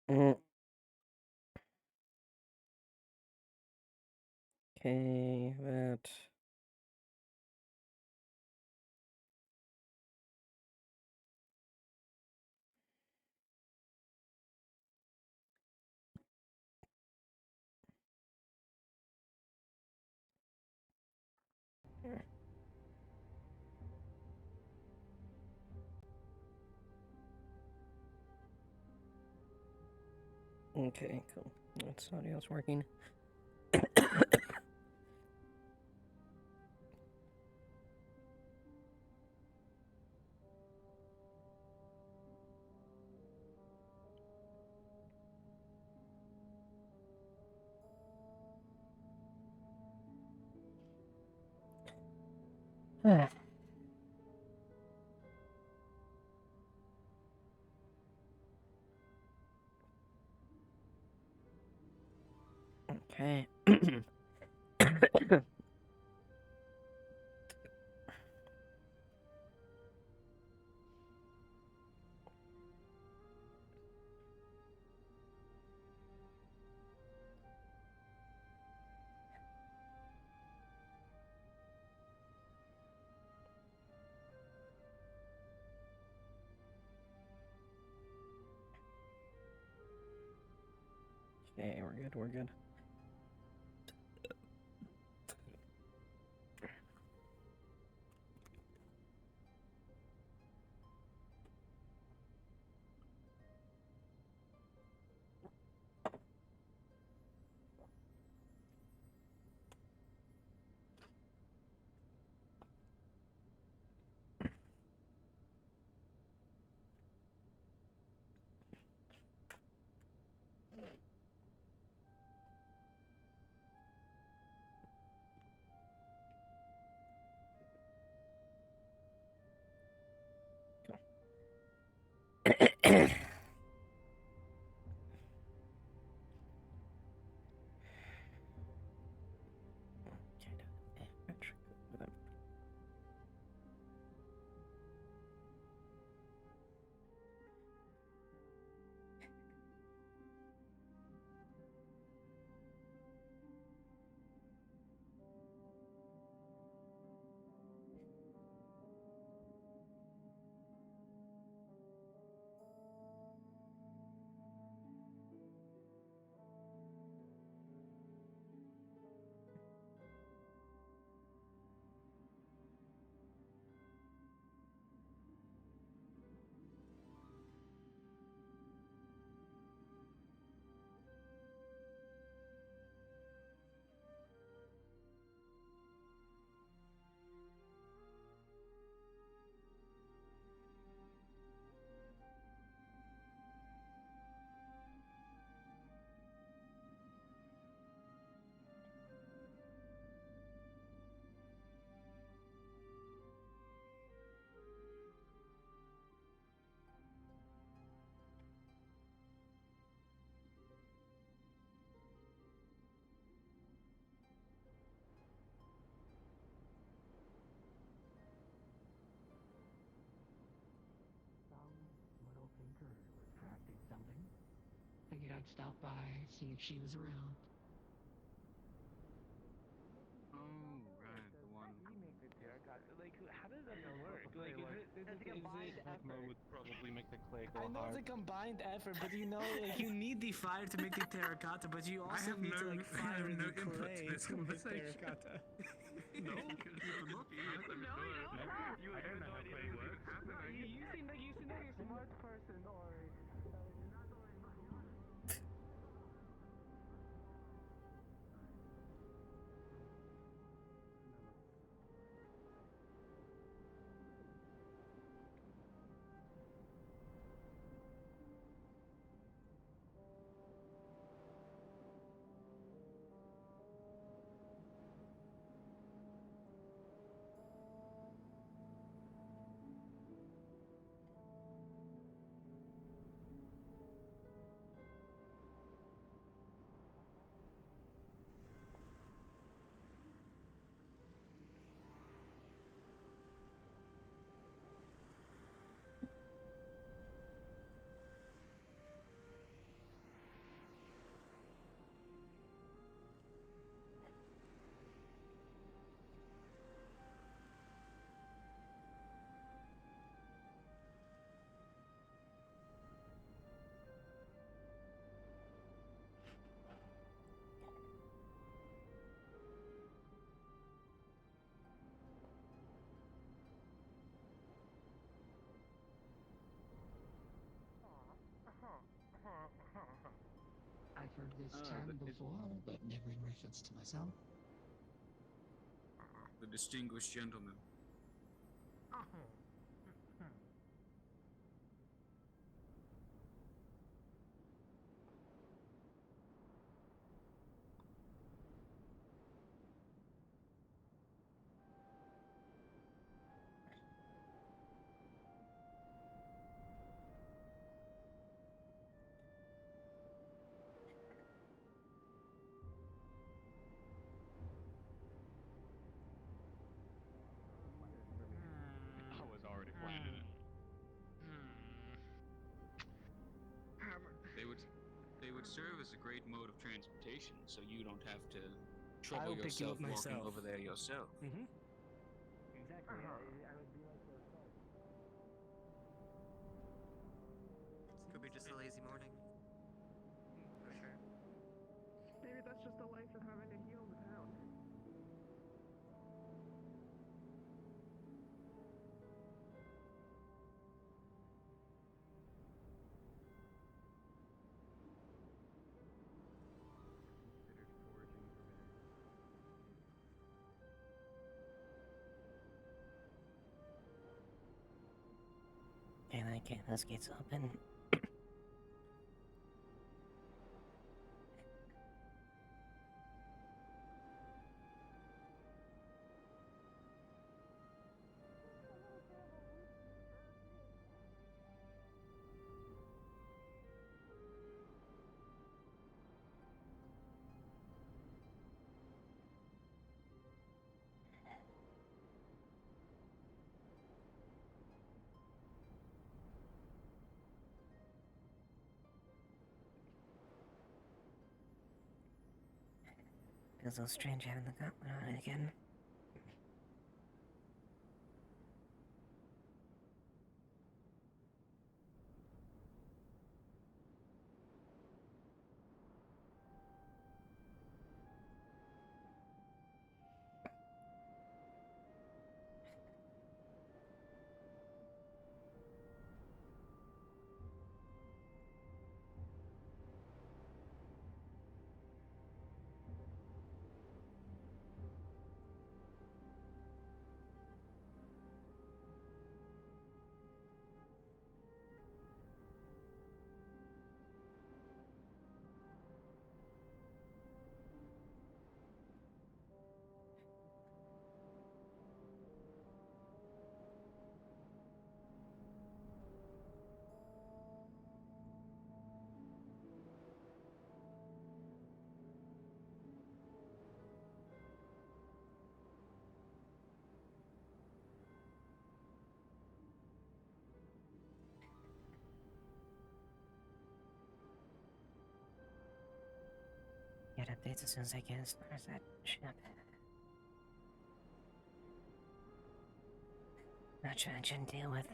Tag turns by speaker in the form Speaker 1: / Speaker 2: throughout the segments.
Speaker 1: Mm, okay, that. Okay, cool. That's audio's working. Okay. Okay, we're good, we're good.
Speaker 2: Little thinker was crafting something. Figured I'd stop by, see if she was around.
Speaker 3: Oh, right, the one.
Speaker 4: You make the terracotta. Like, how does that work? Like,
Speaker 3: Is it like Mo would probably make the clay go
Speaker 4: I know
Speaker 3: hard.
Speaker 4: it's a combined effort, but you know, like, you need the fire to make the terracotta, but you also need to like fire the clay to make terracotta.
Speaker 3: No, because you are not fast, I'm
Speaker 4: No,
Speaker 3: sure.
Speaker 4: you don't.
Speaker 3: I don't know how clay works.
Speaker 4: You seem like a smart person, or
Speaker 2: heard this
Speaker 3: Ah,
Speaker 2: term
Speaker 3: the
Speaker 2: before, but never in reference to myself.
Speaker 5: The distinguished gentleman.
Speaker 3: I was already planning it.
Speaker 5: They would serve as a great mode of transportation, so you don't have to
Speaker 4: I
Speaker 5: trouble
Speaker 4: will pick you
Speaker 5: yourself
Speaker 4: up
Speaker 5: walking
Speaker 4: myself.
Speaker 5: over there yourself.
Speaker 4: Mm-hmm. Exactly. I would be like your son.
Speaker 6: Could be just a lazy morning. For sure.
Speaker 7: Maybe that's just the life of having to heal the town.
Speaker 1: And I can't. This gate's open. Feels so strange having the gauntlet on it again. Get updates as soon as I can as far as that ship. Not sure I shouldn't deal with.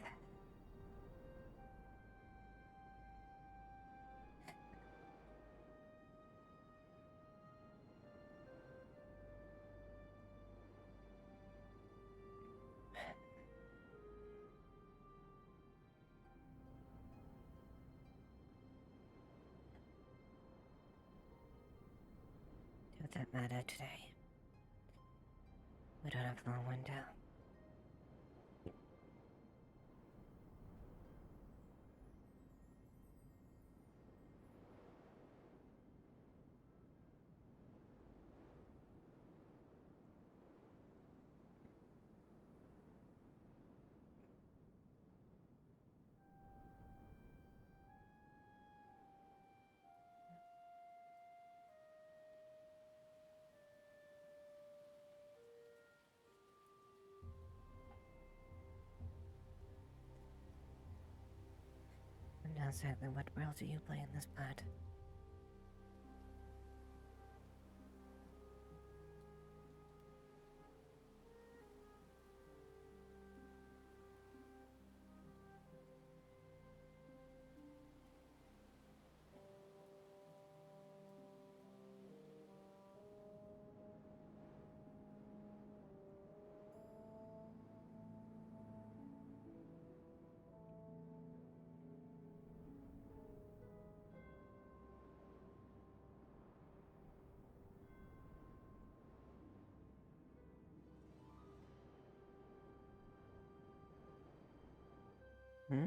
Speaker 1: Do with that matter today. We don't have a long window. And now exactly what role do you play in this part? Hmm?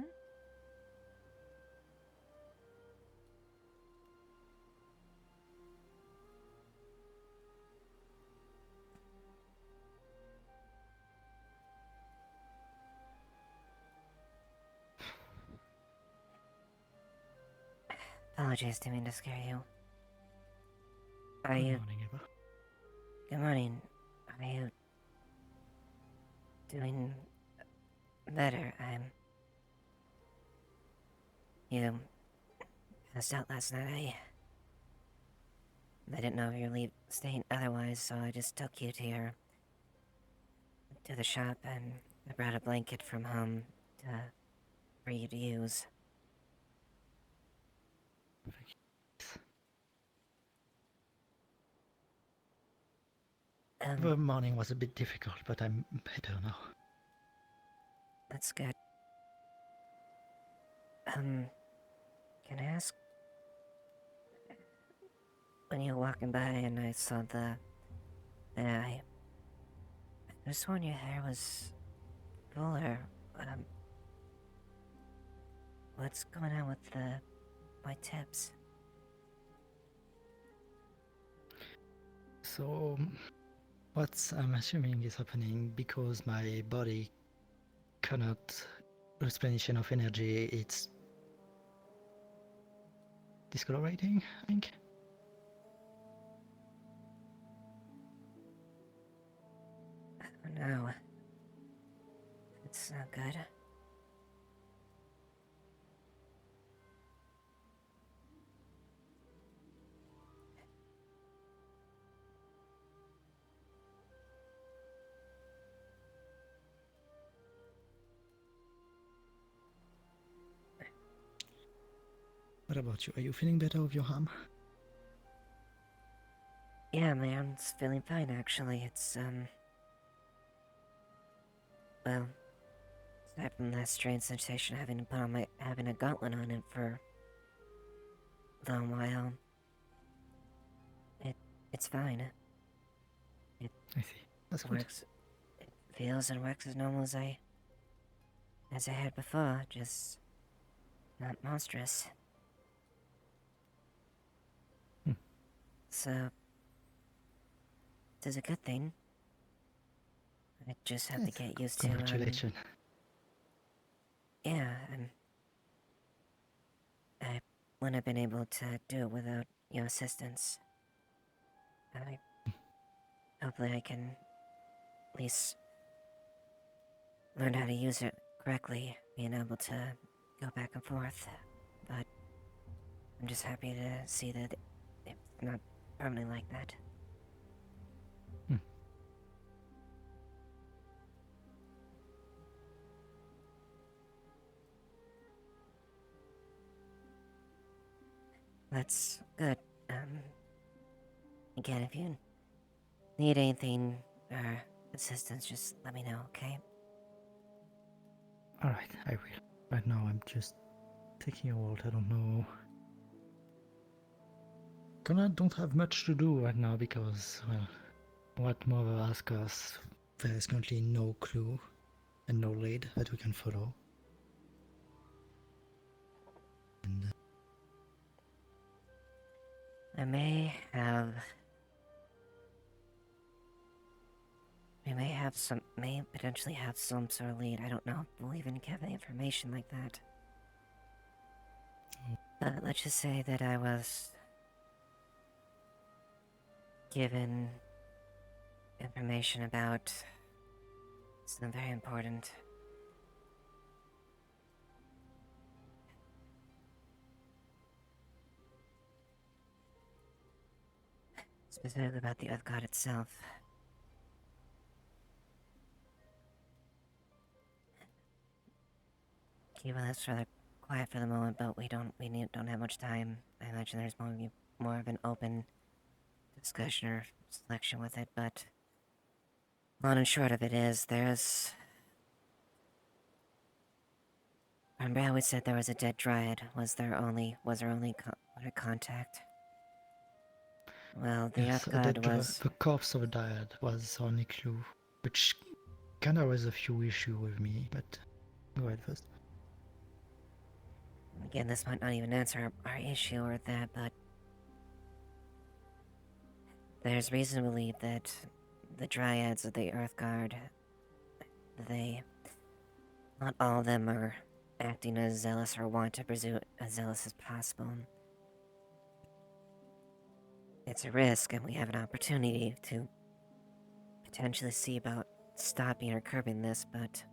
Speaker 1: Apologies, didn't mean to scare you. Are
Speaker 8: Good
Speaker 1: you...
Speaker 8: morning, Eva.
Speaker 1: Good morning. Are you... doing... better? You... passed out last night. I didn't know you were staying otherwise, so I just took you to the shop, and I brought a blanket from home for you to use.
Speaker 8: Thank you. The morning was a bit difficult, but I'm better now.
Speaker 1: That's good. Can I ask? When you were walking by and I saw I just sworn your hair was fuller. What's going on with the white tips?
Speaker 8: So, what I'm assuming is happening because my body cannot replenish enough energy, it's discolorating, I think.
Speaker 1: Oh no. It's not good.
Speaker 8: What about you? Are you feeling better of your arm?
Speaker 1: Yeah, my arm's feeling fine actually. It's well, aside from that strange sensation of having a gauntlet on it for a long while. It's fine.
Speaker 8: I see. That's good.
Speaker 1: Works. It feels and works as normal as I had before, just not monstrous. So, this is a good thing. I just have to get used to,
Speaker 8: Congratulations.
Speaker 1: yeah, I wouldn't have been able to do it without your assistance. Hopefully I can at least learn how to use it correctly, being able to go back and forth. But I'm just happy to see that it's not permanently like that. That's good. Again, if you need anything or assistance, just let me know, okay?
Speaker 8: Alright, I will. Right now I'm just taking a walk, I don't know. Don't have much to do right now because, well, what Mother asked us, there is currently no clue and no lead that we can follow. And
Speaker 1: I may potentially have some sort of lead. I don't know if we'll even get the information like that. But let's just say that I was given information about something very important. Specifically about the Earth God itself. Keep us rather quiet for the moment, but we don't have much time. I imagine there's more of an open discussion or selection with it, but long and short of it is, remember how we said there was a dead dryad? Was there only contact? Well, the
Speaker 8: yes,
Speaker 1: Earth God was...
Speaker 8: the corpse of a dryad was the only clue, which kinda raised a few issues with me, but go ahead first.
Speaker 1: Again, this might not even answer our issue or that, but there's reason to believe that the Dryads of the Earth Guard, not all of them are acting as zealous or want to pursue as zealous as possible. It's a risk, and we have an opportunity to potentially see about stopping or curbing this, but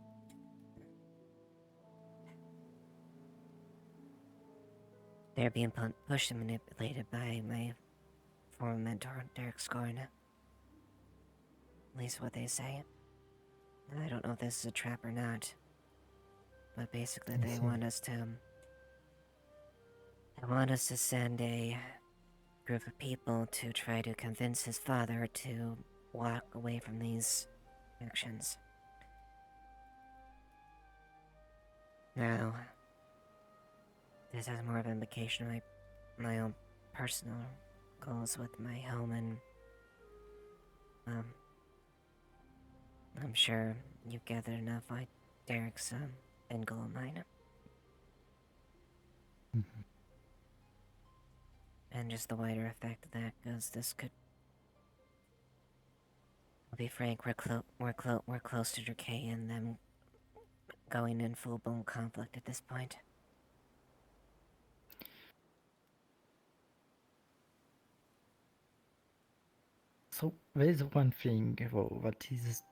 Speaker 1: they're being pushed and manipulated by my former mentor, Derek Scorn. At least what they say. I don't know if this is a trap or not, but basically they want us to send a group of people to try to convince his father to walk away from these actions. Now, this has more of an implication of my own personal goals with my home and, I'm sure you've gathered enough like Derek's, end goal of mine. And just the wider effect of that, because this could... I'll be frank, we're close to decay and them going in full-blown conflict at this point.
Speaker 8: So there is one thing that is,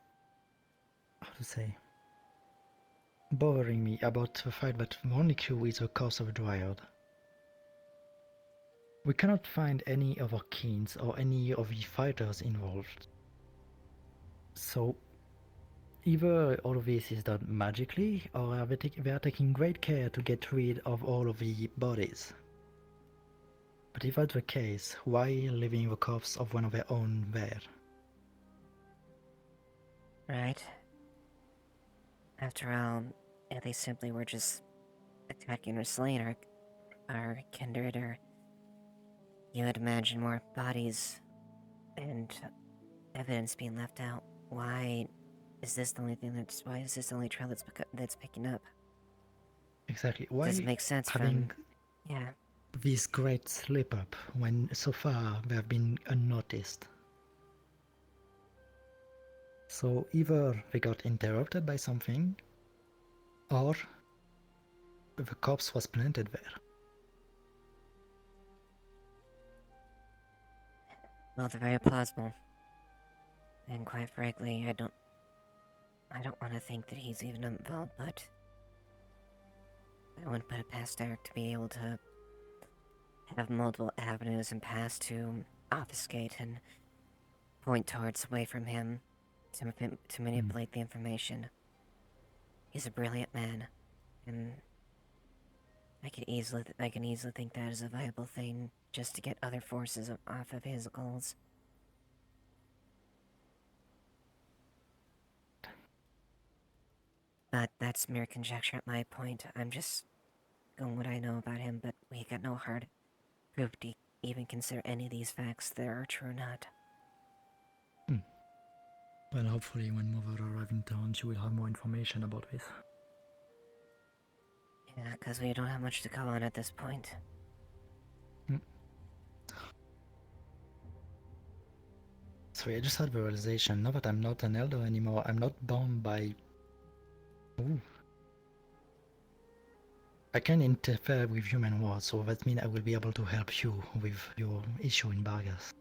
Speaker 8: how to say, bothering me about the fact that the only clue is the Curse of a Dryad. We cannot find any of our kings or any of the fighters involved. So either all of this is done magically, or they are taking great care to get rid of all of the bodies. But if that's the case, why leaving the corpse of one of their own there?
Speaker 1: Right. After all, if they simply were just attacking or slaying our kindred, or you would imagine more bodies and evidence being left out. Why is this the only trail that's picking up?
Speaker 8: Exactly. Why
Speaker 1: Does it make sense
Speaker 8: having
Speaker 1: yeah.
Speaker 8: this great slip up when so far they have been unnoticed? So either they got interrupted by something, or the corpse was planted there.
Speaker 1: Well, they're very plausible. And quite frankly, I don't want to think that he's even involved, but I wouldn't put it past Derek to be able to have multiple avenues and paths to obfuscate and point towards away from him to manipulate the information. He's a brilliant man, and I can easily think that is a viable thing just to get other forces off of his goals. But that's mere conjecture at my point. I'm just going what I know about him, but we got no hard proof to even consider any of these facts that are true or not.
Speaker 8: Well, hopefully when Mother arrives in town, she will have more information about this.
Speaker 1: Yeah, because we don't have much to go on at this point.
Speaker 8: Sorry, I just had the realization, now that I'm not an elder anymore, I'm not bound by... Ooh. I can interfere with human wars, so that means I will be able to help you with your issue in Vargas.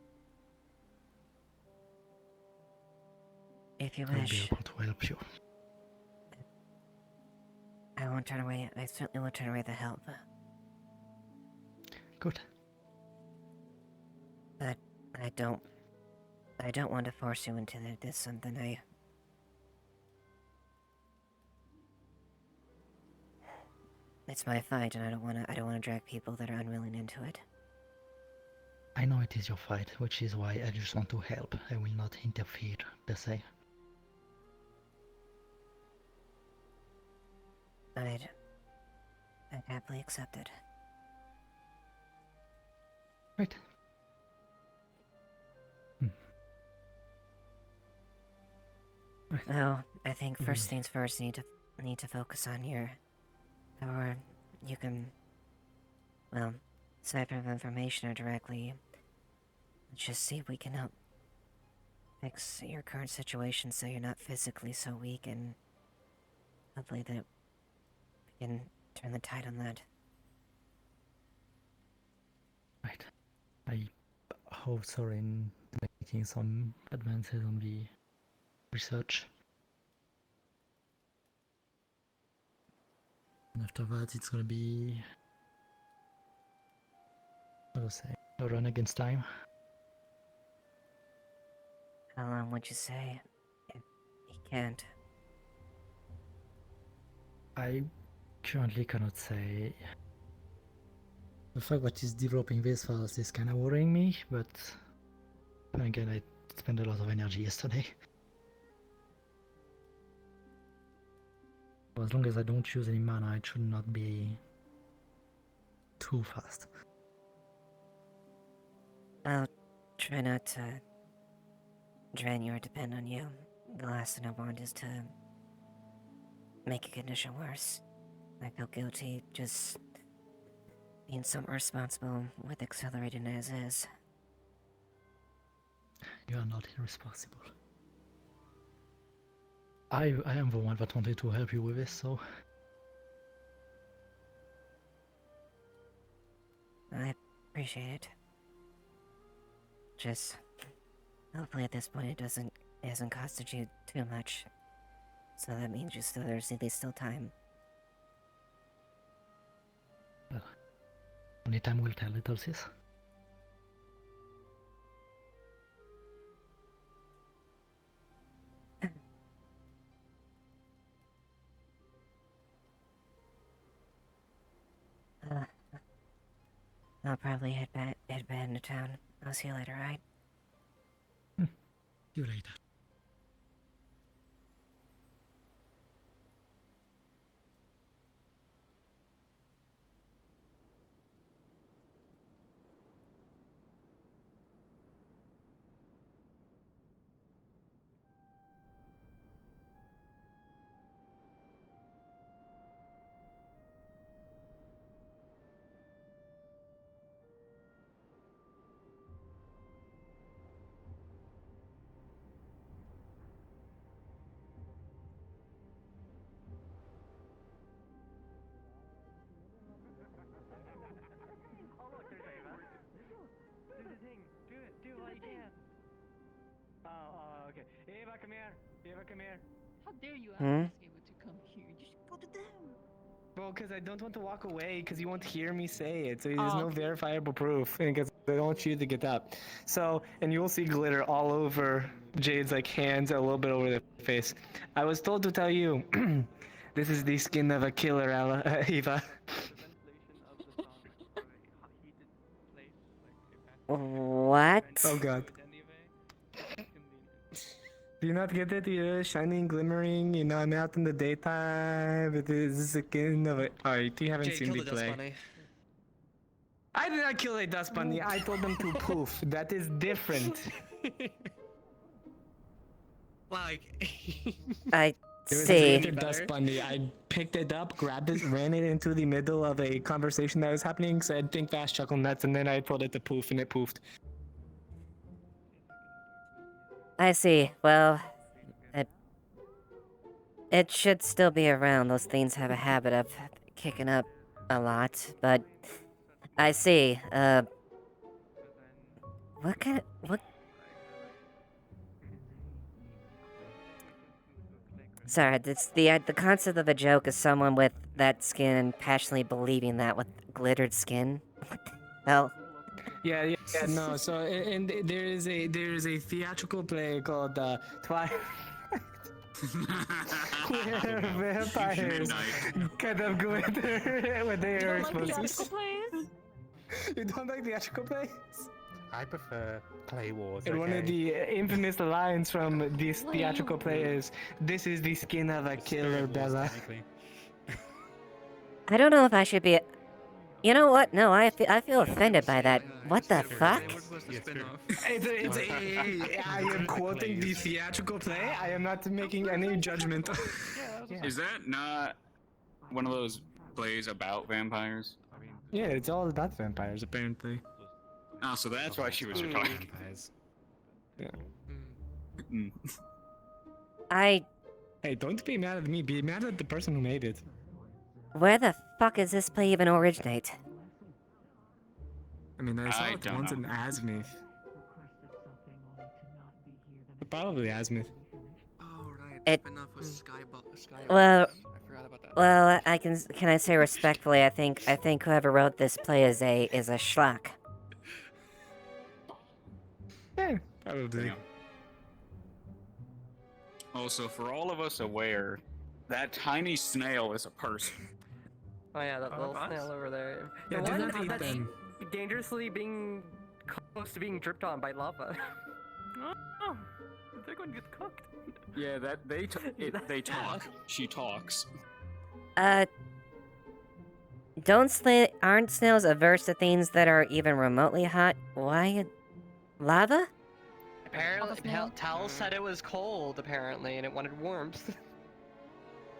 Speaker 1: If you
Speaker 8: I will be
Speaker 1: wish,
Speaker 8: able to help you.
Speaker 1: I won't turn away. I certainly won't turn away the help.
Speaker 8: Good.
Speaker 1: But I don't want to force you into this something It's my fight, and I don't want to drag people that are unwilling into it.
Speaker 8: I know it is your fight, which is why I just want to help. I will not interfere, per se.
Speaker 1: I'd happily accept it.
Speaker 8: Right. Right.
Speaker 1: Well, I think first things first, you need to focus on your... Or you can well, aside from information or directly, let's just see if we can help fix your current situation so you're not physically so weak, and hopefully that we can turn the tide on that.
Speaker 8: Right. I hope so in making some advances on the research. And after that, it's gonna be, how do I say, a run against time.
Speaker 1: How long would you say? If he can't.
Speaker 8: I currently cannot say. The fact that he's developing this fast is kind of worrying me, but then again, I spent a lot of energy yesterday. As long as I don't use any mana, it should not be too fast.
Speaker 1: I'll try not to drain you or depend on you. The last thing I want is to make a condition worse. I feel guilty just being so irresponsible with accelerating as is.
Speaker 8: You are not irresponsible. I am the one that wanted to help you with this, so...
Speaker 1: I appreciate it. Just hopefully at this point it hasn't costed you too much. So that means there's at least still time.
Speaker 8: Well, only time will tell, little sis.
Speaker 1: I'll probably head back into town. I'll see you later, right?
Speaker 8: See you later.
Speaker 2: Okay. Eva, come here. Eva, come here.
Speaker 7: How dare you
Speaker 1: Hmm?
Speaker 7: ask Ava to come here? Just go to them.
Speaker 4: Well, because I don't want to walk away, because you won't hear me say it. So there's
Speaker 7: Oh,
Speaker 4: no
Speaker 7: okay.
Speaker 4: verifiable proof, and because I don't want you to get up. So, and you'll see glitter all over Jade's like hands, a little bit over the face. I was told to tell you, this is the skin of a killer, Eva.
Speaker 1: What?
Speaker 4: Oh God. Do you not get it? You're shining, glimmering. You know, I'm out in the daytime. It is the skin of it. Alright, you haven't
Speaker 6: Jade,
Speaker 4: seen
Speaker 6: kill
Speaker 4: me
Speaker 6: the dust
Speaker 4: play.
Speaker 6: bunny.
Speaker 4: I did not kill a dust bunny. I told them to poof. That is different.
Speaker 6: Like,
Speaker 1: I
Speaker 4: It was
Speaker 1: see.
Speaker 4: a dust bunny. I picked it up, grabbed it, ran it into the middle of a conversation that was happening, said, think fast, chuckle nuts, and then I told it to poof, and it poofed.
Speaker 1: I see. Well, it should still be around. Those things have a habit of kicking up a lot, but I see. What? Sorry, it's the concept of a joke is someone with that skin and passionately believing that with glittered skin. What the hell?
Speaker 4: Yeah, no. So, and there is a theatrical play called Twilight. Where vampires kind of glitter when they are supposed to. You don't like theatrical plays?
Speaker 3: I prefer Play Wars.
Speaker 4: And one of the infamous lines from this theatrical play is, "This is the skin of a killer, Bella."
Speaker 1: I don't know if I should be. You know what? No, I feel offended by that. What the fuck?
Speaker 4: I am quoting the theatrical play. I am not making any judgment.
Speaker 5: Is that not one of those plays about vampires?
Speaker 4: Yeah, it's all about vampires apparently.
Speaker 5: Ah, so that's why she was talking.
Speaker 4: Vampires. Yeah.
Speaker 5: Mm.
Speaker 1: I.
Speaker 4: Hey, don't be mad at me. Be mad at the person who made it.
Speaker 1: Where the fuck does this play even originate?
Speaker 4: I mean, I saw
Speaker 5: I
Speaker 4: it
Speaker 5: don't
Speaker 4: once
Speaker 5: know.
Speaker 4: in Azimuth.
Speaker 2: Requested something only to not be here the next
Speaker 4: Probably Azimuth.
Speaker 6: Oh, right.
Speaker 1: It-
Speaker 6: Spin-off was Sky.
Speaker 1: Well-
Speaker 6: I forgot about that.
Speaker 1: Well, can I say respectfully? I think whoever wrote this play is a schlock.
Speaker 4: Yeah, probably.
Speaker 5: Yeah. Also, for all of us aware, that tiny snail is a person.
Speaker 9: Oh yeah, that little
Speaker 3: us?
Speaker 9: snail over there.
Speaker 4: Yeah,
Speaker 9: The
Speaker 4: do
Speaker 9: one
Speaker 4: not eat
Speaker 9: that's
Speaker 4: them.
Speaker 9: dangerously being close to being dripped on by lava.
Speaker 3: Oh, they're going to get cooked.
Speaker 5: Yeah, that they talk. She talks.
Speaker 1: Aren't snails averse to things that are even remotely hot? Why? Lava?
Speaker 9: Apparently, Tal said it was cold, apparently, and it wanted warmth.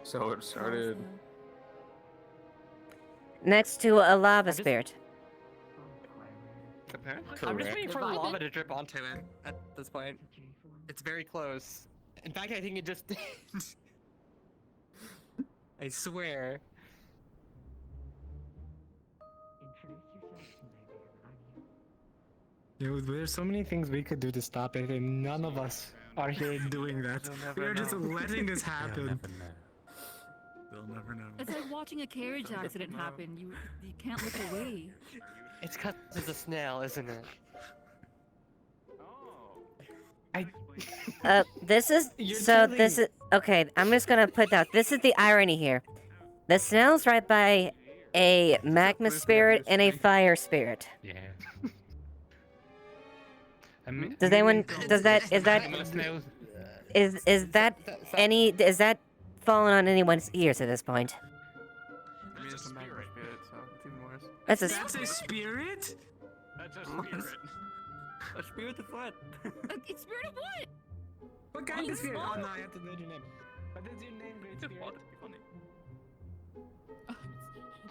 Speaker 5: So it started.
Speaker 1: Next to a lava
Speaker 9: just-
Speaker 1: spirit.
Speaker 9: I'm just
Speaker 5: Correct.
Speaker 9: waiting for
Speaker 6: Goodbye,
Speaker 9: lava
Speaker 6: then.
Speaker 9: to drip onto it at this point. It's very close. In fact, I think it just did. I swear.
Speaker 2: Introduce yourself to me, I'm
Speaker 4: Dude, there's so many things we could do to stop it, and none of us are here doing that. We're just letting this happen.
Speaker 5: They'll never know.
Speaker 10: It's like watching a carriage accident happen. You can't look away.
Speaker 9: It's because it's a snail, isn't it?
Speaker 1: This is
Speaker 4: You're
Speaker 1: so.
Speaker 4: killing
Speaker 1: This
Speaker 4: me.
Speaker 1: is okay. I'm just gonna put down. This is the irony here. The snail's right by a magma spirit and a fire spirit.
Speaker 3: Yeah.
Speaker 1: Does anyone? Does that? Is that? Is that any? Is that fallen on anyone's ears at this point?
Speaker 6: I mean, it's a magma spirit, so it's even worse.
Speaker 1: That's a.
Speaker 4: That's a spirit?
Speaker 5: That's a spirit.
Speaker 9: A spirit of what?
Speaker 10: It's spirit of what?
Speaker 4: What kind of spirit? Oh no, I have to know your name. What is your name, great spirit?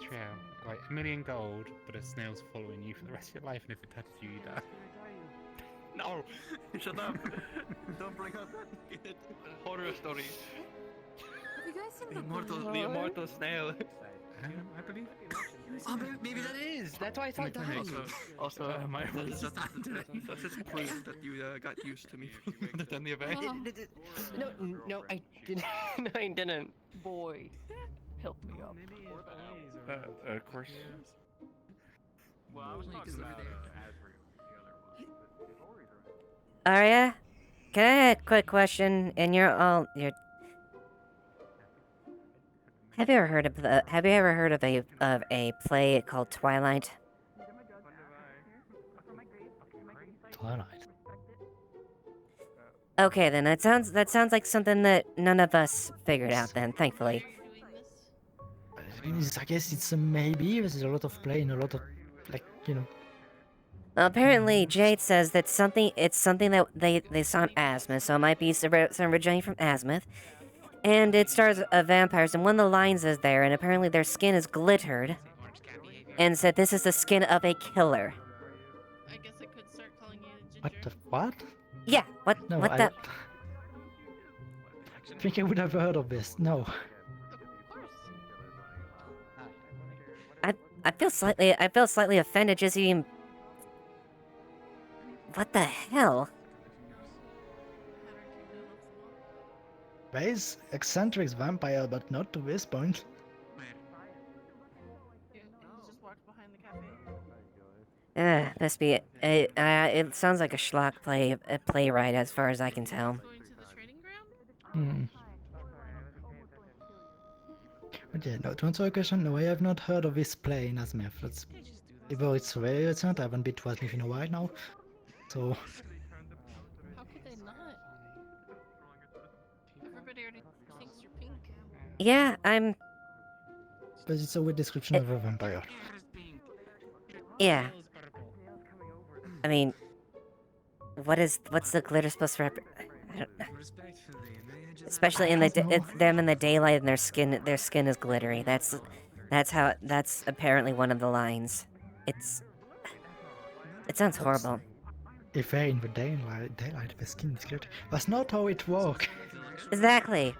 Speaker 3: True. Like $1 million gold, but a snail's following you for the rest of your life, and if it touches you, you die.
Speaker 9: No! Shut up! Don't bring up that horror story.
Speaker 10: Have you guys seen
Speaker 9: The immortal snail.
Speaker 3: I believe.
Speaker 9: Oh, maybe that is! That's why I thought that.
Speaker 6: Also,
Speaker 3: my
Speaker 6: that's just proof that you got used to me than the event.
Speaker 9: No, I didn't. No, I didn't. Boy, help me up.
Speaker 3: Of course.
Speaker 5: Well, I was talking about
Speaker 1: Arya, can I ask a quick question? And you're. Have you ever heard of a play called Twilight?
Speaker 8: Twilight.
Speaker 1: Okay, then that sounds like something that none of us figured out. Then, thankfully.
Speaker 8: I guess it's a maybe. There's a lot of play and a lot of, like, you know.
Speaker 1: Well, apparently, Jade says that it's something that they saw in Azimuth, so it might be some originating from Azimuth. And it stars vampires, and one of the lines is there, and apparently their skin is glittered, and said this is the skin of a killer.
Speaker 10: I guess I could start calling you
Speaker 8: What the what?
Speaker 1: Yeah, what
Speaker 8: No,
Speaker 1: what
Speaker 8: I
Speaker 1: the?
Speaker 8: think I would have heard of this. No.
Speaker 10: Of course.
Speaker 1: I feel slightly offended just even. What the hell?
Speaker 8: There is eccentric vampire, but not to this point.
Speaker 10: He just walked behind the cafe.
Speaker 1: This be it. It sounds like a schlock playwright as far as I can tell.
Speaker 10: Going to the training ground?
Speaker 8: But yeah, no, to answer your question, no, I have not heard of this play in Azimuth. That's, even it's very recent, I haven't been to Azimuth in a while now. So,
Speaker 10: How could they not? Everybody already thinks you're pink.
Speaker 1: Yeah, I'm.
Speaker 8: but it's a weird description of a vampire.
Speaker 1: Yeah. I mean, what's the glitter supposed to I don't know. Especially in them in the daylight, and their skin is glittery. That's That's apparently one of the lines. It sounds horrible.
Speaker 8: If we're in the daylight, the skin is clear. That's not how it works.
Speaker 1: Exactly.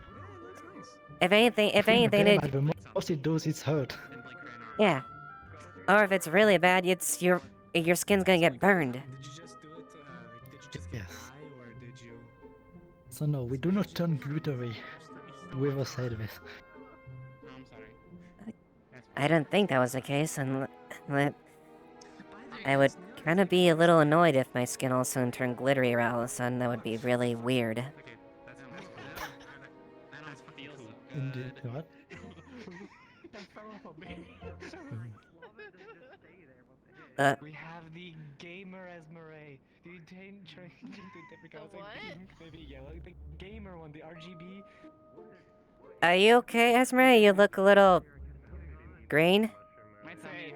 Speaker 1: If anything,
Speaker 8: In the
Speaker 1: it,
Speaker 8: daylight, the most it does is hurt.
Speaker 1: yeah. Or if it's really bad, your skin's gonna get burned.
Speaker 11: Did you just do it? Did you just
Speaker 8: Yes.
Speaker 11: get high, or did you?
Speaker 8: So no, we do not turn glittery. Whoever said this.
Speaker 3: Oh, I'm sorry.
Speaker 1: I don't think that was the case, and I would kind of be a little annoyed if my skin also turned glittery all of a sudden. That would be really weird.
Speaker 3: Okay, that sounds feel so
Speaker 8: Indeed,
Speaker 3: good.
Speaker 8: what?
Speaker 2: We have the gamer Esmeralda. Do you change because
Speaker 10: The what?
Speaker 2: maybe yellow? The gamer one, the RGB.
Speaker 1: Are you okay, Esmeralda? You look a little green.
Speaker 2: Say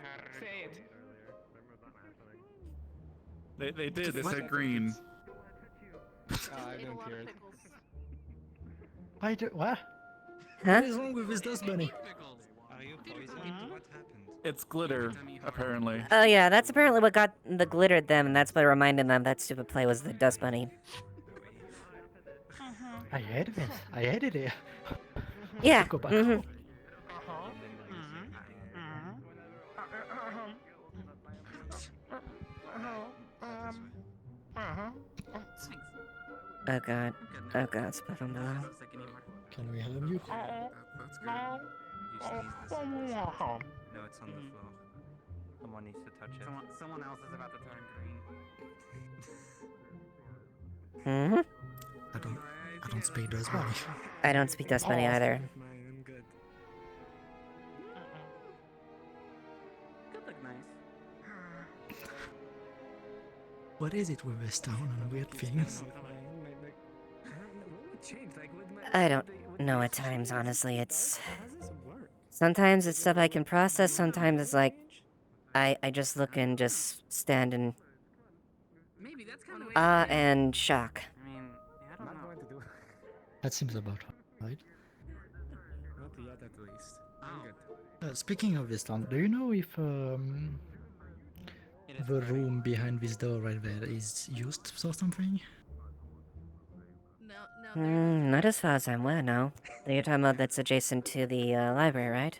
Speaker 2: it.
Speaker 9: They did. They said green.
Speaker 2: I
Speaker 10: Ate a
Speaker 2: don't
Speaker 10: lot
Speaker 2: hear
Speaker 10: of
Speaker 2: it.
Speaker 10: pickles.
Speaker 8: I do what?
Speaker 1: Huh?
Speaker 11: What is wrong with this dust bunny?
Speaker 6: Are you poisoned? What happened?
Speaker 9: It's glitter, apparently.
Speaker 1: Oh yeah, that's apparently what got the glittered them, and that's what reminded them that stupid play was the dust bunny.
Speaker 8: I hate this. I hated it.
Speaker 1: Yeah.
Speaker 8: Go back
Speaker 1: Mhm.
Speaker 8: home.
Speaker 1: Oh god. Oh god, split from below.
Speaker 6: Looks like anymore.
Speaker 8: Can we have you?
Speaker 6: That's good. You sneeze this. No, it's on the floor. Someone needs to touch it.
Speaker 5: Someone else is about to turn green.
Speaker 1: Hmm.
Speaker 8: I don't speak those money.
Speaker 1: I don't speak dust bunny either.
Speaker 11: I'm good.
Speaker 5: Could look nice.
Speaker 11: What is it with this town and weird things?
Speaker 1: I don't know at times, honestly. It's... Sometimes it's stuff I can process, sometimes it's like... I just look and just stand in
Speaker 5: Maybe that's kind of.
Speaker 1: awe and shock.
Speaker 5: I mean, yeah, I don't know.
Speaker 8: That seems about right.
Speaker 11: Not yet, at least.
Speaker 5: Oh.
Speaker 11: I'm good.
Speaker 8: Speaking of this town, do you know if
Speaker 5: It is
Speaker 8: the
Speaker 5: very-
Speaker 8: room behind this door right there is used for something?
Speaker 10: No,
Speaker 1: Not as far as I'm aware, no. You're talking about that's adjacent to the library, right?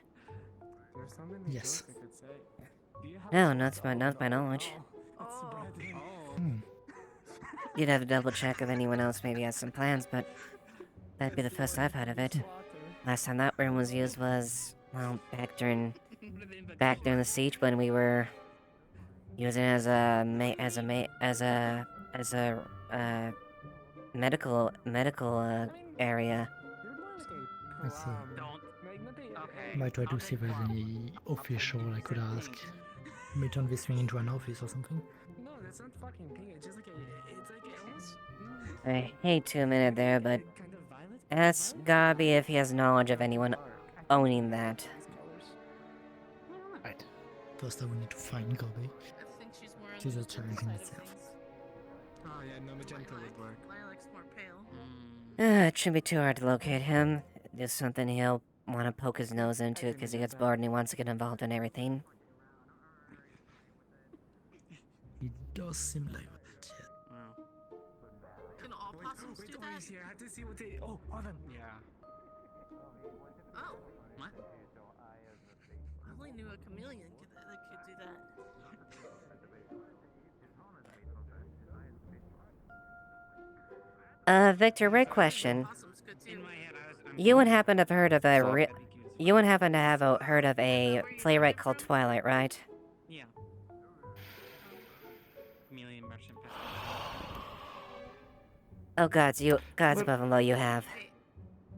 Speaker 11: There's so many
Speaker 8: Yes.
Speaker 11: jokes I could say. Do you have
Speaker 1: No,
Speaker 11: some
Speaker 1: not
Speaker 11: salt?
Speaker 1: my knowledge.
Speaker 11: It's spread in.
Speaker 8: Hmm.
Speaker 1: You'd have to double check if anyone else maybe has some plans, but that'd be the first I've heard of it. Last time that room was used was, well, back during the siege when we were using it as a medical area.
Speaker 8: I see.
Speaker 5: Don't. Okay.
Speaker 8: Might try to see if there's any official I could ask. Maybe turn this thing into an office or something.
Speaker 11: No, that's not fucking pink. It's just like it's like almost
Speaker 1: I hate to admit it there, but
Speaker 11: kind of violet.
Speaker 1: ask Gabi if he has knowledge of anyone owning that.
Speaker 11: These colors.
Speaker 8: Right. First I will need to find Gabi.
Speaker 10: I think she's more on
Speaker 8: She's
Speaker 10: the
Speaker 8: a
Speaker 10: magenta
Speaker 8: challenge in
Speaker 10: side of
Speaker 8: itself.
Speaker 10: things.
Speaker 11: Oh yeah, no magenta would work.
Speaker 10: Lilac's more pale.
Speaker 1: It shouldn't be too hard to locate him. Just something he'll want to poke his nose into because he gets bored and he wants to get involved in everything.
Speaker 8: It does seem like that, yeah.
Speaker 5: Well,
Speaker 10: Can all possums do that?
Speaker 11: Here, I have to see what they. Oh, hold on.
Speaker 5: yeah.
Speaker 10: Oh,
Speaker 5: What?
Speaker 10: I only knew a chameleon that could do that.
Speaker 1: Victor, right question.
Speaker 10: Possums could too.
Speaker 5: In my head, I'm
Speaker 1: You would happen to have heard of a
Speaker 5: So-
Speaker 1: re-
Speaker 5: I think he was-
Speaker 1: You would happen to have heard of a playwright called Twilight, right?
Speaker 5: Yeah. Chameleon merchant.
Speaker 1: Oh gods, gods above and below, you have.
Speaker 10: Hey,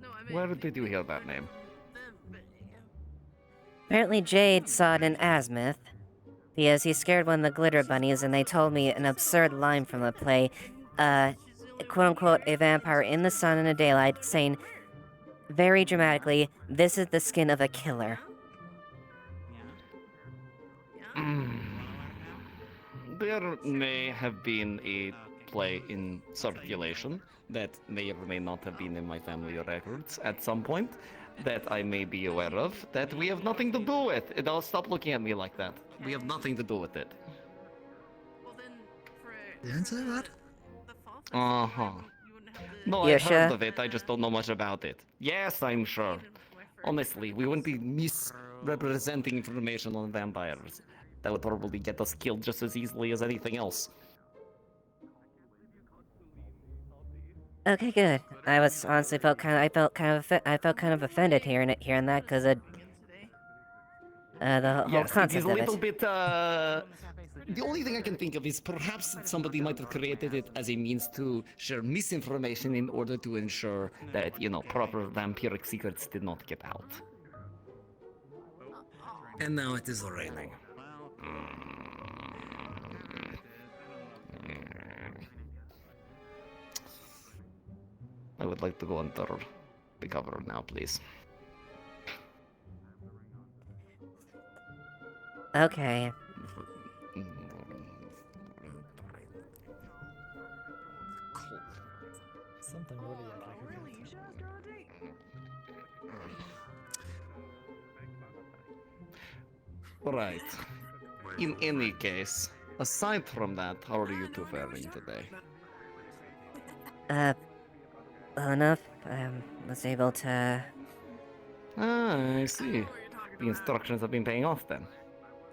Speaker 10: no, I mean,
Speaker 9: Where did you hear that name?
Speaker 10: them, but, yeah.
Speaker 1: Apparently Jade saw it in Azimuth, because he scared one of the glitter bunnies and they told me an absurd line from the play, quote-unquote, a vampire in the sun in the daylight, saying, very dramatically, this is the skin of a killer.
Speaker 5: Yeah.
Speaker 10: Yeah?
Speaker 9: There may have been a
Speaker 12: play in circulation that may or may not have been in my family records at some point that I may be aware of that we have nothing to do with. I'll stop looking at me like that. We have nothing to do with it.
Speaker 10: Well then, for
Speaker 11: Didn't say that.
Speaker 10: the fall festival,
Speaker 12: Uh-huh.
Speaker 10: you wouldn't have to.
Speaker 12: No,
Speaker 1: You're
Speaker 12: I've heard
Speaker 1: sure?
Speaker 12: of it. I just don't know much about it. Yes, I'm sure.
Speaker 10: Even my first
Speaker 12: Honestly, we wouldn't be misrepresenting information on vampires. That would probably get us killed just as easily as anything else.
Speaker 1: Okay, good. I was honestly I felt kind of offended hearing that because the whole
Speaker 12: Yes, it
Speaker 1: concept
Speaker 12: is a
Speaker 1: of
Speaker 12: little
Speaker 1: it.
Speaker 12: bit, the only thing I can think of is perhaps that somebody might have created it as a means to share misinformation in order to ensure that, you know, proper vampiric secrets did not get out. And now it is raining. I would like to go under the cover now, please.
Speaker 1: Okay.
Speaker 8: Something really act like a
Speaker 7: Really? You should ask her on a date.
Speaker 12: Right. In any case, aside from that, how are you two faring today?
Speaker 1: Well enough. Was able to.
Speaker 12: Ah, I see. The instructions have been paying off then.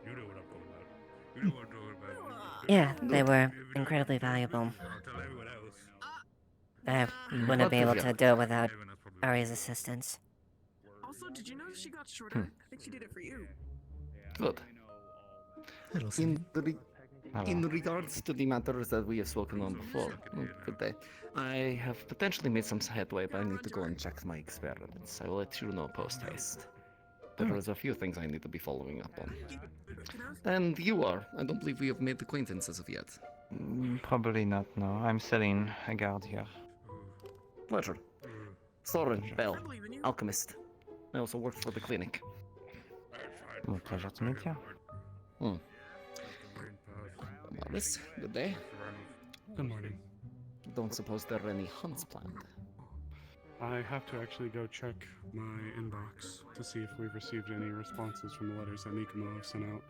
Speaker 3: You know what I'm talking about. You know what I'm talking about.
Speaker 1: Yeah, they were incredibly valuable.
Speaker 3: I'll tell everyone else.
Speaker 1: I
Speaker 12: Glad
Speaker 1: wouldn't be
Speaker 12: to
Speaker 1: able
Speaker 12: hear
Speaker 1: to
Speaker 12: it.
Speaker 1: do it without
Speaker 3: Everyone else probably
Speaker 1: Ari's assistance.
Speaker 7: Also, did you notice she got shorter? I think she did it for you.
Speaker 12: Good.
Speaker 11: Hello,
Speaker 12: In, in regards to the matters that we have spoken on before, good day. I have potentially made some headway, but I need to go and check my experiments. I will let you know post-haste. There's a few things I need to be following up on. And you are. I don't believe we have made acquaintance as of yet.
Speaker 6: Probably not, no. I'm selling a guard here.
Speaker 12: Pleasure. Soren Bell, alchemist. I also work for the clinic.
Speaker 6: Well, pleasure to meet you.
Speaker 12: Maris, good day.
Speaker 3: Good morning.
Speaker 12: Don't suppose there are any hunts planned?
Speaker 3: I have to actually go check my inbox to see if we've received any responses from the letters that Nikamo have sent out.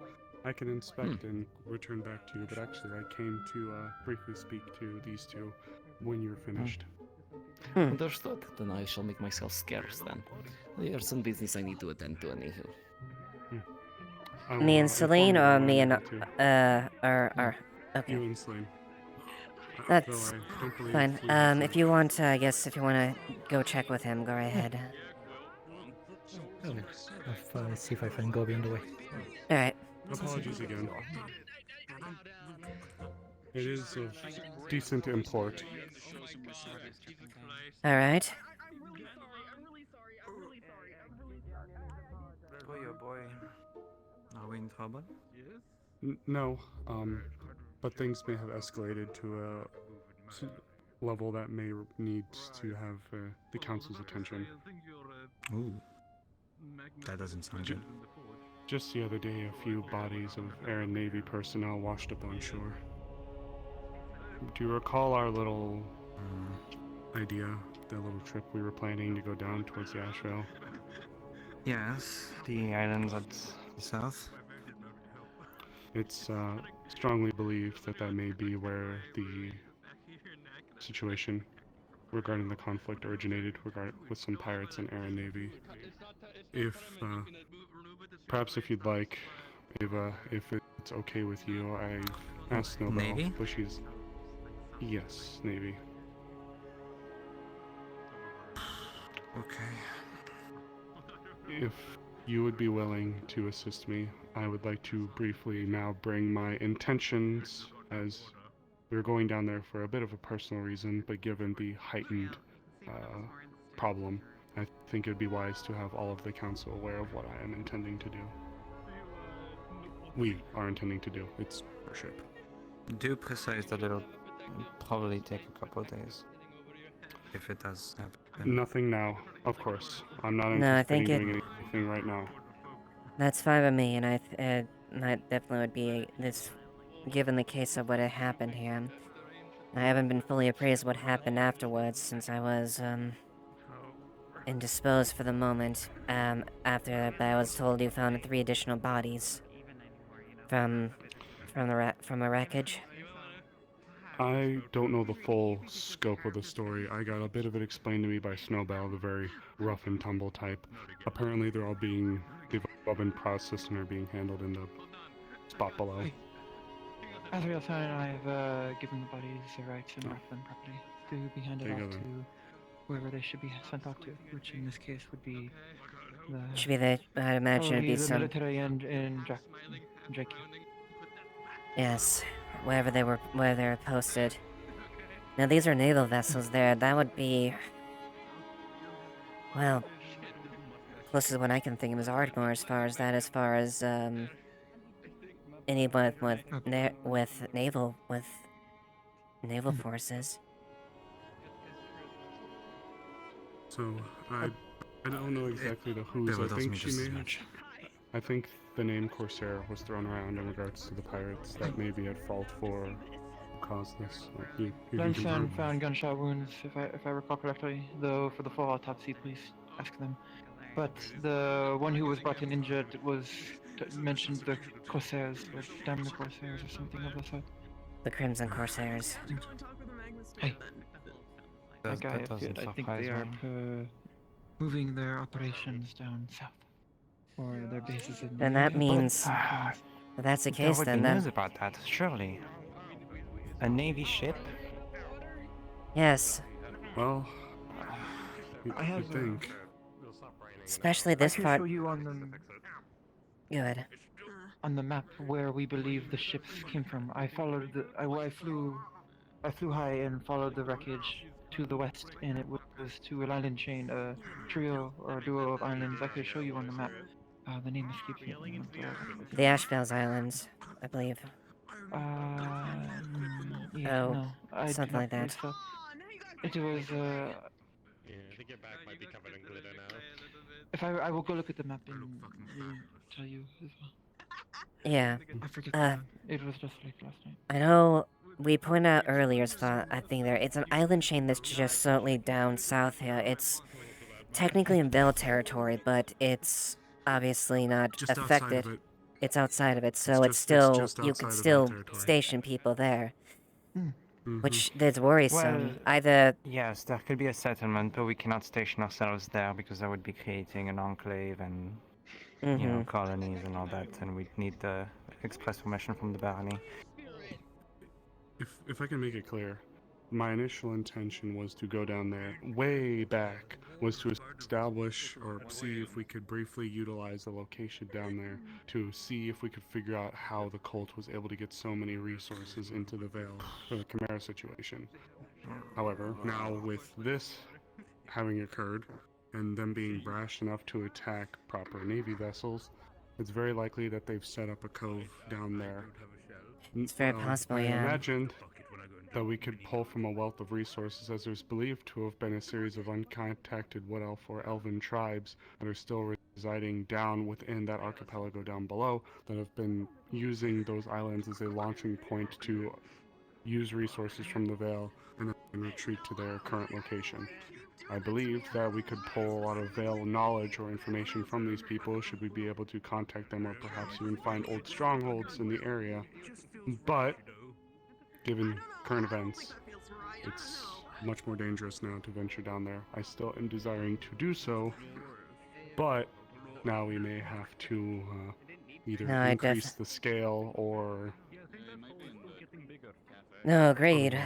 Speaker 3: I can inspect and return back to you, but actually I came to briefly speak to these two when you're finished.
Speaker 12: Understood. Then I shall make myself scarce then. There's some business I need to attend to anywho.
Speaker 1: Me and Celine, or me and or okay.
Speaker 3: You and Celine.
Speaker 1: That's
Speaker 3: Though I don't believe
Speaker 1: fine.
Speaker 3: Celine has
Speaker 1: If you want, I guess if you want to go check with him, go right ahead.
Speaker 8: I'll see if I find Gobi on the way.
Speaker 1: All right.
Speaker 3: Apologies again. It is of decent import.
Speaker 1: All right.
Speaker 6: Oh, your boy. Are we in trouble?
Speaker 3: No, but things may have escalated to a level that may need to have the council's attention.
Speaker 11: Ooh. That doesn't sound good.
Speaker 3: Just the other day, a few bodies of Air and Navy personnel washed up on shore. Do you recall our little idea, the little trip we were planning to go down towards the Ashevail?
Speaker 6: Yes, the islands at the south.
Speaker 3: It's strongly believed that that may be where the situation regarding the conflict originated with some pirates and Air and Navy. If perhaps if you'd like, Ava, if it's okay with you, I asked Nobel,
Speaker 6: Navy?
Speaker 3: but she's yes, Navy.
Speaker 6: Okay.
Speaker 3: If you would be willing to assist me, I would like to briefly now bring my intentions, as we're going down there for a bit of a personal reason, but given the heightened problem, I think it'd be wise to have all of the council aware of what I am intending to do. We are intending to do. It's our ship.
Speaker 6: Do precise that it'll probably take a couple of days. If it does happen.
Speaker 3: Nothing now, of course. I'm not
Speaker 1: No, I think
Speaker 3: anticipating doing anything right now.
Speaker 1: That's fine with me, and that definitely would be this, given the case of what had happened here. I haven't been fully appraised what happened afterwards since I was, indisposed for the moment. After that, I was told you found 3 additional bodies from a wreckage.
Speaker 3: I don't know the full scope of the story. I got a bit of it explained to me by Snowbell, the very rough and tumble type. Apparently they've all been processed and are being handled in the spot below.
Speaker 2: Ashevail and I have given the bodies the rights and wrapped them properly to be handed
Speaker 3: There you
Speaker 2: off
Speaker 3: go,
Speaker 2: to whoever they should be sent off to, which in this case would be the...
Speaker 1: Should be the, I'd imagine it'd be
Speaker 2: the
Speaker 1: some...
Speaker 2: military and in Jake.
Speaker 1: Yes, where they were posted. Now these are naval vessels there, that would be... Well... closest to what I can think of as Ardmore as far as, anyone with naval forces.
Speaker 3: So, I don't know exactly the who's. I think she may have... I think the name Corsair was thrown around in regards to the pirates that may be at fault for who caused this. You can
Speaker 2: Benson found gunshot wounds, if I recall correctly, though for the full autopsy, please ask them. But the one who was brought in injured was mentioned the Corsairs, or damn the Corsairs, or something of the sort.
Speaker 1: The Crimson Corsairs.
Speaker 2: Hey. That guy appeared. I think they are moving their operations down south. Or their bases in...
Speaker 1: Then that means... if that's the case,
Speaker 6: there would
Speaker 1: then
Speaker 6: be news about that, surely. A Navy ship?
Speaker 1: Yes.
Speaker 3: Well,
Speaker 2: I have...
Speaker 3: think.
Speaker 1: Especially this part...
Speaker 2: show you on the...
Speaker 1: Good.
Speaker 2: On the map where we believe the ships came from. I followed the... I flew high and followed the wreckage to the west, and it was to an island chain, a trio or duo of islands. I could show you on the map. The name escapes me.
Speaker 1: The Ashevail Islands, I believe.
Speaker 2: Yeah,
Speaker 1: oh,
Speaker 2: no, I
Speaker 1: something like that.
Speaker 2: So. It was,
Speaker 13: Yeah, I think your back might be covered in glitter now.
Speaker 2: If I will go look at the map and tell you as well.
Speaker 1: Yeah.
Speaker 2: I forget. It was just like last night.
Speaker 1: I know we pointed out earlier, I think there, it's an island chain that's just slightly down south here. It's technically in Veil territory, but it's obviously not
Speaker 3: Just
Speaker 1: affected.
Speaker 3: outside of it.
Speaker 1: It's outside of it, so
Speaker 3: It's
Speaker 1: still,
Speaker 3: just
Speaker 1: you
Speaker 3: outside
Speaker 1: could
Speaker 3: of
Speaker 1: still
Speaker 3: Veil territory.
Speaker 1: station people there.
Speaker 3: Mhm.
Speaker 1: Which, that's worrisome.
Speaker 6: Well,
Speaker 1: Either...
Speaker 6: Yes, there could be a settlement, but we cannot station ourselves there because that would be creating an enclave and, you know, colonies and all that, and we'd need the express permission from the barony.
Speaker 3: If I can make it clear, my initial intention was to go down there way back, was to establish or see if we could briefly utilize the location down there to see if we could figure out how the cult was able to get so many resources into the Veil for the Chimera situation. However, now with this having occurred, and them being brash enough to attack proper Navy vessels, it's very likely that they've set up a cove down there.
Speaker 1: It's very possible,
Speaker 3: I
Speaker 1: yeah.
Speaker 3: imagined that we could pull from a wealth of resources, as there's believed to have been a series of uncontacted Wood Elf or Elven tribes that are still residing down within that archipelago down below that have been using those islands as a launching point to use resources from the Veil and then retreat to their current location. I believe that we could pull a lot of Veil knowledge or information from these people should we be able to contact them or perhaps even find old strongholds in the area. But, given current events, it's much more dangerous now to venture down there. I still am desiring to do so, but now we may have to either increase the scale or...
Speaker 1: No, agreed.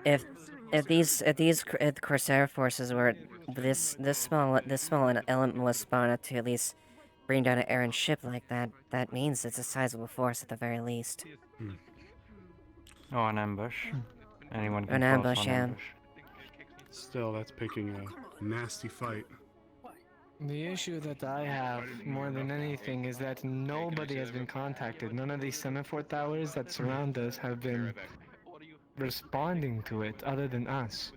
Speaker 1: If the Corsair forces were this small an element was spawned up to at least bring down an errant ship like that, that means it's a sizable force at the very least.
Speaker 6: Or an ambush. Anyone can
Speaker 1: An
Speaker 6: fall
Speaker 1: ambush,
Speaker 6: for an
Speaker 1: yeah.
Speaker 6: ambush.
Speaker 3: Still, that's picking a nasty fight.
Speaker 4: The issue that I have more than anything is that nobody has been contacted. None of these semaphore towers that surround us have been responding to it other than us.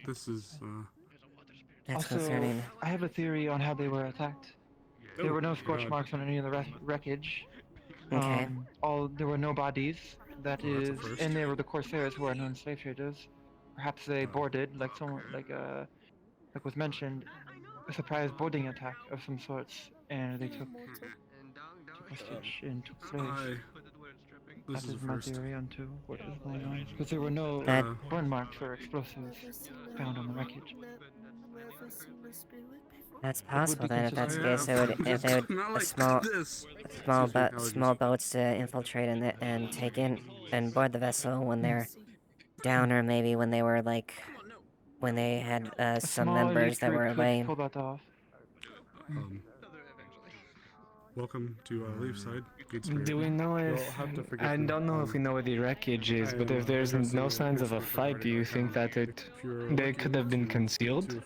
Speaker 3: This is,
Speaker 1: That's
Speaker 2: also,
Speaker 1: concerning.
Speaker 2: I have a theory on how they were attacked. There were no scorch marks on any of the wreckage.
Speaker 1: Okay.
Speaker 2: There were no bodies. That
Speaker 3: Well, that's a
Speaker 2: is,
Speaker 3: first.
Speaker 2: and they were the corsairs who are known slave traders. Perhaps they boarded, like was mentioned, a surprise boarding attack of some sorts, and they took hostage and took slaves.
Speaker 3: This
Speaker 2: That
Speaker 3: is
Speaker 2: is
Speaker 3: a
Speaker 2: my
Speaker 3: first.
Speaker 2: theory onto what is going on, because there were no
Speaker 1: That
Speaker 2: burn marks or explosives found on the wreckage.
Speaker 10: Never seen a spirit before.
Speaker 1: that's
Speaker 2: It would
Speaker 1: possible
Speaker 2: be
Speaker 1: then. If that's the case,
Speaker 2: considered.
Speaker 1: if they would
Speaker 3: Not
Speaker 1: a
Speaker 3: like
Speaker 1: small
Speaker 3: this.
Speaker 1: small
Speaker 3: Excuse me,
Speaker 1: but
Speaker 3: allergies.
Speaker 1: small boats to infiltrate and take in and board the vessel when they're down, or maybe when they were like when they had
Speaker 2: A
Speaker 1: some
Speaker 2: small
Speaker 1: members that
Speaker 2: rig
Speaker 1: were
Speaker 2: could
Speaker 1: away.
Speaker 2: pull that off.
Speaker 3: Welcome to Leafside. Good spirit.
Speaker 4: Do we know
Speaker 3: You'll
Speaker 4: if
Speaker 3: have to forgive
Speaker 4: I
Speaker 3: me.
Speaker 4: don't know if we know where the wreckage is, but if there's no signs of a fight, do you think that they could have been concealed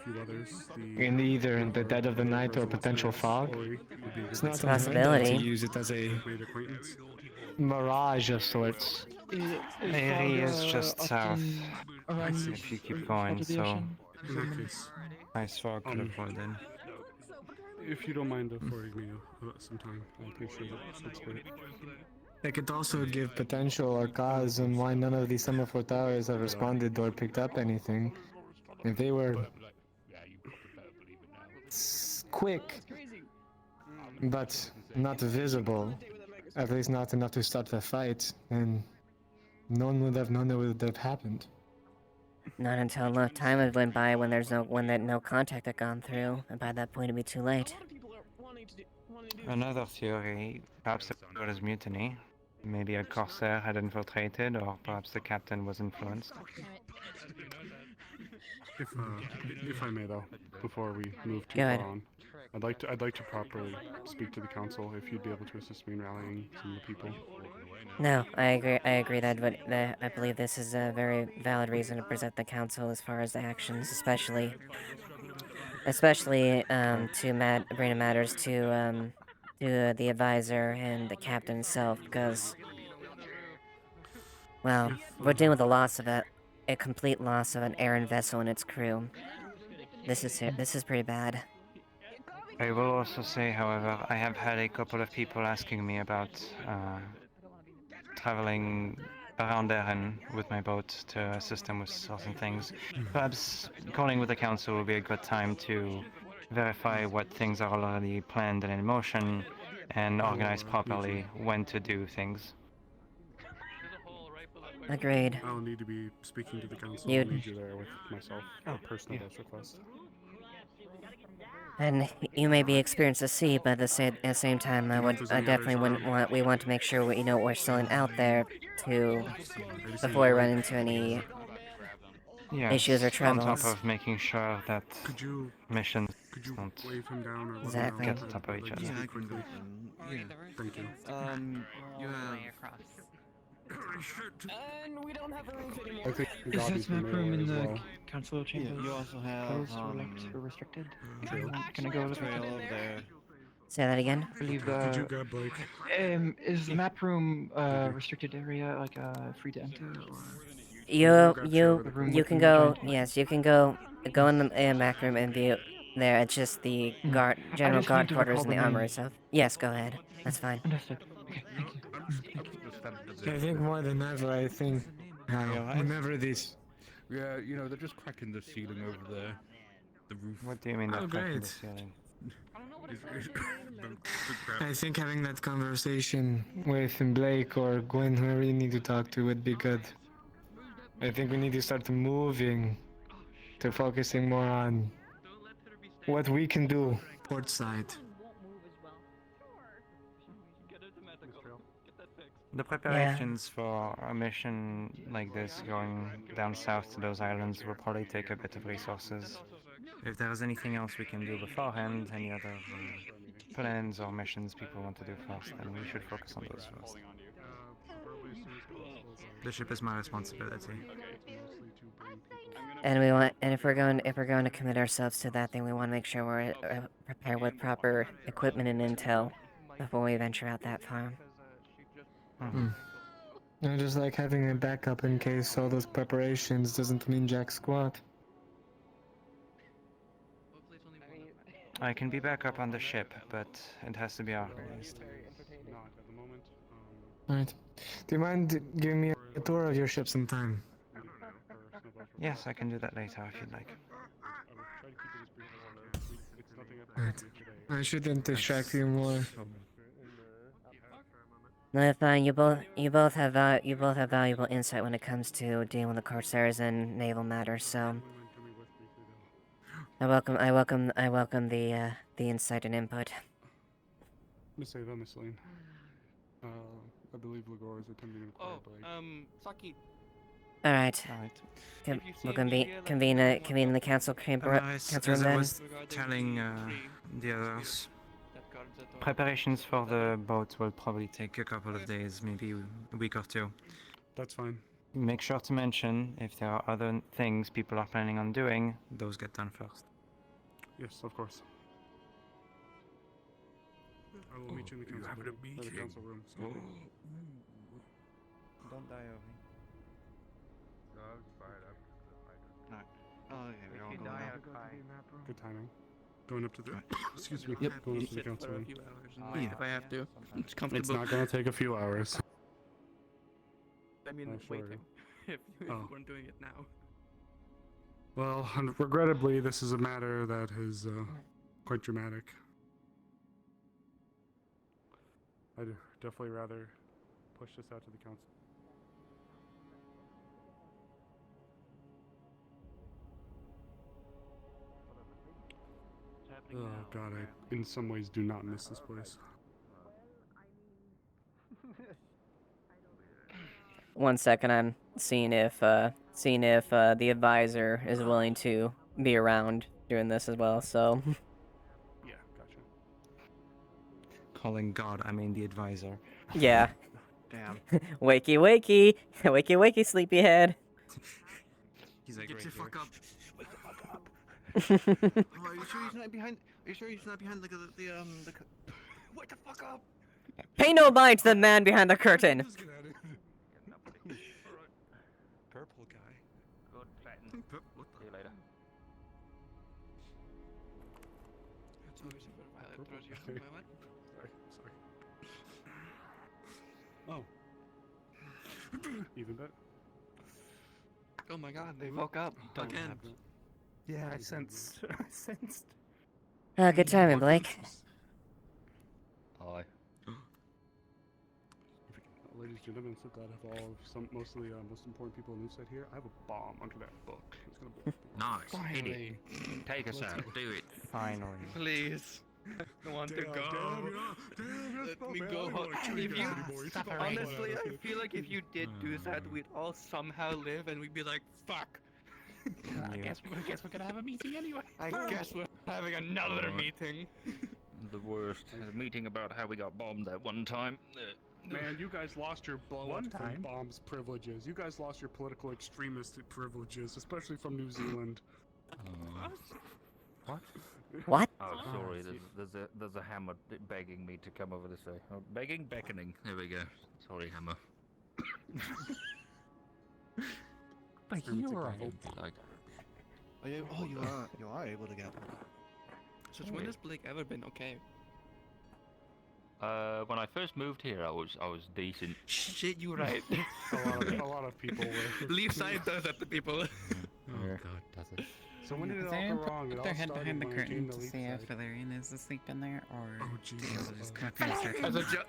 Speaker 4: in either the dead of the night or potential fog? It's not
Speaker 1: It's a
Speaker 4: unheard of to
Speaker 1: possibility.
Speaker 4: use it as a
Speaker 3: Made acquaintance.
Speaker 4: mirage of sorts.
Speaker 6: Maybe is just south.
Speaker 2: Around
Speaker 6: If you keep going, so
Speaker 3: In that case,
Speaker 6: ice fog could avoid it.
Speaker 3: if you don't mind affording me some time, I appreciate it. Good spirit.
Speaker 4: It could also give potential or cause on why none of these semaphore towers have responded or picked up anything. If they were quick, but not visible, at least not enough to start the fight, then no one would have known it would have happened.
Speaker 1: Not until enough time had went by when no contact had gone through, and by that point it'd be too late.
Speaker 6: Another theory, perhaps it was mutiny. Maybe a corsair had infiltrated, or perhaps the captain was influenced.
Speaker 3: If I may, though, before we move too
Speaker 1: Go
Speaker 3: far
Speaker 1: ahead.
Speaker 3: on, I'd like to properly speak to the council. If you'd be able to assist me in rallying some of the people.
Speaker 1: No, I agree that I believe this is a very valid reason to present the council as far as the actions, especially to bring matters to the advisor and the captain himself, because well, we're dealing with the loss of a complete loss of an Aaron vessel and its crew. This is pretty bad.
Speaker 6: I will also say, however, I have had a couple of people asking me about traveling around Erin with my boat to assist them with certain things. Perhaps calling with the council will be a good time to verify what things are already planned and in motion, and organize properly when to do things.
Speaker 1: Agreed.
Speaker 3: I'll need to be speaking to the council.
Speaker 1: You'd-
Speaker 3: I'll need you there with myself. A personal best request.
Speaker 1: And you may be experienced to see, but at the same time, I definitely wouldn't want. We want to make sure we know what we're selling out there before we run into any
Speaker 6: Yes,
Speaker 1: issues or
Speaker 6: on
Speaker 1: troubles.
Speaker 6: top of making sure that missions don't
Speaker 3: Wave him down or
Speaker 1: Exactly.
Speaker 6: get on top of each other.
Speaker 9: Yeah, I can
Speaker 3: quickly.
Speaker 9: go then. Yeah.
Speaker 3: Thank you.
Speaker 9: You have.
Speaker 7: And we don't have a roof anymore.
Speaker 3: I think
Speaker 2: Is
Speaker 3: Gabi's
Speaker 2: that map
Speaker 3: been
Speaker 2: room
Speaker 3: there
Speaker 2: in
Speaker 3: as
Speaker 2: the
Speaker 3: well.
Speaker 2: council chambers?
Speaker 9: You also have
Speaker 2: Closed or locked or restricted?
Speaker 3: Trail.
Speaker 2: Can I go look at
Speaker 9: trail
Speaker 2: it?
Speaker 9: over there.
Speaker 1: Say that again.
Speaker 2: I believe
Speaker 3: Did you grab Blake?
Speaker 2: is the map room restricted area, like free to enter? Or...
Speaker 1: You can go. Yes, you can go in the back room and view there. It's just the general
Speaker 2: just
Speaker 1: guard
Speaker 2: need to
Speaker 1: quarters
Speaker 2: recall
Speaker 1: and the
Speaker 2: the
Speaker 1: armory
Speaker 2: name.
Speaker 1: stuff. Yes, go ahead. That's fine.
Speaker 2: Understood. Okay, thank you.
Speaker 4: I think more than ever, I think whenever these.
Speaker 14: Yeah, you know, they're just cracking the ceiling over there. The roof.
Speaker 6: What do you mean
Speaker 4: Oh,
Speaker 6: they're cracking the
Speaker 4: great.
Speaker 6: ceiling?
Speaker 4: I think having that conversation with Blake or Gwen, whoever you need to talk to, would be good. I think we need to start moving to focusing more on what we can do port side.
Speaker 6: The preparations for a mission like this going down south to those islands will probably take a bit of resources. If there's anything else we can do beforehand, any other plans or missions people want to do first, then we should focus on those first. The ship is my responsibility.
Speaker 1: And if we're going to commit ourselves to that, then we want to make sure we're prepared with proper equipment and intel before we venture out that far.
Speaker 4: I just like having a backup in case all those preparations doesn't mean jack squat.
Speaker 6: I can be back up on the ship, but it has to be organized.
Speaker 3: Not at the moment.
Speaker 4: Alright. Do you mind giving me a tour of your ship sometime?
Speaker 6: Yes, I can do that later if you'd like.
Speaker 4: Alright. I shouldn't distract you more.
Speaker 1: No, if you both have valuable insight when it comes to dealing with the corsairs and naval matters. So I welcome the insight and input.
Speaker 3: Miss Ava, Miss Lane. I believe Ligor is attending an choir break.
Speaker 9: Saki.
Speaker 1: All right. We'll convene in the council chamber.
Speaker 6: As I was telling the others, preparations for the boat will probably take a couple of days, maybe a week or two.
Speaker 3: That's fine.
Speaker 6: Make sure to mention if there are other things people are planning on doing, those get done first.
Speaker 3: Yes, of course. I will meet you in the council room. So.
Speaker 6: Don't die, Ovi.
Speaker 13: No, I was fired up because of the fighter.
Speaker 6: No. Oh, okay, we're all going now.
Speaker 3: Good timing. Going up to the excuse me.
Speaker 9: Yep.
Speaker 3: Going
Speaker 9: You
Speaker 3: up to the
Speaker 9: sit
Speaker 3: council
Speaker 9: for a
Speaker 3: room.
Speaker 9: few hours and wait if I have to. It's
Speaker 3: It's
Speaker 9: comfortable.
Speaker 3: not gonna take a few hours.
Speaker 9: I mean,
Speaker 3: I assure
Speaker 9: waiting.
Speaker 3: you.
Speaker 9: If you weren't doing it now.
Speaker 3: Well, regrettably, this is a matter that is quite dramatic. I'd definitely rather push this out to the council. Oh god, I in some ways do not miss this place.
Speaker 1: One second, I'm seeing if the advisor is willing to be around during this as well. So.
Speaker 3: Yeah, gotcha.
Speaker 6: Calling God, I mean the advisor.
Speaker 1: Yeah.
Speaker 6: Damn.
Speaker 1: wakey, wakey, wakey, wakey, sleepyhead.
Speaker 6: He's like,
Speaker 9: Get your fuck up. Wake the fuck up. Oh, are you sure he's not behind? Are you sure he's not behind the Wake the fuck up.
Speaker 1: Pay no mind to the man behind the curtain.
Speaker 6: Purple guy.
Speaker 9: Good fighting. What the? See you later. That's always a good pilot throws you off my what?
Speaker 3: Sorry. Oh. Even better.
Speaker 9: Oh my god, they woke up again.
Speaker 14: Yeah, I sensed.
Speaker 1: Good timing, Blake.
Speaker 12: Aye.
Speaker 3: Ladies and gentlemen, so glad to have most important people on the side here. I have a bomb under that book. It's gonna blow up.
Speaker 5: Nice. Hit it. Take us out. Do it.
Speaker 6: Finally.
Speaker 9: Please. I want to go. Let me go. Honestly, I feel like if you did do that, we'd all somehow live, and we'd be like, "Fuck."
Speaker 14: I guess we're gonna have a meeting anyway.
Speaker 9: I guess we're having another meeting.
Speaker 5: The worst. A meeting about how we got bombed that one time.
Speaker 3: Man, you guys lost your blow-up from bombs privileges. You guys lost your political extremist privileges, especially from New Zealand.
Speaker 5: What?
Speaker 1: What?
Speaker 5: Oh, sorry. There's a hammer begging me to come over this way. Oh, begging, beckoning. There we go. Sorry, hammer.
Speaker 14: Like you're right.
Speaker 5: Like,
Speaker 9: You are able to get. Since when has Blake ever been okay?
Speaker 5: when I first moved here, I was decent.
Speaker 9: Shit, you right.
Speaker 3: a lot of people were.
Speaker 9: Leave side does that to people.
Speaker 13: Oh god, does it?
Speaker 3: So when did it
Speaker 11: Is
Speaker 3: all
Speaker 11: anyone
Speaker 3: go wrong? It
Speaker 11: put
Speaker 3: all
Speaker 11: their head
Speaker 3: started
Speaker 11: behind the
Speaker 3: when I
Speaker 11: curtain
Speaker 3: came
Speaker 11: to
Speaker 3: Leaf
Speaker 11: see if
Speaker 3: side.
Speaker 11: Valerian is asleep in there, or
Speaker 3: Oh
Speaker 11: do you
Speaker 3: Jesus!
Speaker 11: just come up in a circle?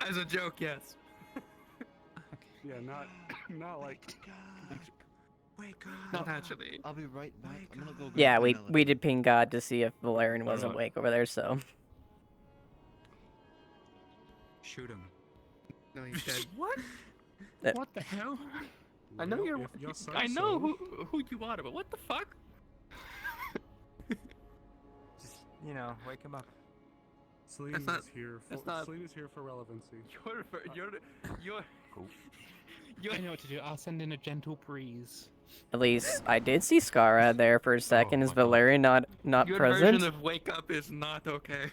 Speaker 9: As a joke, yes.
Speaker 3: Yeah, not like.
Speaker 9: Wake up. Not actually.
Speaker 12: I'll be right back. I'm gonna go.
Speaker 1: Yeah,
Speaker 12: grab
Speaker 1: we
Speaker 12: vanilla.
Speaker 1: we did ping God to see if Valerian was
Speaker 5: Alright.
Speaker 1: awake over there. So.
Speaker 6: Shoot him.
Speaker 9: No, he's dead. What?
Speaker 14: What the hell?
Speaker 9: I know you're.
Speaker 3: If you say
Speaker 9: I know
Speaker 3: so.
Speaker 9: who you are, but what the fuck?
Speaker 6: Just, wake him up.
Speaker 3: Celine
Speaker 9: That's not-
Speaker 3: is here for
Speaker 9: that's not-
Speaker 3: Celine is here for relevancy.
Speaker 14: I know what to do. I'll send in a gentle breeze.
Speaker 1: At least I did see Skara there for a second. Is Valerian not
Speaker 9: Your
Speaker 1: present?
Speaker 9: version of wake up is not okay.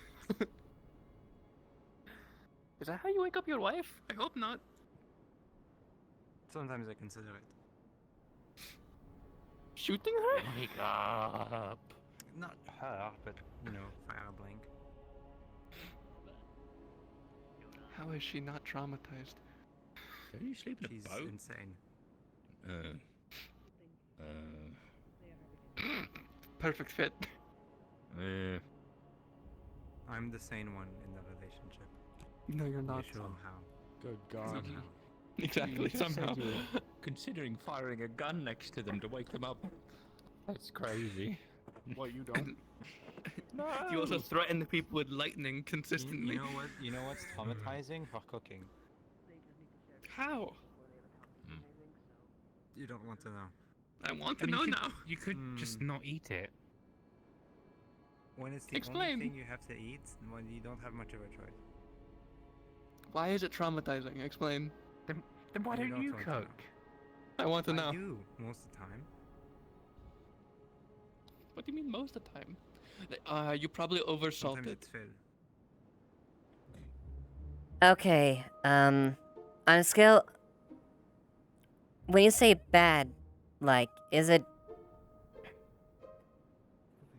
Speaker 9: Is that how you wake up your wife? I hope not.
Speaker 6: Sometimes I consider it.
Speaker 9: Shooting her?
Speaker 5: wake up.
Speaker 6: Not her, but, fire blink.
Speaker 9: How is she not traumatized?
Speaker 5: Don't you sleep in
Speaker 6: She's
Speaker 5: a boat?
Speaker 6: insane.
Speaker 9: Perfect fit.
Speaker 6: I'm the sane one in the relationship.
Speaker 9: No, you're not.
Speaker 6: Somehow.
Speaker 14: Good God.
Speaker 6: Somehow.
Speaker 9: Exactly,
Speaker 5: You just said
Speaker 9: somehow.
Speaker 5: you were considering firing a gun next to them to wake them up. That's crazy.
Speaker 14: What, you don't?
Speaker 5: No.
Speaker 9: You also threaten the people with lightning consistently.
Speaker 6: You know what? You know what's traumatizing? Her cooking.
Speaker 9: How?
Speaker 6: You don't want to know.
Speaker 9: I want to
Speaker 5: And
Speaker 9: know
Speaker 5: you could,
Speaker 9: now.
Speaker 5: You could just not eat it.
Speaker 6: When it's the
Speaker 9: Explain.
Speaker 6: only thing you have to eat, when you don't have much of a choice.
Speaker 9: Why is it traumatizing? Explain.
Speaker 5: Then why don't you
Speaker 6: want to know.
Speaker 5: cook?
Speaker 9: I want to know.
Speaker 6: I do most of the time.
Speaker 9: What do you mean most of the time? You probably oversalted.
Speaker 6: Sometimes it's Phil.
Speaker 1: Okay, on a scale, when you say bad, like, is it...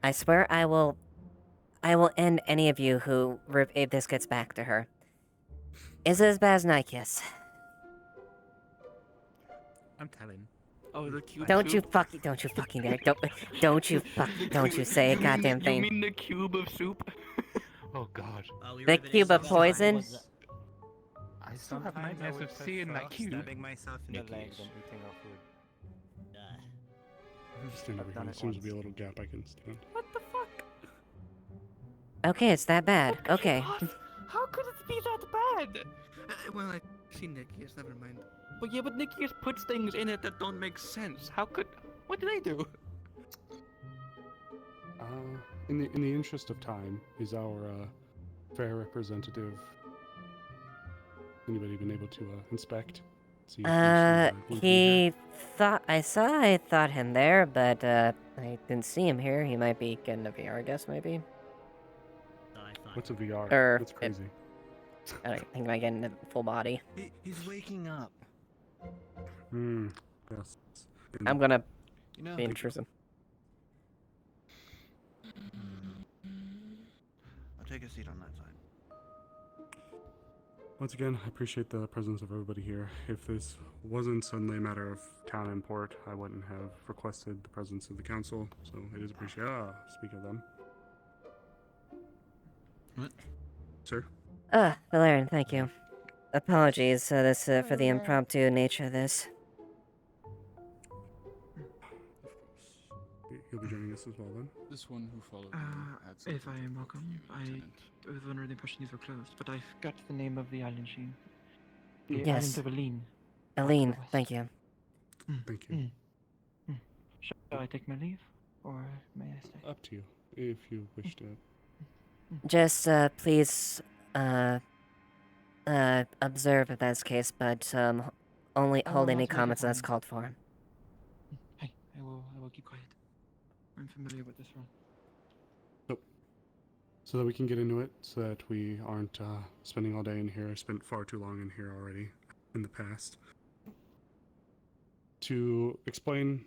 Speaker 1: I swear I will end any of you who, if this gets back to her. Is it as bad as Nykius?
Speaker 5: I'm telling.
Speaker 9: Oh, the cube
Speaker 1: Don't you
Speaker 9: soup?
Speaker 1: fucking dare, don't you say a goddamn
Speaker 9: You
Speaker 1: thing.
Speaker 9: mean the cube of soup?
Speaker 5: Oh God.
Speaker 1: The cube of poison?
Speaker 5: I still have
Speaker 6: Sometimes I
Speaker 5: nightmares
Speaker 6: would
Speaker 5: of seeing that
Speaker 6: prefer
Speaker 5: cube.
Speaker 6: stabbing myself in the leg
Speaker 5: Nicky's.
Speaker 6: than eating our food.
Speaker 3: Stand over
Speaker 6: I've
Speaker 3: here.
Speaker 6: done
Speaker 3: There
Speaker 6: it
Speaker 3: seems to
Speaker 6: once.
Speaker 3: be a little gap I can stand.
Speaker 9: What the fuck?
Speaker 1: Okay, it's that bad. Okay.
Speaker 9: How could it be that bad? Well, I see Nikius, never mind. But yeah, but Nikius puts things in it that don't make sense. How could... What did I do?
Speaker 3: In the interest of time, is our fair representative anybody been able to inspect? See if there's some, wound here?
Speaker 1: I thought him there, but I didn't see him here. He might be getting a VR, I guess, maybe.
Speaker 3: What's a VR?
Speaker 1: Or
Speaker 3: That's crazy.
Speaker 1: I don't think he might get a full body.
Speaker 6: He's waking up.
Speaker 3: Yes.
Speaker 1: I'm gonna
Speaker 6: You know,
Speaker 1: be intrusive.
Speaker 15: I'll take a seat on that side.
Speaker 3: Once again, I appreciate the presence of everybody here. If this wasn't suddenly a matter of town and port, I wouldn't have requested the presence of the council, so it is appreciated. Speak of them.
Speaker 15: What?
Speaker 3: Sir?
Speaker 1: Valerian, thank you. Apologies, for the impromptu nature of this.
Speaker 3: You'll be joining us as well then?
Speaker 14: This one who followed me had
Speaker 2: If
Speaker 14: something
Speaker 2: I am
Speaker 14: to
Speaker 2: welcome,
Speaker 14: you,
Speaker 2: I
Speaker 14: Lieutenant.
Speaker 2: was under the impression these were closed, but I forgot the name of the island chain. The
Speaker 1: Yes.
Speaker 2: islands of Aline.
Speaker 1: Aline, thank you.
Speaker 3: Thank you.
Speaker 2: Shall I take my leave, or may I stay?
Speaker 3: Up to you, if you wish to.
Speaker 1: Just, please, observe if that's the case, but, only
Speaker 2: Oh,
Speaker 1: hold any
Speaker 2: that's
Speaker 1: comments
Speaker 2: really
Speaker 1: that's
Speaker 2: fine.
Speaker 1: called for.
Speaker 2: Hey, I will keep quiet. I'm familiar with this one.
Speaker 3: So that we can get into it, so that we aren't spending all day in here. I spent far too long in here already in the past. To explain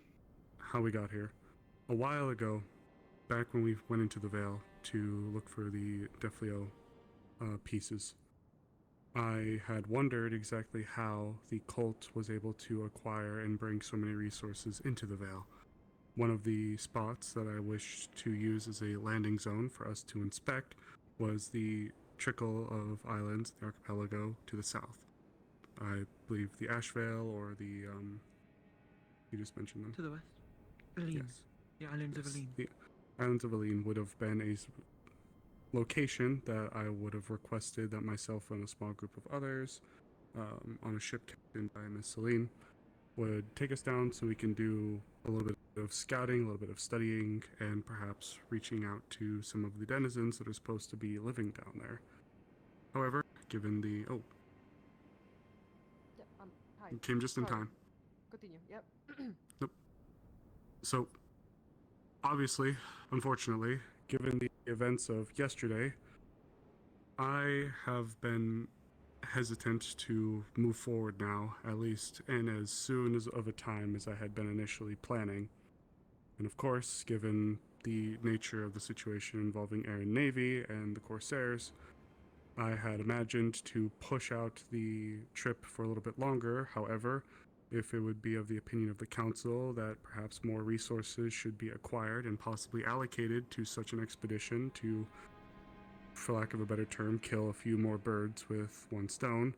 Speaker 3: how we got here. A while ago, back when we went into the Vale to look for the Defleo pieces, I had wondered exactly how the cult was able to acquire and bring so many resources into the Vale. One of the spots that I wished to use as a landing zone for us to inspect was the trickle of islands, the archipelago, to the south. I believe the Ashevail or the, you just mentioned them.
Speaker 2: To the west. Aline.
Speaker 3: Yes.
Speaker 2: The islands of
Speaker 3: Yes,
Speaker 2: Aline.
Speaker 3: the islands of Aline would have been a location that I would have requested that myself and a small group of others on a ship captained by Miss Celine would take us down so we can do a little bit of scouting, a little bit of studying, and perhaps reaching out to some of the denizens that are supposed to be living down there. However, given the... Oh,
Speaker 16: Yep, hi.
Speaker 3: you came just in
Speaker 16: Sorry.
Speaker 3: time.
Speaker 16: Continue, yep.
Speaker 3: Nope. So, obviously, unfortunately, given the events of yesterday, I have been hesitant to move forward now, at least in as soon as of a time as I had been initially planning. And of course, given the nature of the situation involving Air and Navy and the Corsairs, I had imagined to push out the trip for a little bit longer. However, if it would be of the opinion of the council that perhaps more resources should be acquired and possibly allocated to such an expedition to, for lack of a better term, kill a few more birds with one stone,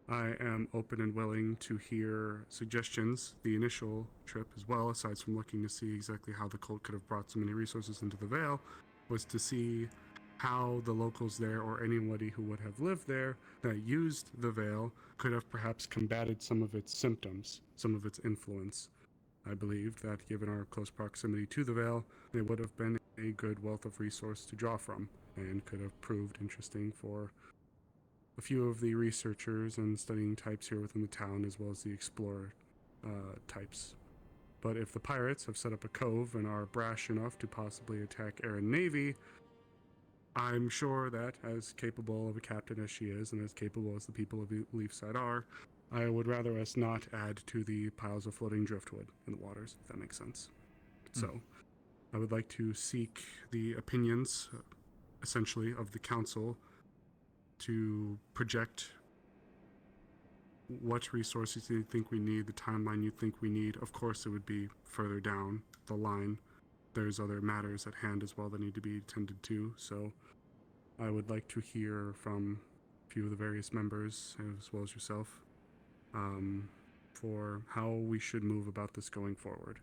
Speaker 3: I am open and willing to hear suggestions. The initial trip as well, aside from looking to see exactly how the cult could have brought so many resources into the Vale, was to see how the locals there or anybody who would have lived there that used the Vale could have perhaps combated some of its symptoms, some of its influence. I believed that given our close proximity to the Vale, it would have been a good wealth of resource to draw from and could have proved interesting for a few of the researchers and studying types here within the town, as well as the explorer types. But if the pirates have set up a cove and are brash enough to possibly attack Aaron Navy, I'm sure that, as capable of a captain as she is, and as capable as the people of Leafside are, I would rather us not add to the piles of floating driftwood in the waters, if that makes sense. So, I would like to seek the opinions, essentially, of the council to project what resources you think we need, the timeline you think we need. Of course, it would be further down the line. There's other matters at hand as well that need to be tended to, so I would like to hear from a few of the various members, as well as yourself, for how we should move about this going forward.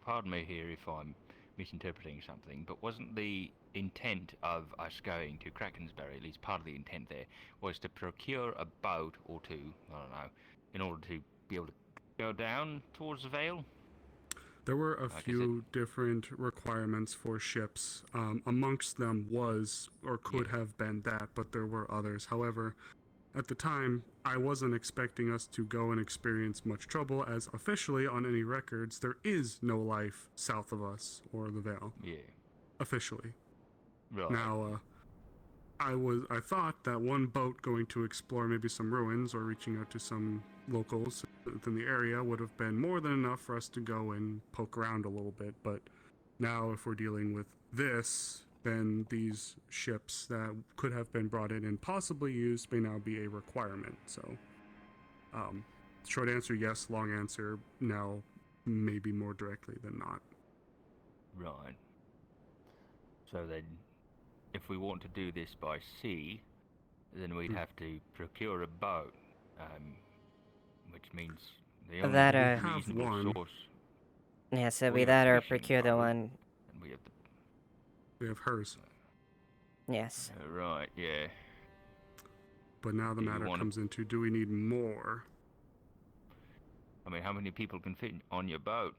Speaker 5: Pardon me here if I'm misinterpreting something, but wasn't the intent of us going to Krakensberry, at least part of the intent there, was to procure a boat or two, I don't know, in order to be able to go down towards the Vale?
Speaker 3: There were a few different requirements for ships. Amongst them was, or could have been that, but there were others. However, at the time, I wasn't expecting us to go and experience much trouble, as officially on any records, there is no life south of us or the Vale.
Speaker 5: Yeah.
Speaker 3: Officially.
Speaker 5: Right.
Speaker 3: Now, I thought that one boat going to explore maybe some ruins or reaching out to some locals within the area would have been more than enough for us to go and poke around a little bit, but now if we're dealing with this, then these ships that could have been brought in and possibly used may now be a requirement. So, short answer, yes. Long answer, no. Maybe more directly than not.
Speaker 5: Right. So then, if we want to do this by sea, then we'd have to procure a boat, which means the only
Speaker 1: That,
Speaker 5: reasonable source.
Speaker 1: Yeah, so
Speaker 5: we
Speaker 1: be
Speaker 5: have
Speaker 1: that or
Speaker 5: fishing
Speaker 1: procure the
Speaker 5: boat,
Speaker 1: one.
Speaker 5: and we have
Speaker 3: hers.
Speaker 1: Yes.
Speaker 5: Right, yeah.
Speaker 3: But now the
Speaker 5: Do you
Speaker 3: matter
Speaker 5: wanna-
Speaker 3: comes into, do we need more?
Speaker 5: I mean, how many people can fit on your boat?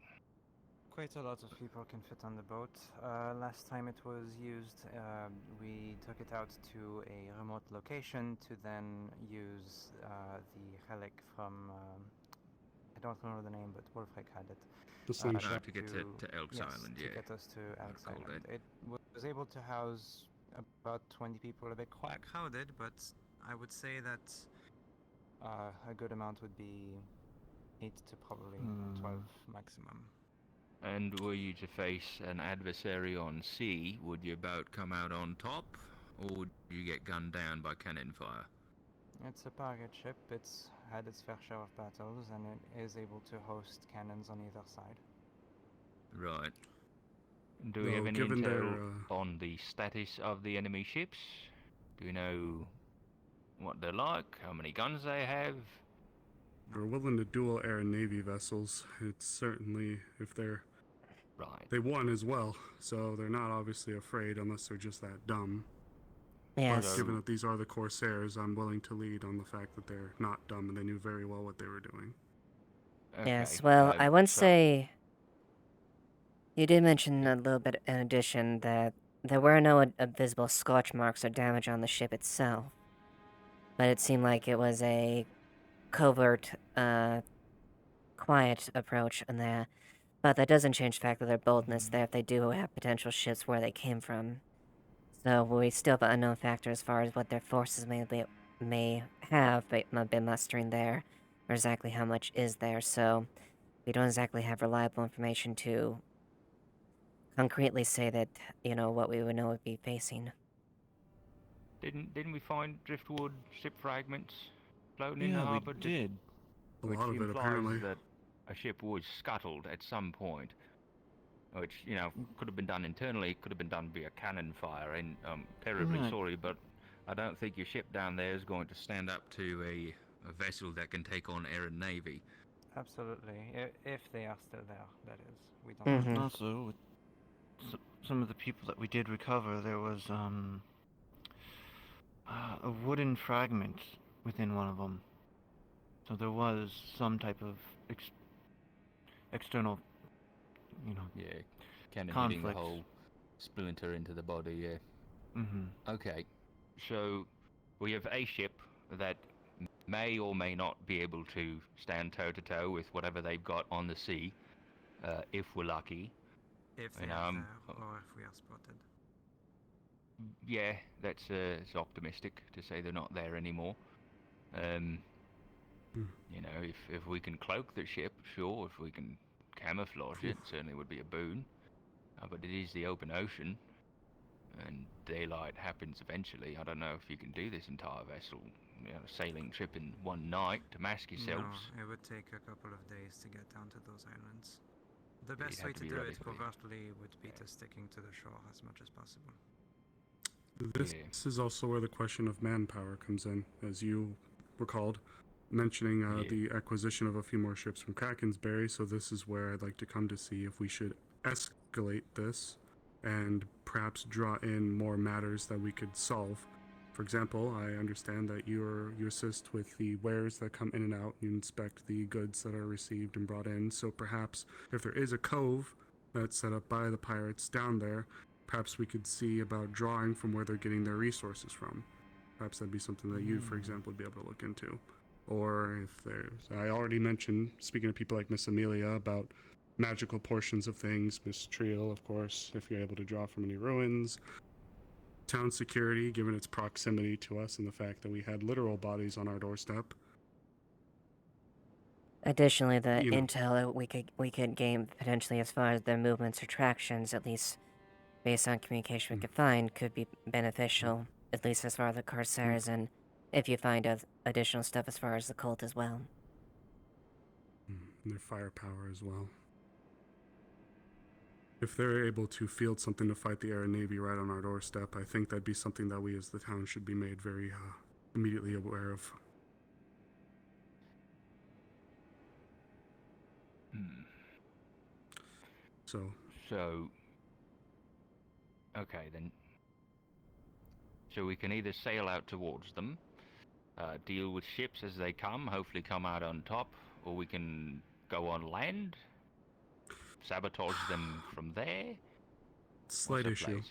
Speaker 6: Quite a lot of people can fit on the boat. Last time it was used, we took it out to a remote location to then use the relic from, I don't remember the name, but Wolfric had it.
Speaker 3: The slingshot.
Speaker 5: To get to Elk's
Speaker 6: yes,
Speaker 5: Island,
Speaker 6: to
Speaker 5: yeah.
Speaker 6: get us to Elk's
Speaker 5: Called
Speaker 6: Island. It was able to house about 20 people, a bit quite crowded, but I would say that a good amount would be 8 to probably 12 maximum.
Speaker 5: And were you to face an adversary on sea, would your boat come out on top, or would you get gunned down by cannon fire?
Speaker 6: It's a target ship. It's had its fair share of battles, and it is able to host cannons on either side.
Speaker 5: Right. Do we have any intel on the status of the enemy ships? Do we know what they're like, how many guns they have?
Speaker 3: They're willing to dual air and navy vessels. It's certainly, if they're...
Speaker 5: Right.
Speaker 3: They won as well, so they're not obviously afraid unless they're just that dumb.
Speaker 1: Yes.
Speaker 3: But given that these are the Corsairs, I'm willing to lead on the fact that they're not dumb and they knew very well what they were doing.
Speaker 1: Yes, well, I would say... You did mention a little bit in addition that there were no visible scorch marks or damage on the ship itself. But it seemed like it was a covert, quiet approach in there. But that doesn't change the fact that their boldness there if they do have potential ships where they came from. So we still have an unknown factor as far as what their forces may have been mustering there, or exactly how much is there. So we don't exactly have reliable information to concretely say that, what we would know would be facing.
Speaker 5: Didn't we find driftwood ship fragments floating in the
Speaker 6: Yeah, we
Speaker 5: harbour?
Speaker 6: did.
Speaker 3: A
Speaker 5: Which
Speaker 3: lot of it,
Speaker 5: implies
Speaker 3: apparently.
Speaker 5: that a ship was scuttled at some point. Which, could have been done internally, could have been done via cannon fire, and I'm terribly
Speaker 6: Right.
Speaker 5: sorry, but I don't think your ship down there is going to stand up to a vessel that can take on air and navy.
Speaker 6: Absolutely. If they are still there, that is. We don't know.
Speaker 12: Also, with some of the people that we did recover, there was
Speaker 6: A wooden fragment within one of them. So there was some type of external,
Speaker 5: Yeah, cannon hitting the
Speaker 6: conflict.
Speaker 5: whole splinter into the body, yeah.
Speaker 6: Mm-hmm.
Speaker 5: Okay, so we have a ship that may or may not be able to stand toe-to-toe with whatever they've got on the sea, if we're lucky.
Speaker 6: If
Speaker 5: they
Speaker 6: are there, or if we are spotted.
Speaker 5: Yeah, that's it's optimistic to say they're not there anymore. If we can cloak the ship, sure. If we can camouflage it, certainly would be a boon. But it is the open ocean, and daylight happens eventually. I don't know if you can do this entire vessel, sailing trip in one night to mask yourselves.
Speaker 6: No, it would take a couple of days to get down to those islands. The
Speaker 5: Yeah,
Speaker 6: best
Speaker 5: you'd
Speaker 6: way
Speaker 5: have to
Speaker 6: to
Speaker 5: be
Speaker 6: do
Speaker 5: ready
Speaker 6: it
Speaker 5: for it.
Speaker 6: covertly would be to sticking to the shore as much as possible.
Speaker 3: This is also where the question of manpower comes in, as you recalled, mentioning the acquisition of a few more ships from Krakensberry, so this is where I'd like to come to see if we should escalate this and perhaps draw in more matters that we could solve. For example, I understand that you assist with the wares that come in and out, you inspect the goods that are received and brought in, so perhaps if there is a cove that's set up by the pirates down there, perhaps we could see about drawing from where they're getting their resources from. Perhaps that'd be something that you, for example, would be able to look into. Or if I already mentioned, speaking of people like Miss Amelia, about magical portions of things, Miss Triel, of course, if you're able to draw from any ruins. Town security, given its proximity to us and the fact that we had literal bodies on our doorstep.
Speaker 1: Additionally, the intel that we could gain potentially as far as their movements or tractions, at least based on communication we could find, could be beneficial, at least as far as the Corsairs, and if you find additional stuff as far as the cult as well.
Speaker 3: And their firepower as well. If they're able to field something to fight the Air and Navy right on our doorstep, I think that'd be something that we as the town should be made very immediately aware of. So,
Speaker 5: okay then. So we can either sail out towards them, deal with ships as they come, hopefully come out on top, or we can go on land, sabotage them from there.
Speaker 3: Slight issue.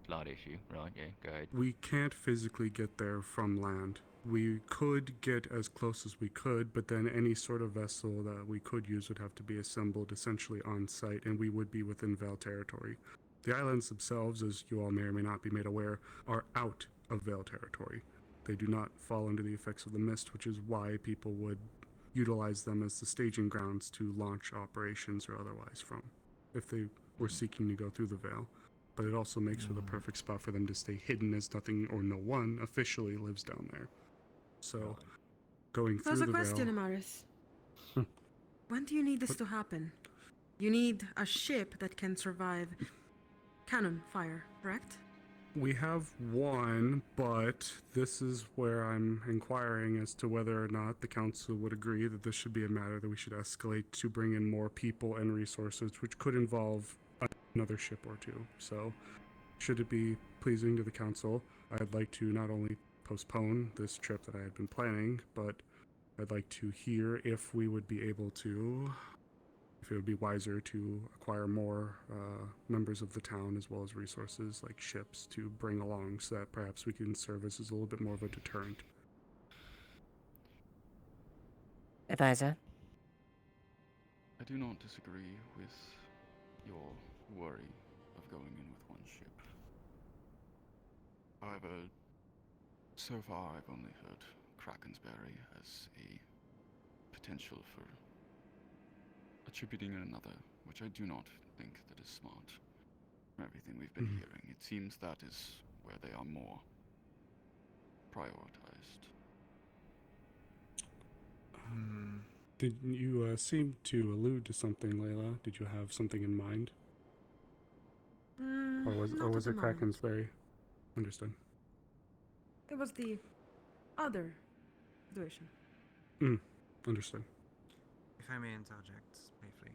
Speaker 5: Slight issue, right, yeah, go ahead.
Speaker 3: We can't physically get there from land. We could get as close as we could, but then any sort of vessel that we could use would have to be assembled essentially on site, and we would be within Vale territory. The islands themselves, as you all may or may not be made aware, are out of Vale territory. They do not fall under the effects of the mist, which is why people would utilize them as the staging grounds to launch operations or otherwise from, if they were seeking to go through the Vale. But it also makes for the perfect spot for them to stay hidden, as nothing or no one officially lives down there. So, going through the Vale...
Speaker 16: There's a question, Amaris. When do you need this to happen? You need a ship that can survive cannon fire, correct?
Speaker 3: We have one, but this is where I'm inquiring as to whether or not the council would agree that this should be a matter that we should escalate to bring in more people and resources, which could involve another ship or two. So, should it be pleasing to the council, I'd like to not only postpone this trip that I had been planning, but I'd like to hear if we would be able to, if it would be wiser to acquire more members of the town as well as resources like ships to bring along so that perhaps we can serve as a little bit more of a deterrent.
Speaker 1: Advisor?
Speaker 17: I do not disagree with your worry of going in with one ship. However, so far I've only heard Krakensberry as a potential for attributing another, which I do not think that is smart. From everything we've been hearing, it seems that is where they are more prioritized.
Speaker 3: Did you seem to allude to something, Layla? Did you have something in mind? Or was it Kraken's Ferry? Understood.
Speaker 16: It was the other situation.
Speaker 3: Understood.
Speaker 6: If I may interject briefly.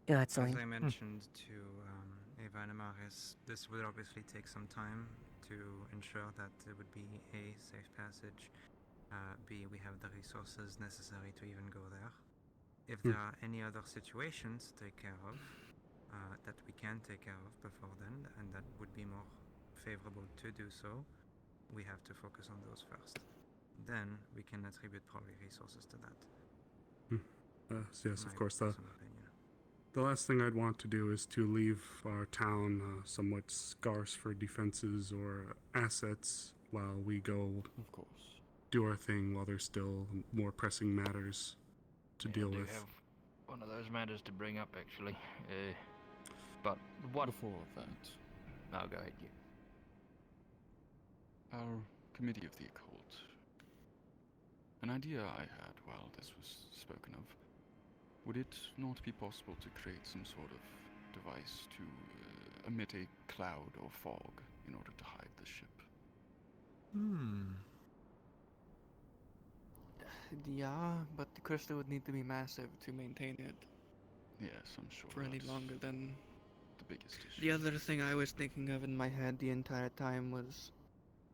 Speaker 1: Go ahead,
Speaker 6: As
Speaker 1: Celine.
Speaker 6: I mentioned to Eva and Amaris, this would obviously take some time to ensure that there would be A, safe passage, B, we have the resources necessary to even go there. If there are any other situations to take care of, that we can take care of before then, and that would be more favorable to do so, we have to focus on those first. Then we can attribute probably resources to that.
Speaker 3: Yes, of
Speaker 6: My
Speaker 3: course.
Speaker 6: personal opinion.
Speaker 3: The last thing I'd want to do is to leave our town somewhat scarce for defenses or assets while we go
Speaker 17: Of course.
Speaker 3: do our thing while there's still more pressing matters to deal
Speaker 5: I do
Speaker 3: with.
Speaker 5: have one of those matters to bring up, actually. But what...
Speaker 17: Before that...
Speaker 5: No, go ahead, you.
Speaker 17: Our Committee of the Occult. An idea I had while this was spoken of. Would it not be possible to create some sort of device to emit a cloud or fog in order to hide the ship?
Speaker 9: Yeah, but the crystal would need to be massive to maintain it.
Speaker 17: Yes, I'm sure.
Speaker 9: For any
Speaker 17: that's
Speaker 9: longer than
Speaker 17: the biggest issue.
Speaker 9: The other thing I was thinking of in my head the entire time was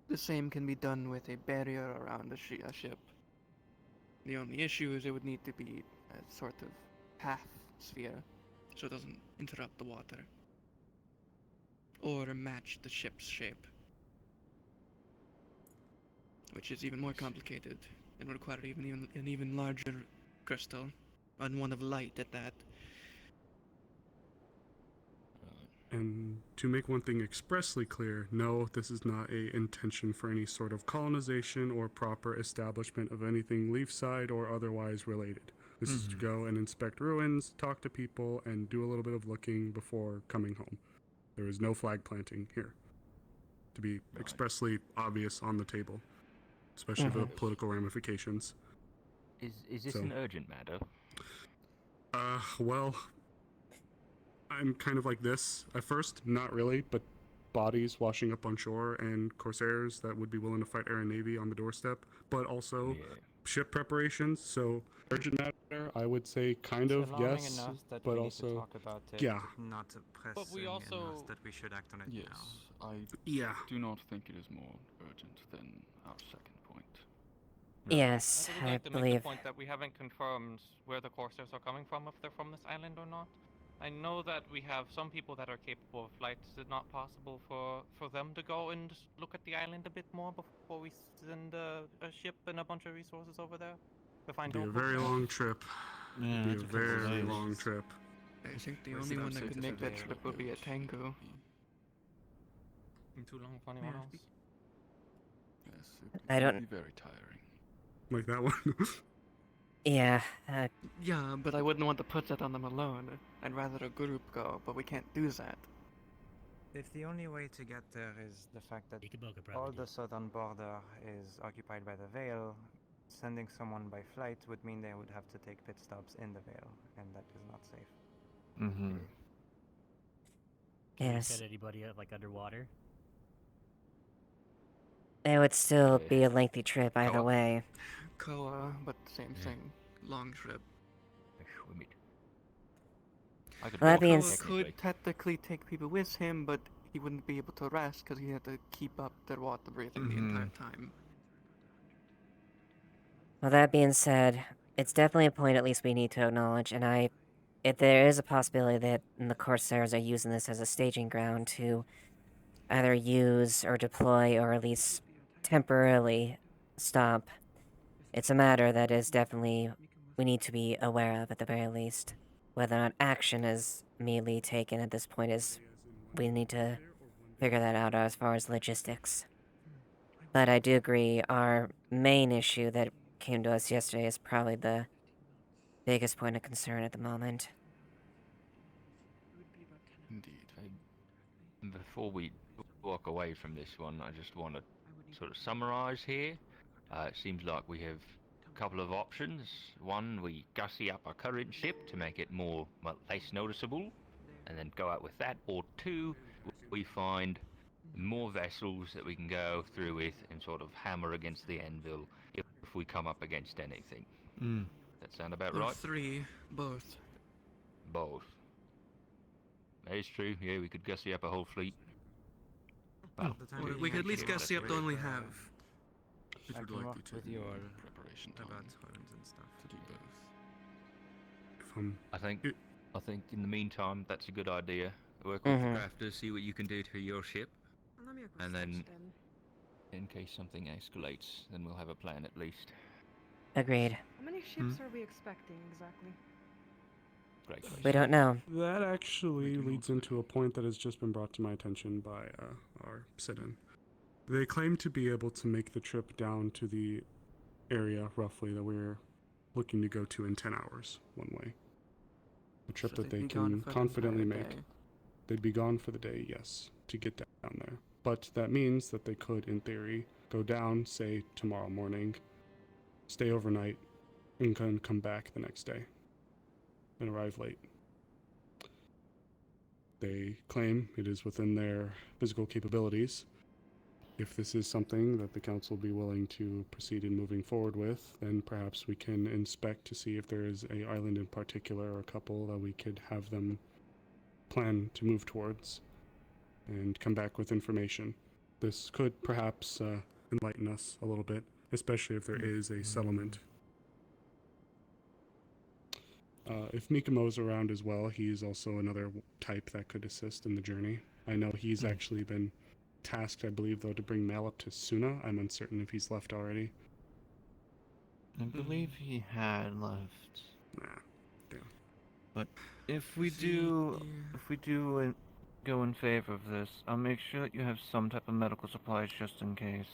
Speaker 9: the same can be done with a barrier around a ship. The only issue is it would need to be a sort of half sphere, so it doesn't interrupt the water. Or match the ship's shape. Which is even more complicated and would require an even larger crystal, and one of light at that.
Speaker 3: And to make one thing expressly clear, no, this is not a intention for any sort of colonization or proper establishment of anything Leafside or otherwise related. This is to go and inspect ruins, talk to people, and do a little bit of looking before coming home. There is no flag planting here. To be expressly obvious on the table, especially for the political ramifications.
Speaker 5: Is this an urgent matter?
Speaker 3: Well, I'm kind of like this. At first, not really, but bodies washing up on shore and corsairs that would be willing to fight Air and Navy on the doorstep, but also ship preparations. So urgent matter, I would say kind of yes, but also
Speaker 6: to talk about it,
Speaker 3: yeah.
Speaker 6: not pressing enough that we should act on it
Speaker 17: Yes,
Speaker 6: now.
Speaker 17: I do not think it is more urgent than our second point.
Speaker 1: Yes,
Speaker 18: I would
Speaker 1: I
Speaker 18: like to make
Speaker 1: believe.
Speaker 18: the point that we haven't confirmed where the Corsairs are coming from, if they're from this island or not. I know that we have some people that are capable of flight. Is it not possible for them to go and just look at the island a bit more before we send a ship and a bunch of resources over there? To find
Speaker 3: It'd be a very long trip.
Speaker 15: Yeah,
Speaker 3: It'd be a very long trip.
Speaker 9: I think the only one that could make that trip would be a Tango.
Speaker 18: Too long for anyone else.
Speaker 17: Yes,
Speaker 1: I
Speaker 17: it
Speaker 1: don't-
Speaker 17: would be very tiring.
Speaker 3: Like that one?
Speaker 1: Yeah,
Speaker 9: Yeah, but I wouldn't want to put that on them alone. I'd rather a group go, but we can't do that.
Speaker 6: If the only way to get there is the fact that all the southern border is occupied by the Veil, sending someone by flight would mean they would have to take pit stops in the Veil, and that is not safe.
Speaker 12: Mm-hmm.
Speaker 19: Can we
Speaker 1: Yes.
Speaker 19: set anybody up like underwater?
Speaker 1: it would still be a lengthy trip either way.
Speaker 9: Koa, but same thing. Long trip.
Speaker 1: Well, that being
Speaker 9: Koa could technically take people with him, but he wouldn't be able to rest because he had to keep up their water breathing the entire time.
Speaker 1: Well, that being said, it's definitely a point at least we need to acknowledge, and if there is a possibility that the Corsairs are using this as a staging ground to either use or deploy or at least temporarily stop, it's a matter that is definitely we need to be aware of at the very least. Whether or not action is immediately taken at this point is we need to figure that out as far as logistics. But I do agree our main issue that came to us yesterday is probably the biggest point of concern at the moment.
Speaker 17: Indeed.
Speaker 5: Before we walk away from this one, I just want to sort of summarize here. It seems like we have a couple of options. One, we gussy up our current ship to make it more, well, less noticeable, and then go out with that. Or two, we find more vessels that we can go through with and sort of hammer against the anvil if we come up against anything. That sound about
Speaker 9: Or
Speaker 5: right?
Speaker 9: three, both.
Speaker 5: Both. That is true, yeah, we could gussy up a whole fleet. But
Speaker 9: Or we could at least gussy up the one we have.
Speaker 17: If
Speaker 6: I
Speaker 17: you'd
Speaker 6: can
Speaker 17: like
Speaker 6: work
Speaker 17: to
Speaker 6: with
Speaker 17: take
Speaker 6: your
Speaker 17: preparation time
Speaker 6: about times and stuff.
Speaker 17: to do both.
Speaker 5: I think in the meantime, that's a good idea. Work with the crafters, see what you can do to your ship, and then, in case something escalates, then we'll have a plan at least.
Speaker 1: Agreed.
Speaker 16: How many ships are we expecting exactly?
Speaker 5: Great question.
Speaker 1: We don't know.
Speaker 3: That actually leads into a point that has just been brought to my attention by our sit-in. They claim to be able to make the trip down to the area, roughly, that we're looking to go to in 10 hours, one way. A trip
Speaker 9: So
Speaker 3: that
Speaker 9: they'd
Speaker 3: they
Speaker 9: be gone
Speaker 3: can
Speaker 9: for the
Speaker 3: confidently
Speaker 9: entire
Speaker 3: make.
Speaker 9: day.
Speaker 3: They'd be gone for the day, yes, to get down there. But that means that they could, in theory, go down, say, tomorrow morning, stay overnight, and then come back the next day and arrive late. They claim it is within their physical capabilities. If this is something that the council will be willing to proceed in moving forward with, then perhaps we can inspect to see if there is an island in particular or a couple that we could have them plan to move towards and come back with information. This could perhaps enlighten us a little bit, especially if there is a settlement. If Mikamo's around as well, he's also another type that could assist in the journey. I know he's actually been tasked, I believe, though, to bring mail up to Suna. I'm uncertain if he's left already.
Speaker 6: I believe he had left.
Speaker 3: Nah, damn.
Speaker 6: But if we do go in favor of this, I'll make sure that you have some type of medical supplies just in case.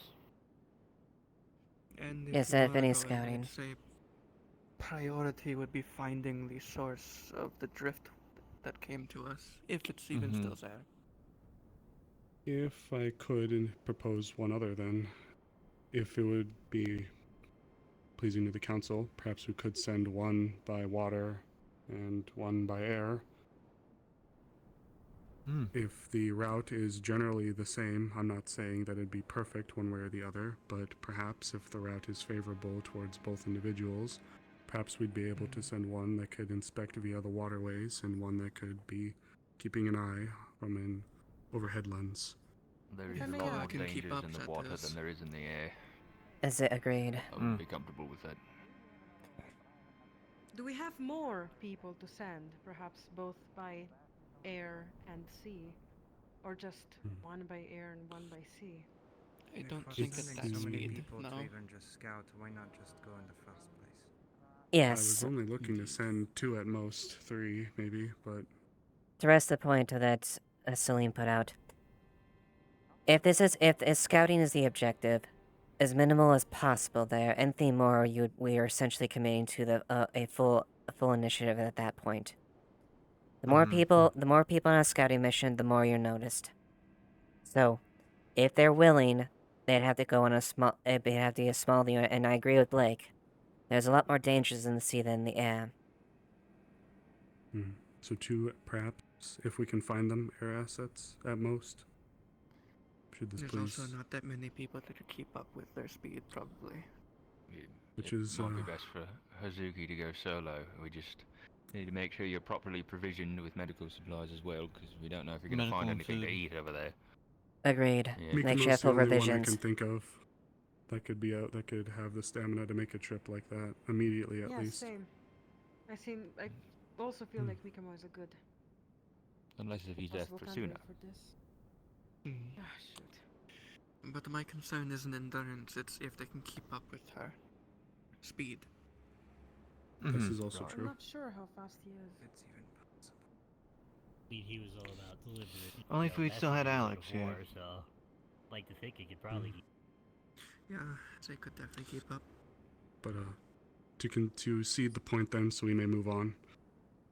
Speaker 9: And
Speaker 1: Yes,
Speaker 9: you
Speaker 1: I've
Speaker 9: wanna
Speaker 1: been
Speaker 9: go ahead
Speaker 1: scouting.
Speaker 9: and say priority would be finding the source of the drift that came to us, if it's even still there.
Speaker 3: If I could propose one other, then, if it would be pleasing to the council, perhaps we could send one by water and one by air. If the route is generally the same, I'm not saying that it'd be perfect one way or the other, but perhaps if the route is favorable towards both individuals, perhaps we'd be able to send one that could inspect via the waterways and one that could be keeping an eye from an overhead lens.
Speaker 5: There is
Speaker 16: If I
Speaker 5: a
Speaker 16: may
Speaker 5: lot
Speaker 16: ask-
Speaker 5: more
Speaker 9: I can keep
Speaker 5: dangers
Speaker 9: up
Speaker 5: in the
Speaker 9: at
Speaker 5: water
Speaker 9: this.
Speaker 5: than there is in the air.
Speaker 1: Is it agreed?
Speaker 5: I wouldn't be comfortable with that.
Speaker 16: Do we have more people to send, perhaps both by air and sea? Or just one by air and one by sea?
Speaker 9: I don't
Speaker 6: If
Speaker 9: think
Speaker 6: we're
Speaker 9: at
Speaker 6: sending
Speaker 9: that
Speaker 6: so many
Speaker 9: speed,
Speaker 6: people
Speaker 9: no.
Speaker 6: to even just scout, why not just go in the first place?
Speaker 3: I was
Speaker 1: Yes.
Speaker 3: only looking to send 2 at most, 3 maybe, but
Speaker 1: To rest the point that Celine put out. If scouting is the objective, as minimal as possible there, anything more, we are essentially committing to a full initiative at that point. The more people on a scouting mission, the more you're noticed. So, if they're willing, they'd have to go on they'd have to be a small unit, and I agree with Blake. There's a lot more dangers in the sea than in the air.
Speaker 3: So 2 perhaps, if we can find them, air assets at most. Should this
Speaker 9: There's
Speaker 3: please?
Speaker 9: also not that many people that could keep up with their speed, probably.
Speaker 3: Which
Speaker 5: it
Speaker 3: is,
Speaker 5: might be best for Hazuki to go solo. We just need to make sure you're properly provisioned with medical supplies as well, because we don't know if you're going to find
Speaker 6: Medical
Speaker 5: anything to
Speaker 6: food.
Speaker 5: eat over there.
Speaker 1: Agreed.
Speaker 5: Yeah.
Speaker 1: Make sure you
Speaker 3: Mikamo's
Speaker 1: have
Speaker 3: the
Speaker 1: full
Speaker 3: only one I
Speaker 1: revisions.
Speaker 3: can think of that could be out, that could have the stamina to make a trip like that immediately at
Speaker 16: Yeah,
Speaker 3: least.
Speaker 16: same. I also feel like Mikamo is a good
Speaker 5: Unless if he's left
Speaker 16: possible
Speaker 5: for
Speaker 16: candidate
Speaker 5: sooner.
Speaker 16: for this.
Speaker 9: Mm.
Speaker 16: Ah, shoot.
Speaker 9: But my concern isn't endurance, it's if they can keep up with her speed.
Speaker 3: This is also
Speaker 16: I'm
Speaker 3: true.
Speaker 16: not sure how fast he is.
Speaker 6: It's even possible.
Speaker 19: He was all about deliberate.
Speaker 6: Only if we still had Alex here.
Speaker 19: Before, so like to think he could probably.
Speaker 9: Yeah, they could definitely keep up.
Speaker 3: But to cede the point then, so we may move on.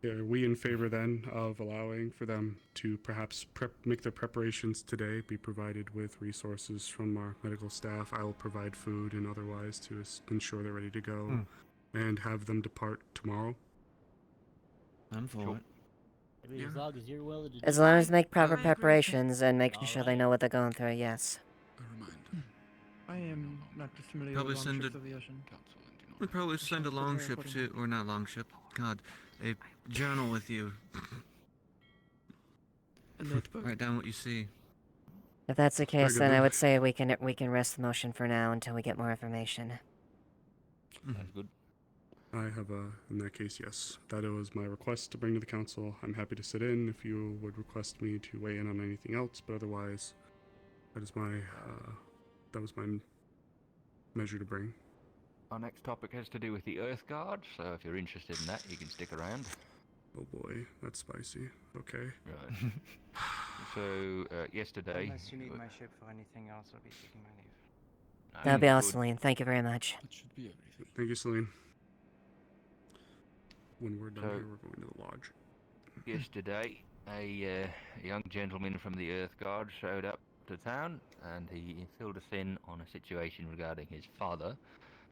Speaker 3: Are we in favor then of allowing for them to perhaps make their preparations today, be provided with resources from our medical staff? I will provide food and otherwise to ensure they're ready to go, and have them depart tomorrow?
Speaker 15: I'm for it.
Speaker 19: I mean, as long as you're willing to
Speaker 1: As
Speaker 19: do
Speaker 1: long
Speaker 19: it,
Speaker 1: as they make proper
Speaker 16: I agree.
Speaker 1: preparations and making sure they
Speaker 19: Alright.
Speaker 1: know what they're going through, yes.
Speaker 2: I am not familiar
Speaker 15: Probably
Speaker 2: with long
Speaker 15: send
Speaker 2: ships
Speaker 15: it-
Speaker 2: of the ocean.
Speaker 15: We'd probably send a longship to, or not longship, God, a journal with you.
Speaker 9: A notebook.
Speaker 15: Write down what you see.
Speaker 1: If that's the case,
Speaker 3: good
Speaker 1: then I
Speaker 3: then.
Speaker 1: would say we can rest the motion for now until we get more information.
Speaker 5: Sounds good.
Speaker 3: I have in that case, yes. That was my request to bring to the council. I'm happy to sit in if you would request me to weigh in on anything else, but otherwise, that is my, that was my measure to bring.
Speaker 5: Our next topic has to do with the Earth Guard, so if you're interested in that, you can stick around.
Speaker 3: Oh boy, that's spicy. Okay.
Speaker 5: Right. So, yesterday...
Speaker 6: Unless you need my ship for anything else, I'll be taking my leave.
Speaker 1: That'll be all, Celine. Thank you very much.
Speaker 17: That should be everything.
Speaker 3: Thank you, Celine. When we're done
Speaker 5: So-
Speaker 3: here, we're going to the lodge.
Speaker 5: Yesterday, a young gentleman from the Earth Guard showed up to town, and he filled us in on a situation regarding his father.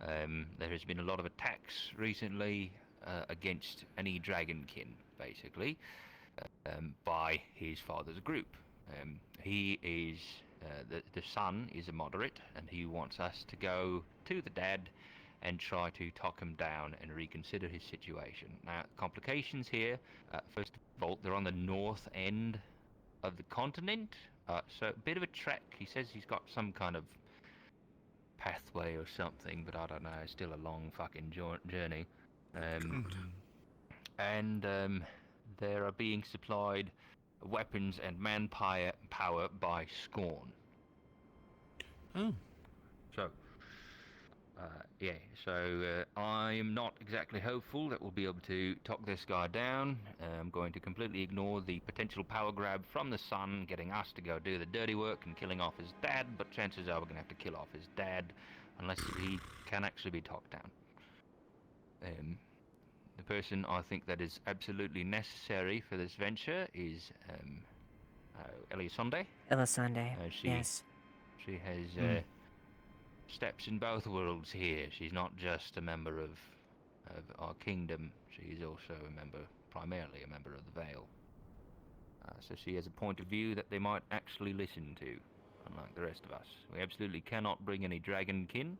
Speaker 5: There has been a lot of attacks recently against any dragonkin, basically, by his father's group. He is the son is a moderate, and he wants us to go to the dad and try to talk him down and reconsider his situation. Now, complications here. First of all, they're on the north end of the continent, so a bit of a trek. He says he's got some kind of pathway or something, but I don't know. It's still a long fucking journey. And they are being supplied weapons and manpower by Scorn.
Speaker 15: Oh.
Speaker 5: So, yeah, so I am not exactly hopeful that we'll be able to talk this guy down. I'm going to completely ignore the potential power grab from the son, getting us to go do the dirty work and killing off his dad, but chances are we're going to have to kill off his dad unless he can actually be talked down. The person I think that is absolutely necessary for this venture is Elisande.
Speaker 1: Elisande,
Speaker 5: She
Speaker 1: yes.
Speaker 5: has steps in both worlds here. She's not just a member of our kingdom. She's also primarily a member of the Vale. So she has a point of view that they might actually listen to, unlike the rest of us. We absolutely cannot bring any dragonkin,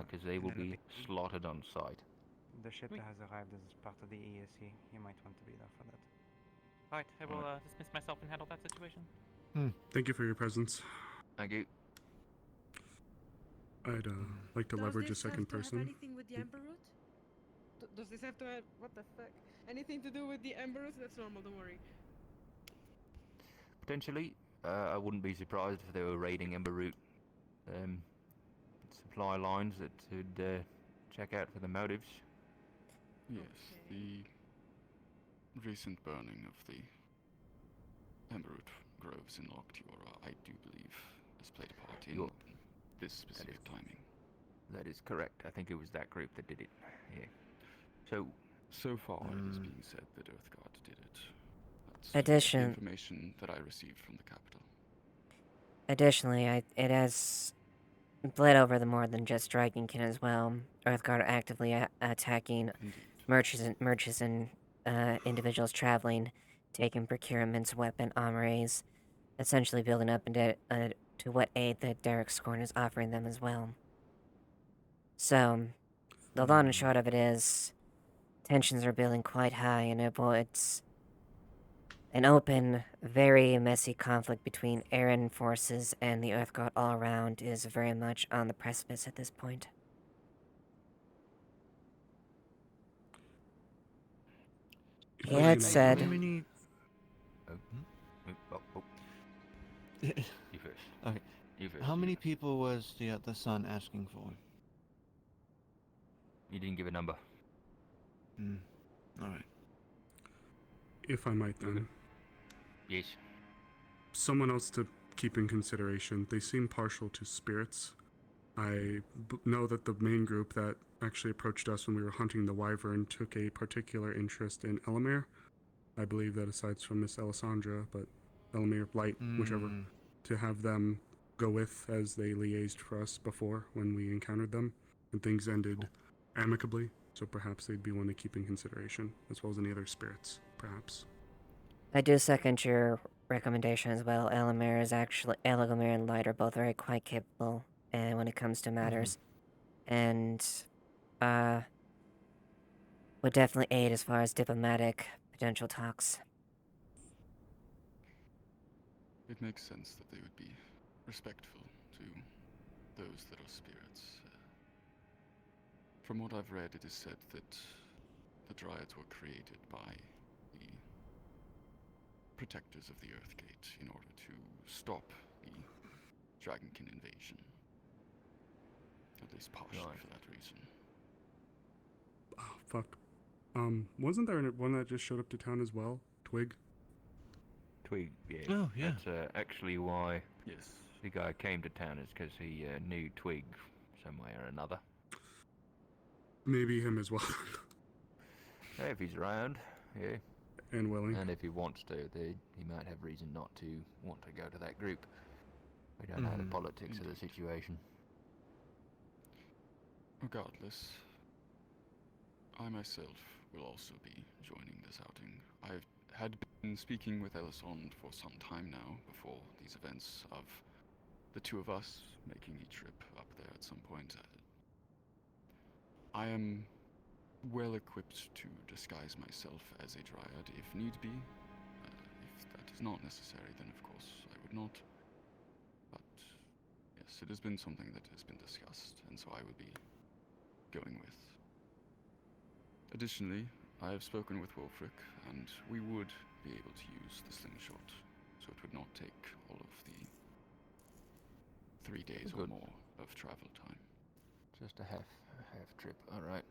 Speaker 5: because they will be slaughtered on sight.
Speaker 6: The ship that has arrived is part of the ESC. You might want to be there for that.
Speaker 18: Alright, I will dismiss myself and handle that situation.
Speaker 3: Thank you for your presence.
Speaker 5: Thank you.
Speaker 3: I'd like to leverage a second person.
Speaker 16: Anything with the Ember Root? Does this have to have what the fuck? Anything to do with the Ember Root? That's normal. Don't worry.
Speaker 5: Potentially, I wouldn't be surprised if they were raiding Ember Root supply lines that would check out for the motives.
Speaker 17: Yes, the recent burning of the Emberroot groves in Loctiora, I do believe, has played a part in this specific timing.
Speaker 5: That is correct. I think it was that group that did it. Yeah.
Speaker 17: So far, it is being said that Earthguard did it. That's
Speaker 1: Addition-
Speaker 17: the information that I received from the capital.
Speaker 1: Additionally, it has bled over the more than just Dragonkin as well. Earthguard are actively attacking merchants and individuals traveling, taking procurements, weapon armories, essentially building up into to what aid that Derek Scorn is offering them as well. So, the long and short of it is, tensions are building quite high, and it's an open, very messy conflict between Aaron forces and the Earthguard all around is very much on the precipice at this point. He had said...
Speaker 15: How many...
Speaker 5: You first.
Speaker 15: Okay.
Speaker 5: You first.
Speaker 15: How many people was the son asking for?
Speaker 5: You didn't give a number.
Speaker 15: Alright.
Speaker 3: If I might then.
Speaker 5: Yes.
Speaker 3: Someone else to keep in consideration. They seem partial to spirits. I know that the main group that actually approached us when we were hunting the wyvern took a particular interest in Elamir. I believe that aside from Miss Alessandra, but Elamir, Light, whichever, to have them go with as they liaised for us before when we encountered them, and things ended amicably, so perhaps they'd be one to keep in consideration, as well as any other spirits, perhaps.
Speaker 1: I do second your recommendation as well. Elamir and Light are both very quite capable when it comes to matters. And, would definitely aid as far as diplomatic potential talks.
Speaker 17: It makes sense that they would be respectful to those that are spirits. From what I've read, it is said that the Dryads were created by the protectors of the Earthgate in order to stop the Dragonkin invasion. At least partially for that reason.
Speaker 3: Oh, fuck. Wasn't there one that just showed up to town as well? Twig?
Speaker 5: Twig, yeah.
Speaker 15: Oh, yeah.
Speaker 5: That's actually why
Speaker 17: yes,
Speaker 5: the guy came to town, is because he knew Twig some way or another.
Speaker 3: Maybe him as well.
Speaker 5: Hey, if he's around, yeah.
Speaker 3: And willing.
Speaker 5: And if he wants to, he might have reason not to want to go to that group. We don't know the politics of the situation.
Speaker 17: Regardless, I myself will also be joining this outing. I had been speaking with Elisond for some time now, before these events, of the two of us making a trip up there at some point. I am well equipped to disguise myself as a Dryad if need be. If that is not necessary, then of course I would not. But yes, it has been something that has been discussed, and so I will be going with. Additionally, I have spoken with Wolfric, and we would be able to use the slingshot, so it would not take all of the 3 days or more of travel time.
Speaker 5: Just a half trip, alright.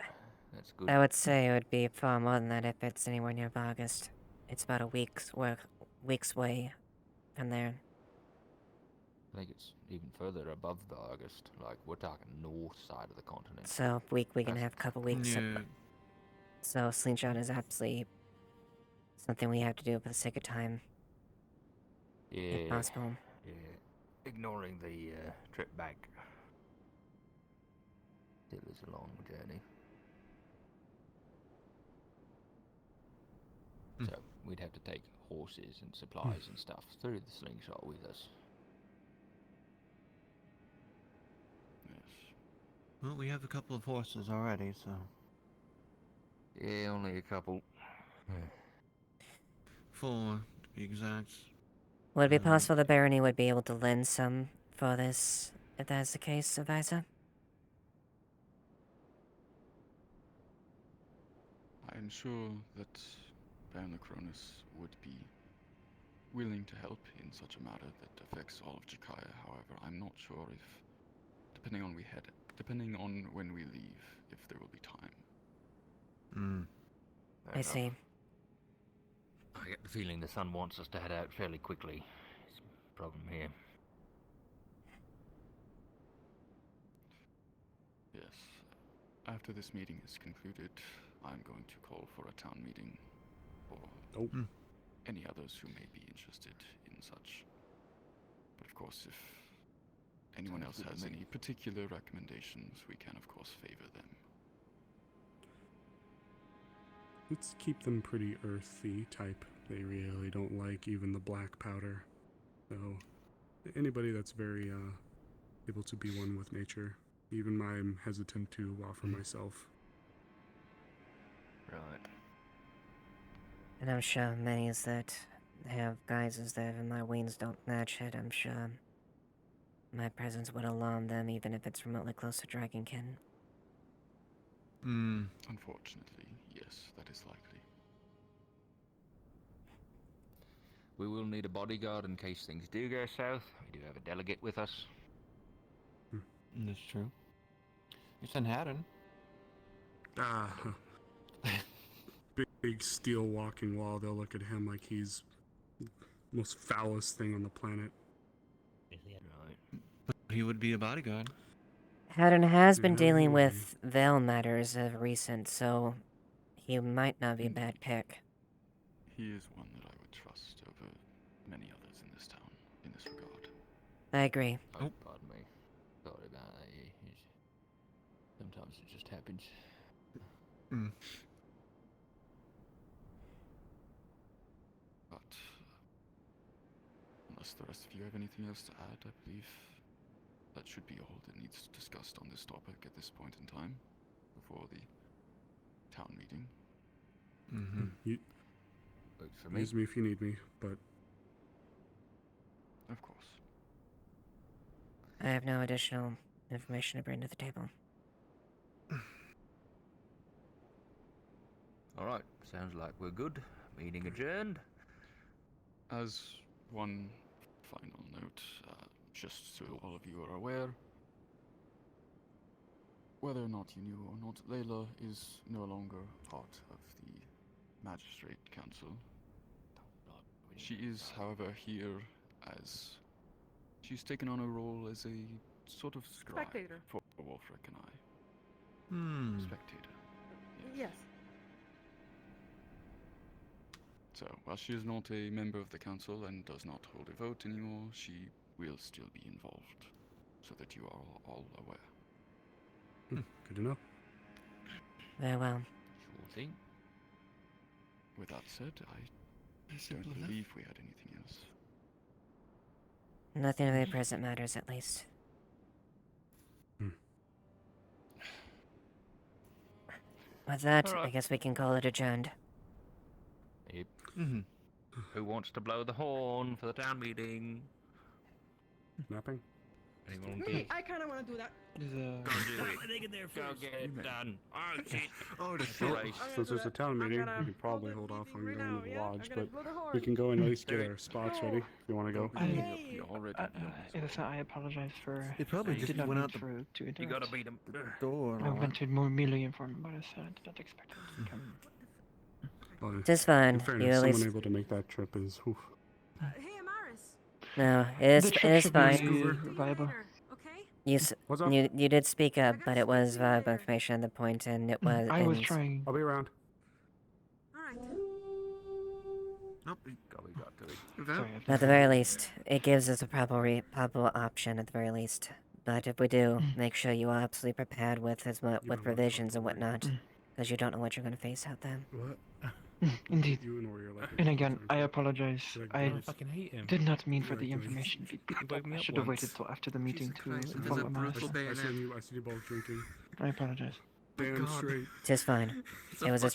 Speaker 5: That's good.
Speaker 1: I would say it would be far more than that if it's anywhere near August. It's about a week's way from there.
Speaker 5: I think it's even further above the August. Like, we're talking north side of the continent.
Speaker 1: So, week and a half, couple weeks.
Speaker 15: Yeah.
Speaker 1: So, slingshot is absolutely something we have to do for the sake of time.
Speaker 5: Yeah.
Speaker 1: If possible.
Speaker 5: Yeah. Ignoring the trip back. Still is a long journey. So, we'd have to take horses and supplies and stuff through the slingshot with us.
Speaker 15: Well, we have a couple of horses already, so...
Speaker 5: Yeah, only a couple.
Speaker 15: 4, to be exact.
Speaker 1: Would it be possible the barony would be able to lend some for this, if that's the case, Advisor?
Speaker 17: I am sure that Baron Acronis would be willing to help in such a matter that affects all of Jakaya. However, I'm not sure if, depending on when we leave, if there will be time.
Speaker 1: I see.
Speaker 5: I get the feeling the sun wants us to head out fairly quickly. It's a problem here.
Speaker 17: Yes. After this meeting is concluded, I'm going to call for a town meeting for any others who may be interested in such. But of course, if anyone else has any particular recommendations, we can of course favor them.
Speaker 3: Let's keep them pretty earthy type. They really don't like even the black powder. So, anybody that's very able to be one with nature. Even I'm hesitant to offer myself.
Speaker 5: Right.
Speaker 1: And I'm sure many that have guises that even my wings don't match it. I'm sure my presence would alarm them even if it's remotely close to Dragonkin.
Speaker 17: Unfortunately, yes, that is likely.
Speaker 5: We will need a bodyguard in case things do go south. We do have a delegate with us.
Speaker 15: That's true. It's in Haddon.
Speaker 3: Big steel walking wall. They'll look at him like he's the most foulest thing on the planet.
Speaker 15: Right. But he would be a bodyguard.
Speaker 1: Haddon has been
Speaker 3: Yeah,
Speaker 1: dealing
Speaker 3: maybe.
Speaker 1: with Veil matters of recent, so he might not be a bad pick.
Speaker 17: He is one that I would trust over many others in this town, in this regard.
Speaker 1: I agree.
Speaker 5: Oh, pardon me. Sorry about that. Sometimes it just happens.
Speaker 17: But unless the rest of you have anything else to add, I believe that should be all that needs discussed on this topic at this point in time, before the town meeting.
Speaker 3: You,
Speaker 5: Works for me.
Speaker 3: use me if you need me, but
Speaker 17: of course.
Speaker 1: I have no additional information to bring to the table.
Speaker 5: Alright, sounds like we're good. Meeting adjourned.
Speaker 17: As one final note, just so all of you are aware, whether or not you knew or not, Layla is no longer part of the Magistrate Council. She is, however, here as she's taken on a role as a sort of scribe
Speaker 10: Spectator.
Speaker 17: for Wolfric and I. Spectator.
Speaker 10: Yes.
Speaker 17: So, while she is not a member of the council and does not hold a vote anymore, she will still be involved, so that you are all aware.
Speaker 3: good to know.
Speaker 1: Very well.
Speaker 5: Sure thing.
Speaker 17: With that said, I don't believe we had anything else.
Speaker 1: Nothing of the present matters, at least. With that, I guess we can call it adjourned.
Speaker 5: Yep. Who wants to blow the horn for the town meeting?
Speaker 3: Nothing?
Speaker 5: Anyone
Speaker 10: Me, I kind of want to do that.
Speaker 5: Go do it. Go get it done. Oh, shit.
Speaker 15: Oh, the
Speaker 3: Well,
Speaker 15: shit.
Speaker 3: since there's a town meeting, we can probably hold off on going to the lodge, but we can go and at least get our spots ready if you want to go.
Speaker 2: Listen, I apologize for.
Speaker 15: It probably
Speaker 2: I
Speaker 15: just
Speaker 2: did not
Speaker 15: went
Speaker 2: mean
Speaker 15: out the-
Speaker 2: to interrupt.
Speaker 5: You gotta beat him.
Speaker 15: Door.
Speaker 2: I went to more merely informed about us. I did not expect it to come.
Speaker 3: Well,
Speaker 1: Just fine.
Speaker 3: In fairness,
Speaker 1: You at
Speaker 3: someone
Speaker 1: least...
Speaker 3: able to make that trip is... Oof.
Speaker 16: Hey, Amaris.
Speaker 1: No, it is fine.
Speaker 2: Viable.
Speaker 1: You did speak up, but it was viable information at the point, and it was...
Speaker 2: I was trying.
Speaker 3: I'll be around.
Speaker 15: Nope.
Speaker 5: We got to it.
Speaker 1: At the very least, it gives us a probable option at the very least. But if we do, make sure you are absolutely prepared with with provisions and whatnot, because you don't know what you're going to face out there.
Speaker 3: What?
Speaker 2: Indeed.
Speaker 3: You and Ori are like
Speaker 2: And again, I apologize. I
Speaker 14: fucking hate him.
Speaker 2: did not mean for the information to be picked up. I should have waited till after the meeting to inform Amaris.
Speaker 3: I see you both drinking.
Speaker 2: I apologize.
Speaker 3: Damn straight.
Speaker 1: Just fine. It was a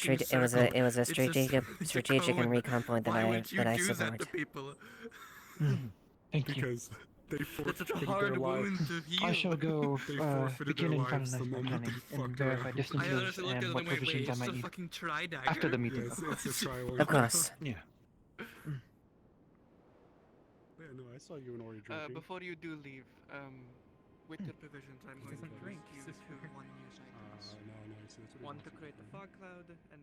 Speaker 1: strategic and recon point that I support.
Speaker 2: Thank you.
Speaker 3: Because they forfeited
Speaker 15: such a hard
Speaker 3: their
Speaker 15: wound
Speaker 3: lives.
Speaker 15: to heal.
Speaker 2: I shall go
Speaker 3: They forfeited
Speaker 2: begin
Speaker 3: their
Speaker 2: and
Speaker 3: lives
Speaker 2: finalize
Speaker 3: the
Speaker 2: my
Speaker 3: moment
Speaker 2: planning
Speaker 3: they
Speaker 2: and
Speaker 3: fucked
Speaker 2: verify
Speaker 3: around.
Speaker 2: distances and what provisions I might need after the meeting.
Speaker 3: Yes, it's a try one.
Speaker 1: Of course.
Speaker 2: Yeah.
Speaker 3: Yeah, no, I saw you and Ori drinking.
Speaker 9: Before you do leave, with your provisions, I'm going to
Speaker 3: drink.
Speaker 9: use you to one use items.
Speaker 3: No, see, that's what
Speaker 9: One
Speaker 3: he
Speaker 9: to
Speaker 3: wants
Speaker 9: create the
Speaker 3: do.
Speaker 9: fog cloud, and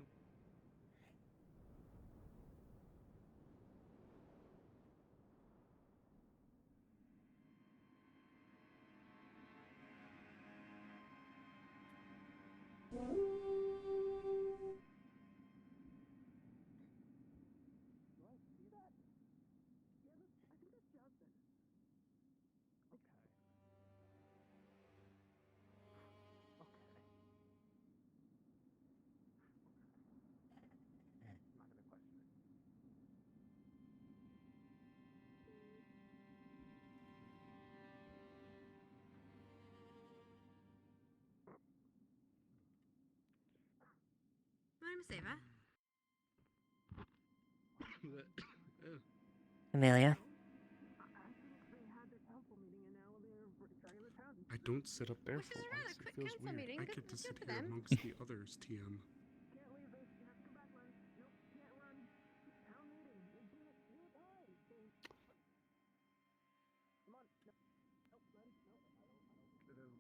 Speaker 16: My name is Ava.
Speaker 1: Amelia?
Speaker 3: I don't sit up there for once. It feels weird.
Speaker 16: meeting.
Speaker 3: I
Speaker 16: Good-
Speaker 3: get to
Speaker 16: good
Speaker 3: sit
Speaker 16: for
Speaker 3: here
Speaker 16: them.
Speaker 3: amongst the others, TM.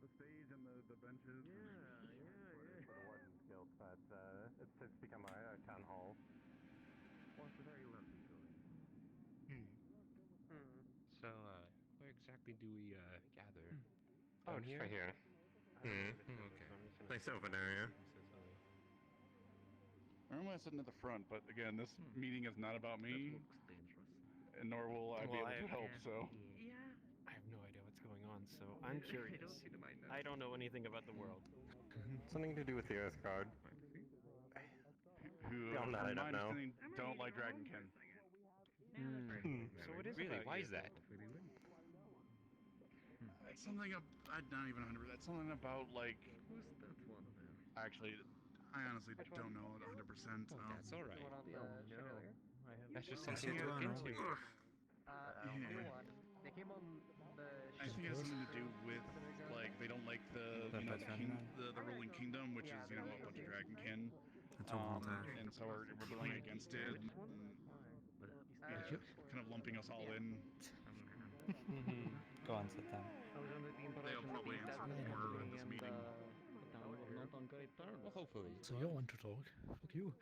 Speaker 13: The stage and the benches. For the Wardens Guild, but it's become a town hall. Well, it's a very lovely building.
Speaker 5: So, where exactly do we gather?
Speaker 13: Oh,
Speaker 5: Down
Speaker 13: just
Speaker 5: here?
Speaker 13: right here.
Speaker 20: Okay. Nice open area.
Speaker 13: Normally I'm sitting at the front, but again, this meeting is not about me, and nor will I be
Speaker 21: Well,
Speaker 13: able to help. So.
Speaker 21: I have no idea what's going on, so I'm curious. I don't know anything about the world.
Speaker 20: Something to do with the Earth Guard.
Speaker 13: Who,
Speaker 20: Beyond that, I
Speaker 13: from my
Speaker 20: don't know.
Speaker 13: understanding, don't like Dragonkin.
Speaker 21: So it is
Speaker 15: Really?
Speaker 21: about
Speaker 15: Why
Speaker 21: you.
Speaker 15: is that?
Speaker 13: It's something I'm not even 100%. That's something about like. Actually, I honestly don't know 100%.
Speaker 15: That's all right. That's just
Speaker 3: Yes,
Speaker 15: something
Speaker 3: you
Speaker 15: to look
Speaker 3: do.
Speaker 15: into.
Speaker 13: I think it has something to do with like they don't like the the ruling kingdom, which is a bunch of dragonkin, and so we're rebelling against it, and kind of lumping us all in.
Speaker 6: Go on, sit down.
Speaker 13: They'll probably answer more in this meeting.
Speaker 15: Well, hopefully.
Speaker 8: So you want to talk? Fuck you.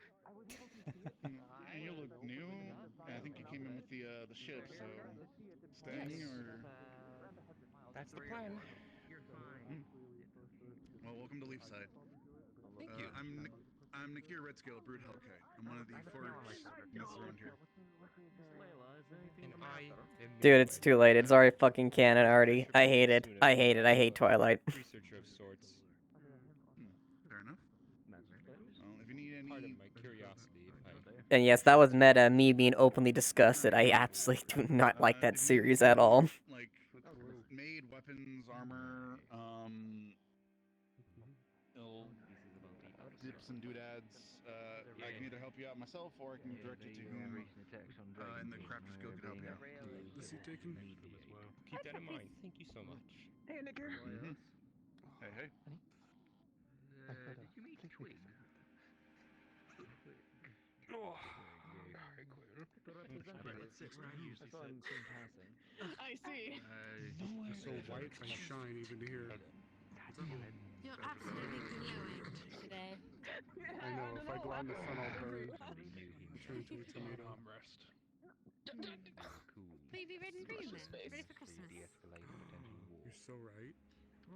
Speaker 13: You look new. I think you came in with the ship, so staying or.
Speaker 15: That's the plan.
Speaker 13: Well, welcome to Leafside.
Speaker 15: Thank you.
Speaker 13: I'm Nakir Redscale, Brood Hellkite. I'm one of the forged myths around here.
Speaker 15: And I am
Speaker 1: Dude, it's too late. It's already fucking canon already. I hate it. I hate it. I hate Twilight.
Speaker 15: Researcher of sorts.
Speaker 13: Fair enough. Well, if you need any.
Speaker 15: Part of my curiosity, if I.
Speaker 1: And yes, that was meta, me being openly disgusted. I absolutely do not like that series at all.
Speaker 13: Like made weapons, armor, dips and doodads. I can either help you out myself, or I can direct you to whom in the crafter skill could help you out.
Speaker 3: Is he taken?
Speaker 15: Keep that in mind. Thank you so much.
Speaker 9: Hey, Nicker.
Speaker 13: Hey, hey.
Speaker 21: Did you meet Twig?
Speaker 10: I see.
Speaker 3: It's so white, I shine even here.
Speaker 22: You're absolutely glowing today.
Speaker 3: I know, if I go out in the sun, I'll burn. I'll turn into a tomato.
Speaker 22: Will you be red and green then? Ready for Christmas?
Speaker 3: You're so right.
Speaker 22: I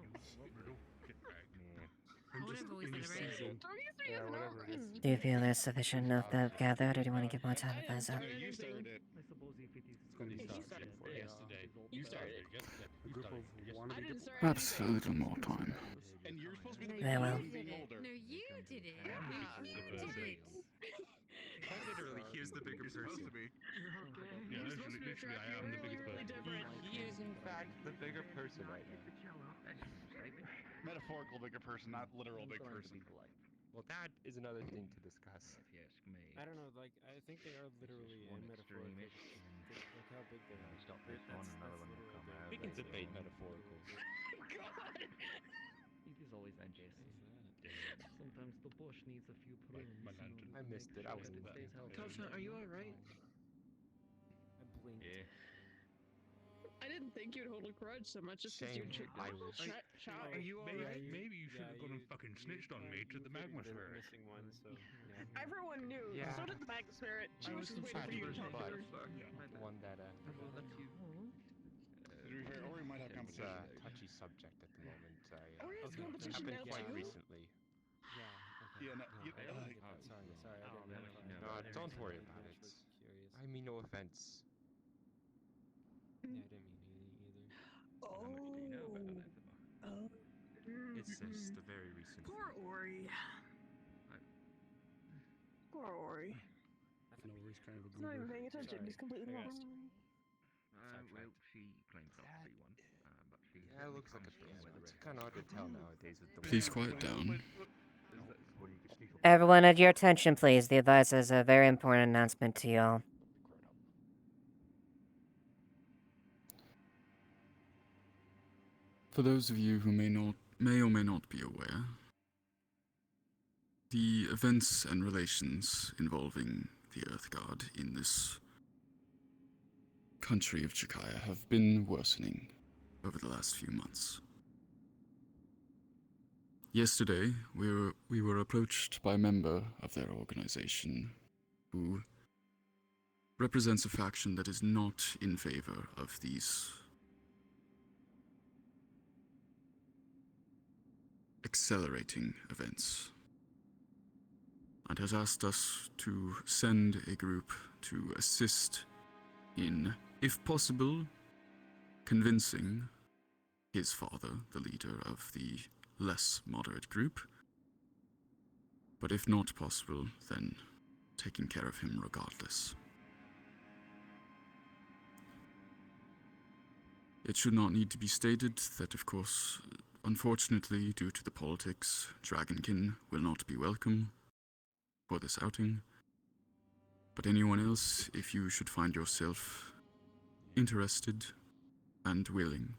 Speaker 3: I'm
Speaker 22: would
Speaker 3: just
Speaker 22: have always
Speaker 3: in
Speaker 22: been
Speaker 3: the
Speaker 22: a red.
Speaker 3: season.
Speaker 20: Yeah, whatever it is.
Speaker 1: Do you feel there's sufficient enough that have gathered, or do you want to give more time to close up?
Speaker 13: You started it.
Speaker 3: It's gonna be tough.
Speaker 15: Yesterday. You started it yesterday.
Speaker 3: A group of wannabe.
Speaker 17: Absolutely more time.
Speaker 13: And you're supposed to be
Speaker 1: Very well.
Speaker 13: being older.
Speaker 22: No, you did it. You did it.
Speaker 15: Quite literally, he is the bigger
Speaker 13: Supposed
Speaker 15: person.
Speaker 13: to be.
Speaker 15: Yeah, literally, I am the biggest person. He is, in fact, the bigger person right now.
Speaker 13: Metaphorical bigger person, not literal big person.
Speaker 15: Well, that is another thing to discuss.
Speaker 21: I don't know, like, I think they are literally and metaphorical. Look how big they are. That's literally
Speaker 15: We can debate metaphorical.
Speaker 23: It is always unjust. Sometimes the bush needs a few prunes.
Speaker 15: I missed it. I wasn't looking.
Speaker 23: Kalsha, are you alright?
Speaker 21: I blinked.
Speaker 15: Yeah.
Speaker 10: I didn't think you'd hold a grudge so much just because you
Speaker 15: Shame. I wish.
Speaker 10: shot.
Speaker 21: Are you alright?
Speaker 14: Maybe you should have gone and fucking snitched on me to the magma spirit.
Speaker 21: Missing one, so yeah.
Speaker 10: Everyone knew.
Speaker 15: Yeah.
Speaker 10: So did the Magma Spirit. She was just waiting for you to talk to her.
Speaker 15: The one that
Speaker 23: I will let you.
Speaker 13: To be fair, Ori might have
Speaker 15: it's
Speaker 13: competition.
Speaker 15: a touchy subject at the moment.
Speaker 10: Ori has
Speaker 15: It
Speaker 10: competition
Speaker 15: happened
Speaker 10: now
Speaker 15: quite
Speaker 10: too?
Speaker 15: recently.
Speaker 21: Yeah, okay.
Speaker 13: Yeah, no,
Speaker 21: Sorry, I didn't know.
Speaker 15: No, don't worry about it.
Speaker 21: Curious.
Speaker 15: I mean no offense.
Speaker 21: Yeah, I didn't mean any either.
Speaker 15: It's just a very recent.
Speaker 10: Poor Ori. Poor Ori.
Speaker 3: No, he's kind of a
Speaker 10: He's not even
Speaker 3: goober.
Speaker 10: paying attention. He's completely lost.
Speaker 23: Well, she claims not to be one, but she.
Speaker 15: Yeah, it looks like a thing. It's kind of hard to tell nowadays with the.
Speaker 17: Please quiet down.
Speaker 1: Everyone at your attention, please. The advisor has a very important announcement to y'all.
Speaker 17: For those of you who may or may not be aware, the events and relations involving the Earth Guard in this country of Chikaya have been worsening over the last few months. Yesterday, we were approached by a member of their organization who represents a faction that is not in favor of these accelerating events and has asked us to send a group to assist in, if possible, convincing his father, the leader of the less moderate group, but if not possible, then taking care of him regardless. It should not need to be stated that, of course, unfortunately, due to the politics, Dragonkin will not be welcome for this outing. But anyone else, if you should find yourself interested and willing,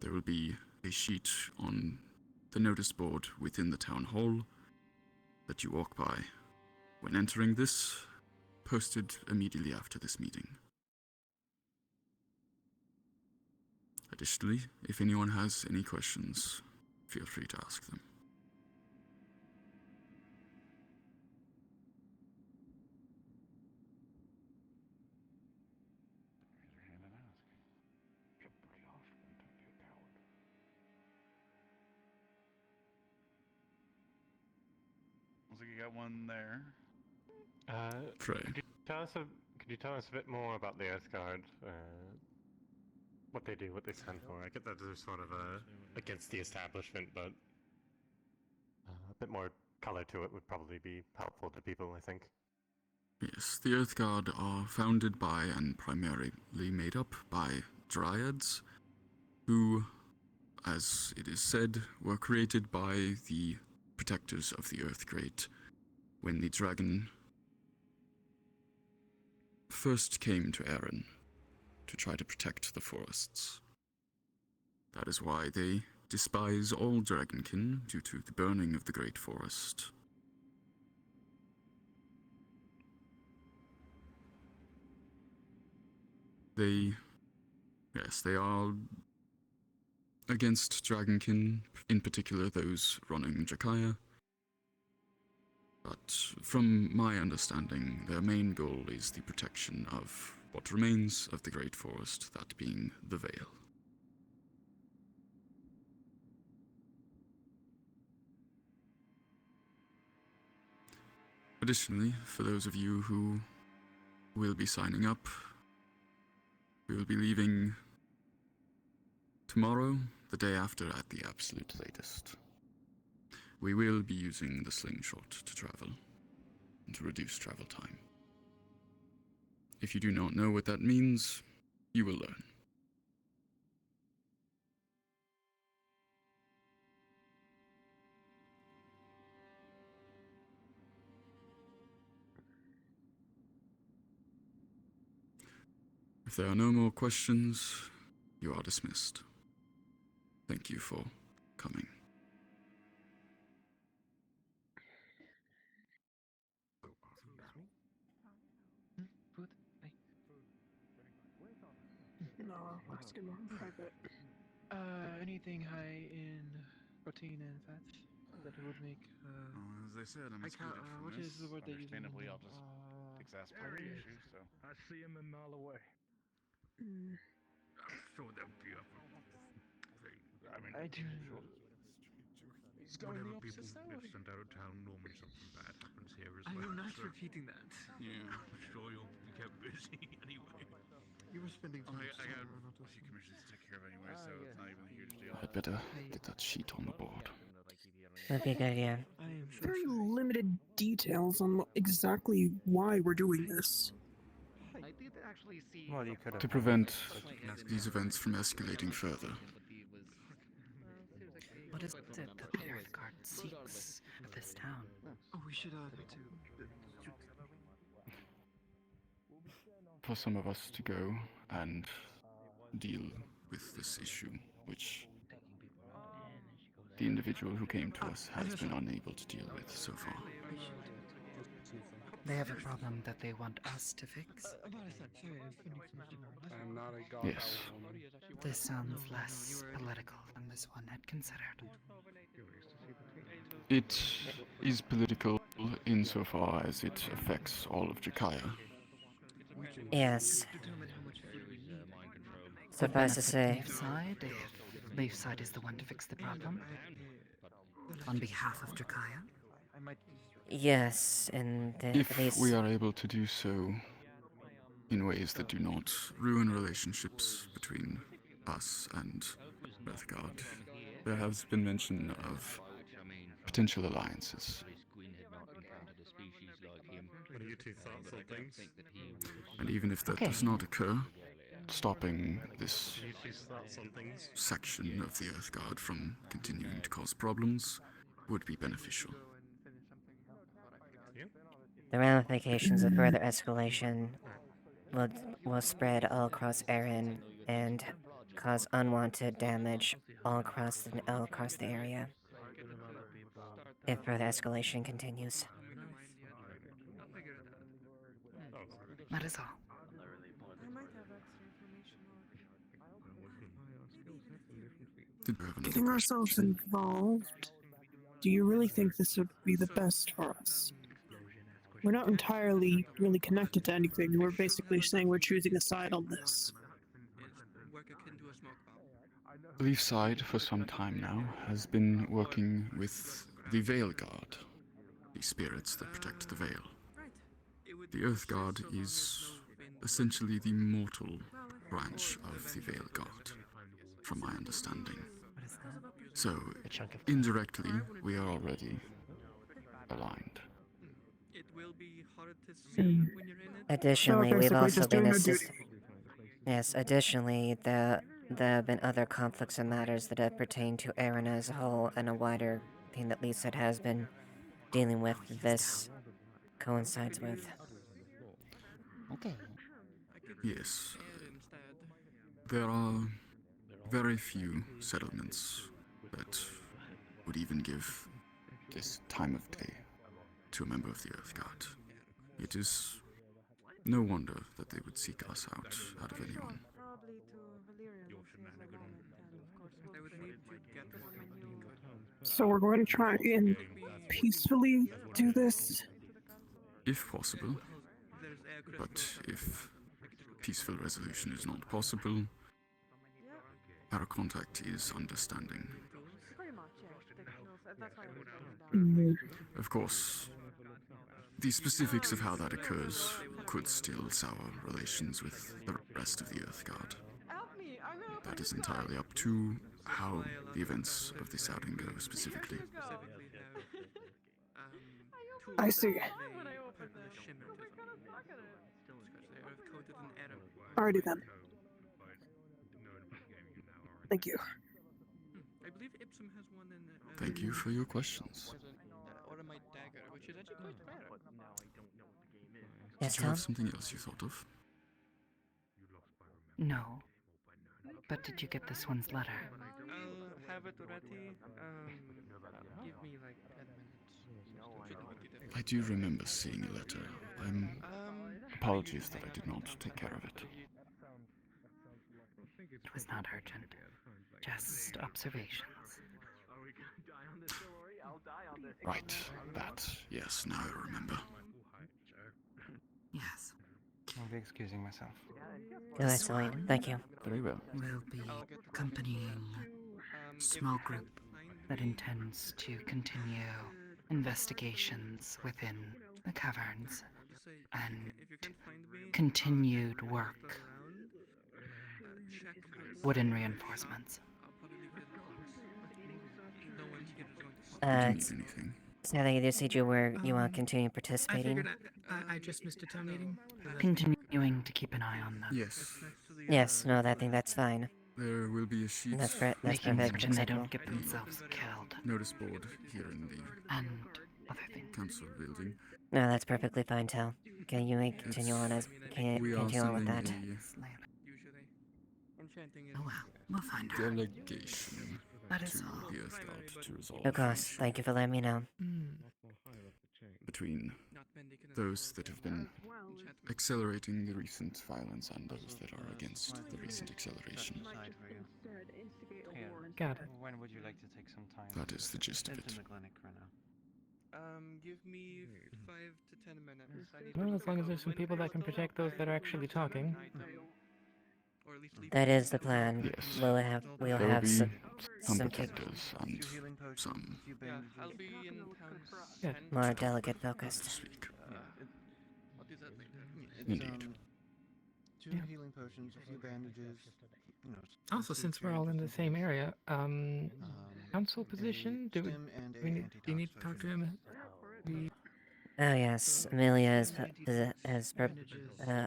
Speaker 17: there will be a sheet on the notice board within the town hall that you walk by when entering this, posted immediately after this meeting. Additionally, if anyone has any questions, feel free to ask them.
Speaker 13: Looks like you got one there.
Speaker 17: Frey.
Speaker 20: Could you tell us a bit more about the Earth Guard? What they do, what they stand for? I get that they're sort of against the establishment, but a bit more color to it would probably be helpful to people, I think.
Speaker 17: Yes, the Earth Guard are founded by and primarily made up by dryads, who, as it is said, were created by the protectors of the Earth Great when the dragon first came to Erin to try to protect the forests. That is why they despise all dragonkin due to the burning of the Great Forest. They are against dragonkin, in particular those running Jakaya. But from my understanding, their main goal is the protection of what remains of the Great Forest, that being the Vale. Additionally, for those of you who will be signing up, we will be leaving tomorrow, the day after at the absolute latest. We will be using the slingshot to travel, and to reduce travel time. If you do not know what that means, you will learn. If there are no more questions, you are dismissed. Thank you for coming.
Speaker 9: No, let's get more private.
Speaker 2: Anything high in protein and fats that would make.
Speaker 13: As they said, I'm excluded from
Speaker 2: what
Speaker 13: this.
Speaker 2: is the word they use?
Speaker 13: Understandably, I'll just exasperate the issue. So
Speaker 21: I see him a mile away.
Speaker 9: Mm.
Speaker 21: I'm sure they'll be up. I mean,
Speaker 2: I do.
Speaker 21: He's going the opposite side. Get sent out of town normally something bad happens here as well.
Speaker 2: I'm not
Speaker 21: so
Speaker 2: repeating that.
Speaker 13: yeah,
Speaker 21: I'm sure you'll be kept busy anyway.
Speaker 2: You were spending too much
Speaker 13: I
Speaker 2: time.
Speaker 13: got a few commissions to take care of anyway, so it's not even a huge deal.
Speaker 17: I'd better get that sheet on the board.
Speaker 1: That'd be a good idea.
Speaker 9: Very limited details on exactly why we're doing this.
Speaker 23: I did actually see.
Speaker 6: Well, you could have.
Speaker 17: To prevent these events from escalating further.
Speaker 1: What is it that the Earth Guard seeks at this town?
Speaker 2: Oh, we should
Speaker 17: For some of us to go and deal with this issue, which the individual who came to us has been unable to deal with so far.
Speaker 1: They have a problem that they want us to fix?
Speaker 3: I am not a god.
Speaker 17: Yes.
Speaker 1: This sounds less political than this one had considered.
Speaker 17: It is political insofar as it affects all of Jakaya.
Speaker 1: Yes. Suffice to say.
Speaker 8: Leaf side, if Leaf side is the one to fix the problem.
Speaker 4: On behalf of Drakaya?
Speaker 1: Yes, and at
Speaker 17: If
Speaker 1: least.
Speaker 17: we are able to do so in ways that do not ruin relationships between us and Earthguard, there has been mention of potential alliances.
Speaker 3: What are your two thoughts on things?
Speaker 17: And even if that does not occur, stopping this
Speaker 3: Your two thoughts on things?
Speaker 17: section of the Earthguard from continuing to cause problems would be beneficial.
Speaker 1: The ramifications of further escalation will spread all across Erin and cause unwanted damage all across the area. If further escalation continues.
Speaker 4: That is all.
Speaker 16: I might have extra information
Speaker 7: Getting ourselves involved, do you really think this would be the best for us? We're not entirely really connected to anything. We're basically saying we're choosing a side on this.
Speaker 17: Leafside, for some time now, has been working with the Veil Guard, the spirits that protect the Veil. The Earth Guard is essentially the mortal branch of the Veil Guard, from my understanding. So, indirectly, we are already aligned.
Speaker 1: Additionally,
Speaker 7: So
Speaker 1: we've
Speaker 7: basically
Speaker 1: also
Speaker 7: just
Speaker 1: been
Speaker 7: doing our duty.
Speaker 1: Yes, additionally, there have been other conflicts and matters that have pertained to Erin as a whole and a wider thing that Lisa has been dealing with this coincides with.
Speaker 4: Okay.
Speaker 17: Yes. There are very few settlements that would even give this time of day to a member of the Earth Guard. It is no wonder that they would seek us out of anyone.
Speaker 16: Probably to Valyrian if he has a moment, and of course we'll
Speaker 7: So we're going to try and peacefully do this?
Speaker 17: If possible. But if peaceful resolution is not possible, our contact is understanding.
Speaker 16: Pretty much, yeah. That's why we're doing that.
Speaker 17: Of course, the specifics of how that occurs could still sour relations with the rest of the Earth Guard. That is entirely up to how the events of this outing go specifically.
Speaker 7: I see. Alrighty then. Thank you.
Speaker 9: I believe Ipsum has one in.
Speaker 17: Thank you for your questions.
Speaker 9: Automite dagger, which is actually quite rare.
Speaker 1: Yes,
Speaker 17: Did you have
Speaker 1: Tom?
Speaker 17: something else you thought of?
Speaker 4: No. But did you get this one's letter?
Speaker 9: I'll have it ready. Give me like 10 minutes.
Speaker 17: I do remember seeing a letter. Apologies that I did not take care of it.
Speaker 4: It was not urgent. Just observations.
Speaker 17: Right, that. Yes, now I remember.
Speaker 4: Yes.
Speaker 6: I'll be excusing myself.
Speaker 1: Go ahead, Celine. Thank you.
Speaker 17: Very well.
Speaker 4: We'll be accompanying a small group that intends to continue investigations within the caverns and continued work. Wooden reinforcements.
Speaker 1: Sally, you said you want to continue participating?
Speaker 4: I just missed a town meeting. Continuing to keep an eye on them.
Speaker 17: Yes.
Speaker 1: Yes, no, I think that's fine.
Speaker 17: There will be a sheet.
Speaker 1: That's
Speaker 4: Making
Speaker 1: perfect.
Speaker 4: certain they don't get themselves killed.
Speaker 17: Notice board here in the
Speaker 4: And other things.
Speaker 17: council building.
Speaker 1: No, that's perfectly fine, Tal. Can you continue on continue on with that?
Speaker 4: Oh well, we'll find her.
Speaker 17: Delegation
Speaker 4: That is
Speaker 17: to
Speaker 4: all.
Speaker 17: the Earth God to resolve
Speaker 1: Of course, thank you for letting me know.
Speaker 17: between those that have been accelerating the recent violence and those that are against the recent acceleration.
Speaker 6: Got it. When would you like to take some time?
Speaker 17: That is the gist of it.
Speaker 9: Give me 5 to 10 minutes. I need
Speaker 2: Well,
Speaker 9: to
Speaker 2: as long as there's some people that can protect those that are actually talking.
Speaker 9: Or
Speaker 1: That is the plan.
Speaker 17: Yes.
Speaker 1: We'll
Speaker 17: There will
Speaker 1: have
Speaker 17: be
Speaker 1: some
Speaker 17: protectors and some
Speaker 9: Yeah, I'll be in town.
Speaker 1: more delicate focused.
Speaker 9: I'll do that later.
Speaker 17: Indeed.
Speaker 11: 2 healing potions, a few bandages. You know,
Speaker 4: Also, since we're all in the same area, council position, do
Speaker 11: stim and
Speaker 4: we
Speaker 11: a
Speaker 4: need, do you need to talk to him?
Speaker 1: Oh yes, Amelia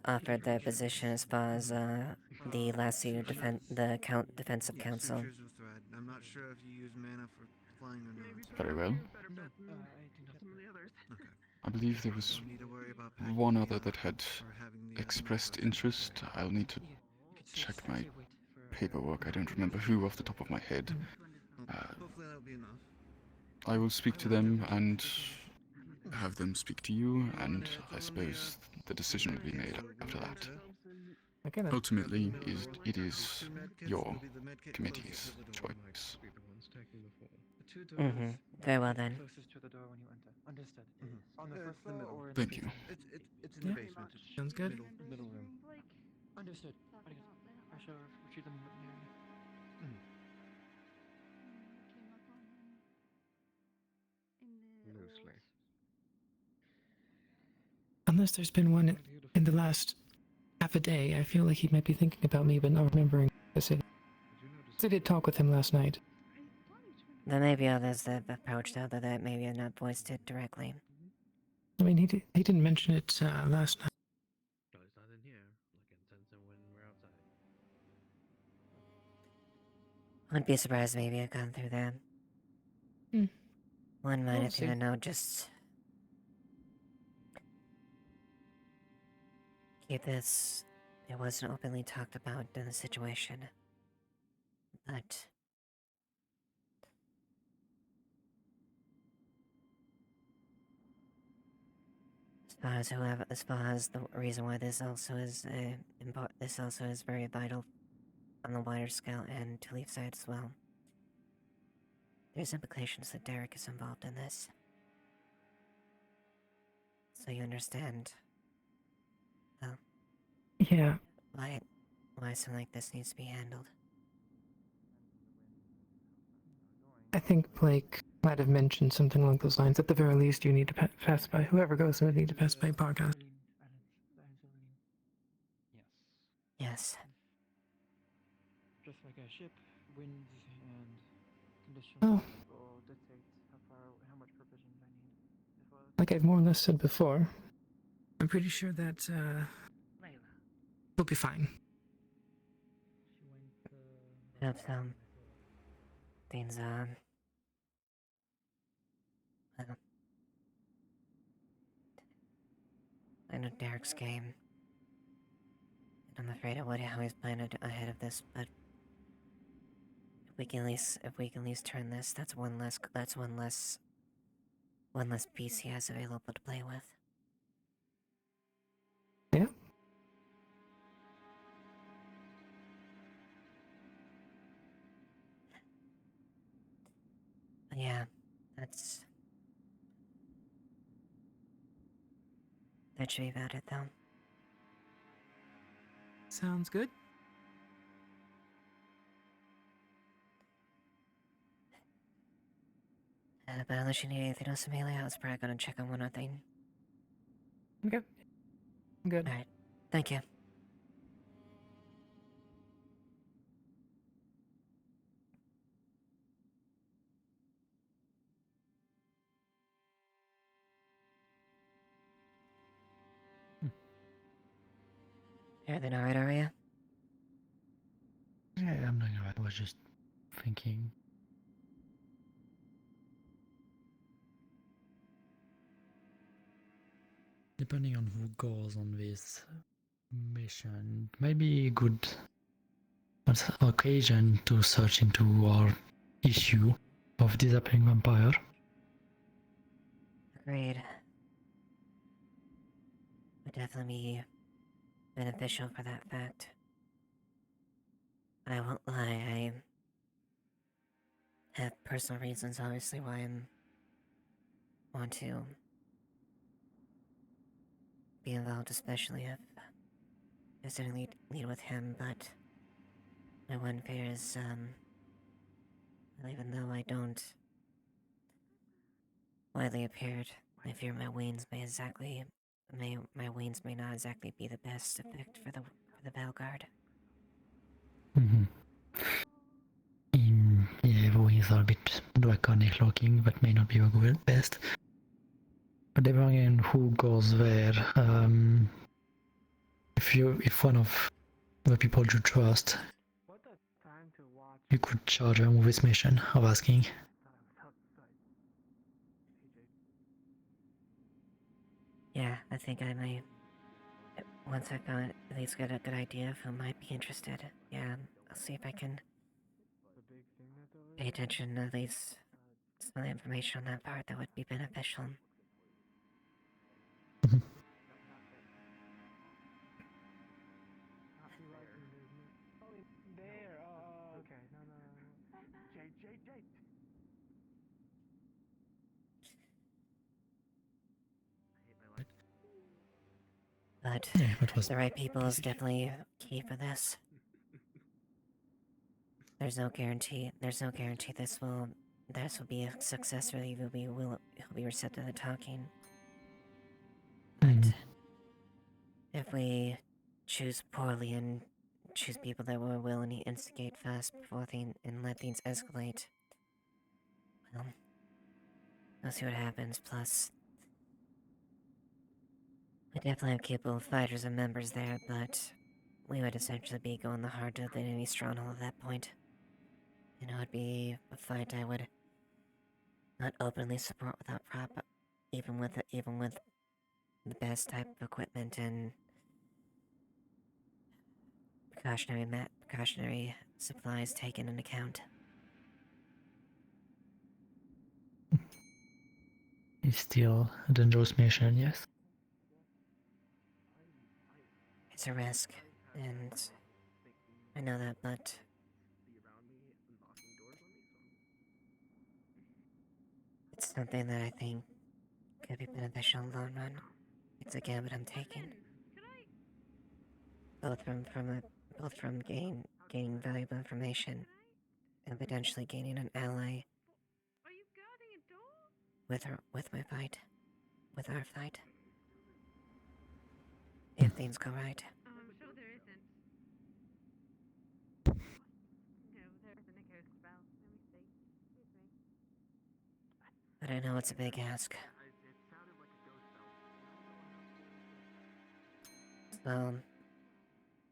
Speaker 1: offered their position as far as the Lasso defensive council.
Speaker 11: Sutures of thread. I'm not sure if you use mana for flying or not.
Speaker 17: Very well.
Speaker 11: No, I do some of the others. Okay.
Speaker 17: I believe there was one other that had expressed interest. I'll need to check my paperwork. I don't remember who off the top of my head.
Speaker 11: Hopefully that'll be enough.
Speaker 17: I will speak to them and have them speak to you, and I suppose the decision will be made after that.
Speaker 4: Okay, then.
Speaker 17: Ultimately, it is your committee's choice.
Speaker 1: Mm-hmm. Very well then.
Speaker 2: Closest to the door when you enter. Understood. On the
Speaker 11: Uh,
Speaker 2: first floor or in
Speaker 17: Thank
Speaker 2: the
Speaker 17: you.
Speaker 2: basement?
Speaker 11: It's in the basement.
Speaker 4: Sounds good.
Speaker 11: Middle room.
Speaker 2: Understood. I shall retrieve them momentarily.
Speaker 21: Loosely.
Speaker 4: Unless there's been one in the last half a day, I feel like he might be thinking about me but not remembering the city. I did talk with him last night.
Speaker 1: There may be others that have approached, although that maybe have not voiced it directly.
Speaker 4: I mean, he didn't mention it last night.
Speaker 21: No, it's not in here. Like in sense of when we're outside.
Speaker 1: Wouldn't be surprised maybe I've gone through there. One minor
Speaker 4: We'll
Speaker 1: thing
Speaker 4: see.
Speaker 1: to know, just keep this. It wasn't openly talked about in the situation, but as far as the reason why this also is this also is very vital on the wider scale and to Leaf side as well. There's implications that Derek is involved in this, so you understand. Well,
Speaker 4: Yeah.
Speaker 1: why something like this needs to be handled.
Speaker 4: I think Blake might have mentioned something along those lines. At the very least, you need to pass by. Whoever goes, would need to pass by podcast.
Speaker 1: Yes.
Speaker 2: Just like a ship, winds and conditions
Speaker 4: Oh.
Speaker 2: will dictate how much provisions I need. As well as
Speaker 4: Like I've more or less said before, I'm pretty sure that we'll be fine.
Speaker 1: I hope so. Things well, I know Derek's game, and I'm afraid of how he's planned ahead of this. But if we can at least turn this, that's one less piece he has available to play with.
Speaker 4: Yeah.
Speaker 1: But yeah, that should be about it, though.
Speaker 4: Sounds good.
Speaker 1: But unless you need anything else, Amelia, I was probably gonna check on one other thing.
Speaker 4: Okay. I'm good.
Speaker 1: Alright. Thank you. Everything alright, are you?
Speaker 8: Yeah, I'm doing alright. I was just thinking. Depending on who goes on this mission, it might be a good occasion to search into our issue of disappearing vampire.
Speaker 1: Agreed. Would definitely be beneficial for that fact. I won't lie, I have personal reasons, obviously, why I want to be involved, especially if there's any lead with him, but my one fear is, well, even though I don't widely appeared, I fear my wains may not exactly be the best effect for the Valguard.
Speaker 8: Yeah, wings are a bit draconic looking, but may not be the best. But then again, who goes there? If one of the people you trust, you could charge them with this mission of asking.
Speaker 1: Yeah, I think I may. Once I found at least get a good idea of who might be interested. Yeah, I'll see if I can pay attention to at least some of the information on that part that would be beneficial. But
Speaker 8: Yeah, that was
Speaker 1: the right people is definitely key for this. There's no guarantee this will be a success, or he'll be receptive to talking. But if we choose poorly and choose people that were willing to instigate fast and let things escalate, well, we'll see what happens. Plus, we definitely have capable fighters and members there, but we would essentially be going the hard to the enemy stronghold at that point. You know, it'd be a fight I would not openly support without even with the best type of equipment and precautionary supplies taken into account.
Speaker 8: It's still a dangerous mission, yes?
Speaker 1: It's a risk, and I know that, but it's something that I think could be beneficial in the long run. It's a gamble I'm taking. Both from gaining valuable information and potentially gaining an ally with my fight. With our fight. If things go right.
Speaker 22: Oh, I'm sure there isn't. No, there isn't a ghost spell. Let me see. Excuse me.
Speaker 1: But I know it's a big ask. So,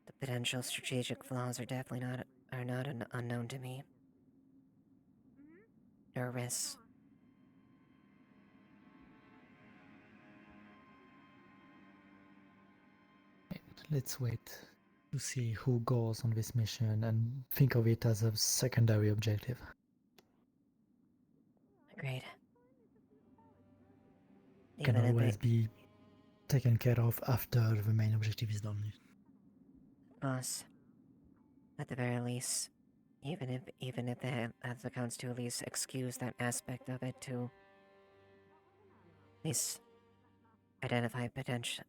Speaker 1: the potential strategic flaws are definitely not unknown to me. There are risks.
Speaker 8: Let's wait to see who goes on this mission and think of it as a secondary objective.
Speaker 1: Agreed.
Speaker 8: Can always be taken care of after the main objective is done.
Speaker 1: Boss, at the very least, even if they have the accounts to at least excuse that aspect of it to at least identify potential,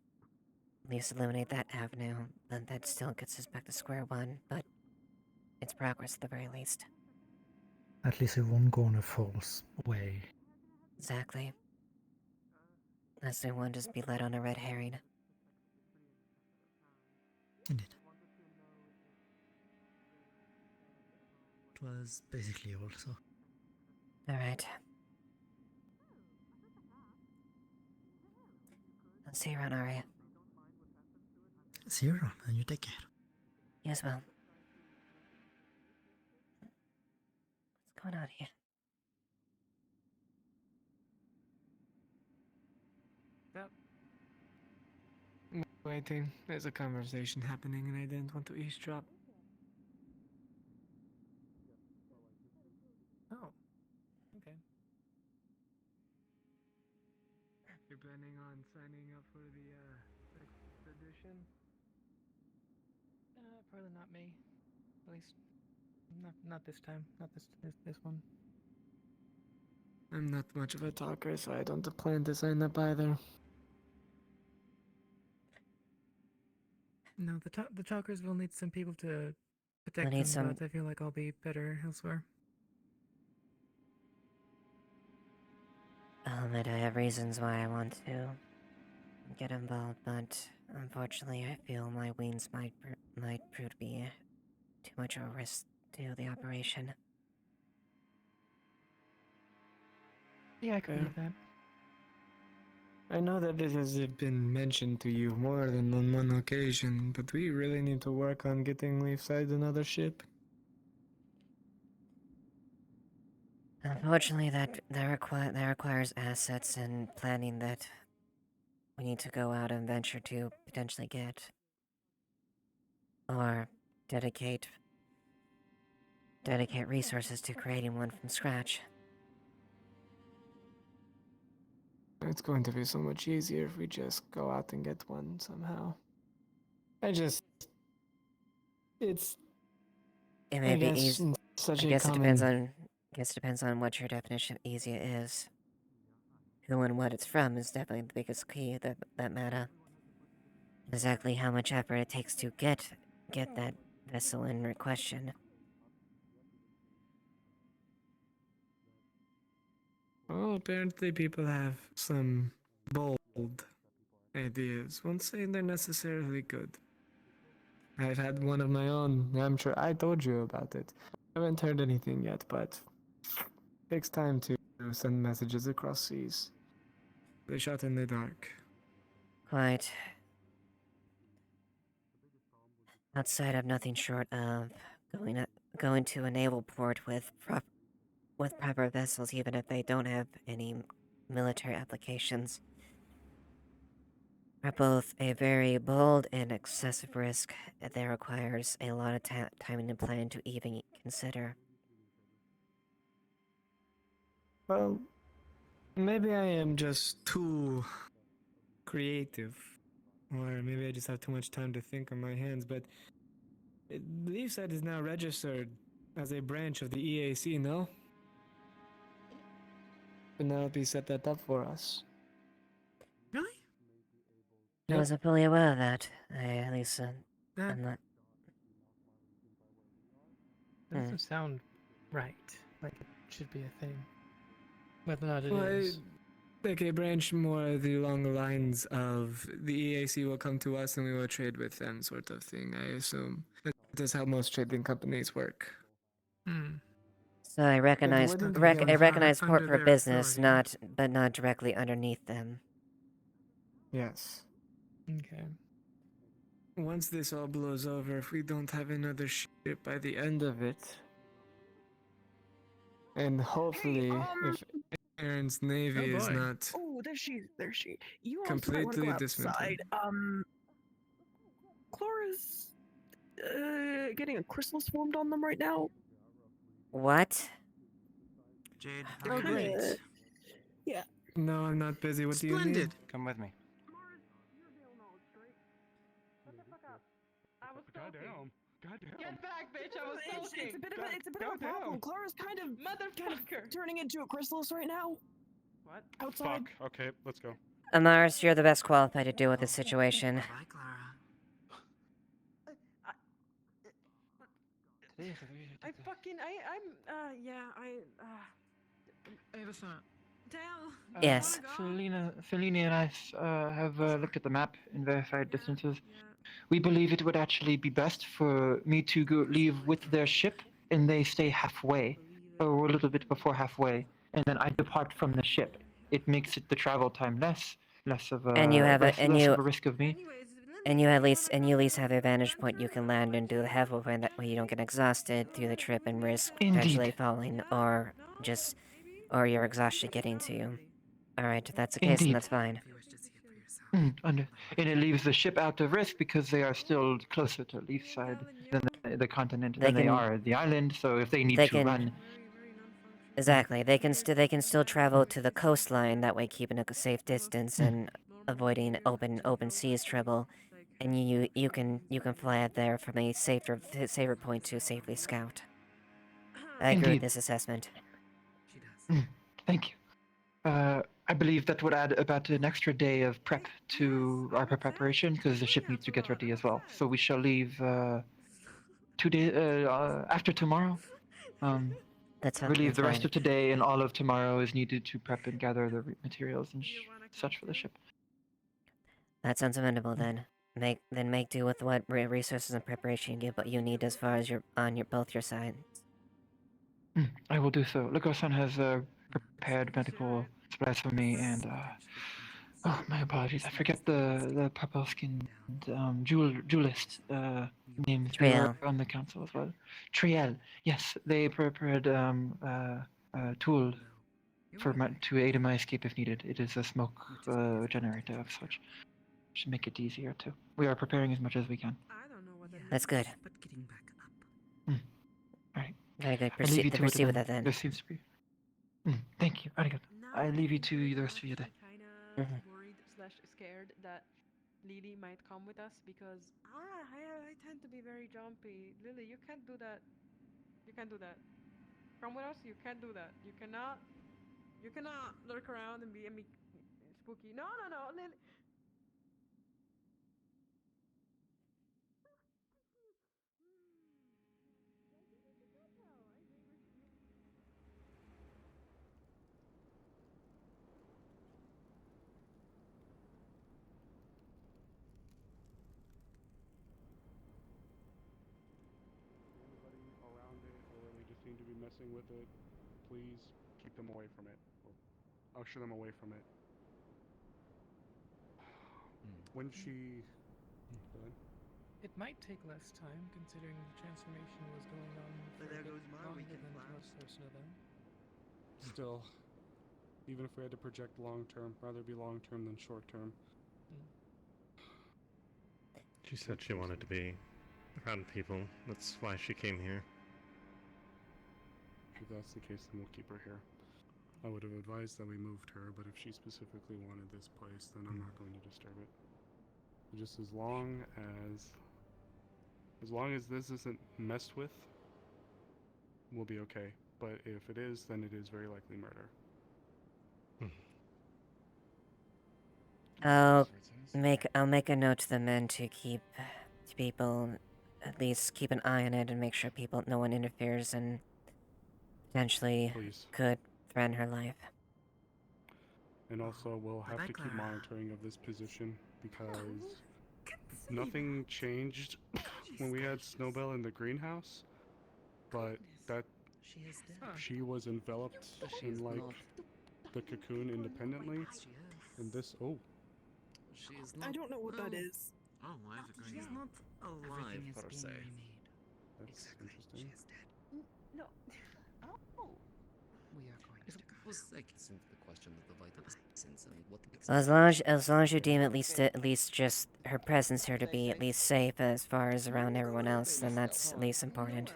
Speaker 1: at least eliminate that avenue, then that still gets us back to square one, but it's progress at the very least.
Speaker 8: At least it won't go in a false way.
Speaker 1: Exactly. Unless they won't just be led on a red herring.
Speaker 8: Indeed. It was basically all, so.
Speaker 1: Alright. I'll see you around, Aria.
Speaker 8: See you around, and you take care.
Speaker 1: You as well. What's going on here?
Speaker 12: Yep. Waiting. There's a conversation happening and I didn't want to eavesdrop. Oh. Okay. You're planning on signing up for the expedition? Probably not me. At least not this time. Not this one. I'm not much of a talker, so I don't plan to sign up either. No, the talkers will need some people to
Speaker 4: protect
Speaker 1: need
Speaker 4: them,
Speaker 1: some-
Speaker 4: but I feel like I'll be better elsewhere.
Speaker 1: I'll admit I have reasons why I want to get involved, but unfortunately I feel my wings might prove to be too much of a risk to the operation.
Speaker 4: Yeah, I could believe that.
Speaker 12: I know that this has been mentioned to you more than on one occasion, but we really need to work on getting Leafside another ship.
Speaker 1: Unfortunately, that requires assets and planning that we need to go out and venture to potentially get, or dedicate resources to creating one from scratch.
Speaker 12: It's going to be so much easier if we just go out and get one somehow. It's
Speaker 1: It may
Speaker 12: I
Speaker 1: be
Speaker 12: guess
Speaker 1: easy.
Speaker 12: such
Speaker 1: I
Speaker 12: a
Speaker 1: guess
Speaker 12: common.
Speaker 1: it depends on what your definition of easy is. Who and what it's from is definitely the biggest key that matter. Exactly how much effort it takes to get that vessel in question.
Speaker 12: Well, apparently people have some bold ideas. Won't say they're necessarily good. I've had one of my own. I'm sure I told you about it. I haven't heard anything yet, but it takes time to send messages across seas. They shot in the dark.
Speaker 1: Quite. Outside of nothing short of going to a naval port with proper vessels, even if they don't have any military applications, are both a very bold and excessive risk that requires a lot of time and planning to even consider.
Speaker 12: Well, maybe I am just too creative. Or maybe I just have too much time to think on my hands, but Leafside is now registered as a branch of the EAC, no? Penelope set that up for us.
Speaker 16: Really?
Speaker 1: I wasn't fully aware of that. At least, I'm not.
Speaker 4: That doesn't sound right. Like it should be a thing. Whether or not it
Speaker 12: Well,
Speaker 4: is.
Speaker 12: like a branch more along the lines of the EAC will come to us and we will trade with them, sort of thing, I assume. That's how most trading companies work.
Speaker 1: So I recognize
Speaker 12: wouldn't be
Speaker 1: I
Speaker 12: on
Speaker 1: recognize
Speaker 12: under
Speaker 1: port for
Speaker 12: their
Speaker 1: business,
Speaker 12: authority.
Speaker 1: but not directly underneath them.
Speaker 12: Yes.
Speaker 4: Okay.
Speaker 12: Once this all blows over, if we don't have another ship by the end of it, and hopefully, if Aaron's navy is not
Speaker 7: Oh, there she. You also might want to
Speaker 12: completely
Speaker 7: go
Speaker 12: dismantled.
Speaker 7: outside. Clara's getting a chrysalis formed on them right now.
Speaker 1: What?
Speaker 6: Jade,
Speaker 7: Oh, great. Yeah.
Speaker 12: No, I'm not busy. What do you need?
Speaker 6: Splendid. Come with me.
Speaker 13: Goddamn.
Speaker 10: Get back, bitch! I was talking.
Speaker 7: It's a bit of a problem. Clara's kind of turning into a chrysalis right now.
Speaker 10: What?
Speaker 7: Outside.
Speaker 3: Fuck. Okay, let's go.
Speaker 1: Amaris, you're the best qualified to deal with this situation.
Speaker 6: Bye, Clara.
Speaker 10: Ava-san. Dale.
Speaker 1: Yes.
Speaker 2: Felini and I have looked at the map and verified distances. We believe it would actually be best for me to leave with their ship, and they stay halfway, or a little bit before halfway, and then I depart from the ship. It makes it the travel time less of a
Speaker 1: And you have
Speaker 2: less of a risk of me.
Speaker 1: And you at least have a vantage point you can land and do the halfway point. That way you don't get exhausted through the trip and risk potentially falling, or your exhaustion getting to you. All right, if that's the case, then
Speaker 2: Indeed.
Speaker 1: that's fine.
Speaker 2: And it leaves the ship out of risk because they are still closer to Leafside than the continent than they are the island. So if they need to run,
Speaker 1: Exactly, they can still travel to the coastline. That way, keeping a safe distance and avoiding open seas trouble. And you can fly out there from a safer point to safely scout. I agree with
Speaker 2: Indeed.
Speaker 1: this assessment.
Speaker 2: Thank you. I believe that would add about an extra day of prep to our preparation because the ship needs to get ready as well. So we shall leave 2 days after tomorrow.
Speaker 1: That's
Speaker 2: I believe
Speaker 1: that's
Speaker 2: the rest
Speaker 1: fine.
Speaker 2: of today and all of tomorrow is needed to prep and gather the materials and such for the ship.
Speaker 1: That sounds amenable then. Make do with what resources and preparation you need as far as both your sides.
Speaker 2: I will do so. Lugo-san has prepared medical supplies for me, and oh, my apologies. I forget the purple-skinned duelist names. They were
Speaker 1: Triel.
Speaker 2: on the council as well. Triel. Yes, they prepared a tool to aid in my escape if needed. It is a smoke generator of such. Should make it easier too. We are preparing as much as we can.
Speaker 16: I don't know what that
Speaker 1: That's good.
Speaker 16: but getting back up.
Speaker 2: Alright.
Speaker 1: Very good.
Speaker 2: I leave you to it
Speaker 1: Proceed with that then.
Speaker 2: There seems to be. Thank you. Arigato. I leave you to the rest of your day.
Speaker 1: Mhm.
Speaker 16: Worried slash scared that Lily might come with us because I tend to be very jumpy. Lily, you can't do that. You can't do that. Come with us. You can't do that. You cannot. You cannot lurk around and be spooky. No, no, no, Lily.
Speaker 3: Anybody around it, or they just seem to be messing with it, please keep them away from it, or usher them away from it. When she... Go ahead.
Speaker 4: It might take less time, considering the transformation was going on for a bit longer than most person of them.
Speaker 3: Still, even if we had to project long term, rather be long term than short term.
Speaker 20: She said she wanted to be around people. That's why she came here.
Speaker 3: If that's the case, then we'll keep her here. I would have advised that we moved her, but if she specifically wanted this place, then I'm not going to disturb it. Just as long as this isn't messed with, we'll be okay. But if it is, then it is very likely murder.
Speaker 1: I'll make a note to the men to keep people, at least keep an eye on it and make sure no one interferes and potentially could threaten her life.
Speaker 3: And also, we'll have to keep monitoring of this position because nothing changed when we had Snowbell in the greenhouse, but that she was enveloped in like the cocoon independently, and this
Speaker 5: She is not.
Speaker 7: I don't know what that is.
Speaker 5: Oh, why is it going She's not alive per se.
Speaker 3: That's interesting.
Speaker 10: No. Oh.
Speaker 5: We are going to. It was like into the question of the vital essence and what.
Speaker 1: Well, as long as you deem at least just her presence here to be at least safe as far as around everyone else, then that's at least important.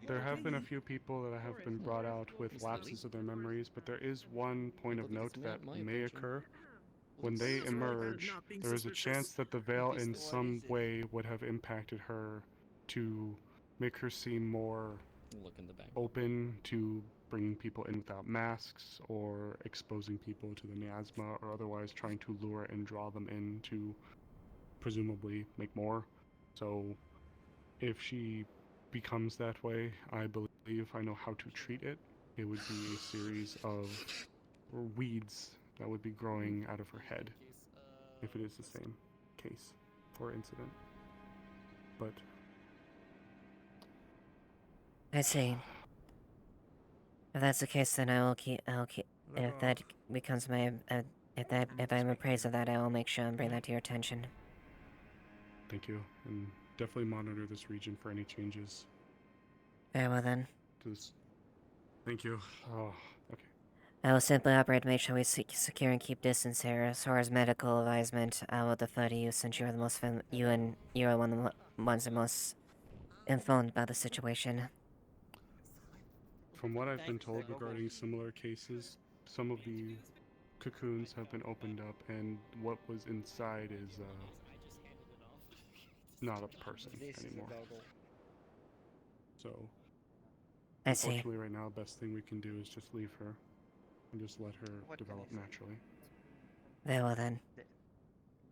Speaker 3: There have been a few people that have been brought out with lapses of their memories, but there is one point of note that may occur. When they emerge, there is a chance that the veil in some way would have impacted her to make her seem more open to bringing people in without masks or exposing people to the miasma or otherwise trying to lure and draw them in to presumably make more. So if she becomes that way, I believe I know how to treat it. It would be a series of weeds that would be growing out of her head if it is the same case or incident. But
Speaker 1: I see. If that's the case, then I'll keep. If that becomes my, if I'm appraised of that, I will make sure and bring that to your attention.
Speaker 3: Thank you, and definitely monitor this region for any changes.
Speaker 1: Very well then.
Speaker 3: Thank you. Oh, okay.
Speaker 1: I will simply operate to make sure we secure and keep distance here. As far as medical advisement, I will defer to you since you are the most you are one of the ones that most informed about the situation.
Speaker 3: From what I've been told regarding similar cases, some of the cocoons have been opened up, and what was inside is not a person anymore. So,
Speaker 1: I see.
Speaker 3: unfortunately, right now, the best thing we can do is just leave her and just let her develop naturally.
Speaker 1: Very well then.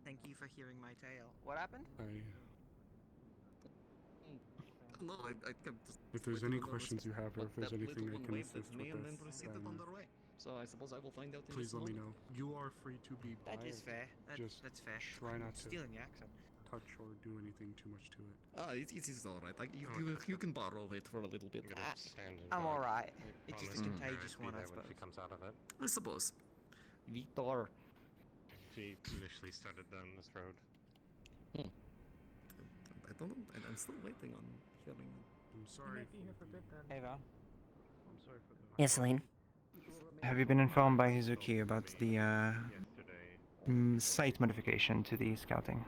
Speaker 18: Thank you for hearing my tale. What happened?
Speaker 5: No, I kept just
Speaker 3: If there's
Speaker 5: waiting
Speaker 3: any
Speaker 5: on the
Speaker 3: questions you have, or
Speaker 5: but
Speaker 3: if there's
Speaker 5: that
Speaker 3: anything
Speaker 5: little
Speaker 3: I
Speaker 5: one
Speaker 3: can
Speaker 5: waved
Speaker 3: assist
Speaker 5: at me
Speaker 3: with
Speaker 5: and
Speaker 3: this,
Speaker 5: then proceeded
Speaker 3: then
Speaker 5: on their way. So I suppose I will find out in
Speaker 3: please
Speaker 5: just a
Speaker 3: let me
Speaker 5: moment.
Speaker 3: know. You are free to be by
Speaker 14: That is
Speaker 3: it.
Speaker 14: fair.
Speaker 3: Just
Speaker 14: That's fair.
Speaker 3: try not to
Speaker 14: Stealing the accent.
Speaker 3: touch or do anything too much to it.
Speaker 5: It is alright. Like, you can borrow it for a little bit.
Speaker 14: I'm alright. It's just a
Speaker 15: Mm.
Speaker 14: contagious one, I
Speaker 20: When
Speaker 14: suppose.
Speaker 20: she comes out of it.
Speaker 5: I suppose. Victor.
Speaker 20: She initially started down this road.
Speaker 5: I don't know. I'm still waiting on hearing.
Speaker 3: I'm sorry.
Speaker 14: Hey, Val.
Speaker 20: I'm sorry for the...
Speaker 1: Yes, Celine.
Speaker 6: Have you been informed by Hizuki about the site modification to the scouting?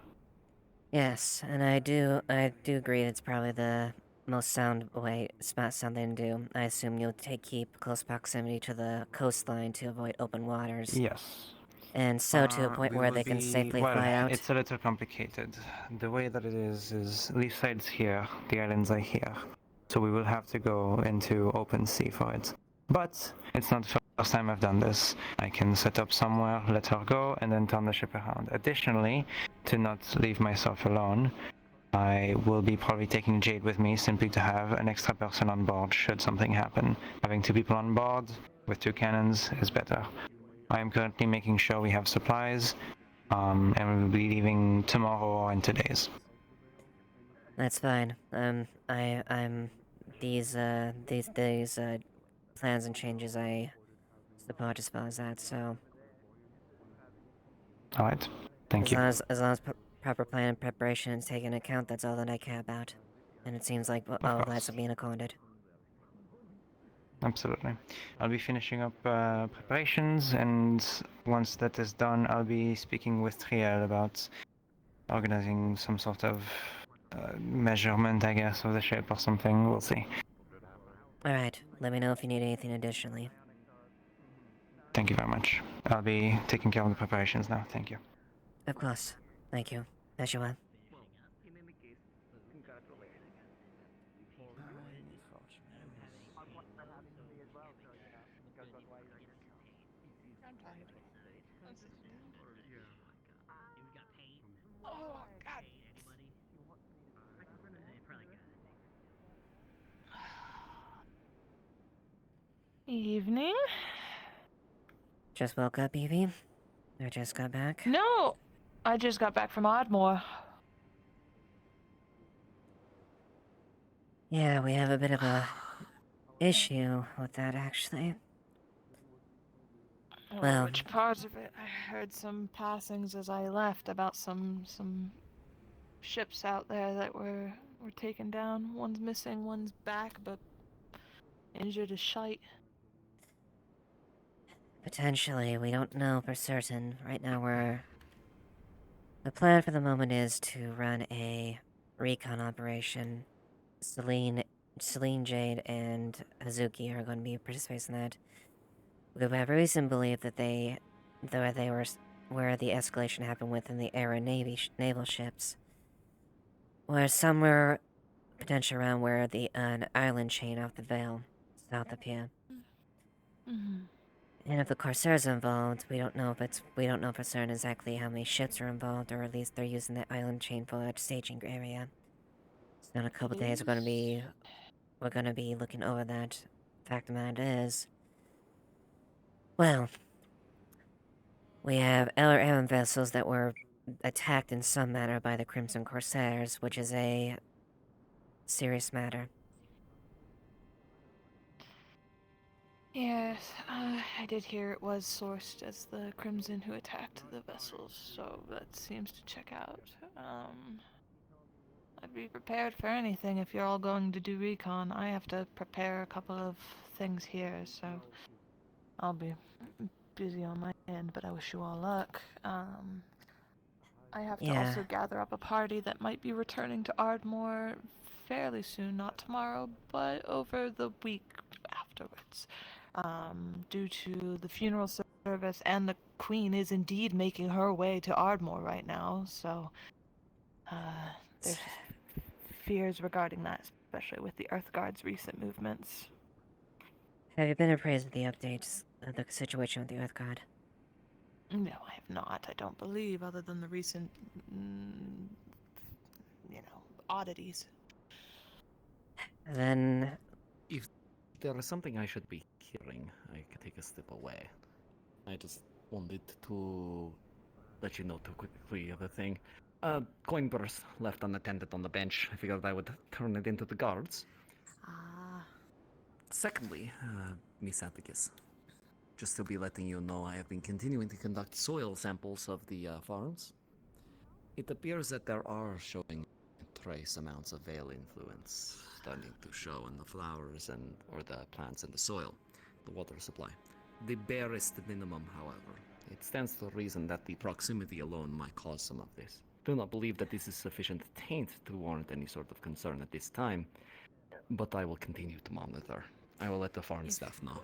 Speaker 1: Yes, and I do agree it's probably the most smart sound thing to do. I assume you'll keep close proximity to the coastline to avoid open waters.
Speaker 6: Yes.
Speaker 1: And so to a point
Speaker 6: We
Speaker 1: where
Speaker 6: will
Speaker 1: they can safely
Speaker 6: well,
Speaker 1: fly out.
Speaker 6: it's a little complicated. The way that it is Leaf Side's here, the islands are here. So we will have to go into open sea for it. But it's not the first time I've done this. I can set up somewhere, let her go, and then turn the ship around. Additionally, to not leave myself alone, I will be probably taking Jade with me simply to have an extra person on board should something happen. Having 2 people on board with 2 cannons is better. I am currently making sure we have supplies, and we will be leaving tomorrow or in 2 days.
Speaker 1: That's fine. These plans and changes I support as far as that, so.
Speaker 6: Alright, thank you.
Speaker 1: As long as proper plan and preparation is taken into account, that's all that I care about. And it seems like all of that's being accorded.
Speaker 6: Absolutely. I'll be finishing up preparations, and once that is done, I'll be speaking with Triel about organizing some sort of measurement, I guess, of the ship or something. We'll see.
Speaker 1: Alright, let me know if you need anything additionally.
Speaker 6: Thank you very much. I'll be taking care of the preparations now. Thank you.
Speaker 1: Of course. Thank you. Ashevail.
Speaker 16: Oh, God. Evening?
Speaker 1: Just woke up, Evie? Or just got back?
Speaker 16: No! I just got back from Ardmore.
Speaker 1: Yeah, we have a bit of a issue with that, actually.
Speaker 16: Oh,
Speaker 1: Well,
Speaker 16: which part of it? I heard some passings as I left about some ships out there that were taken down. One's missing, one's back, but injured as shite.
Speaker 1: potentially, we don't know for certain. Right now the plan for the moment is to run a recon operation. Celine, Jade, and Hazuki are going to be participating in that. We have reason to believe that where the escalation happened within the Era naval ships, were somewhere potentially around where an island chain off the Vale, south of here.
Speaker 16: Mm-hmm.
Speaker 1: And if the Corsairs are involved, we don't know for certain exactly how many ships are involved, or at least they're using that island chain for a staging area. So in a couple days, we're gonna be looking over that. Fact of the matter is, well, we have air vessels that were attacked in some manner by the Crimson Corsairs, which is a serious matter.
Speaker 16: Yes, I did hear it was sourced as the Crimson who attacked the vessels, so that seems to check out. I'd be prepared for anything if you're all going to do recon. I have to prepare a couple of things here, so I'll be busy on my end, but I wish you all luck. I have to also gather up a party that might be returning to Ardmore fairly soon, not tomorrow, but over the week afterwards. Due to the funeral service, and the Queen is indeed making her way to Ardmore right now, so there's fears regarding that, especially with the Earthguard's recent movements.
Speaker 1: Have you been appraised of the updates of the situation with the Earthguard?
Speaker 16: No, I have not. I don't believe, other than the recent, oddities.
Speaker 1: Then
Speaker 18: If there is something I should be hearing, I could take a step away. I just wanted to let you know too quickly of the thing. Coin purse left unattended on the bench. I figured I would turn it into the guards.
Speaker 10: Ah.
Speaker 18: Secondly, Miss Atticus, just to be letting you know, I have been continuing to conduct soil samples of the farms. It appears that there are showing trace amounts of Veil influence starting to show in the flowers or the plants in the soil, the water supply. The barest minimum, however. It stands to reason that the proximity alone might cause some of this. Do not believe that this is sufficient taint to warrant any sort of concern at this time, but I will continue to monitor. I will let the farm staff know.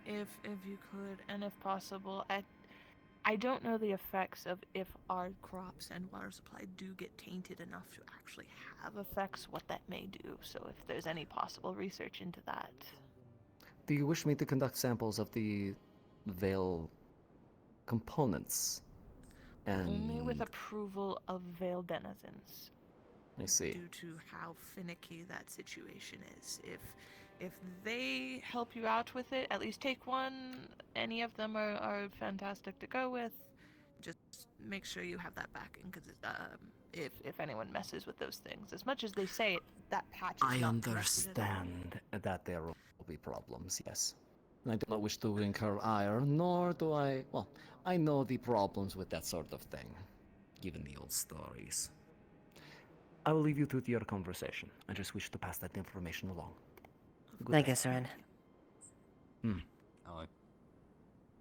Speaker 16: If you could, and if possible, I don't know the effects of if our crops and water supply do get tainted enough to actually have effects, what that may do. So if there's any possible research into that.
Speaker 18: Do you wish me to conduct samples of the Veil components?
Speaker 16: Only with
Speaker 18: And
Speaker 16: approval of Veil denizens.
Speaker 18: I see.
Speaker 16: Due to how finicky that situation is. If they help you out with it, at least take one. Any of them are fantastic to go with. Just make sure you have that backing, because if anyone messes with those things, as much as they say it, that patch is
Speaker 18: I
Speaker 16: not connected at all.
Speaker 18: understand that there will be problems, yes. I do not wish to incur ire, nor do I... Well, I know the problems with that sort of thing, given the old stories. I will leave you to your conversation. I just wish to pass that information along.
Speaker 1: Thank you, Soren.
Speaker 18: Hello.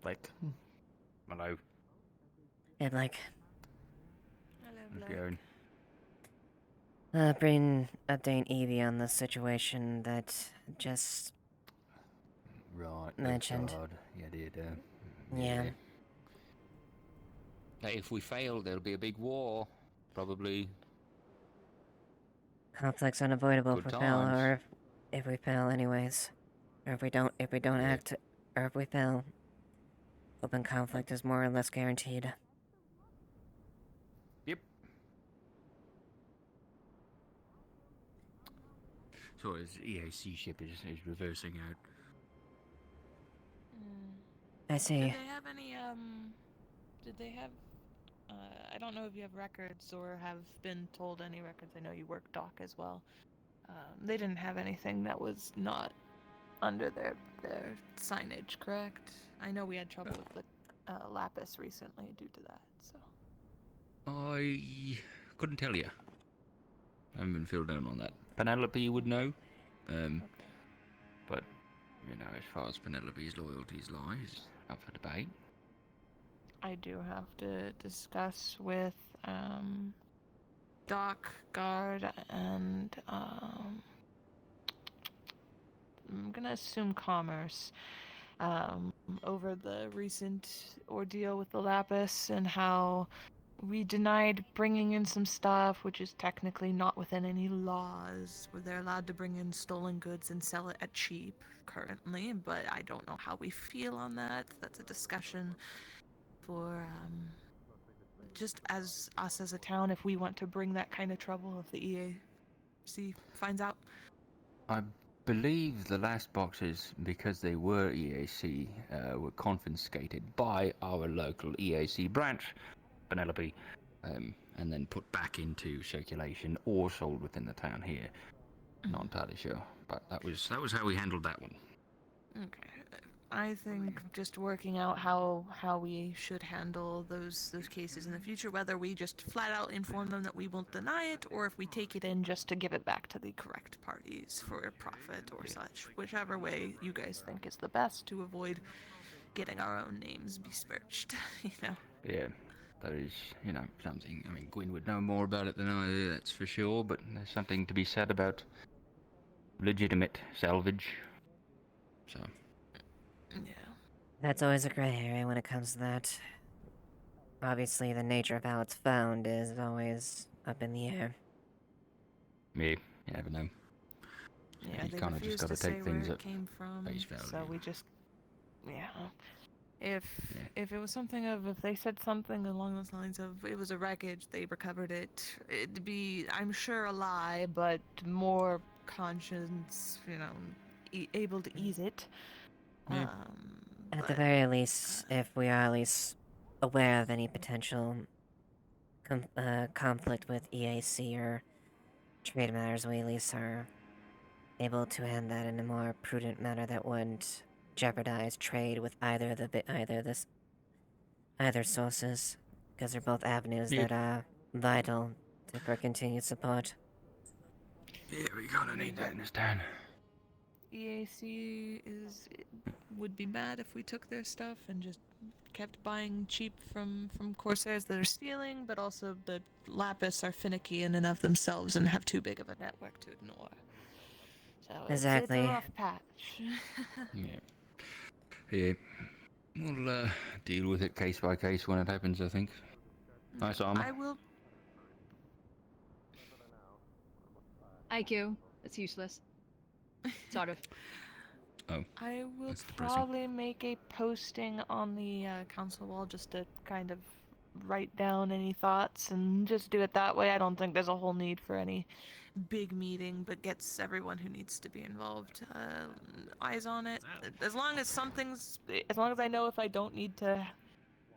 Speaker 18: Blake. Hello.
Speaker 1: Hey, Blake.
Speaker 16: Hello,
Speaker 1: Bring update Evie on the situation that just
Speaker 19: Right.
Speaker 1: mentioned.
Speaker 19: Yeah, did.
Speaker 1: Yeah.
Speaker 19: If we fail, there'll be a big war. Probably.
Speaker 1: Conflict's unavoidable
Speaker 19: Good
Speaker 1: if we fail,
Speaker 19: times.
Speaker 1: or if we fail anyways. Or if we don't act, or if we fail. Open conflict is more or less guaranteed.
Speaker 19: Yep. So his EAC ship is reversing out.
Speaker 1: I see.
Speaker 16: Did they have any, did they have, I don't know if you have records or have been told any records. I know you work dock as well. They didn't have anything that was not under their signage, correct? I know we had trouble with the lapis recently due to that, so.
Speaker 19: I couldn't tell you. I haven't been filled down on that. Penelope would know. But, you know, as far as Penelope's loyalties lie, is up for debate.
Speaker 16: I do have to discuss with Doc, Guard, and I'm gonna assume Commerce over the recent ordeal with the Lapis and how we denied bringing in some stuff, which is technically not within any laws, where they're allowed to bring in stolen goods and sell it at cheap currently, but I don't know how we feel on that. That's a discussion for just as us as a town, if we want to bring that kind of trouble, if the EAC finds out.
Speaker 19: I believe the last boxes, because they were EAC, were confiscated by our local EAC branch, Penelope, and then put back into circulation or sold within the town here. Not entirely sure, but that was how we handled that one.
Speaker 16: Okay. I think just working out how we should handle those cases in the future, whether we just flat out inform them that we won't deny it, or if we take it in just to give it back to the correct parties for profit or such. Whichever way you guys think is the best to avoid getting our own names besmirched, you know.
Speaker 19: Yeah, that is, you know, something. I mean, Gwyn would know more about it than I do, that's for sure, but there's something to be said about legitimate salvage. So.
Speaker 16: Yeah.
Speaker 1: That's always a gray area when it comes to that. Obviously, the nature of how it's found is always up in the air.
Speaker 19: Yeah, you never know.
Speaker 16: Yeah,
Speaker 19: you
Speaker 16: they
Speaker 19: kind of just
Speaker 16: refuse
Speaker 19: got
Speaker 16: to
Speaker 19: to
Speaker 16: say
Speaker 19: take things
Speaker 16: where
Speaker 19: at
Speaker 16: it came from,
Speaker 19: face value.
Speaker 16: so we just, If it was something of, if they said something along those lines of it was a wreckage, they recovered it, it'd be, I'm sure, a lie, but more
Speaker 10: conscience, able to ease it.
Speaker 1: Yeah. At the
Speaker 10: But
Speaker 1: very least, if we are at least aware of any potential conflict with EAC or trade matters, we at least are able to hand that in a more prudent manner that wouldn't jeopardize trade with either either sources, because they're both avenues
Speaker 19: Yeah.
Speaker 1: that are vital for continued support.
Speaker 19: Yeah, we kinda need that in this town.
Speaker 10: EAC would be mad if we took their stuff and just kept buying cheap from Corsairs that are stealing, but also the Lapis are finicky in and of themselves and have too big of a network to ignore. So
Speaker 1: Exactly.
Speaker 10: it's a rough patch.
Speaker 19: Yeah. Yeah. We'll deal with it case by case when it happens, I think. Nice armor.
Speaker 10: I will.
Speaker 9: IQ. It's useless. Sort of.
Speaker 19: Oh.
Speaker 10: I will
Speaker 19: That's depressing.
Speaker 10: probably make a posting on the council wall just to kind of write down any thoughts and just do it that way. I don't think there's a whole need for any big meeting, but gets everyone who needs to be involved eyes on it. As long as I know if I don't need to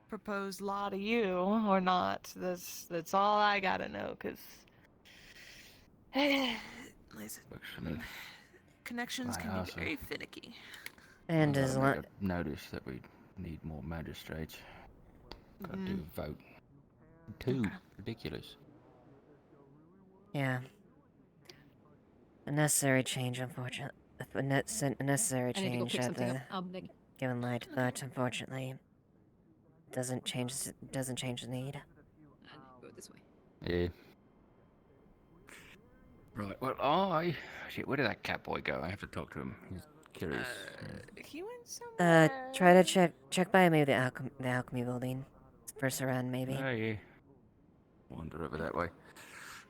Speaker 10: propose law to you or not, that's all I gotta know, because connections can be very finicky.
Speaker 1: And
Speaker 19: I've
Speaker 1: as
Speaker 19: got
Speaker 1: long
Speaker 19: to make a notice that we need more magistrates. Got to do a vote. 2. Ridiculous.
Speaker 1: Yeah. A necessary change, unfortunately. A necessary
Speaker 9: I need to go
Speaker 1: change
Speaker 9: pick
Speaker 1: at
Speaker 9: something
Speaker 1: the
Speaker 9: up.
Speaker 1: given light, but unfortunately, doesn't change the need.
Speaker 9: Go this way.
Speaker 19: Yeah. Right, well, shit, where did that cat boy go? I have to talk to him. He's curious.
Speaker 10: He went somewhere.
Speaker 1: Try to check by maybe the alchemy building. First around, maybe.
Speaker 19: Oh, yeah. Wander over that way.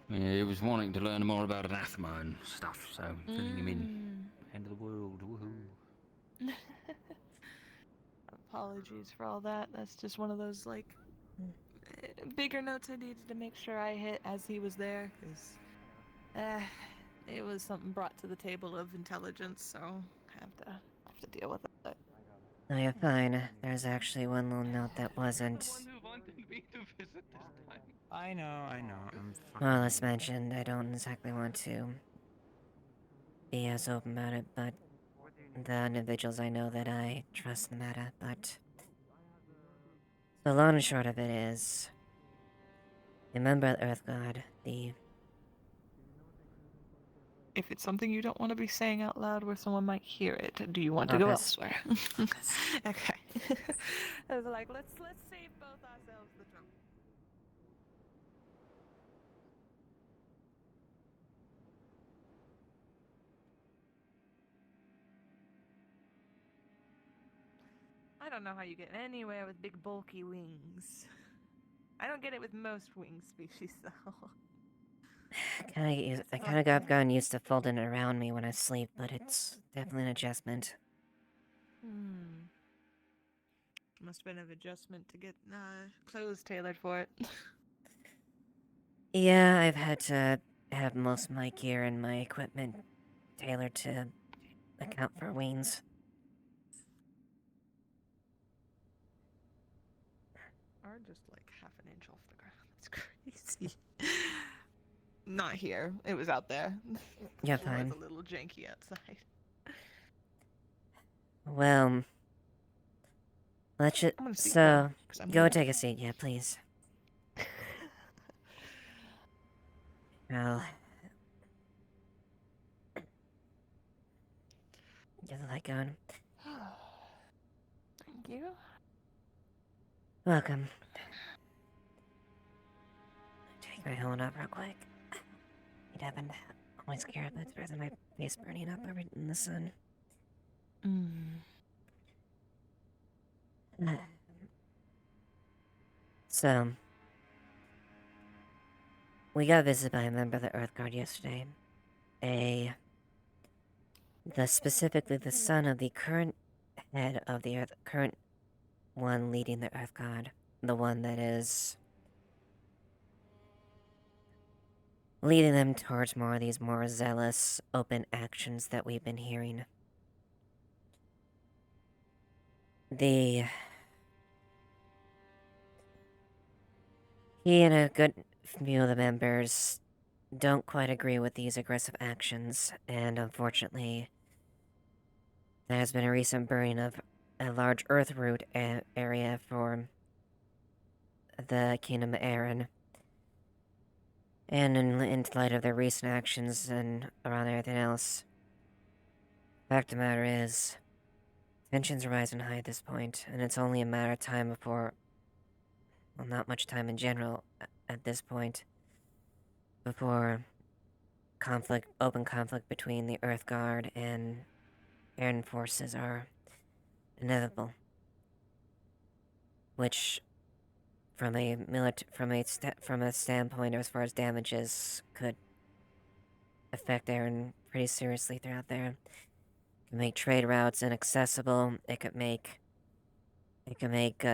Speaker 19: Yeah, he was wanting to learn more about anathema and stuff, so filling him in. End of the world, woohoo.
Speaker 10: Apologies for all that. That's just one of those, bigger notes I needed to make sure I hit as he was there, because it was something brought to the table of intelligence, so I have to deal with it.
Speaker 1: No, you're fine. There's actually one little note that wasn't.
Speaker 6: I know. I'm
Speaker 1: Well, as mentioned, I don't exactly want to be as open about it, but the individuals I know that I trust in the matter, but the long and short of it is, a member of the Earth God,
Speaker 10: If it's something you don't want to be saying out loud where someone might hear it, do you want to go elsewhere? Okay. I was like, let's save both ourselves the trouble. I don't know how you get anywhere with big bulky wings. I don't get it with most wing species though.
Speaker 1: I kind of got gotten used to folding it around me when I sleep, but it's definitely an adjustment.
Speaker 10: Must have been an adjustment to get clothes tailored for it.
Speaker 1: Yeah, I've had to have most of my gear and my equipment tailored to account for wings.
Speaker 10: Or just half an inch off the ground. That's crazy. Not here. It was out there.
Speaker 1: You're
Speaker 10: It was
Speaker 1: fine.
Speaker 10: a little janky outside.
Speaker 1: Well, let's just.
Speaker 10: I'm gonna seat
Speaker 1: So,
Speaker 10: down, 'cause I'm
Speaker 1: go
Speaker 10: leaving.
Speaker 1: take a seat, yeah, please. Well, get the light going.
Speaker 10: Thank you.
Speaker 1: Welcome. Take my helmet off real quick. It happened. Always scared about the rest of my face burning up in the sun. So, we got visited by a member of the Earth Guard yesterday. Specifically the son of the current head of the current one leading the Earth Guard. The one that is... leading them towards more of these more zealous, open actions that we've been hearing. He and a good few of the members don't quite agree with these aggressive actions, and unfortunately, there has been a recent burning of a large earth root area for the Kingdom of Aaron. And in light of their recent actions and around everything else, fact of the matter is, tensions are rising high at this point, and it's only a matter of time before, well, not much time in general at this point, before open conflict between the Earth Guard and Aaron forces are inevitable. Which, from a standpoint as far as damages, could affect Aaron pretty seriously throughout there. It can make trade routes inaccessible. It could make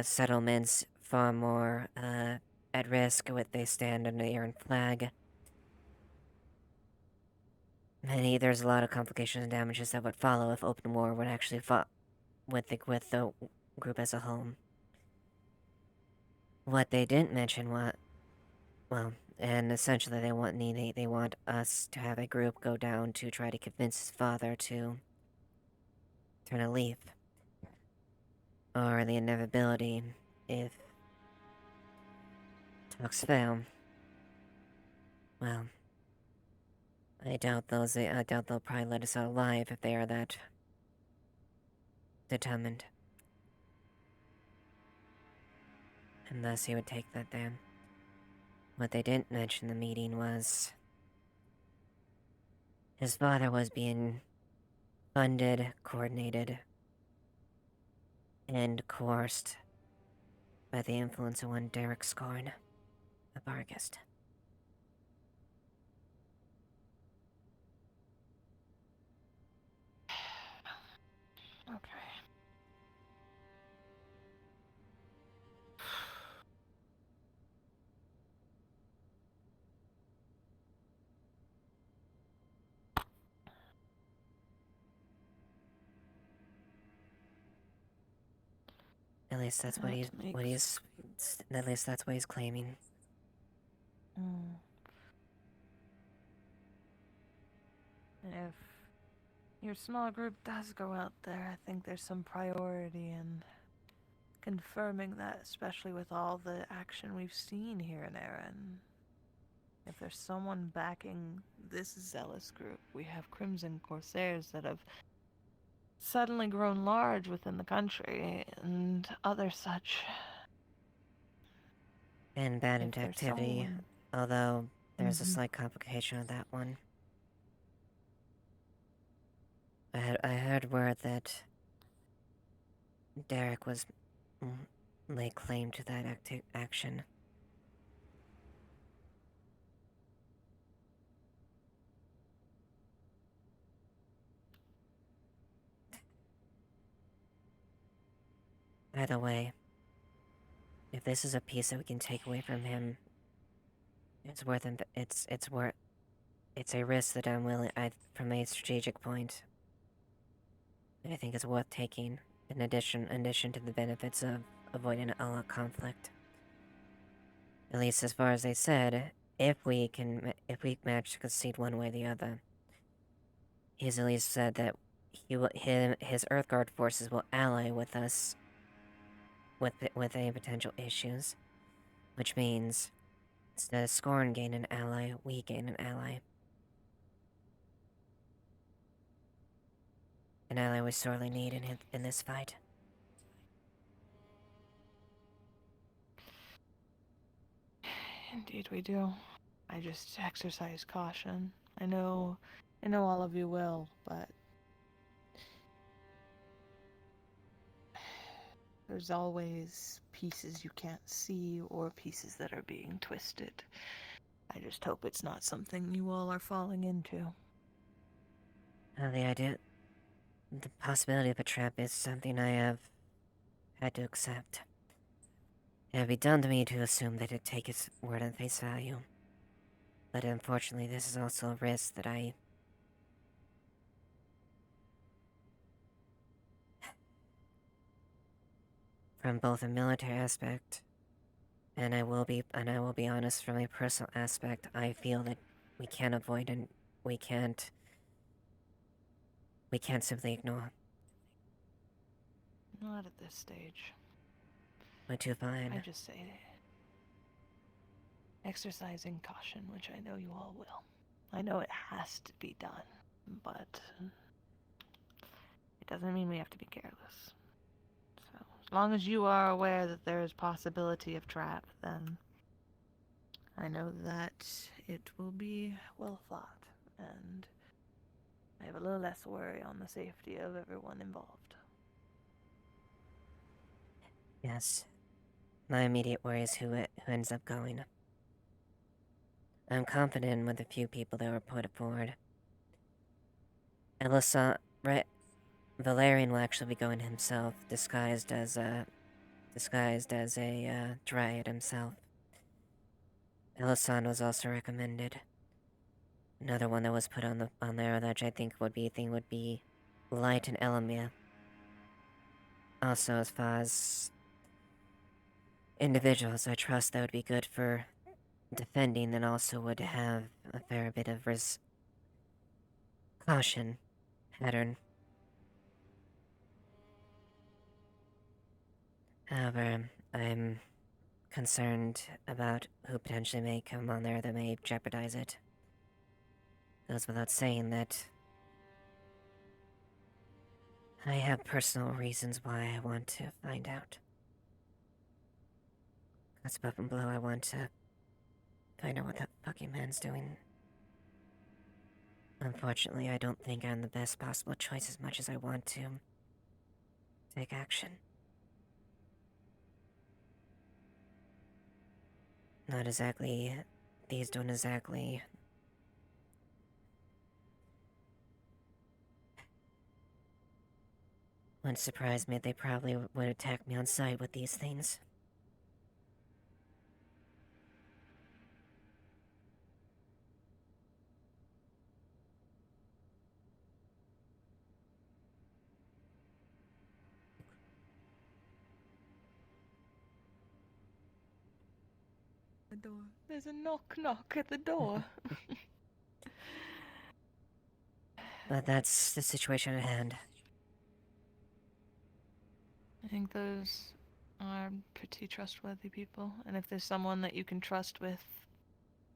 Speaker 1: settlements far more at risk if they stand under the Aaron flag. There's a lot of complications and damages that would follow if open war would actually fought with the group as a whole. What they didn't mention and essentially they want us to have a group go down to try to convince his father to turn a leaf. Or the inevitability if talks fail. Well, I doubt they'll probably let us out alive if they are that determined. Unless he would take that then. What they didn't mention in the meeting was his father was being funded, coordinated, and coerced by the influence of one Derek Scorn, a Bargist.
Speaker 10: Okay.
Speaker 1: At least that's what he's claiming.
Speaker 10: Mm. And if your small group does go out there, I think there's some priority in confirming that, especially with all the action we've seen here in Aaron. If there's someone backing this zealous group, we have Crimson Corsairs that have suddenly grown large within the country, and other such.
Speaker 1: And bad
Speaker 10: If there's
Speaker 1: activity,
Speaker 10: someone-
Speaker 1: although there's a
Speaker 10: Mhm.
Speaker 1: slight complication of that one. I heard word that Derek was laid claim to that action. Either way, if this is a piece that we can take away from him, it's worth it. It's a risk that I'm willing. From a strategic point, I think it's worth taking. In addition to the benefits of avoiding all conflict. At least as far as they said, if we manage to concede one way or the other, he's at least said that his Earthguard forces will ally with us with any potential issues, which means instead of Scorn gain an ally, we gain an ally. An ally we sorely need in this fight.
Speaker 10: Indeed we do. I just exercise caution. I know all of you will, but there's always pieces you can't see or pieces that are being twisted. I just hope it's not something you all are falling into.
Speaker 1: The possibility of a trap is something I have had to accept. It would be done to me to assume that he'd take his word at face value. But unfortunately, this is also a risk that I... From both a military aspect, and I will be honest, from a personal aspect, I feel that we can't avoid and we can't simply ignore.
Speaker 10: Not at this stage.
Speaker 1: We're too fine.
Speaker 10: I just say exercising caution, which I know you all will. I know it has to be done, but it doesn't mean we have to be careless. So, as long as you are aware that there is possibility of trap, then I know that it will be well thought, and I have a little less worry on the safety of everyone involved.
Speaker 1: Yes. My immediate worry is who ends up going. I'm confident with the few people that were put forward. Valerian will actually be going himself, disguised as a dryad himself. Elisan was also recommended. Another one that was put on there that I think would be Light and Elamir. Also, as far as individuals I trust that would be good for defending, and also would have a fair bit of caution pattern. However, I'm concerned about who potentially may come on there that may jeopardize it. Goes without saying that I have personal reasons why I want to find out. That's above and below. I want to find out what that fucking man's doing. Unfortunately, I don't think I'm the best possible choice as much as I want to take action. Not exactly. These don't exactly. Wouldn't surprise me if they probably would attack me on sight with these things.
Speaker 10: The door. There's a knock at the door.
Speaker 1: But that's the situation at hand.
Speaker 10: I think those are pretty trustworthy people, and if there's someone that you can trust with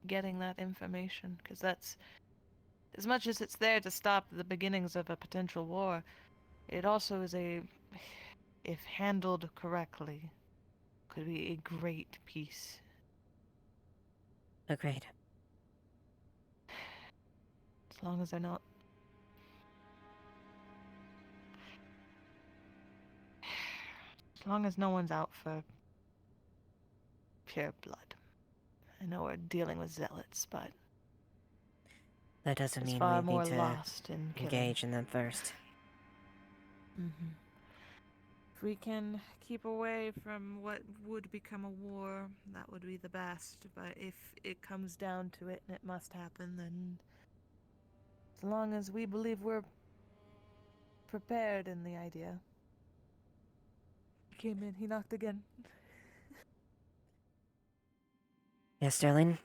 Speaker 10: getting that information, because that's, as much as it's there to stop the beginnings of a potential war, it also is if handled correctly, could be a great peace.
Speaker 1: Agreed.
Speaker 10: As long as they're not. As long as no one's out for pure blood. I know we're dealing with zealots, but
Speaker 1: That doesn't
Speaker 10: there's
Speaker 1: mean
Speaker 10: far
Speaker 1: we
Speaker 10: more
Speaker 1: need to
Speaker 10: lost in
Speaker 1: engage in them first.
Speaker 10: Mm-hmm. If we can keep away from what would become a war, that would be the best. But if it comes down to it and it must happen, then as long as we believe we're prepared in the idea. He came in, he knocked again.
Speaker 1: Yes, Sterling?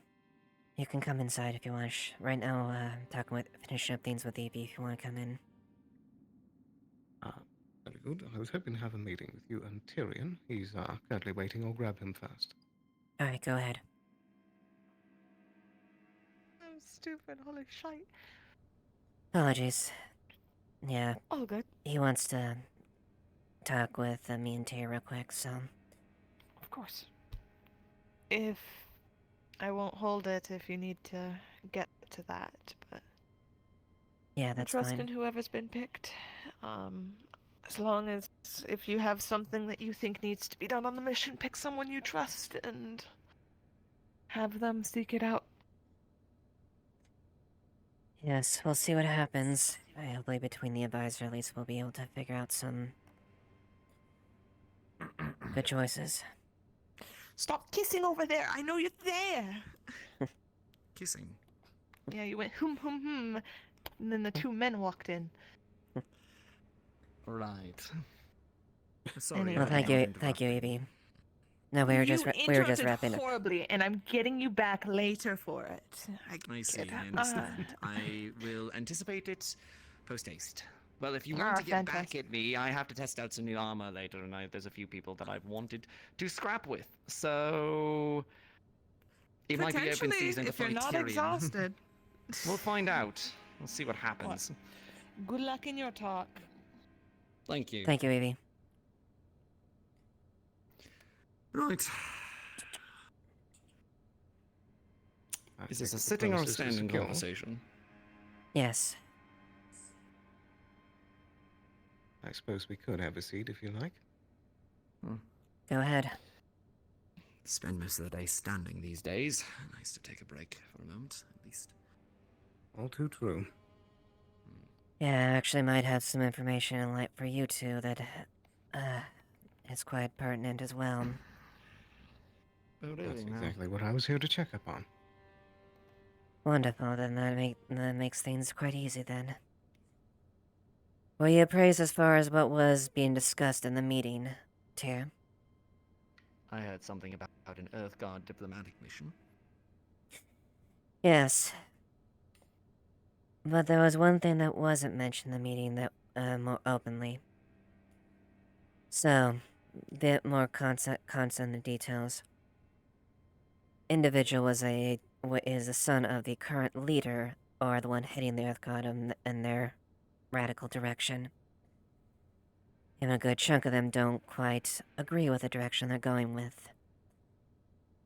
Speaker 1: You can come inside if you wish. Right now, I'm finishing up things with Evie if you want to come in.
Speaker 11: Very good. I was hoping to have a meeting with you and Tyrion. He's currently waiting. I'll grab him first.
Speaker 1: Alright, go ahead.
Speaker 10: I'm stupid, holy shite.
Speaker 1: Apologies. Yeah.
Speaker 10: All good.
Speaker 1: He wants to talk with me and Tyrion real quick, so...
Speaker 10: Of course. If I won't hold it if you need to get to that, but
Speaker 1: yeah, that's
Speaker 10: trust
Speaker 1: fine.
Speaker 10: in whoever's been picked. As long as if you have something that you think needs to be done on the mission, pick someone you trust and have them seek it out.
Speaker 1: Yes, we'll see what happens. Hopefully between the advisor, at least we'll be able to figure out some good choices.
Speaker 10: Stop kissing over there! I know you're there!
Speaker 5: kissing.
Speaker 10: Yeah, you went hum, and then the two men walked in.
Speaker 5: Right. Sorry,
Speaker 10: Anyway.
Speaker 1: Well,
Speaker 5: I did not
Speaker 1: thank
Speaker 5: interrupt.
Speaker 1: you, Evie. No, we were just
Speaker 10: You
Speaker 1: we were just
Speaker 10: interrupted
Speaker 1: wrapping up.
Speaker 10: horribly, and I'm getting you back later for it.
Speaker 5: I see,
Speaker 10: get-
Speaker 5: I understand. I will anticipate it post-haste. Well, if you want to get back at me, I have to test out some new armor later, and there's a few people that I've wanted to scrap with. So... It might be open
Speaker 10: Potentially,
Speaker 5: season to
Speaker 10: if you're
Speaker 5: fight
Speaker 10: not
Speaker 5: Tyrion.
Speaker 10: exhausted.
Speaker 5: We'll find out. We'll see what happens.
Speaker 10: Good luck in your talk.
Speaker 5: Thank you.
Speaker 1: Thank you, Evie.
Speaker 5: Right. Is this a sitting or a standing conversation?
Speaker 1: Yes.
Speaker 11: I suppose we could have a seat if you like.
Speaker 1: Go ahead.
Speaker 5: Spend most of the day standing these days. Nice to take a break for a moment, at least.
Speaker 11: All too true.
Speaker 1: Yeah, I actually might have some information in light for you two that is quite pertinent as well.
Speaker 11: That's exactly what I was here to check up on.
Speaker 1: Wonderful, then that makes things quite easy then. Were you appraised as far as what was being discussed in the meeting, Tyr?
Speaker 5: I heard something about an Earthguard diplomatic mission.
Speaker 1: Yes. But there was one thing that wasn't mentioned in the meeting that, more openly. So, bit more concept in the details. Individual is the son of the current leader, or the one heading the Earthguard in their radical direction. And a good chunk of them don't quite agree with the direction they're going with.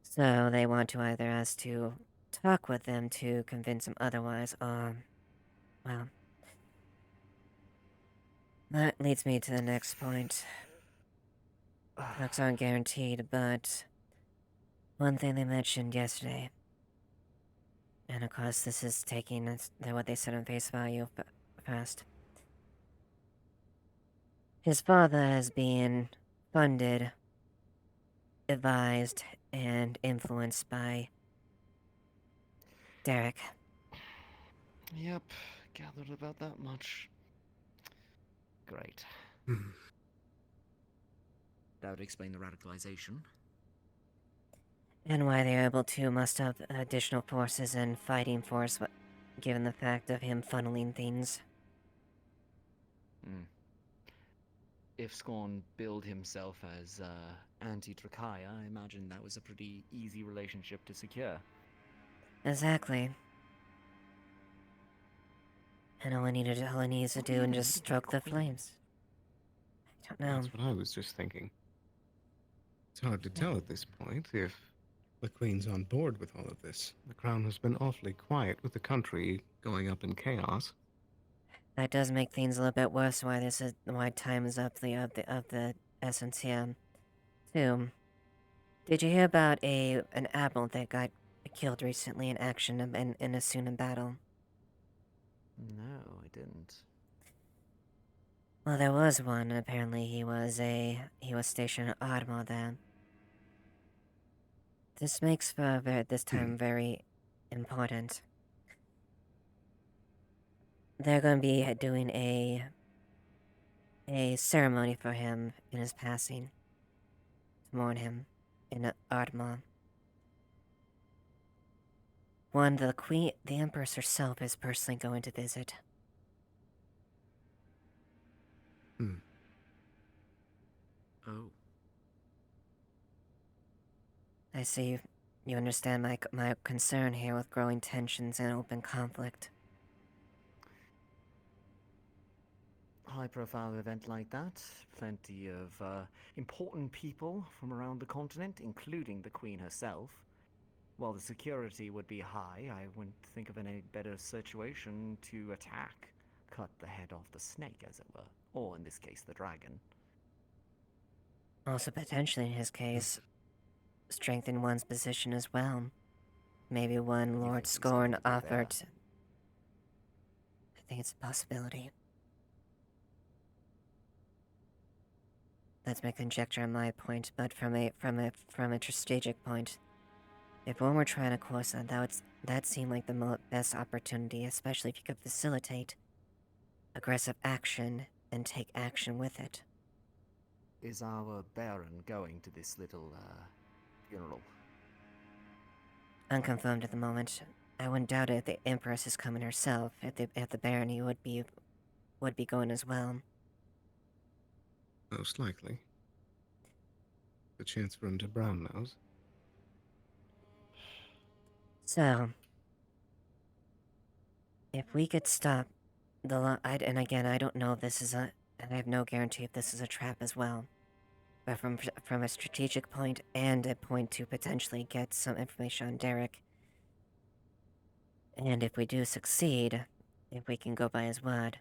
Speaker 1: So they want to either us to talk with them to convince them otherwise, or, well, that leads me to the next point. Talks aren't guaranteed, but one thing they mentioned yesterday, and of course this is taking what they said on face value fast. His father is being funded, advised, and influenced by Derek.
Speaker 5: Yep, gathered about that much. Great. That would explain the radicalization.
Speaker 1: And why they're able to muster up additional forces and fighting force, given the fact of him funneling things.
Speaker 5: If Scorn billed himself as anti-Drakaya, I imagine that was a pretty easy relationship to secure.
Speaker 1: Exactly. And all he needs to do and just stroke the flames. I don't know.
Speaker 11: That's what I was just thinking. It's hard to tell at this point if the Queen's on board with all of this. The Crown has been awfully quiet with the country going up in chaos.
Speaker 1: That does make things a little bit worse. Why time is up of the essence here. Too. Did you hear about an admiral that got killed recently in action in a Sunan battle?
Speaker 5: No, I didn't.
Speaker 1: Well, there was one. And apparently, he was stationed at Ardmore there. This makes for this time very important. They're going to be doing a ceremony for him in his passing to mourn him in Ardmore. One the Empress herself is personally going to visit.
Speaker 5: Oh.
Speaker 1: I see you understand my concern here with growing tensions and open conflict.
Speaker 5: High-profile event like that, plenty of important people from around the continent, including the Queen herself. While the security would be high, I wouldn't think of any better situation to attack. Cut the head off the snake, as it were. Or, in this case, the dragon.
Speaker 1: Also, potentially in his case, strengthen one's position as well. Maybe when Lord Scorn offered. I think it's a possibility. That's my conjecture on my point, but from a strategic point, if one were trying to course that seemed like the best opportunity, especially if you could facilitate aggressive action and take action with it.
Speaker 5: Is our Baron going to this little, funeral?
Speaker 1: Unconfirmed at the moment. I wouldn't doubt it if the Empress is coming herself. If the barony would be going as well.
Speaker 11: Most likely. The chance for him to brown nose.
Speaker 1: So, if we could stop and again, I don't know if this is and I have no guarantee if this is a trap as well. But from a strategic point and a point to potentially get some information on Derek. And if we do succeed, if we can go by his word,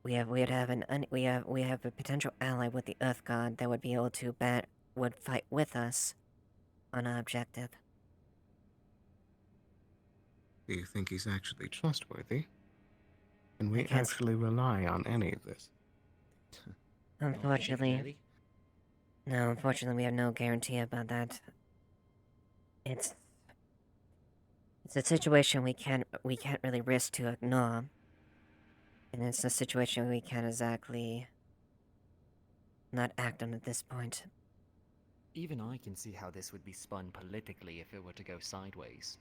Speaker 1: we have a potential ally with the Earth God that would be able to would fight with us on our objective.
Speaker 11: Do you think he's actually trustworthy? Can we actually rely on any of this?
Speaker 1: Unfortunately, no. Unfortunately, we have no guarantee about that. It's a situation we can't really risk to ignore, and it's a situation we can't exactly not act on at this point.
Speaker 5: Even I can see how this would be spun politically if it were to go sideways.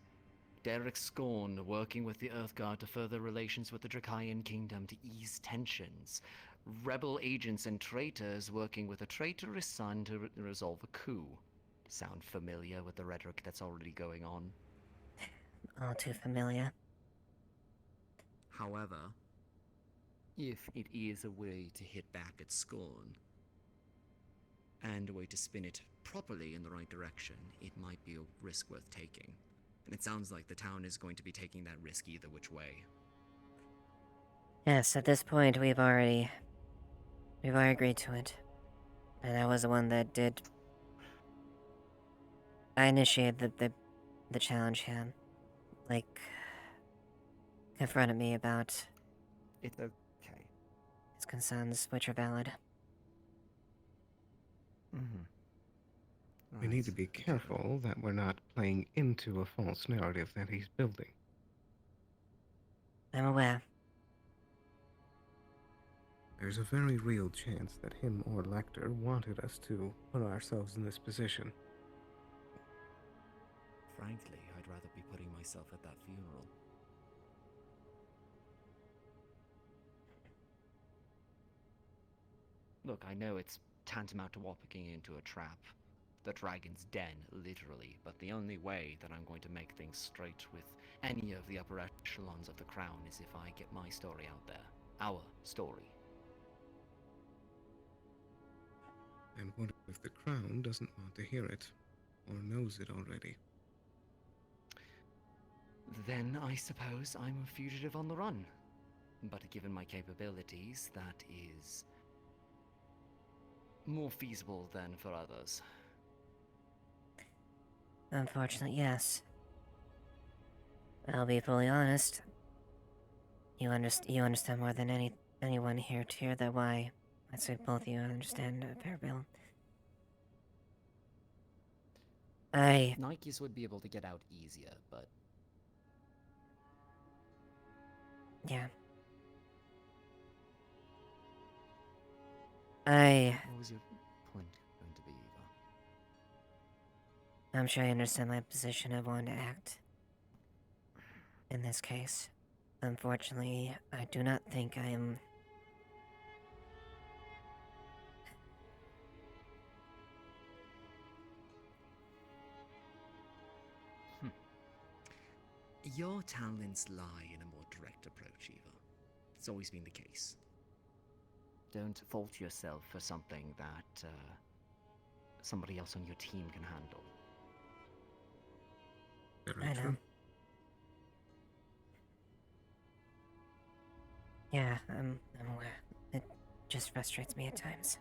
Speaker 5: Derek Scorn working with the Earthguard to further relations with the Dracaean Kingdom to ease tensions. Rebel agents and traitors working with a traitorous son to resolve a coup. Sound familiar with the rhetoric that's already going on?
Speaker 1: All too familiar.
Speaker 5: However, if it is a way to hit back at Scorn, and a way to spin it properly in the right direction, it might be a risk worth taking. And it sounds like the town is going to be taking that risk either which way.
Speaker 1: Yes, at this point we've already agreed to it. And I was the one that did. I initiated the challenge here. Like, confronted me about
Speaker 5: It's okay.
Speaker 1: his concerns, which are valid.
Speaker 11: We need to be careful that we're not playing into a false narrative that he's building.
Speaker 1: I'm aware.
Speaker 11: There's a very real chance that him or Lecter wanted us to put ourselves in this position.
Speaker 5: Frankly, I'd rather be putting myself at that funeral. Look, I know it's tantamount to walking into a trap. The dragon's den, literally, but the only way that I'm going to make things straight with any of the upper echelons of the crown is if I get my story out there. Our story.
Speaker 11: And what if the crown doesn't want to hear it, or knows it already?
Speaker 5: Then I suppose I'm a fugitive on the run. But given my capabilities, that is more feasible than for others.
Speaker 1: Unfortunately, yes. I'll be fully honest. You understand more than anyone here to hear that why I say both of you understand Fairbill.
Speaker 5: Nikes would be able to get out easier, but
Speaker 1: yeah.
Speaker 5: what was your point going to be, Eva?
Speaker 1: I'm sure you understand my position of wanting to act. In this case, unfortunately, I do not think I am.
Speaker 5: Your talents lie in a more direct approach, Eva. It's always been the case. Don't fault yourself for something that somebody else on your team can handle.
Speaker 11: Very
Speaker 1: I
Speaker 11: true.
Speaker 1: know. Yeah, I'm aware. It just frustrates me at times.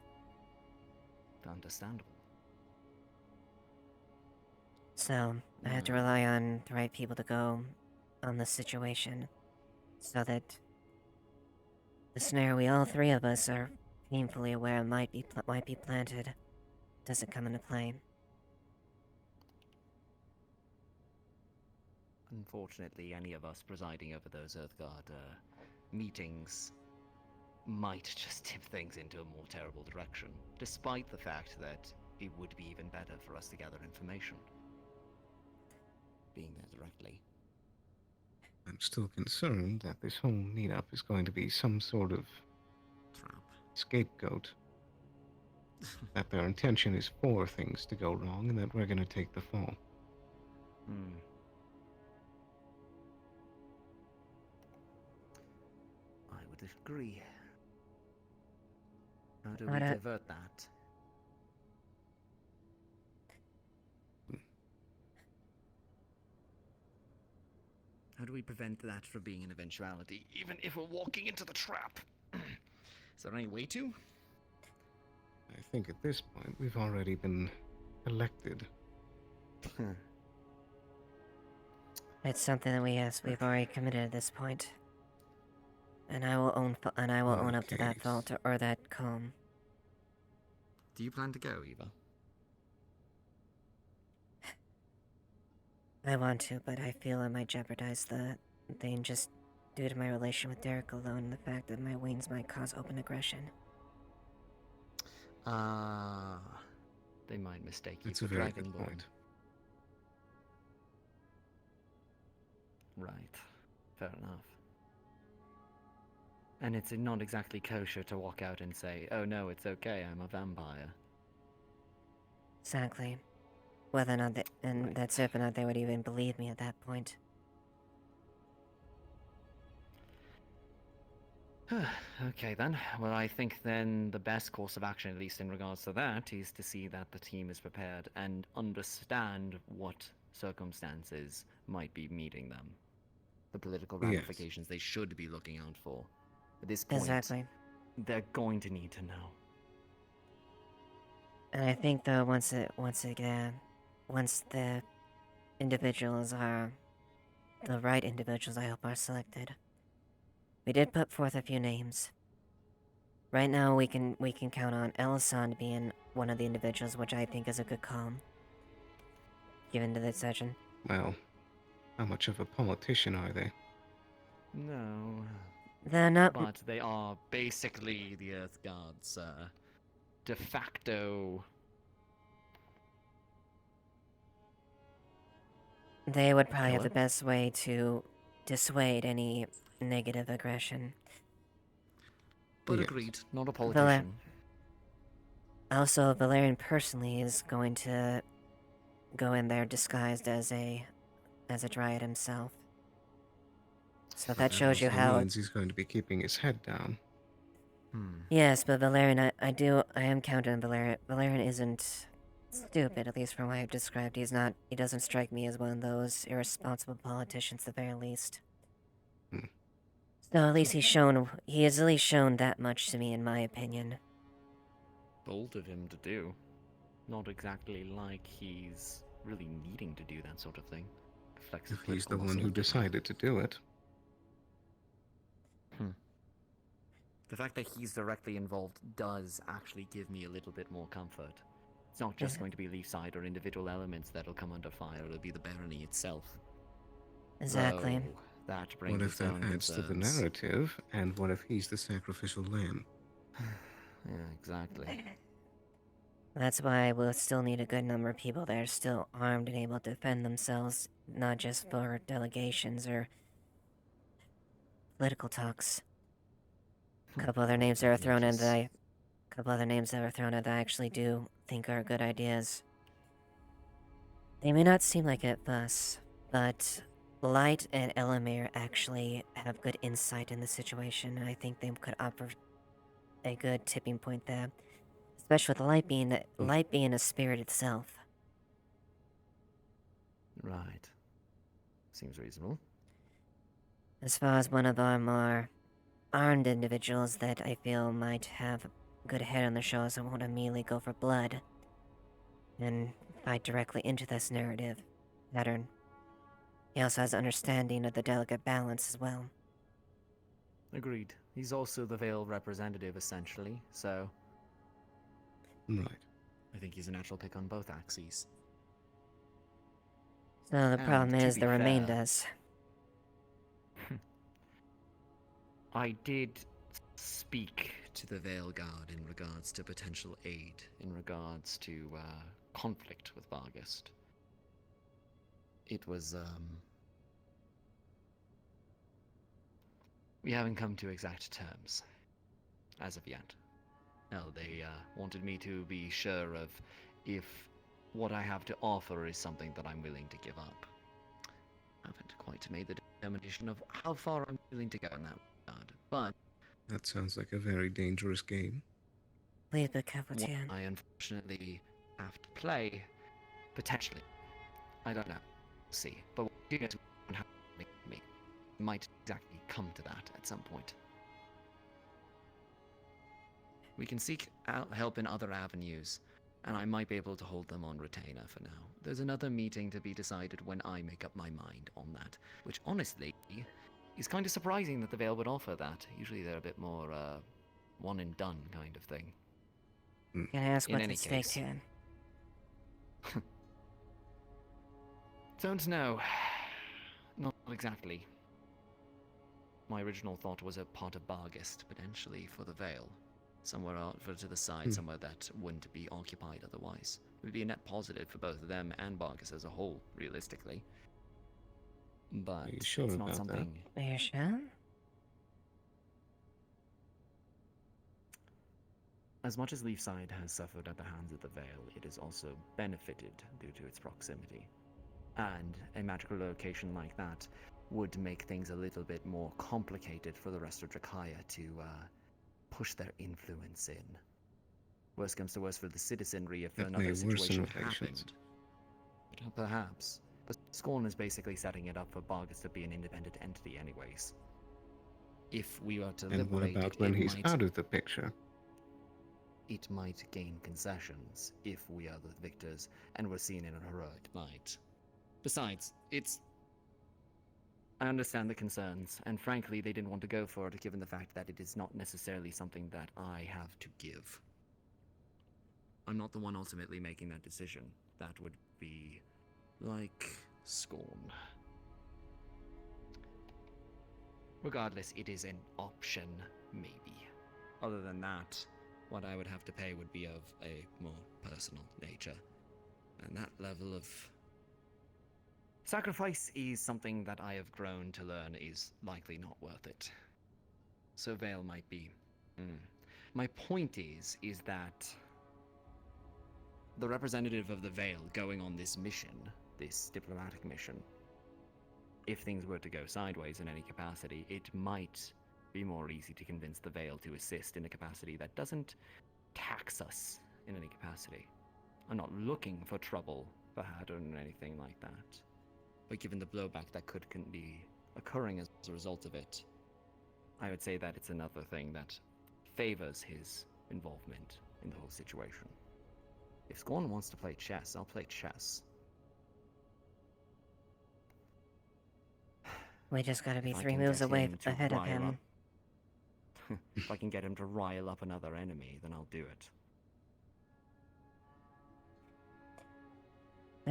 Speaker 5: Understandable.
Speaker 1: So, I have to rely on the right people to go on this situation, so that the snare we all three of us are painfully aware might be planted doesn't come into play.
Speaker 18: Unfortunately, any of us presiding over those Earthguard meetings might just tip things into a more terrible direction, despite the fact that it would be even better for us to gather information. Being there directly.
Speaker 11: I'm still concerned that this whole meetup is going to be some sort of scapegoat. That their intention is for things to go wrong and that we're going to take the fall.
Speaker 18: I would agree. How do
Speaker 1: What
Speaker 18: we
Speaker 1: a-
Speaker 18: divert that? How do we prevent that from being an eventuality, even if we're walking into the trap? Is there any way to?
Speaker 11: I think at this point we've already been elected.
Speaker 1: It's something that we've already committed at this point. And I will own up to that fault or that calm.
Speaker 18: Do you plan to go, Eva?
Speaker 1: I want to, but I feel I might jeopardize the thing just due to my relation with Derek alone and the fact that my wings might cause open aggression.
Speaker 18: They might mistake you
Speaker 11: That's
Speaker 18: for
Speaker 11: a very good
Speaker 18: Dragonborn.
Speaker 11: point.
Speaker 18: Right. Fair enough. And it's not exactly kosher to walk out and say, oh no, it's okay, I'm a vampire.
Speaker 1: Exactly. Whether or not that's if or not they would even believe me at that point.
Speaker 18: Okay then. Well, I think then the best course of action, at least in regards to that, is to see that the team is prepared and understand what circumstances might be meeting them. The political
Speaker 11: Yes.
Speaker 18: ramifications they should be looking out for. At this point,
Speaker 1: Exactly.
Speaker 18: they're going to need to know.
Speaker 1: And I think though once the individuals are the right individuals, I hope are selected. We did put forth a few names. Right now we can count on Elisan being one of the individuals, which I think is a good call. Given to the session.
Speaker 11: Well, how much of a politician are they?
Speaker 18: No.
Speaker 1: They're not.
Speaker 18: But they are basically the Earth Guards' de facto.
Speaker 1: They would probably have the best way to dissuade any negative aggression.
Speaker 18: But
Speaker 11: Yes.
Speaker 18: agreed, not a politician.
Speaker 1: Also, Valerian personally is going to go in there disguised as a dryad himself. So that shows you
Speaker 11: also
Speaker 1: how.
Speaker 11: means he's going to be keeping his head down.
Speaker 1: Yes, but Valerian, I am counting on Valerian. Valerian isn't stupid, at least from what I've described. He doesn't strike me as one of those irresponsible politicians, at the very least. So at least he has at least shown that much to me, in my opinion.
Speaker 18: Bold of him to do. Not exactly like he's really needing to do that sort of thing. Flex his
Speaker 11: If he's the
Speaker 18: political
Speaker 11: one who
Speaker 18: muscle.
Speaker 11: decided to do it.
Speaker 18: The fact that he's directly involved does actually give me a little bit more comfort. It's not just going to be Leafside or individual elements that'll come under fire, it'll be the barony itself.
Speaker 1: Exactly.
Speaker 18: Though, that brings
Speaker 11: What if
Speaker 18: its
Speaker 11: that
Speaker 18: own
Speaker 11: adds to the
Speaker 18: concerns.
Speaker 11: narrative, and what if he's the sacrificial lamb?
Speaker 18: Yeah, exactly.
Speaker 1: That's why we'll still need a good number of people that are still armed and able to defend themselves, not just for delegations or political talks. A couple other names that are thrown in that I actually do think are good ideas. They may not seem like it at first, but Light and Elamir actually have good insight in the situation, and I think they could offer a good tipping point there. Especially with Light being a spirit itself.
Speaker 18: Right. Seems reasonable.
Speaker 1: As far as one of our more armed individuals that I feel might have good head on their shoulders and won't immediately go for blood and fight directly into this narrative pattern. He also has understanding of the delicate balance as well.
Speaker 18: Agreed. He's also the Veil representative, essentially, so...
Speaker 11: Right.
Speaker 18: I think he's a natural pick on both axes.
Speaker 1: So the
Speaker 5: And
Speaker 1: problem
Speaker 5: to
Speaker 1: is
Speaker 5: be
Speaker 1: the
Speaker 5: fair,
Speaker 1: remainders.
Speaker 5: I did speak to the Vale Guard in regards to potential aid, in regards to conflict with Vargast. It was, we haven't come to exact terms, as of yet. Hell, they wanted me to be sure of if what I have to offer is something that I'm willing to give up. I haven't quite made the determination of how far I'm willing to go in that regard, but
Speaker 11: That sounds like a very dangerous game.
Speaker 1: Please be careful,
Speaker 5: what
Speaker 1: Tian.
Speaker 5: I unfortunately have to play, potentially. I don't know. See. But what you guys want to make me might exactly come to that at some point. We can seek out help in other avenues, and I might be able to hold them on retainer for now. There's another meeting to be decided when I make up my mind on that, which honestly is kind of surprising that the Vale would offer that. Usually they're a bit more one and done kind of thing.
Speaker 1: Can I ask
Speaker 5: In
Speaker 1: what's
Speaker 5: any
Speaker 1: at stake,
Speaker 5: case.
Speaker 1: Tian?
Speaker 5: Don't know. Not exactly. My original thought was a part of Bargist, potentially, for the Vale. Somewhere out to the side, somewhere that wouldn't be occupied otherwise. It would be a net positive for both them and Bargist as a whole, realistically. But
Speaker 11: you sure
Speaker 5: it's not
Speaker 11: about
Speaker 5: something...
Speaker 1: Are you sure?
Speaker 5: As much as Leafside has suffered at the hands of the Vale, it has also benefited due to its proximity. And a magical location like that would make things a little bit more complicated for the rest of Drakaya to push their influence in. Worst comes to worst for the citizenry if
Speaker 11: That
Speaker 5: another
Speaker 11: may worsen
Speaker 5: situation
Speaker 11: relations.
Speaker 5: happened. Perhaps. But Scorn is basically setting it up for Bargus to be an independent entity anyways. If we were to
Speaker 11: And what
Speaker 5: liberate
Speaker 11: about
Speaker 5: it,
Speaker 11: when
Speaker 5: it
Speaker 11: he's
Speaker 5: might...
Speaker 11: out of the picture?
Speaker 5: It might gain concessions if we are the victors and we're seen in a heroic light. Besides, it's... I understand the concerns, and frankly, they didn't want to go for it given the fact that it is not necessarily something that I have to give. I'm not the one ultimately making that decision. That would be like Scorn. Regardless, it is an option, maybe. Other than that, what I would have to pay would be of a more personal nature. And that level of sacrifice is something that I have grown to learn is likely not worth it. So Vale might be. My point is that the representative of the Vale going on this mission, this diplomatic mission, if things were to go sideways in any capacity, it might be more easy to convince the Vale to assist in a capacity that doesn't tax us in any capacity. I'm not looking for trouble for Haddon or anything like that. But given the blowback that could be occurring as a result of it, I would say that it's another thing that favors his involvement in the whole situation. If Scorn wants to play chess, I'll play chess.
Speaker 1: We just gotta be
Speaker 5: If I
Speaker 1: 3
Speaker 5: can
Speaker 1: moves
Speaker 5: get
Speaker 1: away
Speaker 5: him to
Speaker 1: ahead of
Speaker 5: rile
Speaker 1: him.
Speaker 5: up- if I can get him to rile up another enemy, then I'll do it.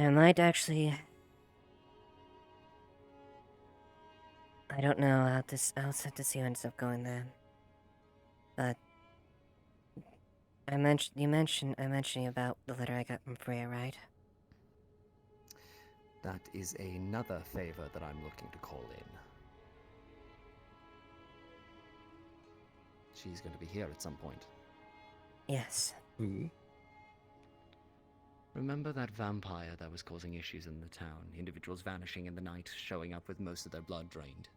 Speaker 1: I might actually... I don't know how this... I'll have to see how ends up going there. But... I mentioned you about the letter I got from Freya, right?
Speaker 5: That is another favor that I'm looking to call in. She's going to be here at some point.
Speaker 1: Yes.
Speaker 11: Who?
Speaker 5: Remember that vampire that was causing issues in the town? Individuals vanishing in the night, showing up with most of their blood drained.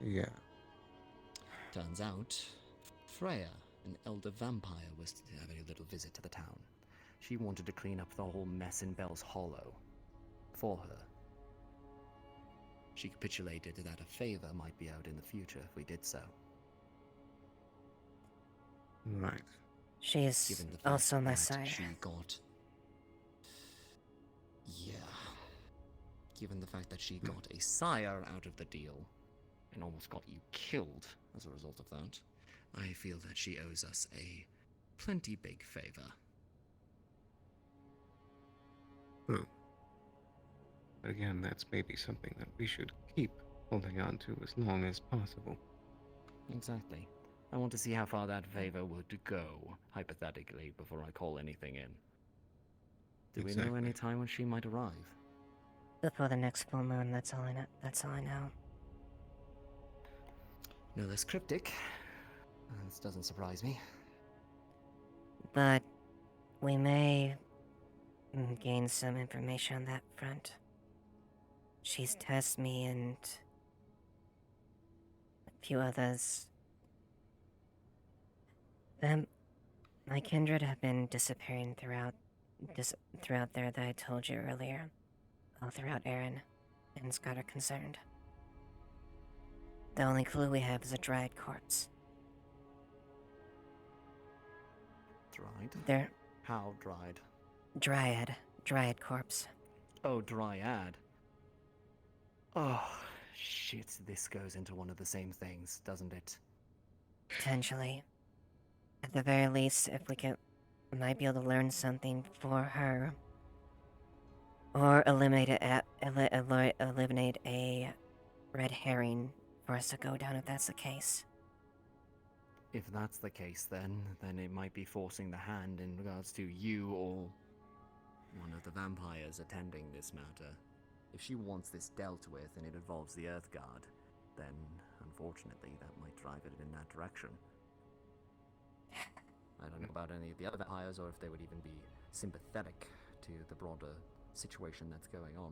Speaker 11: Yeah.
Speaker 5: Turns out, Freya, an elder vampire, was having a little visit to the town. She wanted to clean up the whole mess in Bell's Hollow. For her. She capitulated that a favor might be out in the future if we did so.
Speaker 11: Right.
Speaker 1: She is
Speaker 5: Given the fact
Speaker 1: also my
Speaker 5: that
Speaker 1: sire.
Speaker 5: she got... Yeah. Given the fact that she got a sire out of the deal, and almost got you killed as a result of that, I feel that she owes us a plenty big favor.
Speaker 11: Who? But again, that's maybe something that we should keep holding on to as long as possible.
Speaker 18: Exactly. I want to see how far that favor would go, hypothetically, before I call anything in. Do we know any time when she might arrive?
Speaker 1: Before the next full moon, that's all I know. That's all I know.
Speaker 18: No less cryptic. This doesn't surprise me.
Speaker 1: But we may gain some information on that front. She's tested me and a few others. My kindred have been disappearing throughout there that I told you earlier. All throughout Erin, and Scott are concerned. The only clue we have is a dried corpse.
Speaker 18: Dried?
Speaker 1: There.
Speaker 18: How dried?
Speaker 1: Dryad corpse.
Speaker 18: Oh, dryad. Oh, shit, this goes into one of the same things, doesn't it?
Speaker 1: Potentially. At the very least, if we might be able to learn something for her. Or eliminate a red herring for us to go down if that's the case.
Speaker 18: If that's the case, then it might be forcing the hand in regards to you or one of the vampires attending this matter. If she wants this dealt with and it involves the Earthguard, then unfortunately that might drive it in that direction. I don't know about any of the other vampires or if they would even be sympathetic to the broader situation that's going on.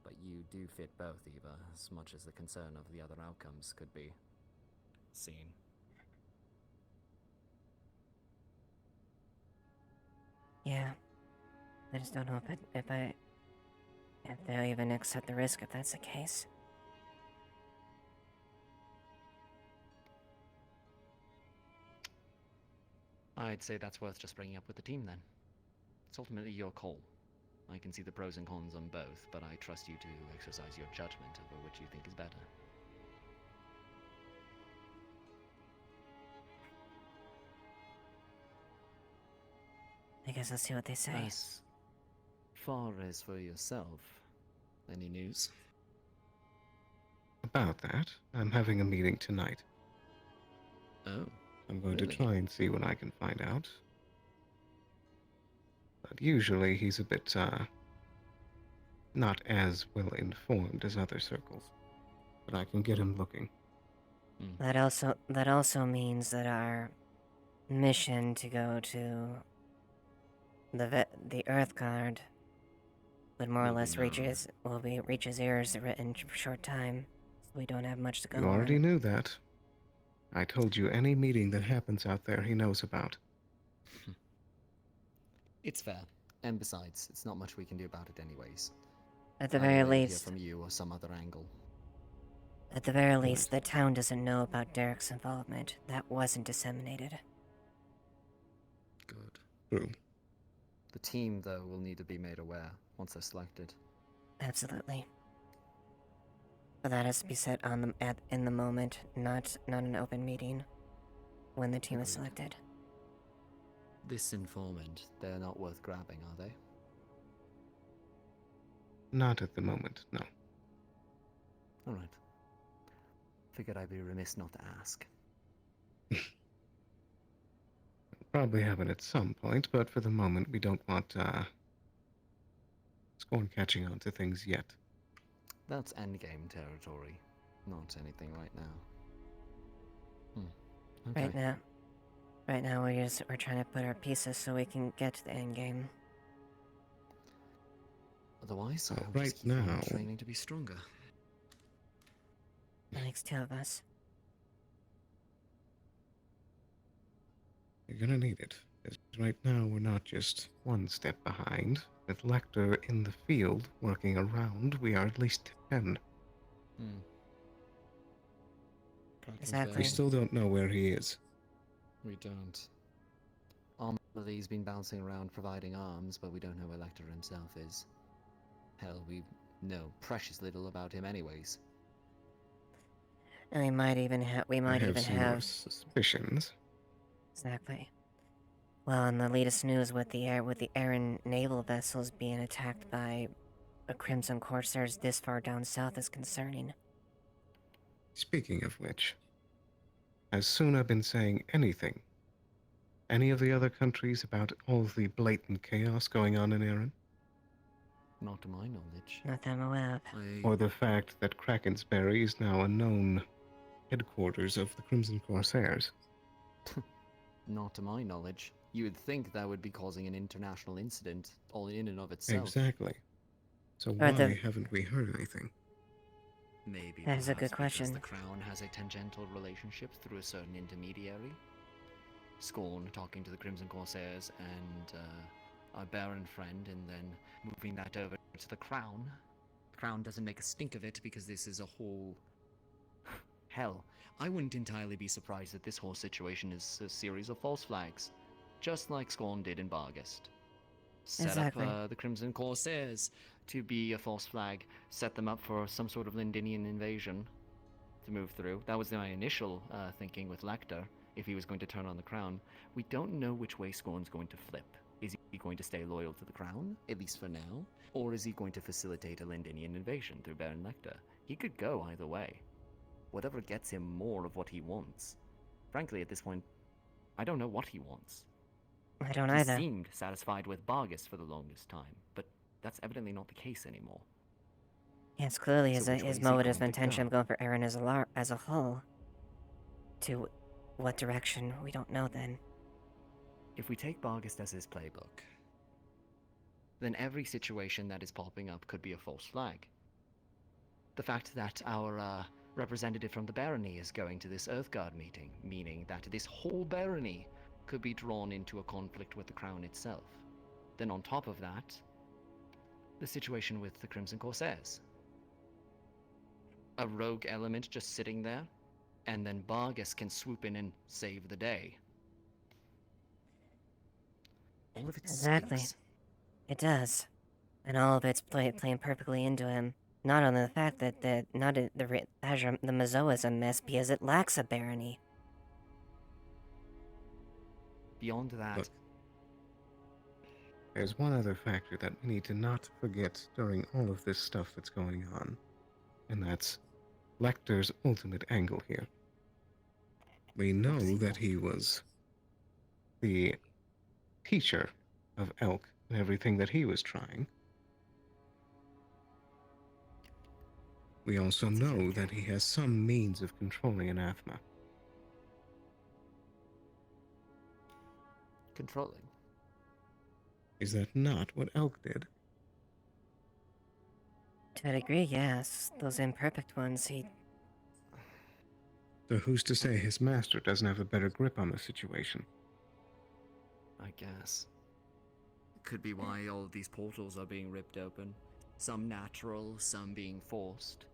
Speaker 18: But you do fit both, Eva, as much as the concern of the other outcomes could be seen.
Speaker 1: Yeah. I just don't know if they'll even accept the risk if that's the case.
Speaker 18: I'd say that's worth just bringing up with the team then. It's ultimately your call. I can see the pros and cons on both, but I trust you to exercise your judgment over which you think is better.
Speaker 1: I guess I'll see what they say.
Speaker 18: As far as for yourself, any news?
Speaker 11: About that, I'm having a meeting tonight.
Speaker 18: Oh.
Speaker 11: I'm going to
Speaker 18: really?
Speaker 11: try and see what I can find out. But usually he's a bit, not as well informed as other circles. But I can get him looking.
Speaker 1: That also means that our mission to go to the Earthguard would more or less reach his ears in a short time. So we don't have much to go on.
Speaker 11: You already knew that. I told you any meeting that happens out there he knows about.
Speaker 18: It's fair. And besides, it's not much we can do about it anyways.
Speaker 1: At the very least,
Speaker 18: hear from you or some other angle.
Speaker 1: At the very least, the town doesn't know about Derek's involvement. That wasn't disseminated.
Speaker 18: Good.
Speaker 11: True.
Speaker 18: The team, though, will need to be made aware once they're selected.
Speaker 1: Absolutely. But that has to be said in the moment, not an open meeting when the team is selected.
Speaker 18: This informant, they're not worth grabbing, are they?
Speaker 11: Not at the moment, no.
Speaker 18: Alright. Figured I'd be remiss not to ask.
Speaker 11: Probably have it at some point, but for the moment we don't want, Scorn catching on to things yet.
Speaker 18: That's endgame territory, not anything right now. Okay.
Speaker 1: Right now we're trying to put our pieces so we can get to the end game.
Speaker 18: Otherwise, I'll
Speaker 11: right
Speaker 18: just keep on
Speaker 11: now,
Speaker 18: training to be stronger.
Speaker 1: That makes two of us.
Speaker 11: You're gonna need it. Because right now we're not just one step behind. With Lecter in the field, working around, we are at least 10.
Speaker 1: Exactly.
Speaker 11: We still don't know where he is.
Speaker 18: We don't. Armley's been bouncing around providing arms, but we don't know where Lecter himself is. Hell, we know precious little about him anyways.
Speaker 1: And we might even have
Speaker 11: some more suspicions.
Speaker 1: Exactly. Well, in the latest news with the Aran naval vessels being attacked by Crimson Corsairs this far down south is concerning.
Speaker 11: Speaking of which, has Suna been saying anything? Any of the other countries about all the blatant chaos going on in Erin?
Speaker 18: Not to my knowledge.
Speaker 1: Not that I'm aware of.
Speaker 11: Or the fact that Krakensberry is now a known headquarters of the Crimson Corsairs?
Speaker 18: Not to my knowledge. You would think that would be causing an international incident all in and of itself.
Speaker 11: Exactly. So
Speaker 1: Or
Speaker 11: why
Speaker 1: the-
Speaker 11: haven't we heard anything?
Speaker 18: Maybe
Speaker 1: That is a good
Speaker 18: perhaps because
Speaker 1: question.
Speaker 18: the Crown has a tangential relationship through a certain intermediary. Scorn talking to the Crimson Corsairs and our Baron friend, and then moving that over to the Crown. The Crown doesn't make a stink of it because this is a whole... Hell, I wouldn't entirely be surprised that this whole situation is a series of false flags, just like Scorn did in Bargest. Set
Speaker 1: Exactly.
Speaker 18: up the Crimson Corsairs to be a false flag, set them up for some sort of Lindinian invasion to move through. That was my initial thinking with Lecter, if he was going to turn on the Crown. We don't know which way Scorn's going to flip. Is he going to stay loyal to the Crown, at least for now? Or is he going to facilitate a Lindinian invasion through Baron Lecter? He could go either way. Whatever gets him more of what he wants. Frankly, at this point, I don't know what he wants.
Speaker 1: I don't
Speaker 18: He
Speaker 1: either.
Speaker 18: seemed satisfied with Bargus for the longest time, but that's evidently not the case anymore.
Speaker 1: Yes, clearly
Speaker 18: So which way
Speaker 1: his
Speaker 18: is he
Speaker 1: motive
Speaker 18: going to
Speaker 1: intention
Speaker 18: go?
Speaker 1: of going for Aaron as a whole. To what direction, we don't know then.
Speaker 18: If we take Bargus as his playbook, then every situation that is popping up could be a false flag. The fact that our representative from the barony is going to this Earthguard meeting, meaning that this whole barony could be drawn into a conflict with the Crown itself. Then on top of that, the situation with the Crimson Corsairs. A rogue element just sitting there, and then Bargus can swoop in and save the day. All of it
Speaker 1: Exactly.
Speaker 18: speaks.
Speaker 1: It does. And all of it's playing perfectly into him. Not only the fact that the Mazoa is a mess because it lacks a barony.
Speaker 18: Beyond that,
Speaker 11: Look, there's one other factor that we need to not forget during all of this stuff that's going on, and that's Lecter's ultimate angle here. We know that he was the teacher of Elk and everything that he was trying. We also know that he has some means of controlling Anathema.
Speaker 18: controlling.
Speaker 11: Is that not what Elk did?
Speaker 1: To a degree, yes. Those imperfect ones,
Speaker 11: So who's to say his master doesn't have a better grip on the situation?
Speaker 18: I guess. Could be why all of these portals are being ripped open. Some natural, some being forced.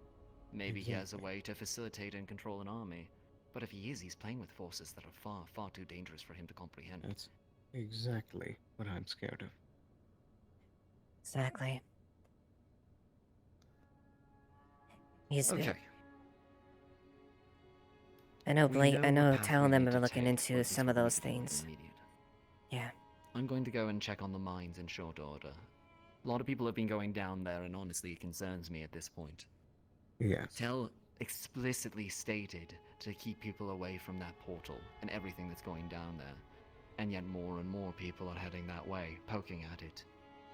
Speaker 18: Maybe he has a way to facilitate and control an army. But if he is, he's playing with forces that are far, far too dangerous for him to comprehend.
Speaker 11: That's exactly what I'm scared of.
Speaker 1: Exactly. He's
Speaker 18: Okay.
Speaker 1: I know,
Speaker 18: We know
Speaker 1: I know
Speaker 18: what path
Speaker 1: telling
Speaker 18: we
Speaker 1: them
Speaker 18: need
Speaker 1: are
Speaker 18: to
Speaker 1: looking
Speaker 18: take
Speaker 1: into
Speaker 18: for these
Speaker 1: some of
Speaker 18: would
Speaker 1: those
Speaker 18: be
Speaker 1: things.
Speaker 18: immediate.
Speaker 1: Yeah.
Speaker 18: I'm going to go and check on the mines in short order. A lot of people have been going down there, and honestly, it concerns me at this point.
Speaker 11: Yes.
Speaker 18: Tell explicitly stated to keep people away from that portal and everything that's going down there. And yet more and more people are heading that way, poking at it.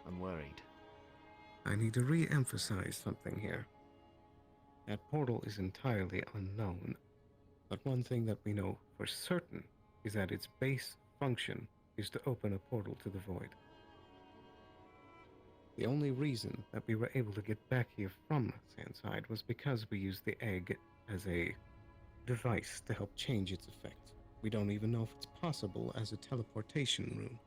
Speaker 18: I'm worried.
Speaker 11: I need to re-emphasize something here. That portal is entirely unknown, but one thing that we know for certain is that its base function is to open a portal to the void. The only reason that we were able to get back here from Sandside was because we used the egg as a device to help change its effect. We don't even know if it's possible as a teleportation room.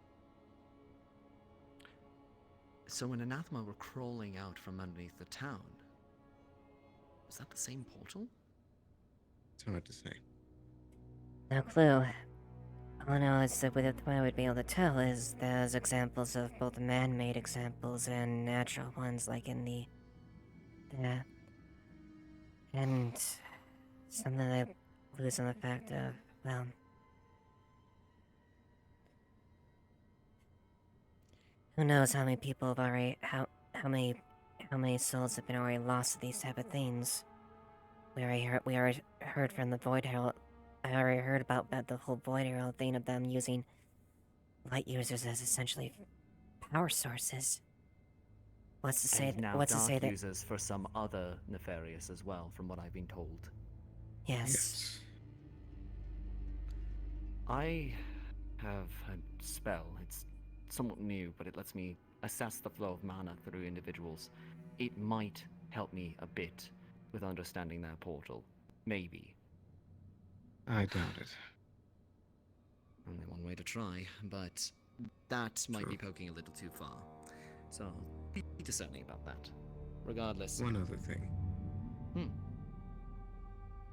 Speaker 18: So when Anathema were crawling out from underneath the town, was that the same portal?
Speaker 11: It's hard to say.
Speaker 1: No clue. All I know is that the way I would be able to tell is there's examples of both man-made examples and natural ones, like in the and something that I lose on the fact of, well, Who knows how many people have already how many souls have been already lost to these type of things. We already heard from the Void Herald. I already heard about the whole Void Herald thing of them using light users as essentially power sources. What's to say?
Speaker 5: And now
Speaker 1: What's to
Speaker 5: dark
Speaker 1: say that?
Speaker 5: users for some other nefarious as well, from what I've been told.
Speaker 1: Yes.
Speaker 5: I have a spell. It's somewhat new, but it lets me assess the flow of mana through individuals. It might help me a bit with understanding their portal. Maybe.
Speaker 11: I doubt it.
Speaker 18: Only one way to try, but that might be poking a little too far. So, be discerning about that. Regardless.
Speaker 11: One other thing.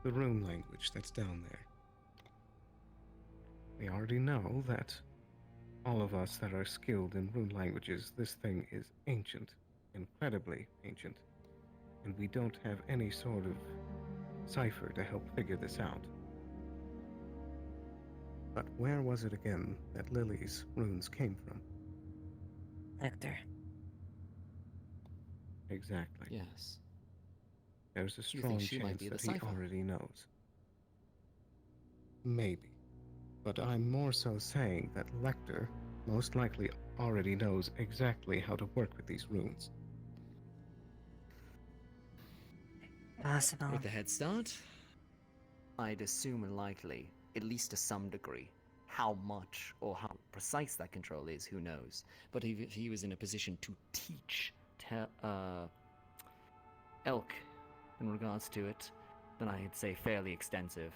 Speaker 11: The rune language that's down there. We already know that all of us that are skilled in rune languages, this thing is ancient, incredibly ancient, and we don't have any sort of cipher to help figure this out. But where was it again that Lily's runes came from?
Speaker 1: Lecter.
Speaker 11: Exactly.
Speaker 18: Yes.
Speaker 11: There's a
Speaker 18: You
Speaker 11: strong
Speaker 18: think she might
Speaker 11: chance
Speaker 18: be the
Speaker 11: that he
Speaker 18: cipher?
Speaker 11: already knows. Maybe. But I'm more so saying that Lecter most likely already knows exactly how to work with these runes.
Speaker 1: Possible.
Speaker 5: With the head start, I'd assume likely, at least to some degree. How much or how precise that control is, who knows. But if he was in a position to teach Elk in regards to it, then I'd say fairly extensive.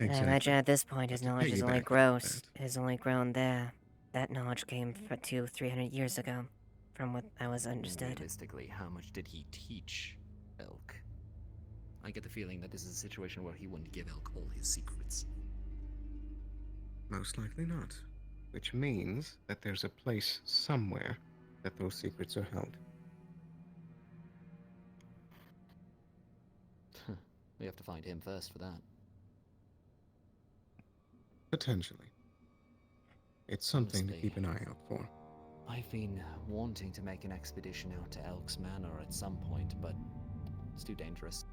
Speaker 1: I imagine at this point his
Speaker 11: But to
Speaker 1: knowledge is
Speaker 11: piggyback
Speaker 1: only grown there. That knowledge came for 200-300 years ago, from what I was understood.
Speaker 5: Realistically, how much did he teach Elk? I get the feeling that this is a situation where he wouldn't give Elk all his secrets.
Speaker 11: Most likely not. Which means that there's a place somewhere that those secrets are held.
Speaker 5: We have to find him first for that.
Speaker 11: Potentially. It's something to
Speaker 5: Honestly,
Speaker 11: keep an eye out for.
Speaker 5: I've been wanting to make an expedition out to Elk's Manor at some point, but it's too dangerous.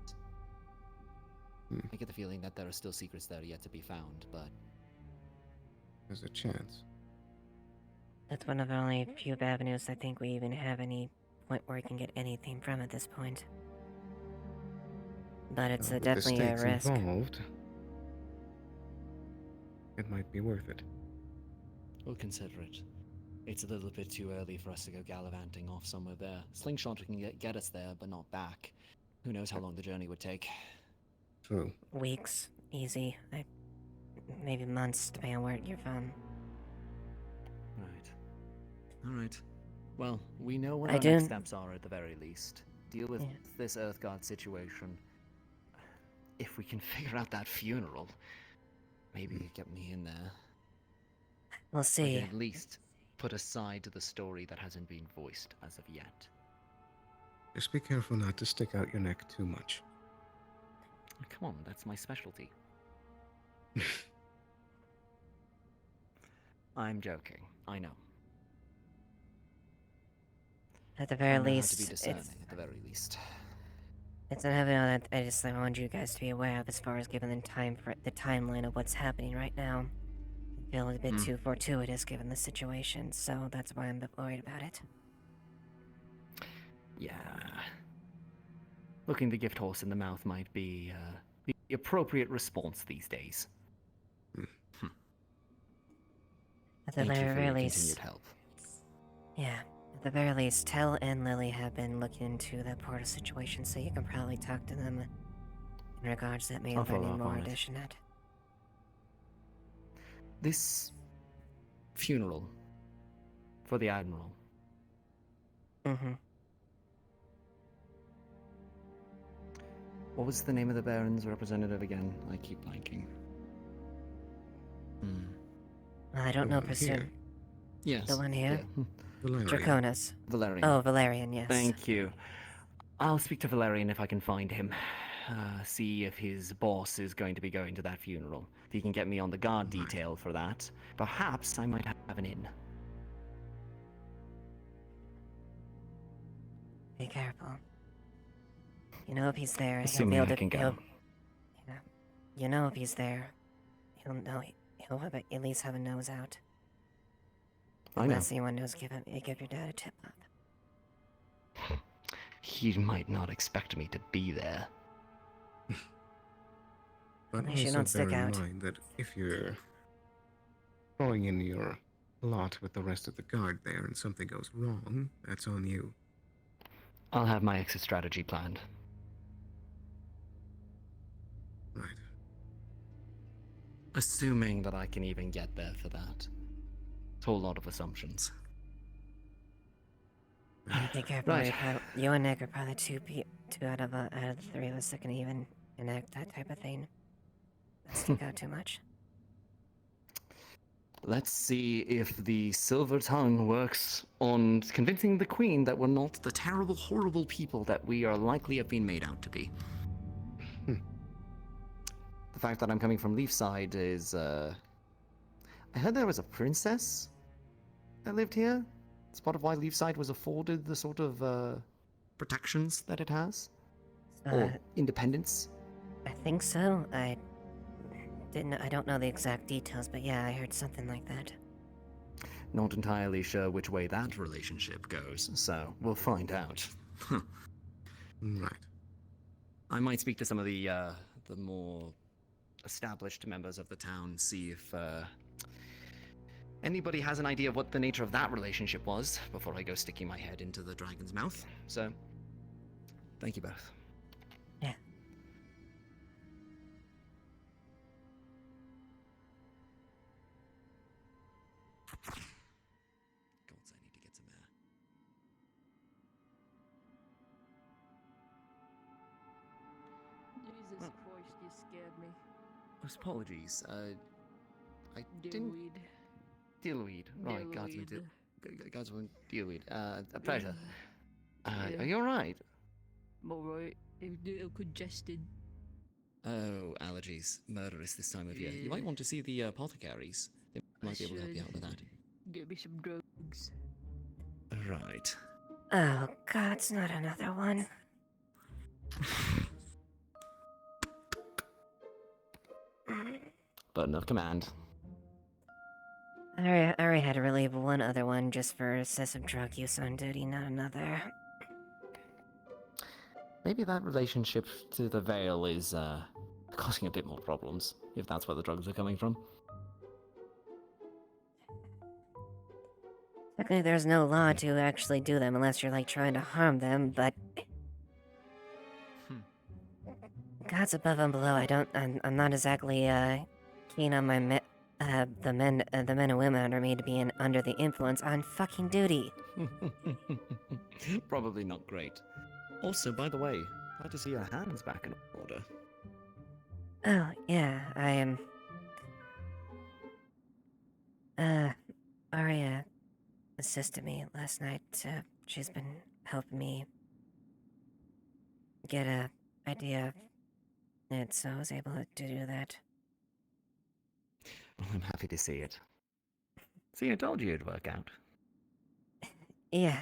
Speaker 5: I get the feeling that there are still secrets there yet to be found, but...
Speaker 11: There's a chance.
Speaker 1: That's one of the only few avenues I think we even have any point where we can get anything from at this point. But it's
Speaker 11: With
Speaker 1: definitely
Speaker 11: the
Speaker 1: a
Speaker 11: stakes
Speaker 1: risk.
Speaker 11: involved, it might be worth it.
Speaker 5: We'll consider it. It's a little bit too early for us to go gallivanting off somewhere there. Slingshot can get us there, but not back. Who knows how long the journey would take.
Speaker 11: True.
Speaker 1: Weeks, easy. Maybe months, depending on where you're from.
Speaker 5: Right. Alright. Well, we know what
Speaker 1: I
Speaker 5: our
Speaker 1: do-
Speaker 5: next steps are at the very least. Deal with this Earthguard situation. If we can figure out that funeral, maybe get me in there.
Speaker 1: We'll
Speaker 5: I
Speaker 1: see.
Speaker 5: can at least put aside the story that hasn't been voiced as of yet.
Speaker 11: Just be careful not to stick out your neck too much.
Speaker 5: Come on, that's my specialty. I'm joking, I know.
Speaker 1: At the very
Speaker 5: I know how
Speaker 1: least,
Speaker 5: to be discerning, at the very least.
Speaker 1: It's an avenue that I just want you guys to be aware of as far as given the timeline of what's happening right now. I feel a bit too fortuitous given the situation, so that's why I'm a bit worried about it.
Speaker 5: Yeah. Looking the gift horse in the mouth might be the appropriate response these days.
Speaker 1: At the
Speaker 5: Thank you for
Speaker 1: very
Speaker 5: your
Speaker 1: least,
Speaker 5: continued help.
Speaker 1: Yeah, at the very least, Tell and Lily have been looking into the portal situation, so you can probably talk to them in regards to that. Maybe
Speaker 5: I'll
Speaker 1: learning
Speaker 5: follow up
Speaker 1: more
Speaker 5: on it.
Speaker 1: addition it.
Speaker 5: This funeral for the Admiral.
Speaker 1: Mm-hmm.
Speaker 5: What was the name of the Baron's representative again? I keep blanking.
Speaker 1: I don't know for certain.
Speaker 5: Yes.
Speaker 1: The one here?
Speaker 5: yeah.
Speaker 1: Draconis.
Speaker 5: Valerian.
Speaker 1: Oh, Valerian, yes.
Speaker 5: Thank you. I'll speak to Valerian if I can find him. see if his boss is going to be going to that funeral. If he can get me on the guard detail for that, perhaps I might have an in.
Speaker 1: Be careful. You know if he's there, he'll
Speaker 5: Assuming
Speaker 1: be able
Speaker 5: I
Speaker 1: to.
Speaker 5: can go.
Speaker 1: You know if he's there, he'll know. He'll have at least have a nose out.
Speaker 5: I know.
Speaker 1: Unless anyone knows, give your dad a tip up.
Speaker 5: He might not expect me to be there.
Speaker 11: But
Speaker 1: At least you
Speaker 11: also
Speaker 1: don't stick
Speaker 11: bear in
Speaker 1: out.
Speaker 11: mind that if you're throwing in your lot with the rest of the guard there and something goes wrong, that's on you.
Speaker 5: I'll have my exit strategy planned.
Speaker 11: Right.
Speaker 5: Assuming that I can even get there for that. It's a whole lot of assumptions.
Speaker 1: Be careful.
Speaker 5: Right.
Speaker 1: You and Nick are probably two out of the three of us that can even enact that type of thing. Not stick out too much.
Speaker 5: Let's see if the silver tongue works on convincing the queen that we're not the terrible, horrible people that we are likely have been made out to be. The fact that I'm coming from Leafside is, I heard there was a princess that lived here. It's part of why Leafside was afforded the sort of, protections that it has. Or independence.
Speaker 1: I think so. I don't know the exact details, but yeah, I heard something like that.
Speaker 5: Not entirely sure which way that relationship goes, so we'll find out.
Speaker 11: Right.
Speaker 5: I might speak to some of the more established members of the town, see if anybody has an idea of what the nature of that relationship was before I go sticking my head into the dragon's mouth. So, thank you both.
Speaker 1: Yeah.
Speaker 5: Gods, I need to get some air.
Speaker 17: Jesus Christ, you scared me.
Speaker 5: Apologies. I didn't. Dealweed. Right, Godswin Dealweed. A pleasure. Are you alright?
Speaker 17: I'm alright. I'm a little congested.
Speaker 5: Oh, allergies. Murderous this time of year. You might want to see the apothecaries. They might be able to help you out with that.
Speaker 17: Get me some drugs.
Speaker 5: Right.
Speaker 1: Oh God, it's not another one.
Speaker 5: Button of command.
Speaker 1: I already had to relieve one other one just for excessive drug use on duty, not another.
Speaker 5: Maybe that relationship to the Veil is causing a bit more problems, if that's where the drugs are coming from.
Speaker 1: Technically, there's no law to actually do them unless you're like trying to harm them, but God's above and below. I'm not exactly keen on my the men and women under me to be under the influence on fucking duty.
Speaker 5: Probably not great. Also, by the way, glad to see your hands back in order.
Speaker 1: Oh yeah, I am. Aria assisted me last night. She's been helping me get a idea of it, so I was able to do that.
Speaker 5: Well, I'm happy to see it. See, I told you it'd work out.
Speaker 1: Yeah.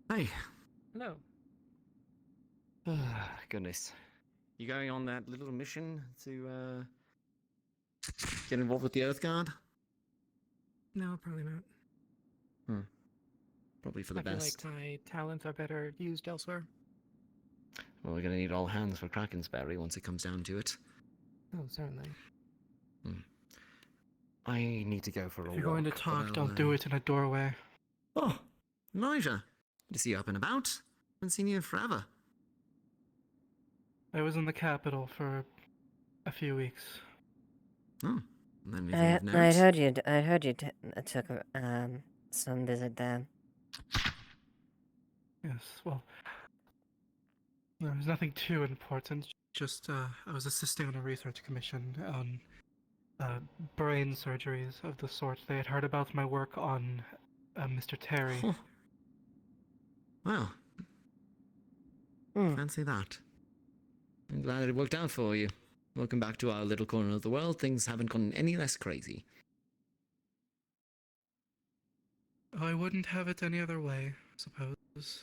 Speaker 5: Hey.
Speaker 17: Hello.
Speaker 5: Goodness. You going on that little mission to get involved with the Earth Guard?
Speaker 4: No, probably not.
Speaker 5: Probably for the
Speaker 4: I
Speaker 5: best.
Speaker 4: feel like my talents are better used elsewhere.
Speaker 5: Well, we're gonna need all hands for Krakensberry once it comes down to it.
Speaker 4: Oh, certainly.
Speaker 5: I need to go for a walk.
Speaker 4: If you're going to talk, don't do it in a doorway.
Speaker 5: Oh, Elijah. Good to see you up and about. Haven't seen you in forever.
Speaker 4: I was in the capital for a few weeks.
Speaker 5: Oh, anything of note?
Speaker 1: I heard you took some visit there.
Speaker 4: Yes, well, there was nothing too important. Just, I was assisting on a research commission on brain surgeries of the sort. They had heard about my work on
Speaker 2: Mr. Terry.
Speaker 18: Huh. Wow. Fancy that. I'm glad it worked out for you. Welcome back to our little corner of the world. Things haven't gone any less crazy.
Speaker 2: I wouldn't have it any other way, I suppose.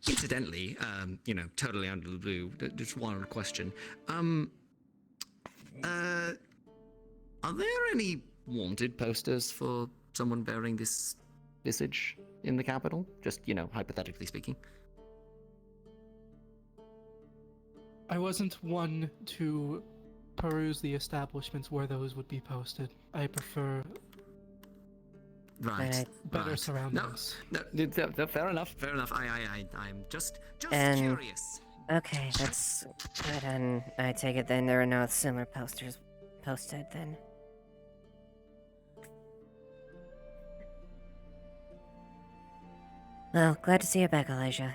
Speaker 18: Incidentally, totally out of the blue, just one question. Are there any wanted posters for someone bearing this visage in the capital? Just, hypothetically speaking.
Speaker 2: I wasn't one to peruse the establishments where those would be posted. I prefer
Speaker 18: Right.
Speaker 2: better
Speaker 18: right.
Speaker 2: surroundings.
Speaker 18: No, fair enough. Fair enough. I'm just
Speaker 1: And-
Speaker 18: curious.
Speaker 1: Okay, that's good. And I take it then there are no similar posters posted then. Well, glad to see you back, Elijah.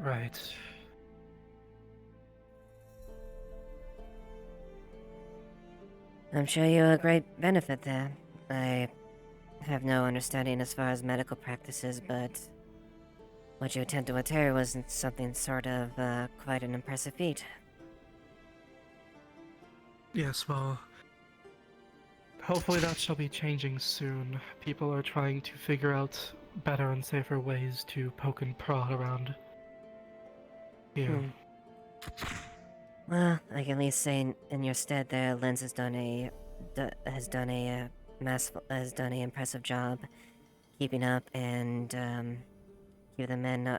Speaker 2: Right.
Speaker 1: I'm sure you a great benefit there. I have no understanding as far as medical practices, but what you attempt to attain was something sort of quite an impressive feat.
Speaker 2: Yes, well, hopefully that shall be changing soon. People are trying to figure out better and safer ways to poke and prod around here.
Speaker 1: Well, I can at least say in your stead there, Lenz has done a impressive job keeping up and keep the men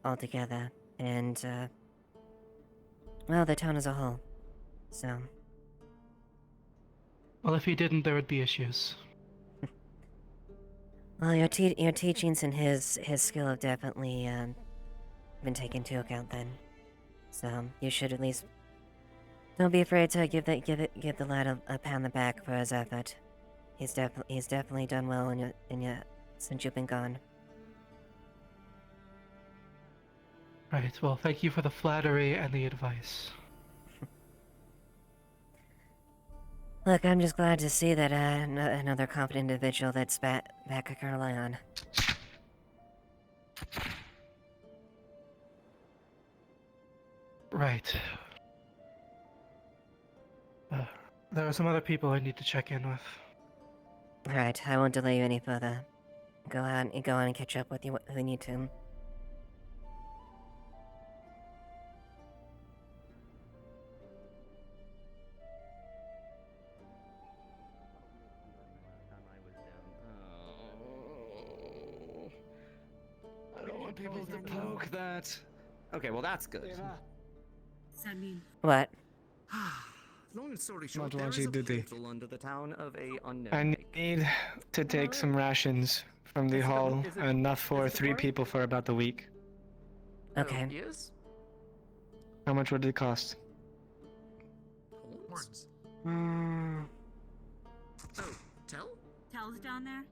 Speaker 1: all together and well, the town as a whole. So.
Speaker 2: Well, if he didn't, there would be issues.
Speaker 1: Well, your teachings and his skill have definitely been taken into account then. So you should at least don't be afraid to give the lad a pat on the back for his effort. He's definitely done well since you've been gone.
Speaker 2: Right, well, thank you for the flattery and the advice.
Speaker 1: Look, I'm just glad to see that another competent individual that's back I can rely on.
Speaker 2: Right. There are some other people I need to check in with.
Speaker 1: Right, I won't delay you any further. Go on and catch up with you who you need to.
Speaker 18: I don't want people to poke that. Okay, well that's good.
Speaker 9: Does that mean?
Speaker 1: What?
Speaker 18: Long story short,
Speaker 12: What
Speaker 18: there
Speaker 12: was
Speaker 18: is
Speaker 12: he
Speaker 18: a
Speaker 12: did?
Speaker 18: portal under the town of a unknown
Speaker 12: I
Speaker 18: lake.
Speaker 12: need to take some rations from the hall, enough for 3 people for about a week.
Speaker 1: Okay.
Speaker 18: Yes?
Speaker 12: How much would it cost?
Speaker 18: Wardens.
Speaker 1: Hmm.
Speaker 18: Oh, tell?
Speaker 9: Tell's down there?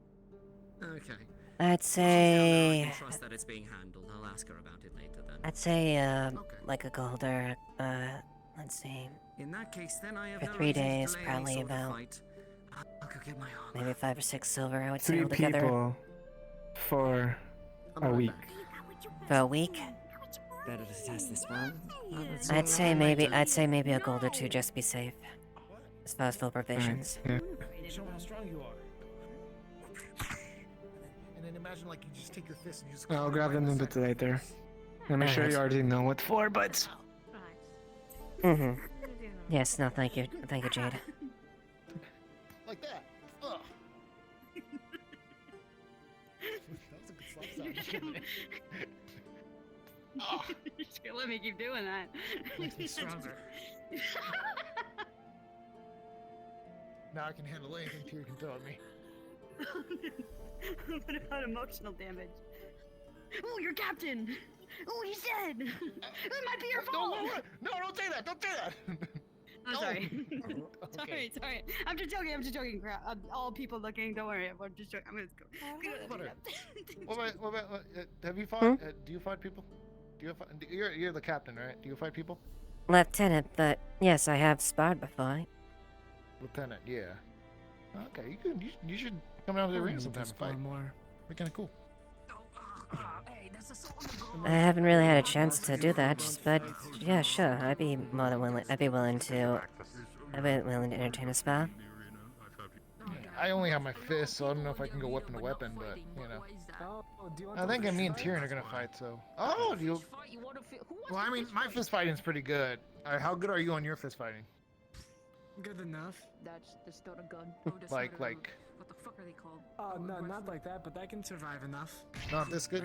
Speaker 18: Okay.
Speaker 1: I'd
Speaker 18: I
Speaker 1: say
Speaker 18: can trust that it's being handled. I'll ask her about it later then.
Speaker 1: I'd say like a gold or let's see.
Speaker 18: In that case, then I have
Speaker 1: For
Speaker 18: no
Speaker 1: 3
Speaker 18: reason to
Speaker 1: days,
Speaker 18: delay any
Speaker 1: probably
Speaker 18: sort of
Speaker 1: about
Speaker 18: fight. I'll go get my armor.
Speaker 1: maybe 5 or 6 silver. I would say
Speaker 12: 3
Speaker 1: altogether.
Speaker 12: people for a week.
Speaker 1: For a week.
Speaker 18: Better to test this one.
Speaker 1: I'd say maybe a gold or 2 just to be safe. As far as full provisions.
Speaker 12: Yeah.
Speaker 21: Show how strong you are. And then imagine like you just take your fist and you just.
Speaker 12: I'll grab them a bit later. I'm sure
Speaker 1: Alright.
Speaker 12: you already know what for, but
Speaker 1: Yes, no, thank you, Jade.
Speaker 21: Like that. Ugh. That was a good slap sound. Just kidding. Oh.
Speaker 9: You're just gonna let me keep doing that.
Speaker 21: Makes me stronger. Now I can handle anything Tyr can throw at me.
Speaker 9: What about emotional damage? Oh, you're captain! Oh, he's dead! It might be your fault!
Speaker 21: No, don't say that! Don't say that!
Speaker 9: I'm sorry. Sorry. I'm just joking. Crap. All people looking, don't worry. I'm just joking. I'm gonna go.
Speaker 21: What about have you fought? Do you fight people? Do you fight, you're the captain, right? Do you fight people?
Speaker 1: Lieutenant, but yes, I have sparred before.
Speaker 21: Lieutenant, yeah. Okay, you should come down to the arena sometime and fight.
Speaker 12: More.
Speaker 21: Be kind of cool.
Speaker 1: I haven't really had a chance to do that, but yeah, sure. I'd be more than willing. I'd be willing to entertain a spa.
Speaker 21: I only have my fist, so I don't know if I can go weapon to weapon, but you know. I think me and Tyrion are gonna fight, so. Oh, do you? Well, I mean, my fist fighting's pretty good. How good are you on your fist fighting?
Speaker 12: Good enough.
Speaker 17: That's still a gun.
Speaker 21: Like.
Speaker 17: What the fuck are they called?
Speaker 12: Oh no, not like that, but I can survive enough.
Speaker 21: Not this good.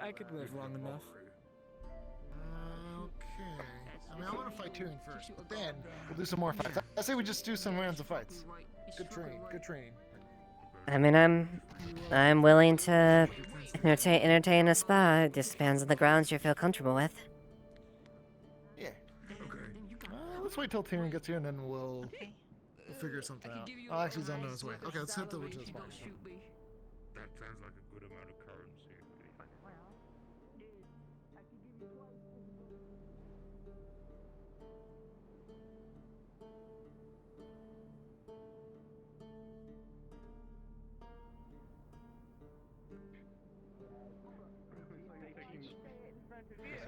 Speaker 12: I could live long enough.
Speaker 21: Okay. I mean, I want to fight Tyrion first, but then we'll do some more fights. I say we just do some rounds of fights. Good training. Good training.
Speaker 1: I mean, I'm willing to entertain a spa. It just depends on the grounds you feel comfortable with.
Speaker 21: Yeah. Let's wait till Tyrion gets here, and then we'll figure something out. Oh, actually, he's on his way. Okay, let's head over to the spa.
Speaker 3: That sounds like a good amount of currency.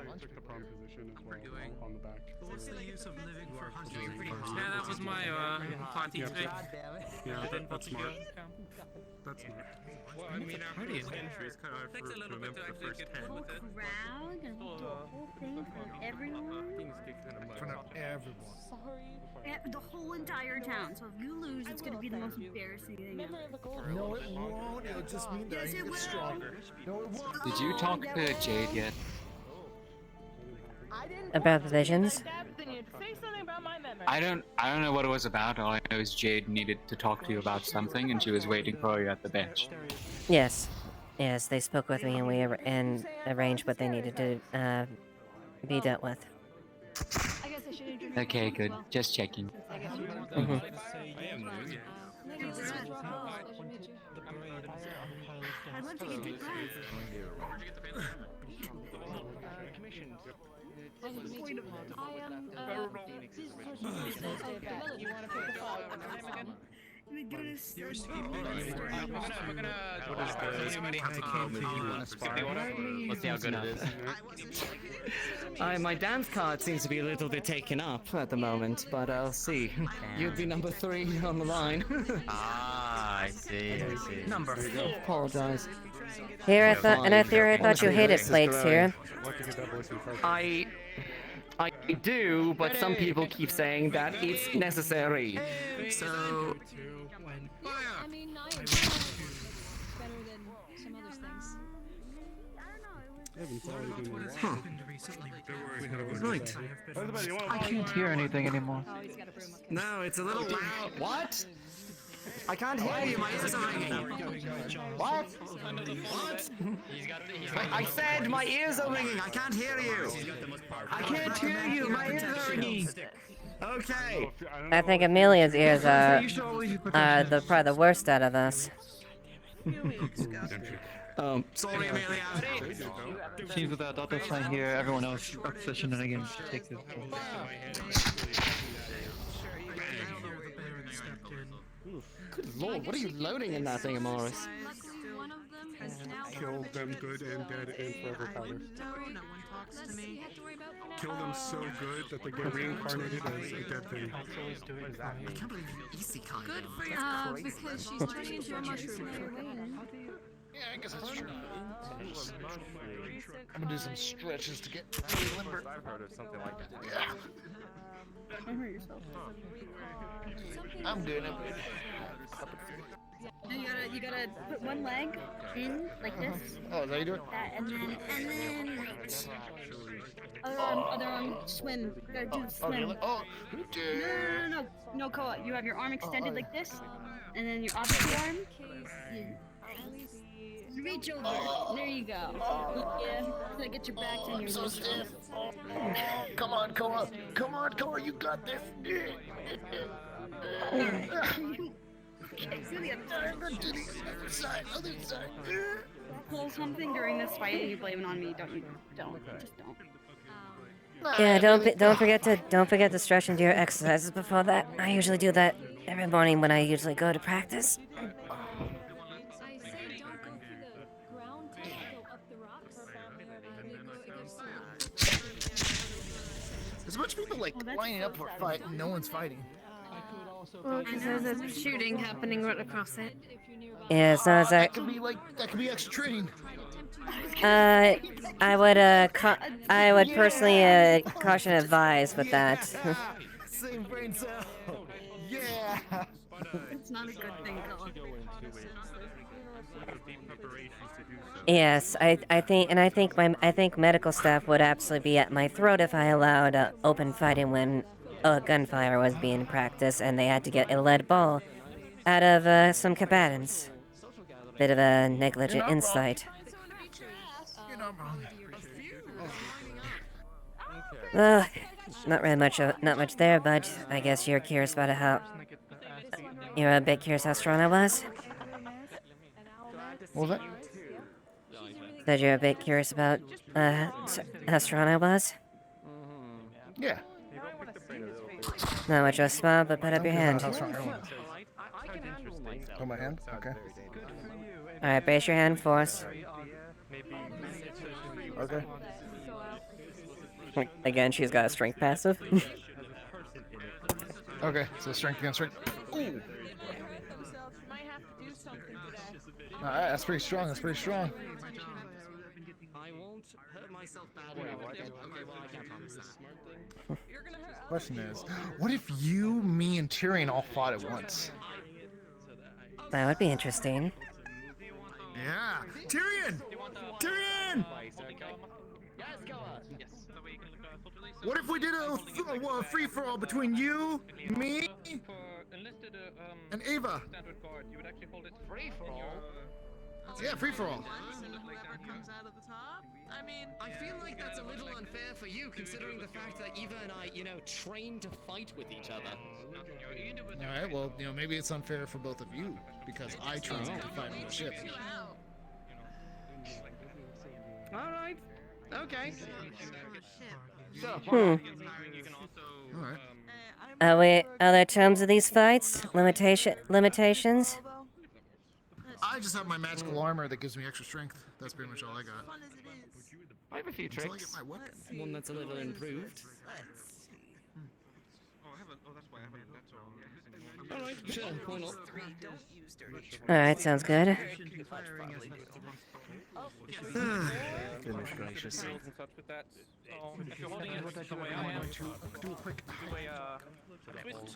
Speaker 3: I took the prone position as well on the back.
Speaker 15: What's the use of living for hundreds of years? Yeah, that was my party trick.
Speaker 3: Yeah, that's smart. That's smart.
Speaker 15: Well, I mean, our first entry is kind of hard
Speaker 9: Takes
Speaker 15: to remember the first 10 with it.
Speaker 9: Crowd and do a whole thing for everyone.
Speaker 21: For everyone.
Speaker 9: The whole entire town. So if you lose, it's gonna be the most embarrassing thing ever.
Speaker 21: No, it won't. It'll just mean that I get stronger. No, it won't.
Speaker 19: Did you talk to Jade yet?
Speaker 1: About the visions?
Speaker 19: I don't know what it was about. All I know is Jade needed to talk to you about something, and she was waiting for you at the bench.
Speaker 1: Yes. Yes, they spoke with me and we arranged what they needed to be dealt with.
Speaker 19: Okay, good. Just checking.
Speaker 1: Mhm.
Speaker 9: I'd love to get deep dive.
Speaker 18: Let's see how good it is. My dance card seems to be a little bit taken up at the moment, but I'll see. You'd be number 3 on the line.
Speaker 6: I see.
Speaker 18: Number 4. Apologize.
Speaker 1: Here, I thought you hated plates here.
Speaker 18: I do, but some people keep saying that it's necessary. So.
Speaker 17: I mean, I agree. It's better than some other things.
Speaker 3: Right.
Speaker 2: I can't hear anything anymore.
Speaker 18: No, it's a little loud. What? I can't hear you. My ears are ringing. What? What? I said my ears are ringing. I can't hear you. I can't hear you. My ears are ringing. Okay.
Speaker 1: I think Amelia's ears are probably the worst out of us.
Speaker 18: Sorry, Amelia.
Speaker 2: Seems with that dotted sign here, everyone else up to shenanigans takes it.
Speaker 18: Good lord, what are you loading in that thing, Morris?
Speaker 3: Kill them good and dead and forever powder. Kill them so good that they get reincarnated as a dead thing.
Speaker 18: I can't believe you easy kind.
Speaker 17: Good for you. Because she's turning into a mushroom in her wing.
Speaker 21: Yeah, I guess that's true. I'm gonna do some stretches to get really limber.
Speaker 6: I've heard of something like that.
Speaker 21: Yeah.
Speaker 9: Don't hurt yourself.
Speaker 21: I'm good.
Speaker 9: You gotta put one leg in like this.
Speaker 21: Oh, is that how you do it?
Speaker 9: And then like other arm swim. You gotta do the swim. No, Koa. You have your arm extended like this, and then your opposite arm. You reach over. There you go. Yeah. So get your back and your
Speaker 21: so stiff. Come on, Koa. Come on, Koa. You got this. Other side.
Speaker 9: Pull something during this fight and you blame it on me. Don't. Just don't.
Speaker 1: Yeah, don't forget to stretch and do your exercises before that. I usually do that every morning when I usually go to practice.
Speaker 17: I say don't go through the ground tunnel, go up the rocks. And it goes
Speaker 21: There's a bunch of people like lining up for a fight, and no one's fighting.
Speaker 9: Well, because there's a shooting happening right across it.
Speaker 1: Yeah, as long as I...
Speaker 21: That could be extra training.
Speaker 1: I would personally caution advise with that.
Speaker 21: Same brain cell. Yeah.
Speaker 9: It's not a good thing, Colin.
Speaker 1: Yes, I think medical staff would absolutely be at my throat if I allowed open fighting when gunfire was being practiced and they had to get a lead ball out of some combatants. Bit of a negligent insight. Not really not much there, but I guess you're curious about how. You're a bit curious how strong I was.
Speaker 21: What was that?
Speaker 1: Said you're a bit curious about how strong I was.
Speaker 21: Yeah.
Speaker 1: Not much of a smile, but put up your hand.
Speaker 21: How strong are you? Oh, my hand? Okay.
Speaker 1: Alright, raise your hand for us.
Speaker 21: Okay.
Speaker 1: Again, she's got a strength passive.
Speaker 21: Okay, so strength against strength. Ooh. Alright, that's pretty strong. That's pretty strong.
Speaker 18: I won't hurt myself badly. Okay, well, I can't promise that.
Speaker 21: Question is, what if you, me, and Tyrion all fought at once?
Speaker 1: That would be interesting.
Speaker 21: Yeah! Tyrion! Tyrion! What if we did a free-for-all between you, me, and Ava? Yeah, free-for-all.
Speaker 18: I mean, I feel like that's a little unfair for you, considering the fact that Eva and I, trained to fight with each other.
Speaker 21: Alright, well, maybe it's unfair for both of you, because I trained to fight on the ship.
Speaker 18: Alright, okay.
Speaker 21: Alright.
Speaker 1: Are there terms of these fights? Limitations?
Speaker 21: I just have my magical armor that gives me extra strength. That's pretty much all I got.
Speaker 18: I have a few
Speaker 21: Until I
Speaker 18: tricks.
Speaker 21: get my weapon.
Speaker 18: One that's a little improved. Alright, sure, why not?
Speaker 1: Alright, sounds good.
Speaker 18: Goodness gracious.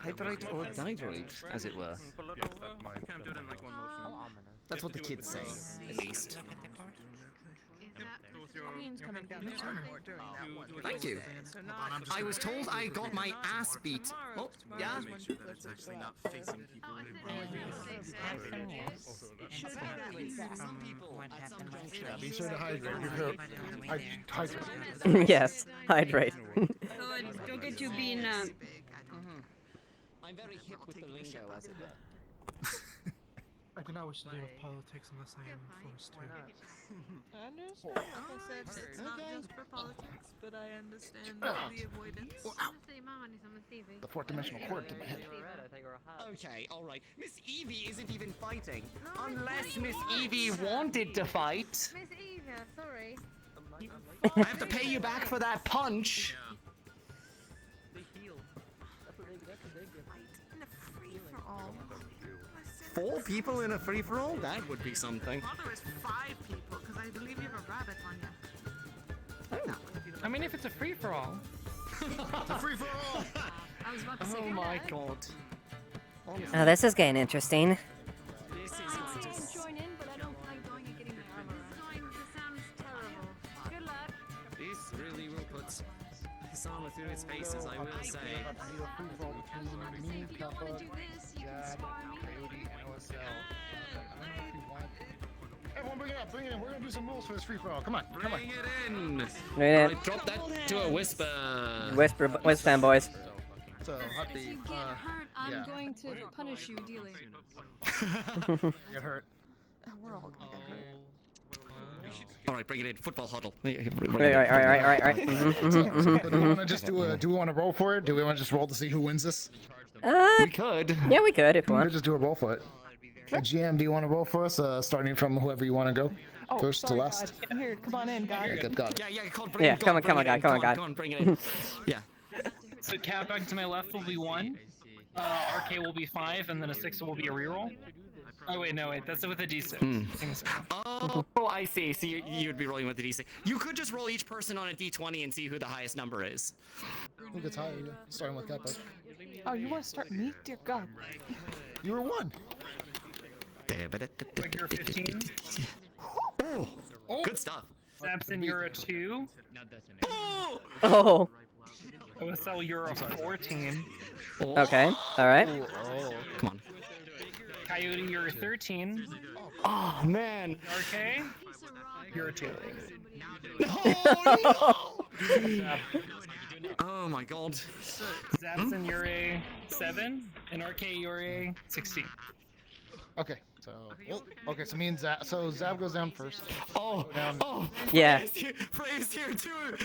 Speaker 18: Hydrate or dihydrate, as it were. That's what the kids say, at least. Thank you. I was told I got my ass beat. Oh, yeah?
Speaker 21: Yeah, be sure to hydrate. Hydrate.
Speaker 1: Yes, hydrate.
Speaker 9: Don't get you being
Speaker 18: I'm very hip with the lingo, as it were.
Speaker 8: I do not wish to deal with politics unless I am forced to.
Speaker 10: I understand. Like I said, it's not just for politics, but I understand the avoidance.
Speaker 21: The fourth dimensional cord to my head.
Speaker 18: Okay, alright. Miss Evie isn't even fighting. Unless Miss Evie wanted to fight.
Speaker 17: Miss Eva, sorry.
Speaker 18: I have to pay you back for that punch. Four people in a free-for-all? That would be something.
Speaker 10: There is 5 people, because I believe you have a rabbit on you.
Speaker 8: I mean, if it's a free-for-all.
Speaker 21: It's a free-for-all!
Speaker 17: I was about to say
Speaker 18: Oh my god.
Speaker 1: Oh, this is getting interesting.
Speaker 18: This is
Speaker 17: I
Speaker 18: just...
Speaker 17: can join in, but I don't like going and getting the armor.
Speaker 9: This sounds terrible.
Speaker 17: Good luck.
Speaker 18: This really will put this armor through its paces, I will say.
Speaker 17: You don't want to do this, you can spar me.
Speaker 21: Everyone bring it up, bring it in. We're gonna do some rules for this free-for-all. Come on, come on.
Speaker 18: Bring it in!
Speaker 1: Bring it in.
Speaker 18: Alright, drop that to a whisper.
Speaker 1: Whisper, boys.
Speaker 21: So,
Speaker 17: If you get hurt, I'm
Speaker 21: yeah.
Speaker 17: going to punish you dearly.
Speaker 21: Get hurt.
Speaker 10: We're all gonna get hurt.
Speaker 18: Alright, bring it in. Football huddle.
Speaker 1: Alright.
Speaker 21: So, do we want to just do we want to roll for it? Do we want to just roll to see who wins this?
Speaker 18: We could.
Speaker 1: Yeah, we could if you
Speaker 21: We
Speaker 1: want.
Speaker 21: could just do a roll for it. GM, do you want to roll for us? Starting from whoever you want to go,
Speaker 10: Oh,
Speaker 21: first
Speaker 10: sorry,
Speaker 21: to last.
Speaker 10: God. Here, come on in, God.
Speaker 21: Yeah, got it.
Speaker 18: Yeah, come
Speaker 1: Yeah, come on, God, come on, God.
Speaker 18: Come on, bring it in. Yeah.
Speaker 13: So cat back to my left will be 1. RK will be 5, and then a 6 will be a reroll. Oh wait, no wait, that's with a d6.
Speaker 18: Oh, I see. So you'd be rolling with the d6. You could just roll each person on a d20 and see who the highest number is.
Speaker 21: Who gets higher? Yeah. Starting with cat back.
Speaker 10: Oh, you want to start me? Dear God.
Speaker 21: You were 1.
Speaker 13: Like you're 15.
Speaker 18: Oh, good stuff.
Speaker 13: Samson, you're a 2.
Speaker 1: Oh.
Speaker 13: OSL, you're a 14.
Speaker 1: Okay. All right.
Speaker 18: Come on.
Speaker 13: Coyote, you're a 13.
Speaker 18: Oh man.
Speaker 13: RK, you're a 2.
Speaker 18: Oh my god.
Speaker 13: Zabson, you're a 7, and RK, you're a 16.
Speaker 21: Okay, so okay, so me and Zab. So Zab goes down first.
Speaker 18: Oh,
Speaker 21: down.
Speaker 1: Yeah.
Speaker 18: Freya's here too.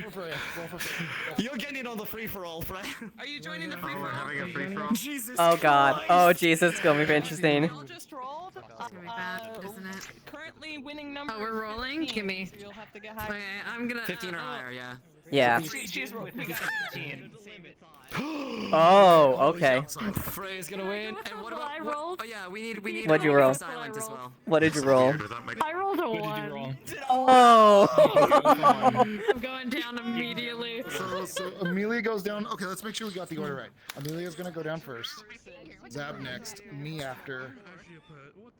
Speaker 21: Freya, roll for Freya.
Speaker 18: You're getting on the free for all, Freya.
Speaker 13: Are you joining the free
Speaker 20: We're having a free for all.
Speaker 18: Jesus.
Speaker 1: Oh God. Oh Jesus, it's gonna be interesting.
Speaker 10: Just rolled.
Speaker 9: It's gonna be bad, isn't it?
Speaker 10: Currently winning number.
Speaker 9: Oh, we're rolling?
Speaker 10: 15,
Speaker 9: Give me.
Speaker 10: so you'll have to get higher.
Speaker 9: Okay, I'm gonna.
Speaker 18: 15 or higher, yeah.
Speaker 1: Yeah.
Speaker 13: She's rolling with 15.
Speaker 1: Oh, okay.
Speaker 18: Freya's gonna win. And what about?
Speaker 9: I rolled?
Speaker 18: Oh yeah, we need.
Speaker 1: What'd you roll?
Speaker 18: Silent as well.
Speaker 1: What did you roll?
Speaker 9: I rolled a
Speaker 13: What did you
Speaker 9: 1.
Speaker 13: roll?
Speaker 1: Oh.
Speaker 9: I'm going down immediately.
Speaker 21: So Amelia goes down. Okay, let's make sure we got the order right. Amelia's gonna go down first. Zab next. Me after.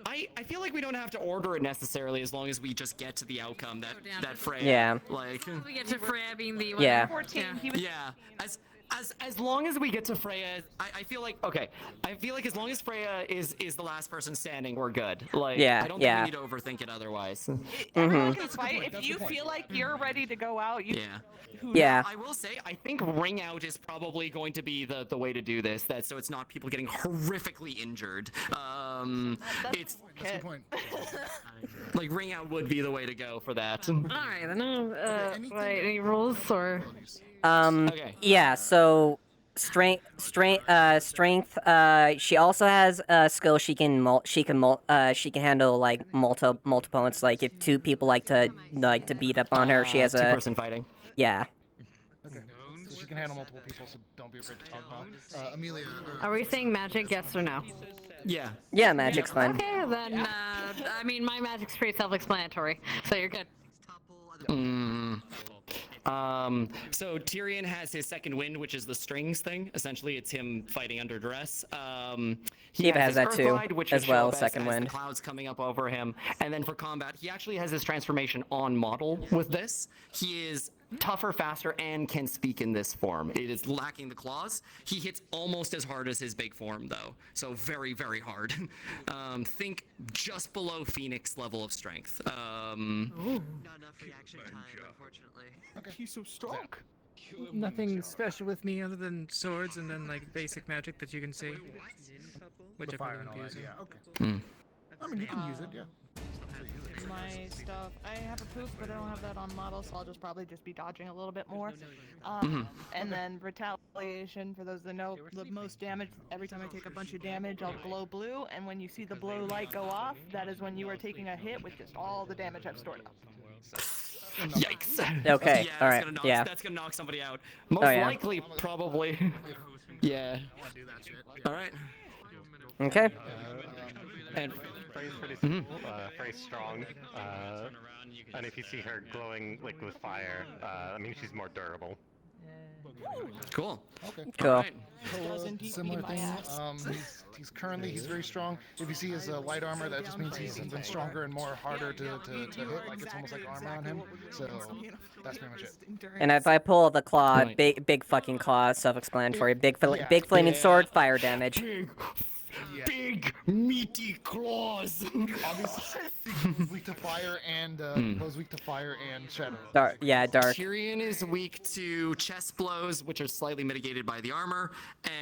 Speaker 18: I feel like we don't have to order it necessarily as long as we just get to the outcome that Freya.
Speaker 1: Yeah.
Speaker 18: Like.
Speaker 9: We get to Freya being the
Speaker 1: Yeah.
Speaker 10: 14.
Speaker 18: Yeah. As long as we get to Freya, I feel like okay. I feel like as long as Freya is the last person standing, we're good. Like
Speaker 1: Yeah,
Speaker 18: I don't
Speaker 1: yeah.
Speaker 18: think we need to overthink it otherwise.
Speaker 10: Everyone can fight. If you feel like you're ready to go out, you.
Speaker 18: Yeah.
Speaker 1: Yeah.
Speaker 18: I will say, I think ring out is probably going to be the way to do this. So it's not people getting horrifically injured. It's
Speaker 21: That's a good point.
Speaker 18: like ring out would be the way to go for that.
Speaker 9: Alright, then wait, any rules or?
Speaker 18: Okay.
Speaker 1: Yeah. So strength. She also has a skill. She can handle like multiple opponents. Like if 2 people like to beat up on her, she has a
Speaker 18: 2-person fighting.
Speaker 1: Yeah.
Speaker 21: Okay. So she can handle multiple people, so don't be afraid to talk about. Amelia.
Speaker 9: Are we saying magic, yes or no?
Speaker 18: Yeah.
Speaker 1: Yeah, magic's fine.
Speaker 9: Okay, then, I mean, my magic's pretty self-explanatory, so you're good.
Speaker 18: So Tyrion has his second wind, which is the strings thing. Essentially, it's him fighting under duress. He
Speaker 1: Eva has
Speaker 18: his
Speaker 1: that
Speaker 18: Earth
Speaker 1: too,
Speaker 18: Ride, which
Speaker 1: as
Speaker 18: will
Speaker 1: well,
Speaker 18: show up
Speaker 1: second
Speaker 18: as
Speaker 1: wind.
Speaker 18: The clouds coming up over him, and then for combat, he actually has his transformation on model with this. He is tougher, faster, and can speak in this form. It is lacking the claws. He hits almost as hard as his big form, though. So very, very hard. Think just below Phoenix level of strength.
Speaker 14: Not enough reaction time, unfortunately.
Speaker 21: Okay.
Speaker 12: He's so strong. Nothing special with me other than swords and then like basic magic that you can see. Which
Speaker 21: The
Speaker 12: I
Speaker 21: fire and
Speaker 12: probably
Speaker 21: all
Speaker 12: won't be
Speaker 21: that.
Speaker 12: using.
Speaker 21: Yeah. Okay. I mean, you can use it. Yeah.
Speaker 10: My stuff. I have a poof, but I don't have that on model, so I'll probably be dodging a little bit more. And then retaliation, for those that know, the most damage. Every time I take a bunch of damage, I'll glow blue, and when you see the blue light go off, that is when you are taking a hit with just all the damage I've stored up.
Speaker 18: Yikes.
Speaker 1: Okay,
Speaker 18: Yeah,
Speaker 1: alright,
Speaker 18: that's
Speaker 1: yeah.
Speaker 18: That's gonna knock somebody out. Most
Speaker 1: yeah.
Speaker 18: likely, probably. Yeah. Alright.
Speaker 1: Okay.
Speaker 18: And
Speaker 20: Frey's pretty Frey's strong. And if you see her glowing like with fire, I mean she's more durable.
Speaker 18: Cool.
Speaker 21: Okay.
Speaker 1: Cool.
Speaker 18: Alright.
Speaker 21: Similar thing. He's currently very strong. If you see his light armor, that just means he's been stronger and more harder to hit. Like it's almost like armor on him. So that's pretty much it.
Speaker 1: And if I pull the claw,
Speaker 18: Right.
Speaker 1: big fucking claw, self-explanatory. Big flaming sword, fire damage.
Speaker 18: Big meaty claws.
Speaker 21: Obviously, weak to fire and goes weak to fire and shadow.
Speaker 1: Dark.
Speaker 18: Tyrion is weak to chest blows, which are slightly mitigated by the armor,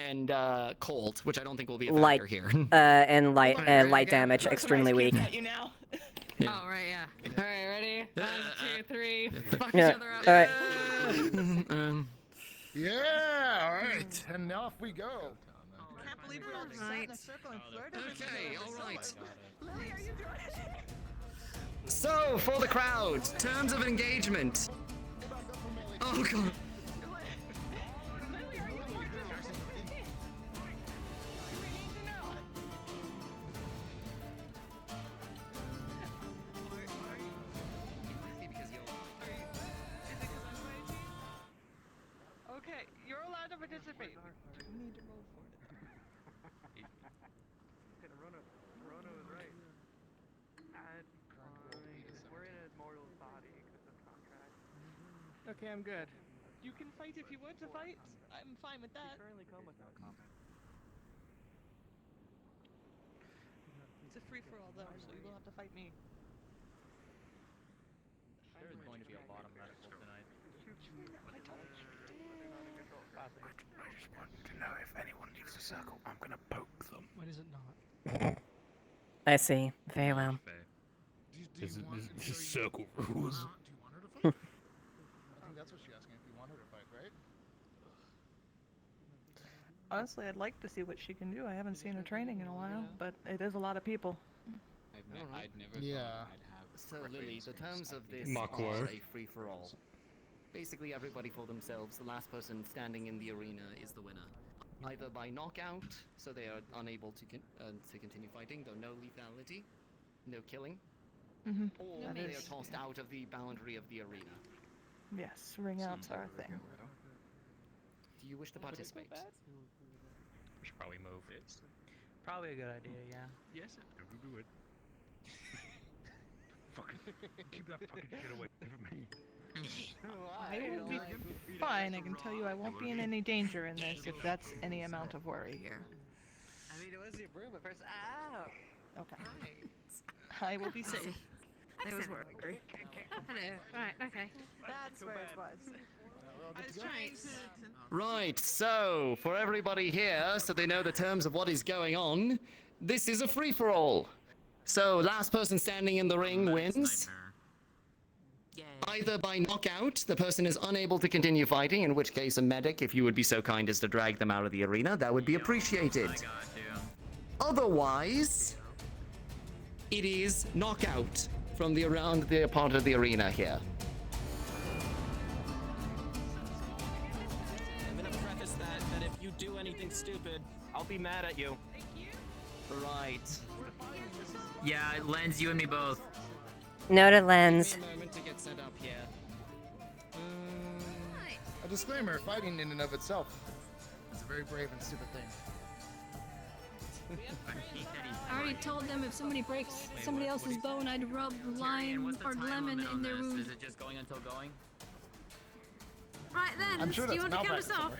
Speaker 18: and cold, which I don't think will be a factor
Speaker 1: Light.
Speaker 18: here.
Speaker 1: And light damage, extremely weak.
Speaker 10: You now.
Speaker 9: Oh, right, yeah. Alright, ready? 1, 2, 3. Fuck
Speaker 1: Yeah,
Speaker 9: each other up.
Speaker 1: alright.
Speaker 21: Yeah, alright. And off we go.
Speaker 10: Can't believe we all just sat in a circle and flirted.
Speaker 18: Okay, alright. So, for the crowd, terms of engagement. Oh god.
Speaker 10: Okay, you're allowed to participate. You need to roll for it.
Speaker 2: Rona was right. We're in a mortal's body because of contract.
Speaker 10: Okay, I'm good. You can fight if you want to fight. I'm fine with that.
Speaker 2: Currently comatose.
Speaker 10: It's a free for all though, so you will have to fight me.
Speaker 7: There is going to be a lot of medical tonight.
Speaker 10: I told you.
Speaker 11: I just want to know if anyone leaves the circle, I'm gonna poke them.
Speaker 8: When is it not?
Speaker 1: I see. Very well.
Speaker 11: This is circle rules.
Speaker 21: Do you want her to fight? I think that's what she's asking, if you want her to fight, right?
Speaker 10: Honestly, I'd like to see what she can do. I haven't seen her training in a while, but it is a lot of people.
Speaker 18: I'd
Speaker 7: never
Speaker 21: Yeah.
Speaker 18: So, Lily, the terms of this
Speaker 3: Mock
Speaker 18: are
Speaker 3: war.
Speaker 18: a free-for-all. Basically, everybody for themselves. The last person standing in the arena is the winner. Either by knockout, so they are unable to continue fighting, though no lethality, no killing, or
Speaker 10: That
Speaker 18: they
Speaker 10: is-
Speaker 18: are tossed out of the boundary of the arena.
Speaker 10: Yes, ring outs are a thing.
Speaker 18: Do you wish to participate?
Speaker 7: We should probably move.
Speaker 2: Probably a good idea, yeah.
Speaker 7: Yes, do it. Fucking keep that fucking shit away from me.
Speaker 10: I will be fine. I can tell you I won't be in any danger in this if that's any amount of worry here.
Speaker 2: I mean, it was your broom at first. Ow!
Speaker 10: Okay. I will be safe.
Speaker 9: It was work. Hello. Right, okay.
Speaker 10: That's where it was.
Speaker 9: I was trying to...
Speaker 18: Right, so, for everybody here, so they know the terms of what is going on, this is a free-for-all. So, last person standing in the ring wins. Either by knockout, the person is unable to continue fighting, in which case a medic, if you would be so kind as to drag them out of the arena, that would be appreciated. Otherwise, it is knockout from the around the part of the arena here.
Speaker 7: I'm gonna preface that if you do anything stupid, I'll be mad at you.
Speaker 18: Right.
Speaker 7: Yeah, Lens, you and me both.
Speaker 1: Noted, Lens.
Speaker 18: Give me a moment to get set up here.
Speaker 21: A disclaimer, fighting in and of itself is a very brave and stupid thing.
Speaker 17: I already told them if somebody breaks somebody else's bone, I'd rub lime or lemon in their wound.
Speaker 7: Is it just going until going?
Speaker 17: Right then,
Speaker 21: I'm sure
Speaker 17: do you
Speaker 21: that's
Speaker 17: want to count us
Speaker 21: malpractice
Speaker 17: off?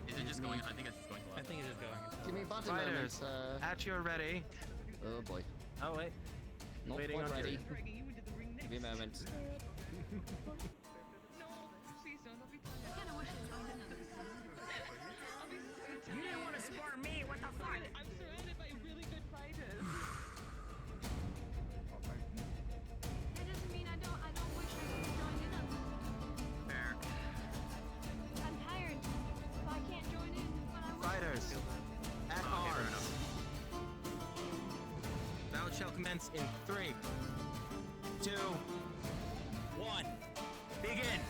Speaker 7: Is it just going? I think it's just going. I think it is going.
Speaker 18: Give me about a moment.
Speaker 2: Fighters, at your ready.
Speaker 18: Oh boy.
Speaker 2: Oh wait.
Speaker 18: Not
Speaker 2: Waiting
Speaker 18: quite
Speaker 2: on
Speaker 18: ready.
Speaker 2: you.
Speaker 18: Give me a moment.
Speaker 10: You didn't want to spar me. What the fuck? I'm surrounded by really good fighters.
Speaker 17: That doesn't mean I don't wish I could join in on this.
Speaker 7: Fair.
Speaker 17: I'm tired, so I can't join in, but I will.
Speaker 2: Fighters, at arms. Bout shall commence in 3, 2, 1. Begin.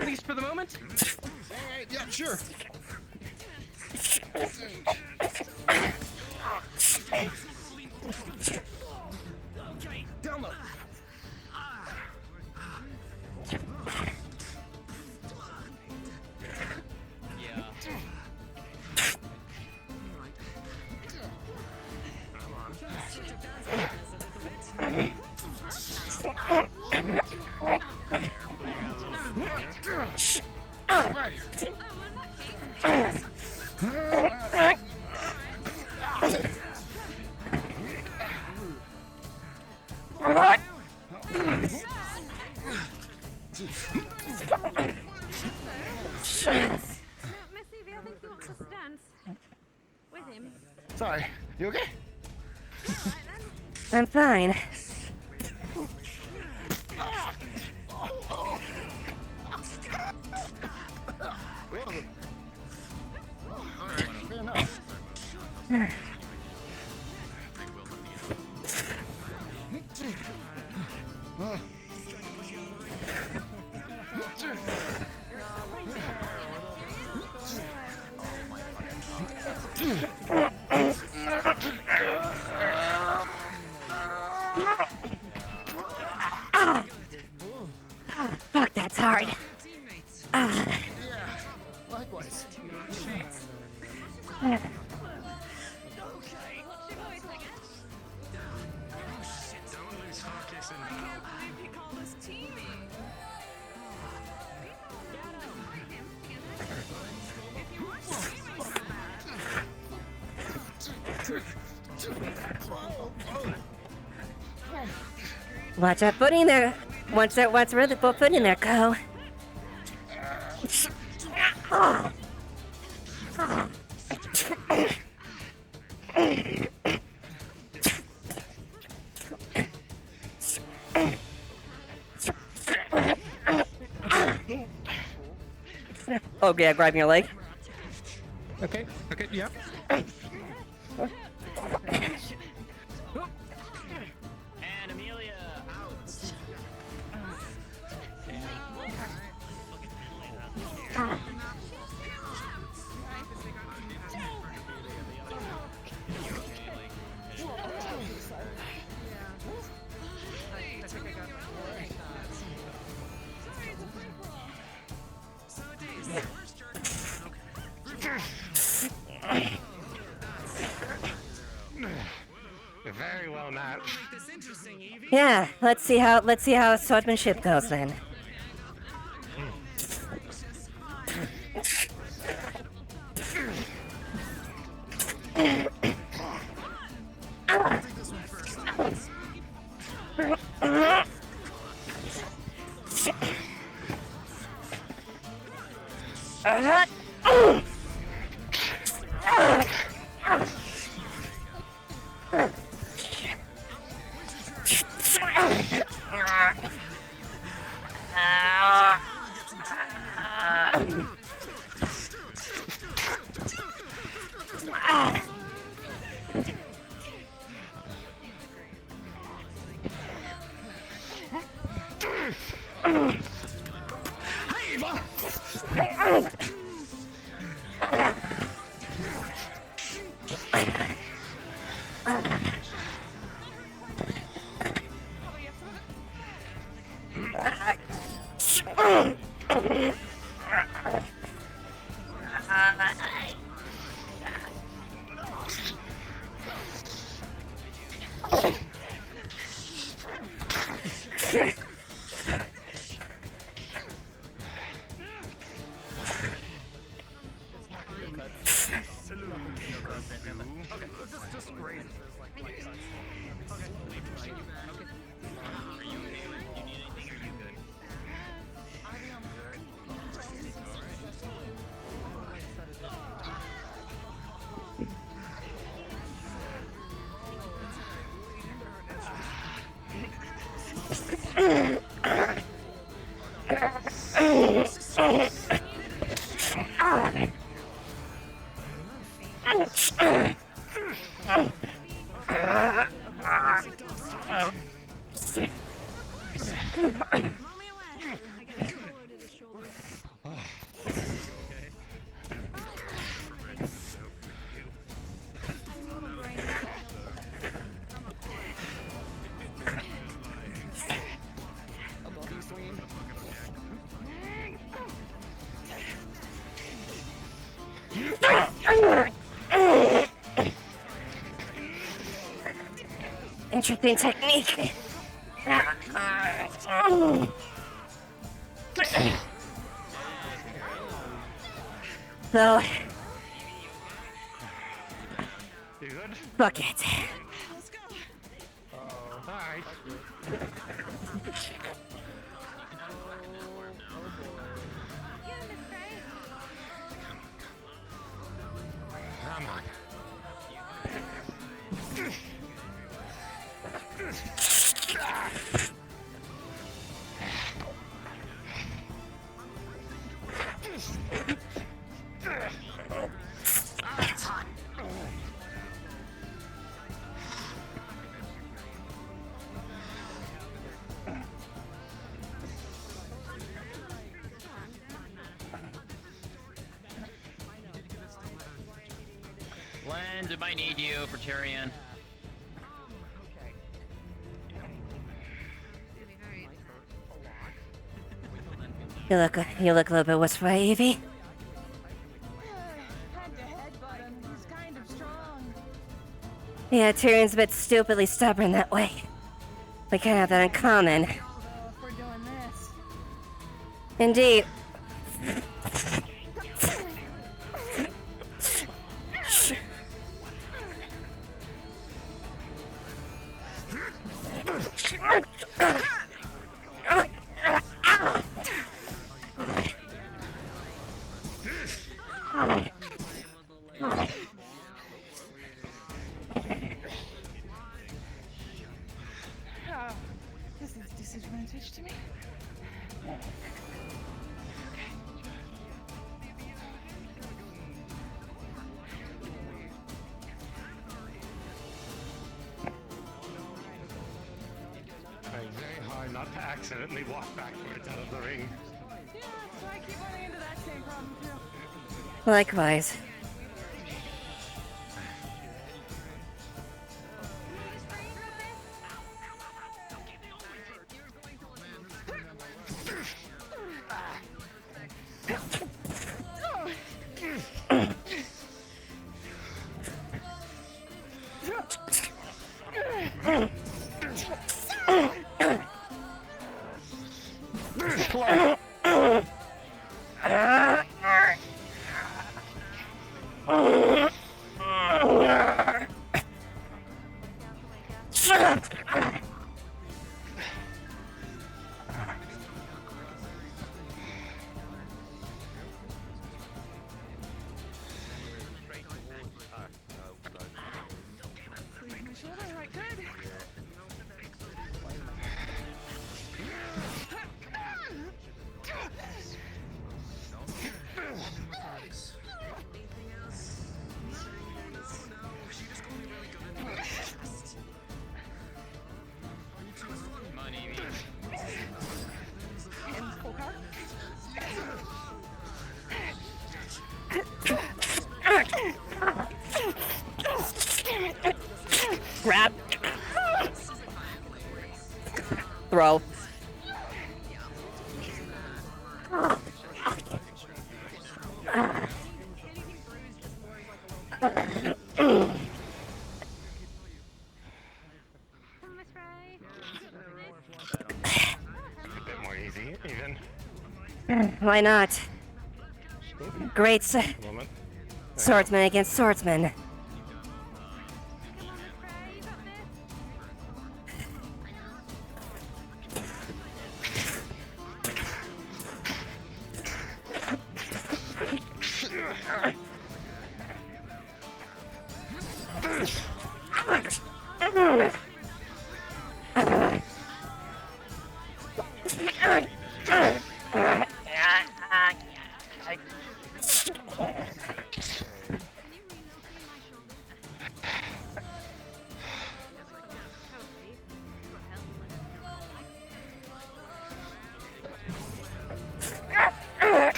Speaker 13: At least for the moment.
Speaker 21: Alright, yeah, sure.
Speaker 13: Down low.
Speaker 21: Right.
Speaker 17: What?
Speaker 21: Sorry. You okay?
Speaker 1: I'm fine. Fuck, that's hard.
Speaker 21: Likewise.
Speaker 1: Watch that foot in there. Watch where the foot in there go. Oh yeah, grab your leg.
Speaker 12: Okay, yeah.
Speaker 7: And Amelia out.
Speaker 20: Very well matched.
Speaker 1: Yeah, let's see how swordsmanship goes then. Interesting technique. Though,
Speaker 20: You good?
Speaker 1: fuck it.
Speaker 20: Alright. Come on.
Speaker 13: Land, I might need you for Tyrion.
Speaker 1: You look a little bit worse for Evie. Yeah, Tyrion's a bit stupidly stubborn that way. We can't have that in common. Indeed.
Speaker 10: Oh, this is disadvantage to me.
Speaker 20: Trying very hard not to accidentally walk backwards out of the ring.
Speaker 10: Yeah, so I keep running into that same problem too.
Speaker 1: Likewise. Grab. Throw.
Speaker 20: A bit more easy, even.
Speaker 1: Why not? Great
Speaker 20: Moment.
Speaker 1: swordsman against swordsman.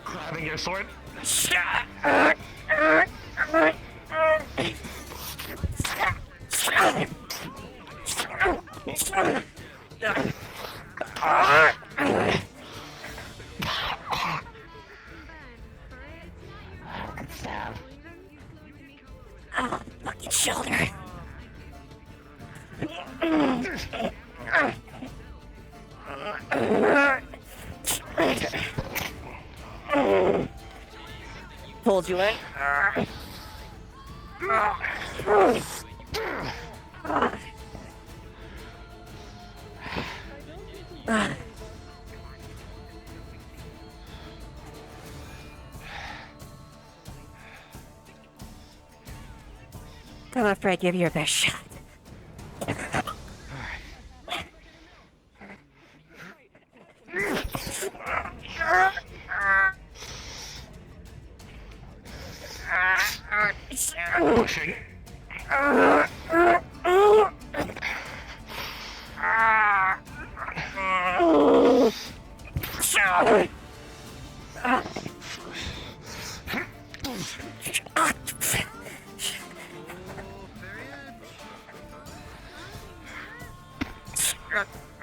Speaker 20: Grabbing your sword.
Speaker 1: pulls you in. Come on, Fred, give it your best shot.
Speaker 20: Pushing.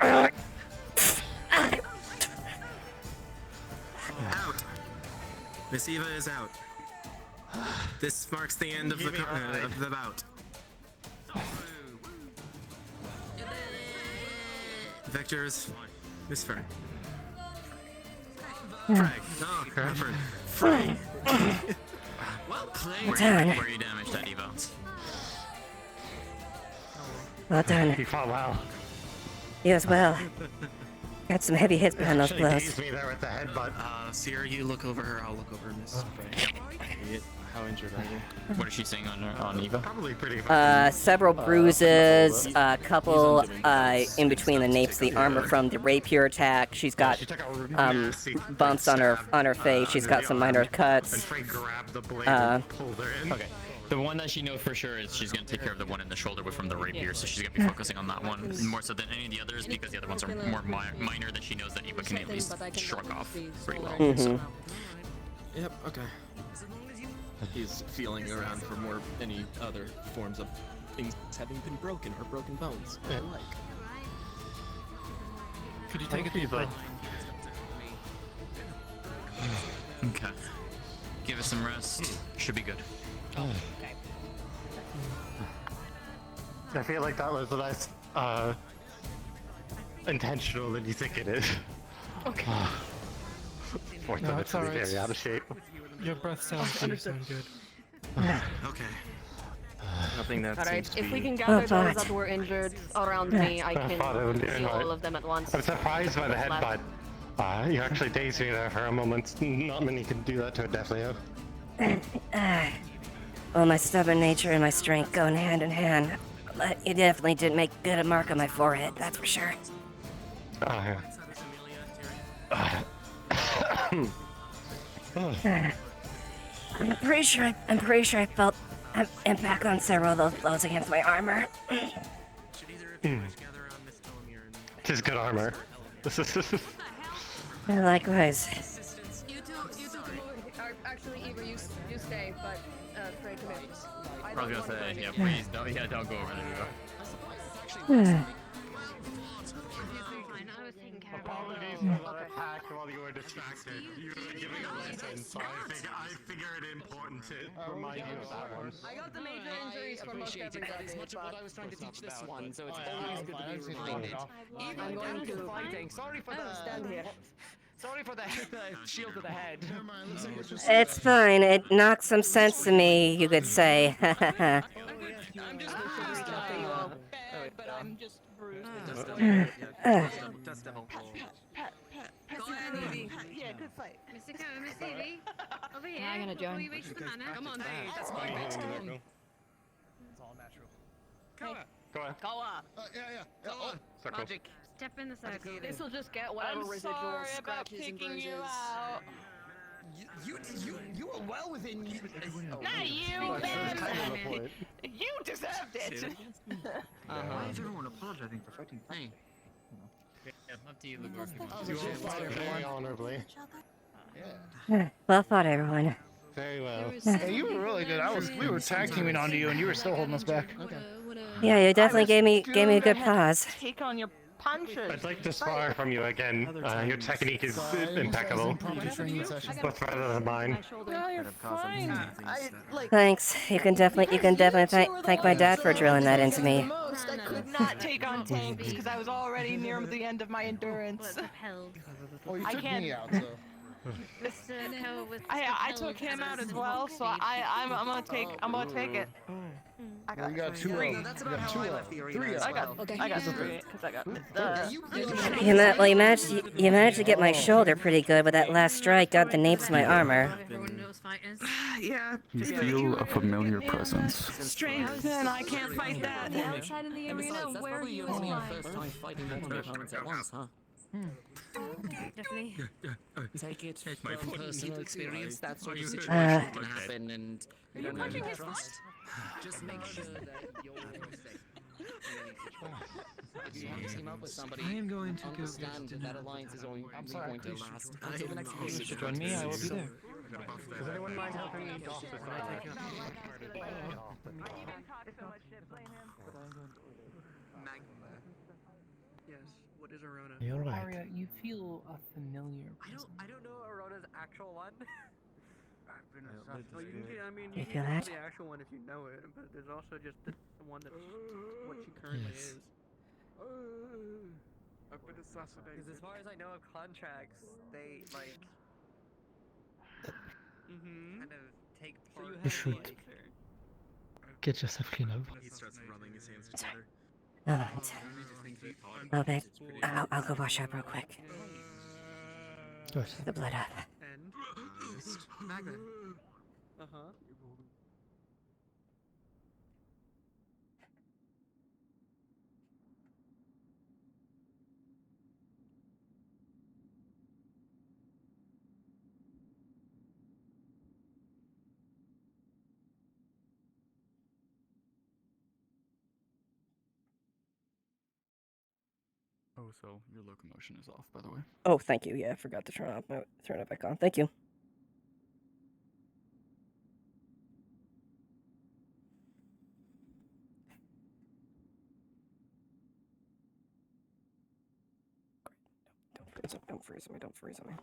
Speaker 7: Out. Miss Eva is out. This marks the end of the bout. Victors, Miss Fern. Frag. Oh, Crawford. Frag. Well played.
Speaker 1: Done.
Speaker 7: Where you damaged that Eva?
Speaker 1: Well done.
Speaker 20: He fought well.
Speaker 1: You as well. Got some heavy hits behind those
Speaker 20: Actually
Speaker 1: blows.
Speaker 20: dazed me there with the headbutt.
Speaker 7: Sierra, you look over her. I'll look over Miss Fern.
Speaker 6: How injured are you?
Speaker 7: What is she saying on Eva?
Speaker 20: Probably pretty.
Speaker 1: Several bruises, a couple in between the napes, the armor from the rapier attack. She's got bumps on her face. She's got some minor cuts.
Speaker 20: And Frey grabbed the blade and pulled her in.
Speaker 7: Okay. The one that she knows for sure is she's gonna take care of the one in the shoulder from the rapier, so she's gonna be focusing on that one more so than any of the others because the other ones are more minor that she knows that Eva can at least shrug off pretty well. So.
Speaker 16: Yep. Okay. He's feeling around for more any other forms of things having been broken or broken bones.
Speaker 20: Yeah.
Speaker 16: Like.
Speaker 8: Could you take a deep breath?
Speaker 7: Okay. Give us some rest. Should be good.
Speaker 16: Oh.
Speaker 20: I feel like that was less intentional than you think it is.
Speaker 8: Okay.
Speaker 20: Fourth
Speaker 8: No,
Speaker 20: of
Speaker 8: it's
Speaker 20: it's
Speaker 8: alright.
Speaker 20: very out of shape.
Speaker 8: Your breath sounds good.
Speaker 7: Okay.
Speaker 16: Nothing that
Speaker 22: Alright,
Speaker 16: seems to
Speaker 22: if we
Speaker 16: be-
Speaker 22: can gather
Speaker 1: fine.
Speaker 22: those that were injured around me, I can
Speaker 20: thought it would be
Speaker 22: see
Speaker 20: alright.
Speaker 22: all of them at once.
Speaker 20: I'm surprised by the
Speaker 22: Left.
Speaker 20: headbutt. You actually dazed me there for a moment. Not many can do that to a Deathleo.
Speaker 1: Well, my stubborn nature and my strength going hand in hand. But it definitely didn't make good a mark on my forehead, that's for sure. I'm pretty sure I felt an impact on several of those blows against my armor.
Speaker 20: Tis good armor.
Speaker 1: Likewise.
Speaker 22: You two actually, Eva, you stay, but Frey, come here.
Speaker 7: I was gonna say, yeah, please don't go over there.
Speaker 20: Apologies for that attack while you were distracted. You were giving a lesson, so I figure it important to remind you of that one.
Speaker 22: I got the major injuries from most everybody.
Speaker 16: That is much of what I was trying to teach this one, so it's always good to be reminded.
Speaker 22: I'm going to
Speaker 16: fighting. Sorry for the
Speaker 22: stand here.
Speaker 16: Sorry for the shield to the head.
Speaker 1: It's fine. It knocked some sense to me, you could say.
Speaker 10: I'm just but I'm just bruised.
Speaker 22: Go ahead, Evie.
Speaker 10: Yeah, good fight.
Speaker 22: Mr. Coe, Miss Evie, over here.
Speaker 9: I'm gonna join.
Speaker 22: Before you reach the manor. Come on, that's my
Speaker 20: It's
Speaker 16: all natural.
Speaker 20: Go on.
Speaker 22: Koa.
Speaker 20: Circle.
Speaker 22: Magic. Step in the circle. This will just get whatever
Speaker 10: I'm
Speaker 22: residual
Speaker 10: sorry about
Speaker 22: scratches and
Speaker 10: kicking
Speaker 22: bruises.
Speaker 10: you out.
Speaker 16: You were well within you.
Speaker 10: Not you, Ben. You deserved it.
Speaker 6: Why is everyone apologizing for fighting? Hey.
Speaker 7: Yeah, not to you,
Speaker 20: You all fought very honorably.
Speaker 1: Well fought, everyone.
Speaker 20: Very well.
Speaker 21: Hey, you were really good. We were tag teaming onto you, and you were still holding us back.
Speaker 1: Yeah, you definitely gave me a good pause.
Speaker 10: Take on your punches.
Speaker 20: I'd like to spar from you again. Your technique is impeccable. What's better than mine?
Speaker 10: No, you're fine.
Speaker 1: Thanks. You can definitely thank my dad for drilling that into me.
Speaker 10: I could not take on tanks because I was already near the end of my endurance.
Speaker 21: Well, you
Speaker 10: I
Speaker 21: took
Speaker 10: can't.
Speaker 21: me out, so.
Speaker 9: Mr. Hell with
Speaker 10: I took him out as well, so I'm gonna take it. I
Speaker 21: Well,
Speaker 10: got
Speaker 21: you got two
Speaker 10: three.
Speaker 21: of. You got two of. Three of.
Speaker 10: I got three because I got
Speaker 1: You managed to get my shoulder pretty good, but that last strike got the napes of my armor.
Speaker 10: Yeah.
Speaker 19: You feel a familiar presence.
Speaker 10: Strength, and I can't fight that.
Speaker 17: The outside in the
Speaker 7: And
Speaker 17: arena
Speaker 7: besides, that's
Speaker 17: where
Speaker 7: probably
Speaker 17: he
Speaker 7: your
Speaker 17: was
Speaker 7: only your
Speaker 17: flying.
Speaker 7: first time fighting multiple opponents at once, huh?
Speaker 17: Definitely.
Speaker 7: Take it from personal experience, that sort of
Speaker 1: Uh,
Speaker 7: situation can happen, and you don't have to trust. Just make sure that you're safe. If you want to team up with somebody,
Speaker 2: I am going to go
Speaker 7: understand
Speaker 2: get
Speaker 7: that alliance is only going to last
Speaker 2: I
Speaker 7: until the next
Speaker 2: am
Speaker 7: game.
Speaker 2: join me, I will be there.
Speaker 20: Does anyone mind helping me off this
Speaker 14: Yes. What is Arona?
Speaker 12: You're right.
Speaker 13: Aria, you feel a familiar.
Speaker 14: I don't know Arona's actual one. Well,
Speaker 1: You
Speaker 14: you
Speaker 1: feel
Speaker 14: can
Speaker 1: that?
Speaker 14: know the actual one if you know it, but there's also just the one that's what she currently
Speaker 12: Yes.
Speaker 14: is. I've been assassinated. Because as far as I know of contracts, they like kind of take part.
Speaker 12: You should get yourself cleaned up.
Speaker 16: He starts rubbing his hands together.
Speaker 1: Alright. Well, babe, I'll go wash up real quick.
Speaker 12: Good.
Speaker 1: The blood up.
Speaker 14: And Magna. Uh-huh.
Speaker 19: Oh, so your locomotion is off, by the way.
Speaker 1: Oh, thank you. Yeah, I forgot to turn it back on. Thank you. Don't freeze me. Don't freeze me.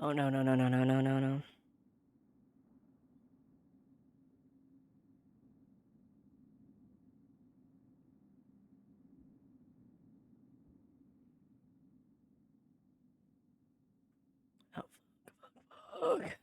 Speaker 1: Oh, no. Oh, fuck.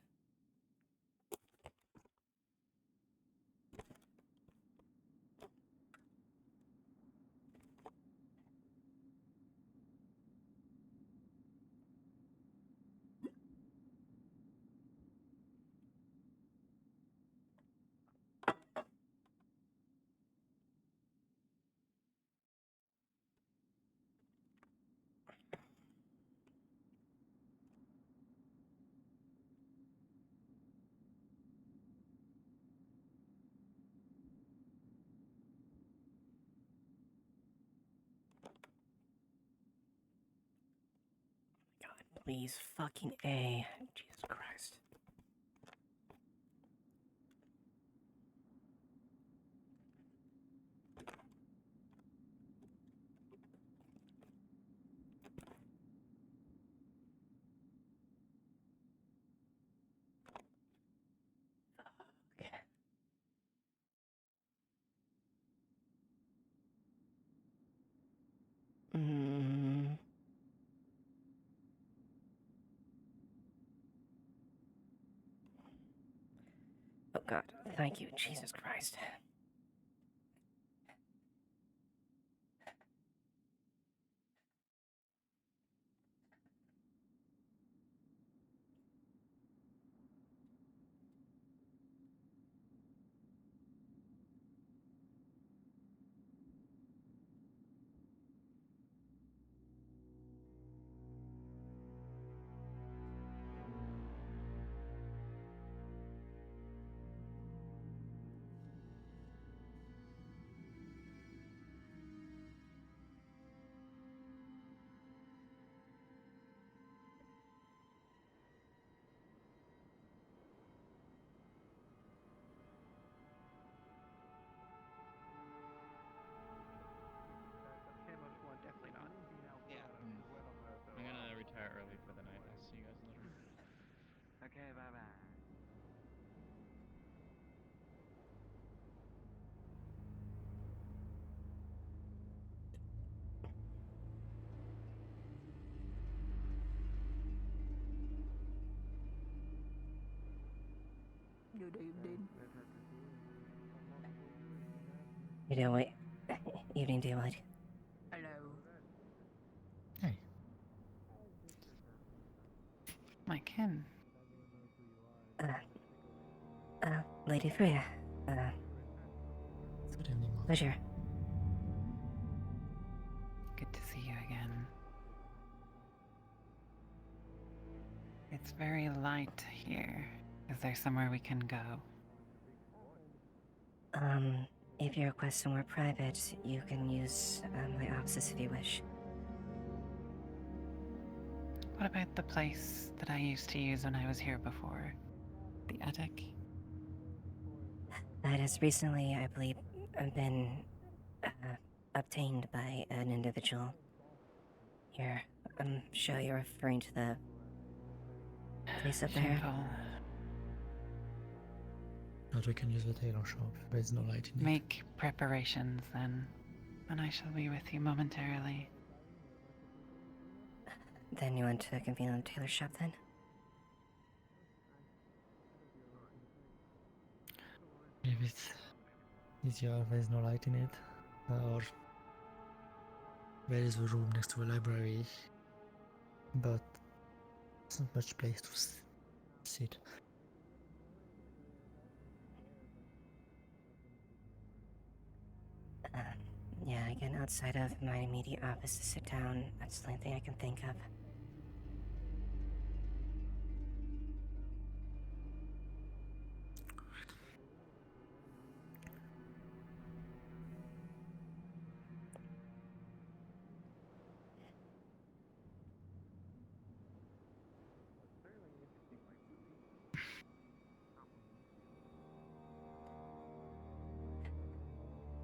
Speaker 1: God, please, fucking A. Jesus Christ. Mm. Oh, God. Thank you. Jesus Christ. You know what? Evening daylight.
Speaker 9: Hello.
Speaker 4: Hey.
Speaker 5: My kin.
Speaker 1: Lady Freya.
Speaker 4: Good evening, Mom.
Speaker 1: Pleasure.
Speaker 5: Good to see you again. It's very light here. Is there somewhere we can go?
Speaker 1: If you request somewhere private, you can use my offices if you wish.
Speaker 5: What about the place that I used to use when I was here before? The attic?
Speaker 1: That has recently, I believe, been obtained by an individual. Here, I'm sure you're referring to the place up there.
Speaker 5: Shameful.
Speaker 4: But we can use the tailor shop. There's no light in it.
Speaker 5: Make preparations then, and I shall be with you momentarily.
Speaker 1: Then you went to convene on the tailor shop then?
Speaker 4: If it's easier, there's no light in it. Or there is a room next to a library, but it's not much place to sit.
Speaker 1: Yeah, again, outside of my immediate office to sit down, that's the only thing I can think of.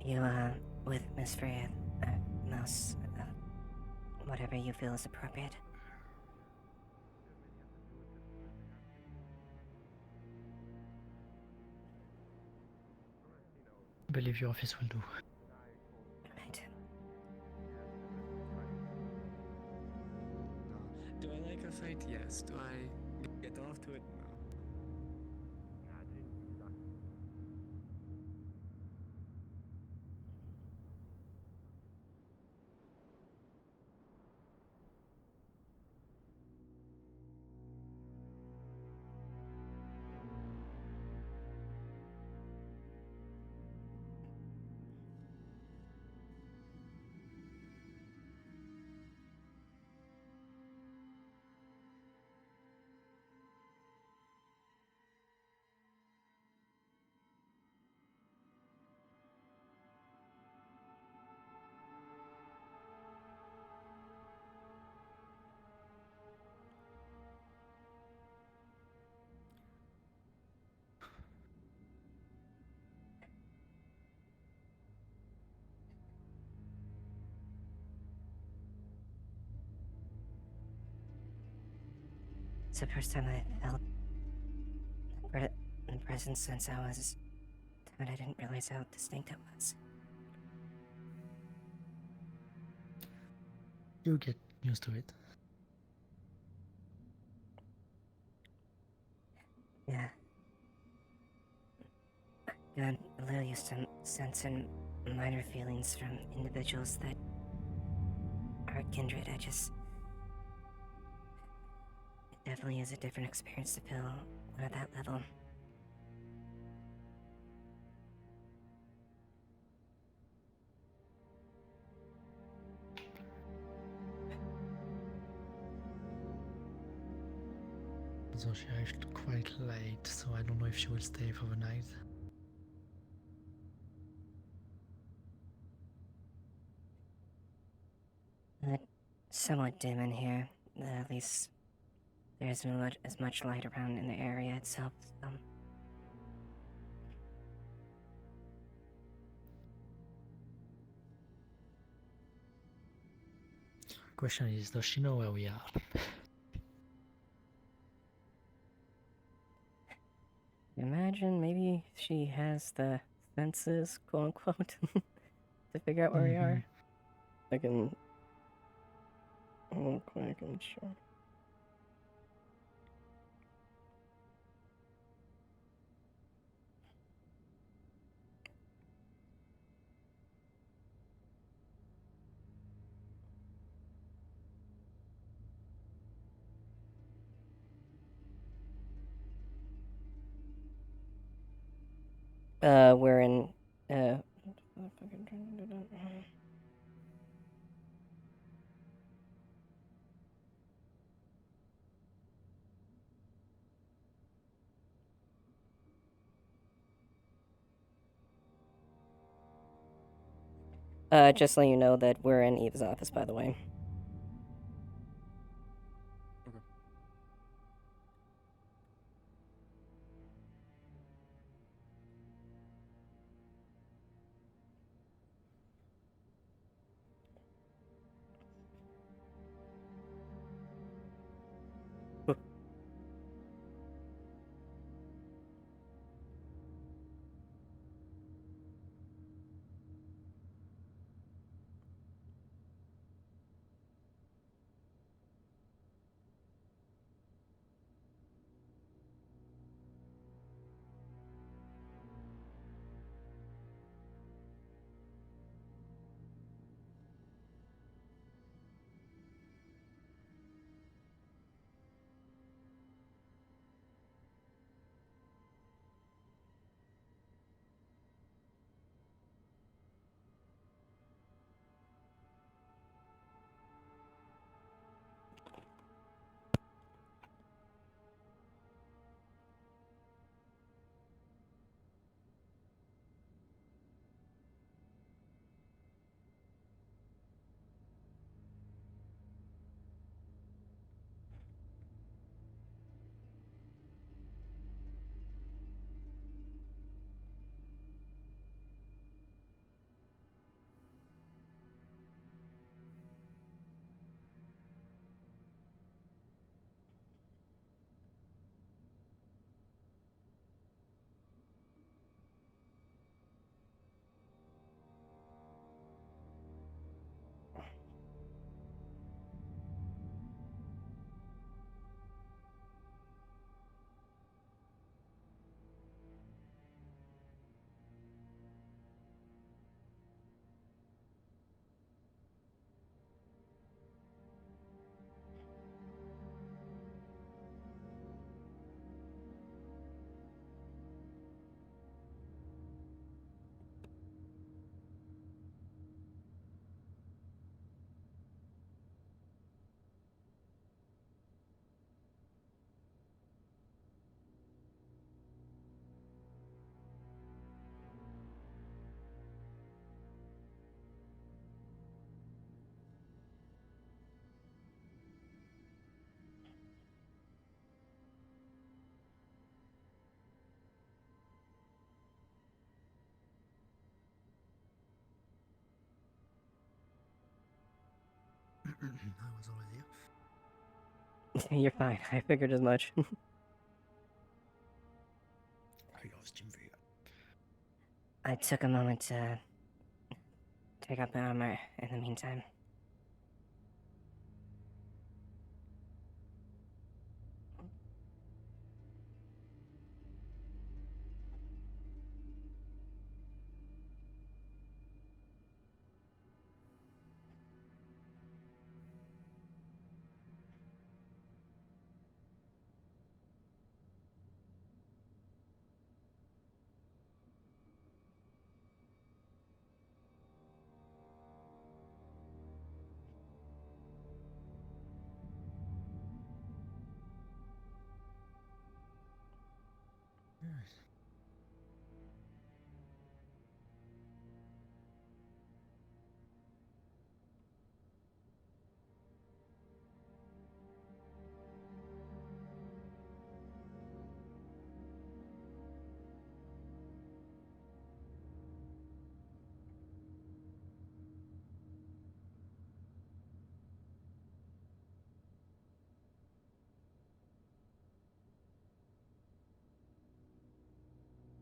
Speaker 1: You, with Miss Freya, Mouse, whatever you feel is appropriate.
Speaker 4: I believe your office will do.
Speaker 1: Right.
Speaker 12: Do I like a fight? Yes. Do I get off to it? No.
Speaker 1: It's the first time I felt the presence since I was... and I didn't realize how distinct it was.
Speaker 4: You get used to it.
Speaker 1: Yeah. Got a little used to sensing minor feelings from individuals that are kindred. It definitely is a different experience to feel one at that level.
Speaker 4: So she arrived quite late, so I don't know if she will stay for the night.
Speaker 1: Somewhat dim in here. At least there isn't as much light around in the area itself.
Speaker 4: Question is, does she know where we are?
Speaker 1: Imagine maybe she has the senses, quote unquote, to figure out where we are. I can. Real quick, I'm sure. We're in, just letting you know that we're in Eve's office, by the way.
Speaker 18: I was already here.
Speaker 1: You're fine. I figured as much. I took a moment to take up my armor in the meantime.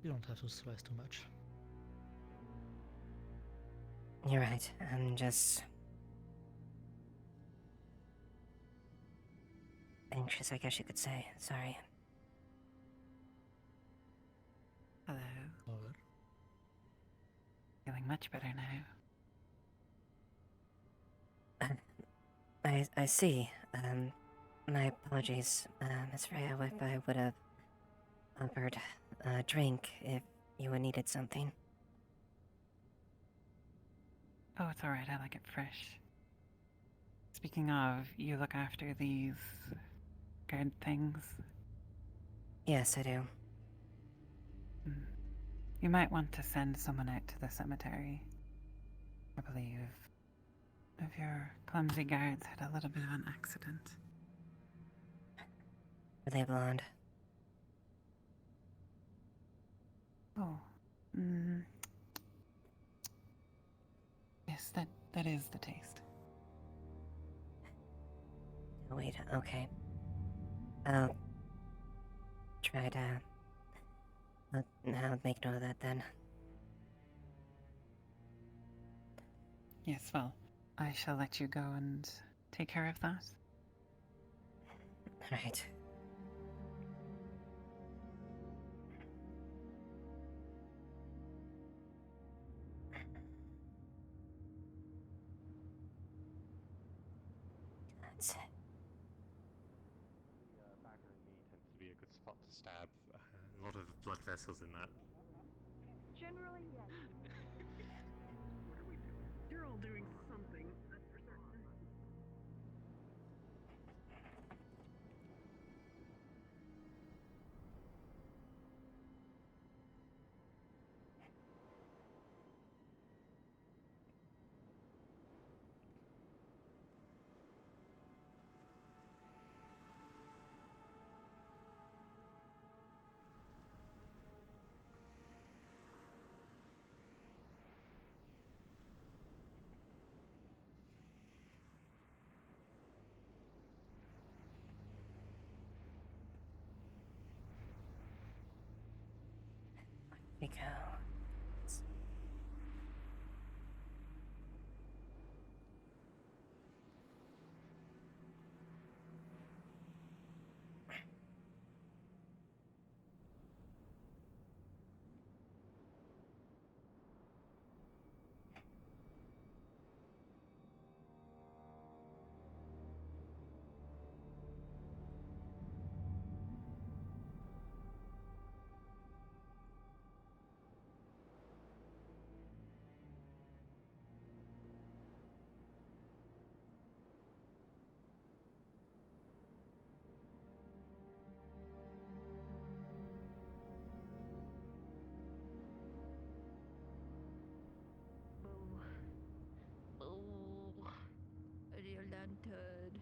Speaker 4: You don't have to stress too much.
Speaker 1: You're right. I'm just anxious, I guess you could say. Sorry.
Speaker 5: Hello.
Speaker 4: Over.
Speaker 5: Feeling much better now.
Speaker 1: I see. My apologies, Miss Freya, if I would have offered a drink if you had needed something.
Speaker 5: Oh, it's alright, I like it fresh. Speaking of, you look after these guard things?
Speaker 1: Yes, I do.
Speaker 5: You might want to send someone out to the cemetery. I believe one of your clumsy guards had a little bit of an accident.
Speaker 1: Are they blonde?
Speaker 5: Oh. Yes, that is the taste.
Speaker 1: Oh, wait, okay. I'll try to... I'll make note of that then.
Speaker 5: Yes, well, I shall let you go and take care of that.
Speaker 1: Right. That's it.
Speaker 20: Back of the knee tends to be a good spot to stab. A lot of blood vessels in that.
Speaker 9: Generally, yes. What are we doing? You're all doing something, that's for certain.
Speaker 1: We go.
Speaker 22: Oh, dear lantern.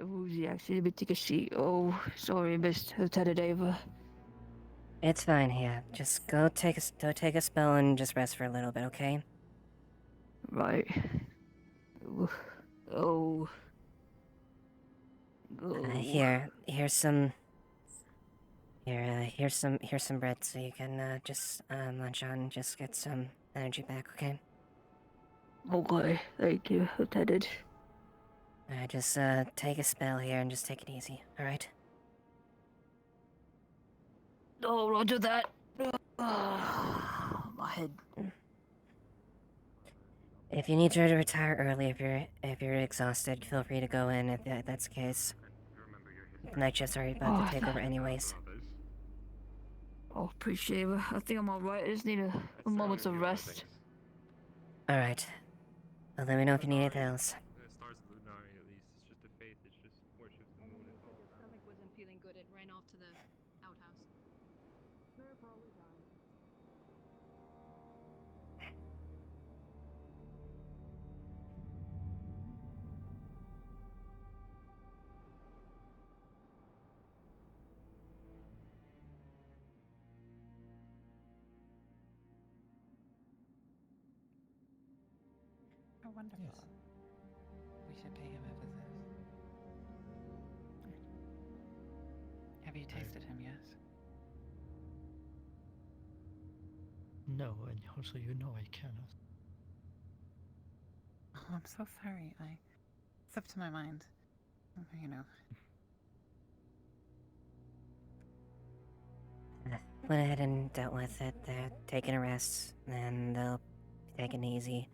Speaker 22: Who's actually a bit take a seat? Oh, sorry, Mr. Lieutenant Ava.
Speaker 1: It's fine, yeah. Just go take a spell and just rest for a little bit, okay?
Speaker 22: Right. Oh.
Speaker 1: Here's some... here's some bread so you can, just, munch on, just get some energy back, okay?
Speaker 22: Okay, thank you, Lieutenant.
Speaker 1: Alright, just, take a spell here and just take it easy, alright?
Speaker 22: Oh, roger that. My head.
Speaker 1: If you need to retire early, if you're exhausted, feel free to go in if that's the case. The night shifts are about to take over anyways.
Speaker 22: Oh, appreciate it. I think I'm alright. I just need a moment of rest.
Speaker 1: Alright. Well, let me know if you need anything else.
Speaker 14: The stars of Lunari, at least, it's just a faith, it's just worships the moon.
Speaker 17: His stomach wasn't feeling good. It ran off to the outhouse. They're probably dying.
Speaker 5: Oh, wonderful.
Speaker 4: Yes.
Speaker 5: We should pay him a visit. Have you tasted him yet?
Speaker 4: No, and also you know I cannot.
Speaker 5: Oh, I'm so sorry. I slipped my mind. You know.
Speaker 1: Went ahead and dealt with it. They're taking a rest, and they'll be taking it easy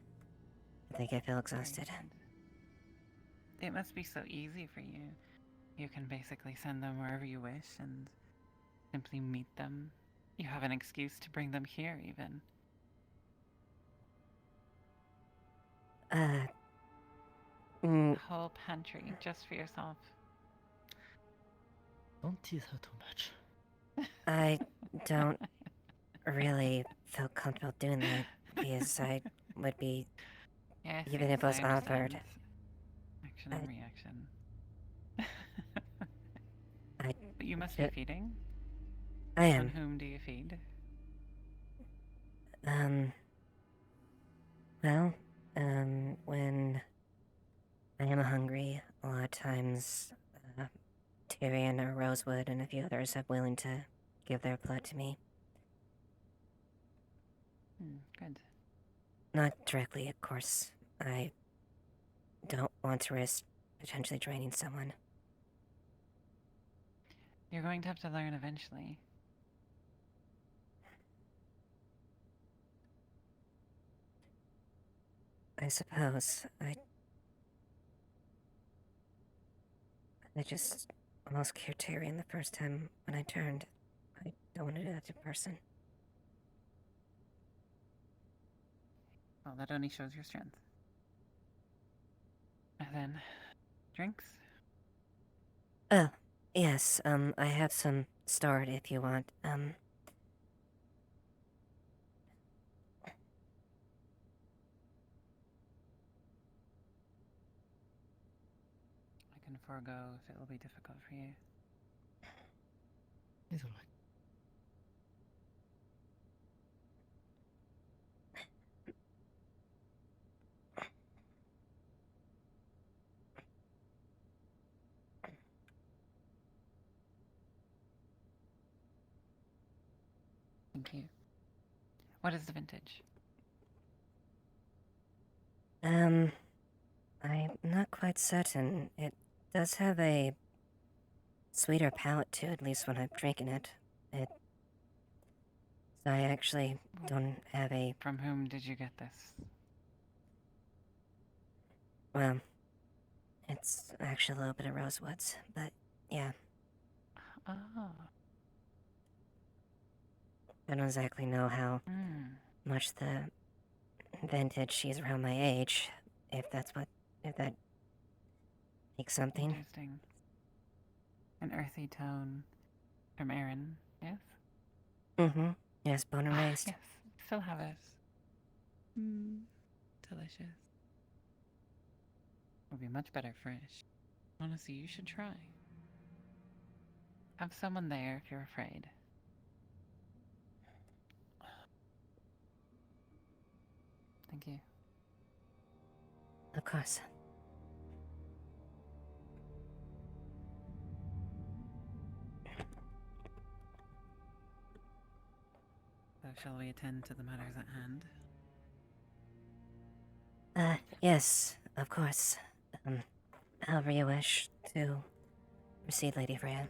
Speaker 1: if they feel exhausted.
Speaker 5: It must be so easy for you You can basically send them wherever you wish and simply meet them. You have an excuse to bring them here, even. A whole pantry just for yourself.
Speaker 4: Don't tease her too much.
Speaker 1: I don't really feel comfortable doing that because I would be,
Speaker 5: Yes,
Speaker 1: even
Speaker 5: yes,
Speaker 1: if it was
Speaker 5: I
Speaker 1: offered.
Speaker 5: understand. Action and reaction. But you must be feeding?
Speaker 1: I am.
Speaker 5: On whom do you feed?
Speaker 1: Well, when I am hungry, a lot of times, Tyrion or Rosewood and a few others are willing to give their blood to me.
Speaker 5: Good.
Speaker 1: Not directly, of course. I don't want to risk potentially draining someone.
Speaker 5: You're going to have to learn eventually.
Speaker 1: I suppose. I just almost cured Tyrion the first time when I turned. I don't want to do that to a person.
Speaker 5: Well, that only shows your strength. And then, drinks?
Speaker 1: Oh, yes, I have some stored if you want.
Speaker 5: I can forego if it will be difficult for you.
Speaker 4: It's alright.
Speaker 5: Thank you. What is the vintage?
Speaker 1: I'm not quite certain. It does have a sweeter palate to it, at least when I'm drinking it. So I actually don't have a...
Speaker 5: From whom did you get this?
Speaker 1: Well, it's actually a little bit of Rosewoods, but yeah.
Speaker 5: Oh.
Speaker 1: I don't exactly know how much the vintage she's around my age, if that makes something.
Speaker 5: Interesting. An earthy tone from Aaron, yes?
Speaker 1: Mm-hmm. Yes, born and raised.
Speaker 5: Yes, still have it. Delicious. Would be much better fresh. Honestly, you should try. Have someone there if you're afraid. Thank you.
Speaker 1: Of course.
Speaker 5: So shall we attend to the matters at hand?
Speaker 1: Yes, of course. However you wish to proceed, Lady Freya.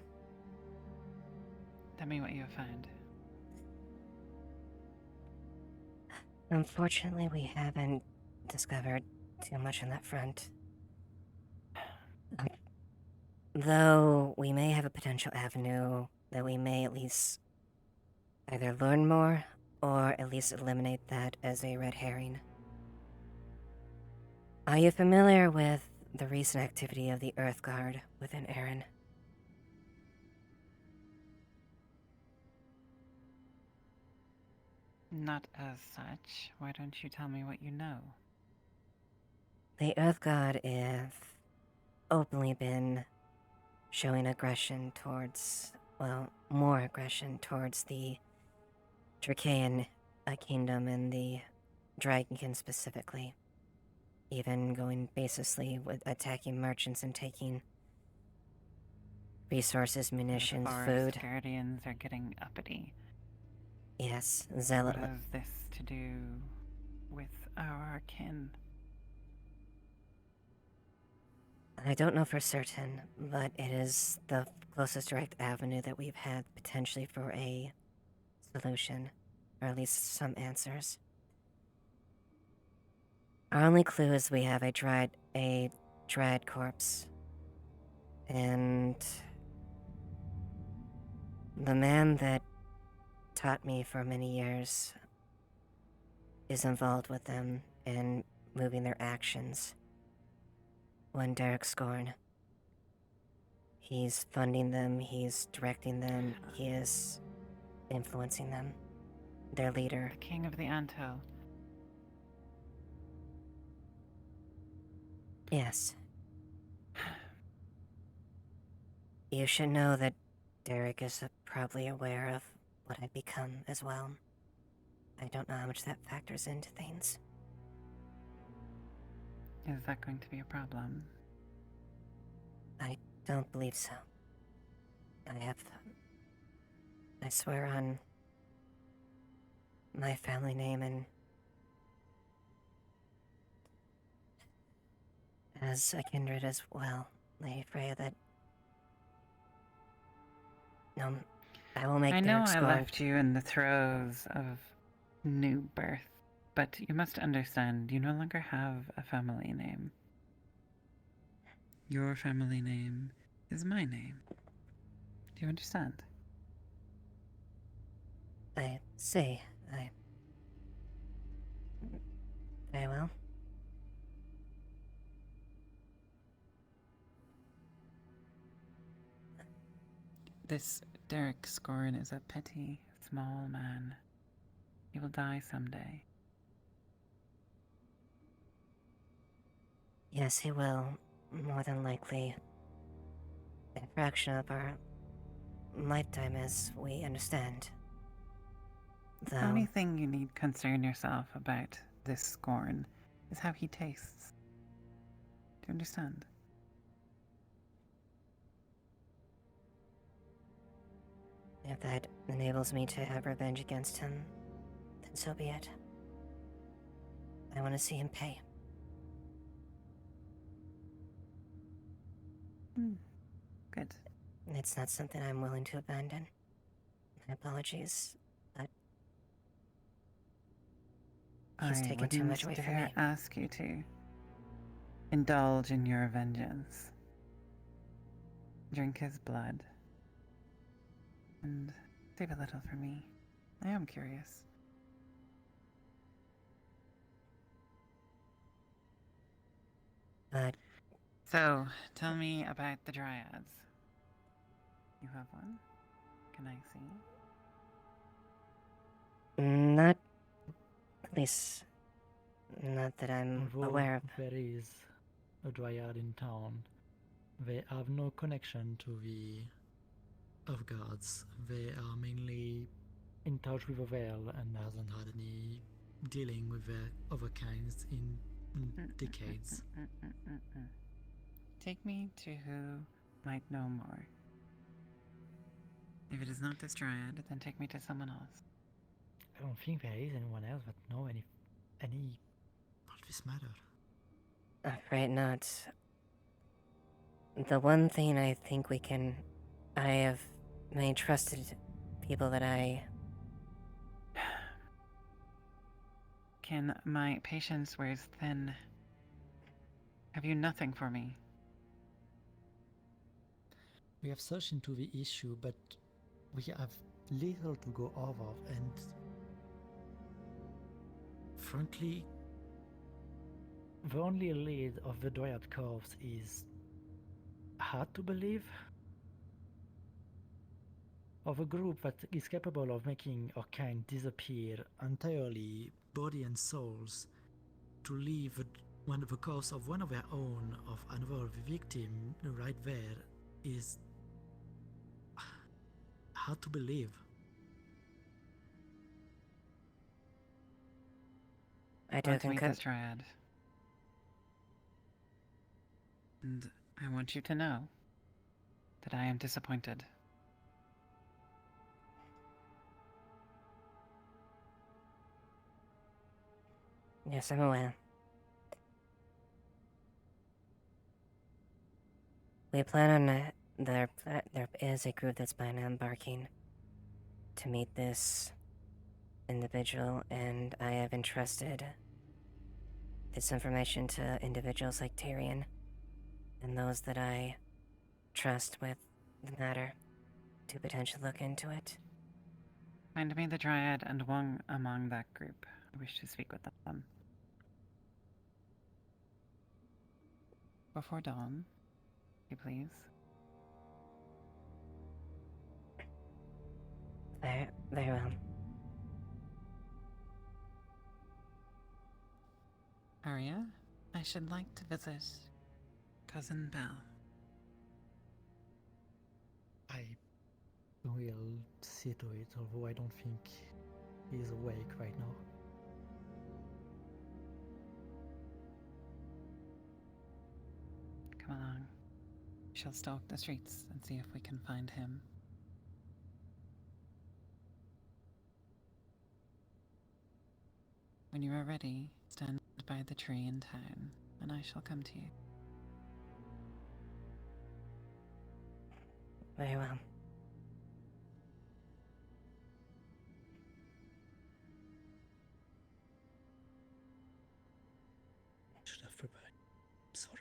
Speaker 5: Tell me what you have found.
Speaker 1: Unfortunately, we haven't discovered too much on that front. Though we may have a potential avenue that we may at least either learn more or at least eliminate that as a red herring. Are you familiar with the recent activity of the Earth Guard within Erin?
Speaker 5: Not as such. Why don't you tell me what you know?
Speaker 1: The Earth Guard have openly been showing aggression towards, well, more aggression towards the Dracaean kingdom and the Dragonkin specifically. Even going basically with attacking merchants and taking resources, munitions,
Speaker 5: The
Speaker 1: food.
Speaker 5: Guardians are getting uppity.
Speaker 1: Yes, zealot.
Speaker 5: What has this to do with our kin?
Speaker 1: I don't know for certain, but it is the closest direct avenue that we've had potentially for a solution, or at least some answers. Our only clue is we have a dried corpse And the man that taught me for many years is involved with them in moving their actions. One Derek Scorn. He's funding them, he's directing them, he is influencing them. Their leader.
Speaker 5: The king of the Anthill.
Speaker 1: Yes. You should know that Derek is probably aware of what I've become as well. I don't know how much that factors into things.
Speaker 5: Is that going to be a problem?
Speaker 1: I don't believe so. I swear on my family name and as a kindred as well, Lady Freya, that no, I will make
Speaker 5: I know
Speaker 1: Derek
Speaker 5: I
Speaker 1: Scorn.
Speaker 5: left you in the throes of new birth, but you must understand you no longer have a family name. Your family name is my name. Do you understand?
Speaker 1: I see. Very well.
Speaker 5: This Derek Scorn is a petty, small man. He will die someday.
Speaker 1: Yes, he will. More than likely. A fraction of our lifetime as we understand.
Speaker 5: The
Speaker 1: Though,
Speaker 5: only thing you need concern yourself about this Scorn is how he tastes. Do you understand?
Speaker 1: if that enables me to have revenge against him, then so be it. I want to see him pay.
Speaker 5: Good.
Speaker 1: It's not something I'm willing to abandon. My apologies, but he's
Speaker 5: I
Speaker 1: taken too much away
Speaker 5: wouldn't
Speaker 1: from
Speaker 5: dare
Speaker 1: me.
Speaker 5: ask you to indulge in your vengeance. Drink his blood. And save a little for me. I am curious.
Speaker 1: But
Speaker 5: So, tell me about the dryads. You have one? Can I see?
Speaker 1: not, at least, not that I'm
Speaker 4: Although
Speaker 1: aware of.
Speaker 4: there is a dryad in town, they have no connection to the of gods. They are mainly in touch with Ashevail and hasn't had any dealing with the other kinds in decades.
Speaker 5: Take me to who might know more. If it is not this dryad, then take me to someone else.
Speaker 4: I don't think there is anyone else that know any about this matter.
Speaker 1: Afraid not. The one thing I think I have many trusted people that
Speaker 5: Can my patience wears thin? Have you nothing for me?
Speaker 4: We have searched into the issue, but we have little to go over, and frankly, the only lead of the Dryad Corps is hard to believe. Of a group that is capable of making our kind disappear entirely, body and souls, to leave the corpse of one of their own, of another victim, right there, is hard to believe.
Speaker 1: I do
Speaker 5: want to meet
Speaker 1: concur.
Speaker 5: this dryad. And I want you to know that I am disappointed.
Speaker 1: Yes, I'm aware. We plan on there is a group that's planning on embarking to meet this individual, and I have entrusted this information to individuals like Tyrion and those that I trust with the matter to potentially look into it.
Speaker 5: Find me the Dryad and one among that group. I wish to speak with them. Before dawn, if you please.
Speaker 1: Very well.
Speaker 5: Arya, I should like to visit Cousin Belle.
Speaker 4: I will see to it, although I don't think he's awake right now.
Speaker 5: Come along. We shall stalk the streets and see if we can find him. When you are ready, stand by the tree in town, and I shall come to you.
Speaker 1: Very well.
Speaker 4: Should have prepared. Sorry.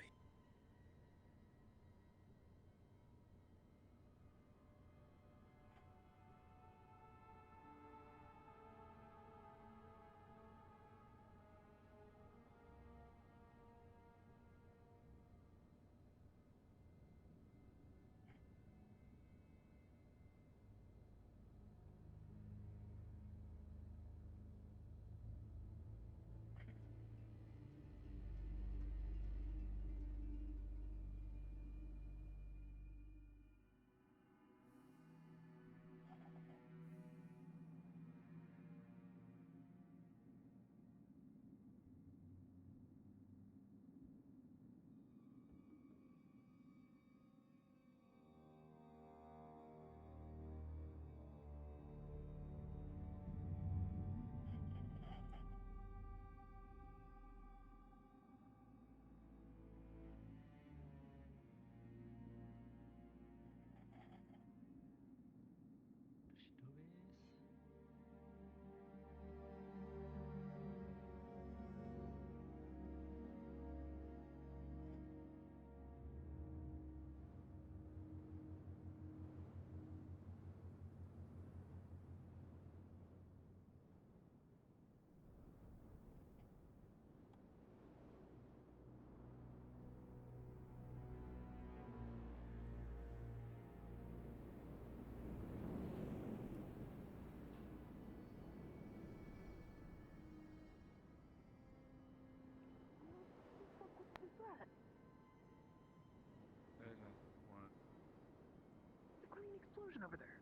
Speaker 14: The green explosion over there.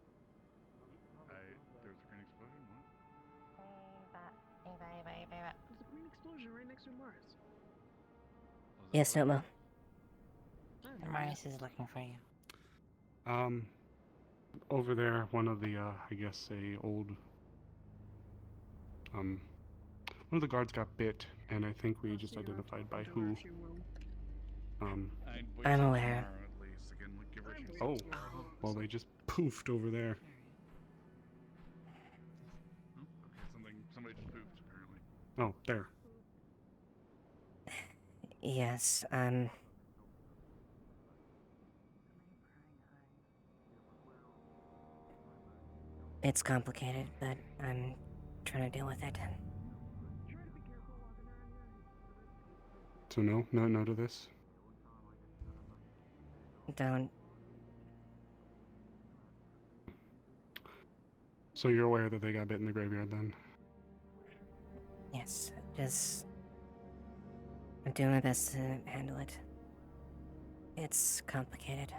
Speaker 3: There was a green explosion? What?
Speaker 14: There's a green explosion right next to Mars.
Speaker 1: Yes, Noma.
Speaker 5: Marius is looking for you.
Speaker 3: Over there, one of the, I guess one of the guards got bit, and I think we just identified by who.
Speaker 1: I'm aware.
Speaker 3: Oh, well, they just poofed over there.
Speaker 11: Somebody just poofed, apparently.
Speaker 3: Oh, there.
Speaker 1: Yes, it's complicated, but I'm trying to deal with it.
Speaker 3: So no to this?
Speaker 1: Don't.
Speaker 3: So you're aware that they got bit in the graveyard then?
Speaker 1: Yes, just. I'm doing my best to handle it. It's complicated.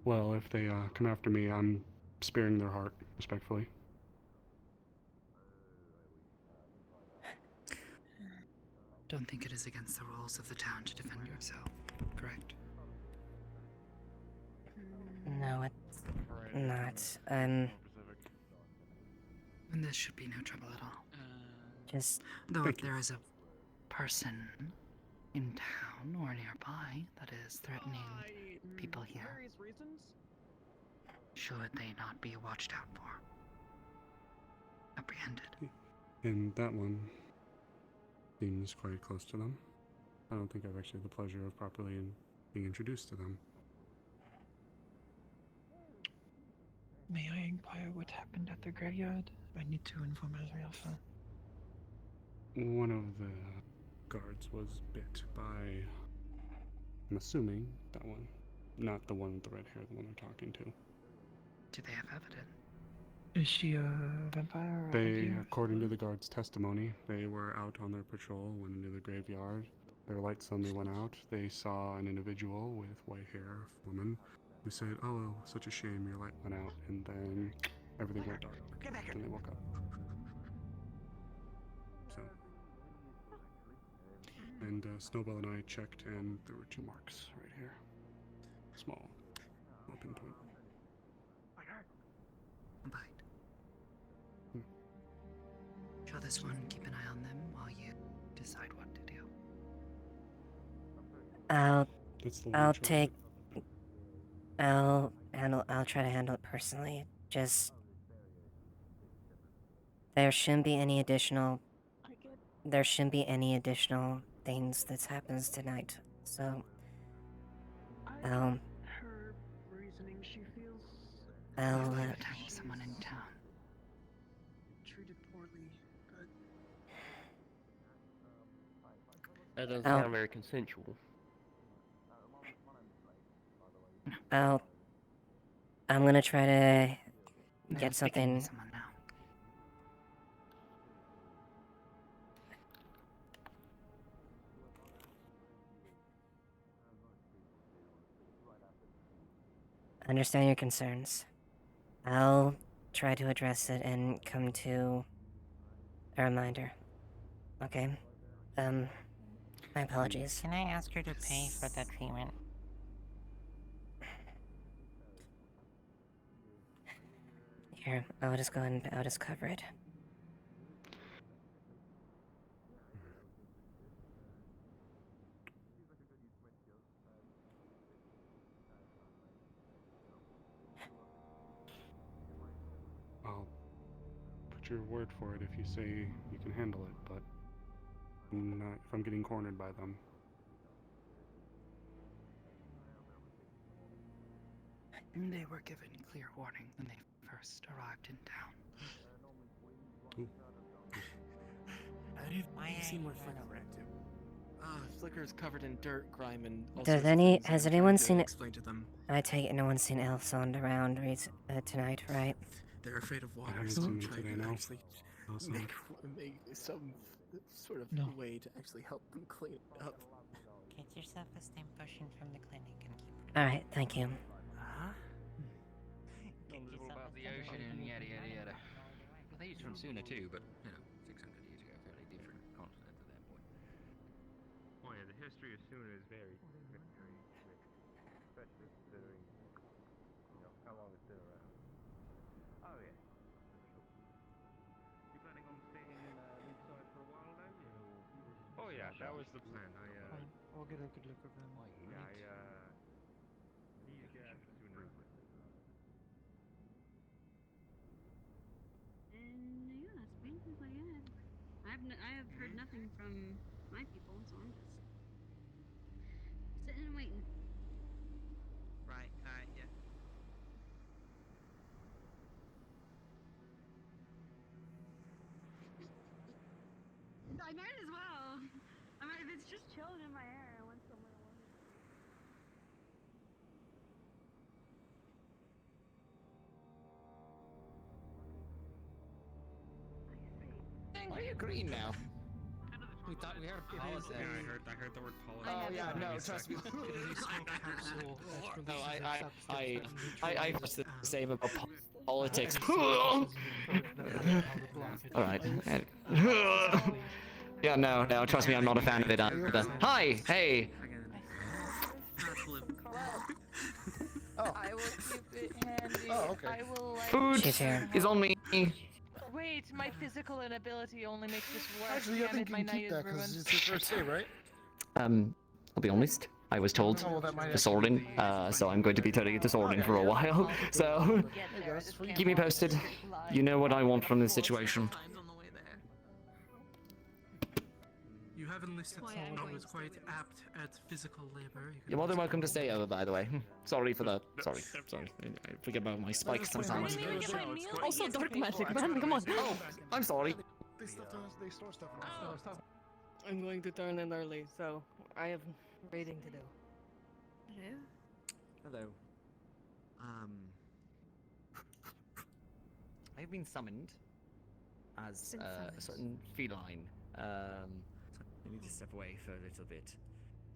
Speaker 3: Well, if they come after me, I'm sparing their heart, respectfully.
Speaker 5: Don't think it is against the rules of the town to defend yourself, correct?
Speaker 1: No, it's not.
Speaker 5: And this should be no trouble at all.
Speaker 1: Just.
Speaker 5: Though if there is a person in town or nearby that is threatening people here, should they not be watched out for? Apprehended.
Speaker 3: And that one seems quite close to them. I don't think I've actually had the pleasure of properly being introduced to them.
Speaker 2: May I inquire what happened at the graveyard? I need to inform Ashevail.
Speaker 3: One of the guards was bit by, I'm assuming, that one. Not the one with the red hair, the one they're talking to.
Speaker 2: Do they have evidence? Is she a vampire? Or
Speaker 3: They, according to the guard's testimony, they were out on their patrol, went into the graveyard. Their light suddenly went out. They saw an individual with white hair, a woman, who said, "Oh, such a shame your light went out," and then everything went dark. Then they woke up. So, and Snowball and I checked, and there were 2 marks right here. Small, pinpoint.
Speaker 8: Show this one, keep an eye on them while you decide what to do.
Speaker 1: I'll try to handle it personally. Just, there shouldn't be any additional things that happens tonight. So,
Speaker 5: Her reasoning, she feels
Speaker 1: protect
Speaker 5: someone in town. Treated poorly, but
Speaker 15: That doesn't sound very consensual.
Speaker 1: I'm gonna try to get something. I understand your concerns. I'll try to address it and come to a reminder. Okay? My apologies.
Speaker 23: Can I ask her to pay for that treatment?
Speaker 1: Here, I'll just go ahead and I'll just cover it.
Speaker 3: I'll put your word for it if you say you can handle it, but not if I'm getting cornered by them.
Speaker 8: They were given clear warning when they first arrived in town.
Speaker 16: Have you seen what Flicker ran to? Flicker's covered in dirt, grime, and all
Speaker 1: Has
Speaker 16: sorts of things. I'm
Speaker 1: anyone
Speaker 16: trying to
Speaker 1: seen it?
Speaker 16: explain to them.
Speaker 1: I take it no one's seen Elson around tonight, right?
Speaker 16: They're afraid of water,
Speaker 3: haven't
Speaker 16: so
Speaker 3: seen
Speaker 16: I'm
Speaker 3: them
Speaker 16: trying
Speaker 3: today,
Speaker 16: to
Speaker 3: no.
Speaker 16: actually
Speaker 3: Also,
Speaker 16: make some sort of way to actually help them clean it up.
Speaker 23: Get yourself a stem potion from the clinic and keep it.
Speaker 1: Alright, thank you.
Speaker 19: About the ocean and yada yada yada. Well, they used from Suna too, but 600 years ago, fairly different continent at that point.
Speaker 24: Oh yeah, the history of Suna is very rich, especially considering, how long it's been around. Oh yeah. You planning on staying inside for a while though? Oh yeah, that was the plan.
Speaker 2: I'll get a good look at them.
Speaker 24: Yeah, need to get out of Suna.
Speaker 9: And yeah, that's basically it. I have heard nothing from my people, so I'm just sitting and waiting.
Speaker 14: Right, yeah.
Speaker 9: I might as well. I mean, if it's just chilling in my hair, I went somewhere wonderful.
Speaker 16: Why are you green now? We thought we heard politics.
Speaker 6: Yeah, I heard the word politics.
Speaker 16: Oh yeah, no, trust me. No, I was the same about politics. Alright. Yeah, no, trust me, I'm not a fan of it either. Hi! Hey!
Speaker 10: I will keep it handy.
Speaker 21: Oh, okay.
Speaker 10: I will like.
Speaker 16: Food is on me.
Speaker 10: Wait, my physical inability only makes this worse.
Speaker 21: Actually, I
Speaker 10: Damn
Speaker 21: think
Speaker 10: it,
Speaker 21: you
Speaker 10: my
Speaker 21: can
Speaker 10: night
Speaker 21: keep
Speaker 10: is
Speaker 21: that because
Speaker 10: ruined.
Speaker 21: it's your first day, right?
Speaker 16: I'll be honest. I was told
Speaker 21: Oh, well, that might
Speaker 16: the sorting, so I'm going to be turning into sorting for a while. So, keep me posted. You know what I want from this situation.
Speaker 7: You have enlisted
Speaker 17: Why I'm
Speaker 7: someone who
Speaker 17: going
Speaker 7: is
Speaker 17: to
Speaker 7: quite
Speaker 17: stay with
Speaker 7: apt at physical labor. You can
Speaker 16: You're more than
Speaker 7: always
Speaker 16: welcome to
Speaker 7: borrow.
Speaker 16: stay over, by the way. Sorry for the. Sorry. I forget about my spikes sometimes.
Speaker 22: Also, dark magic, man. Come on.
Speaker 16: Oh, I'm sorry.
Speaker 21: They store stuff in
Speaker 22: Oh.
Speaker 21: there.
Speaker 22: I'm going to turn in early, so I have raiding to do.
Speaker 9: Hello.
Speaker 12: Hello. I've been summoned as a certain feline. I need to step away for a little bit.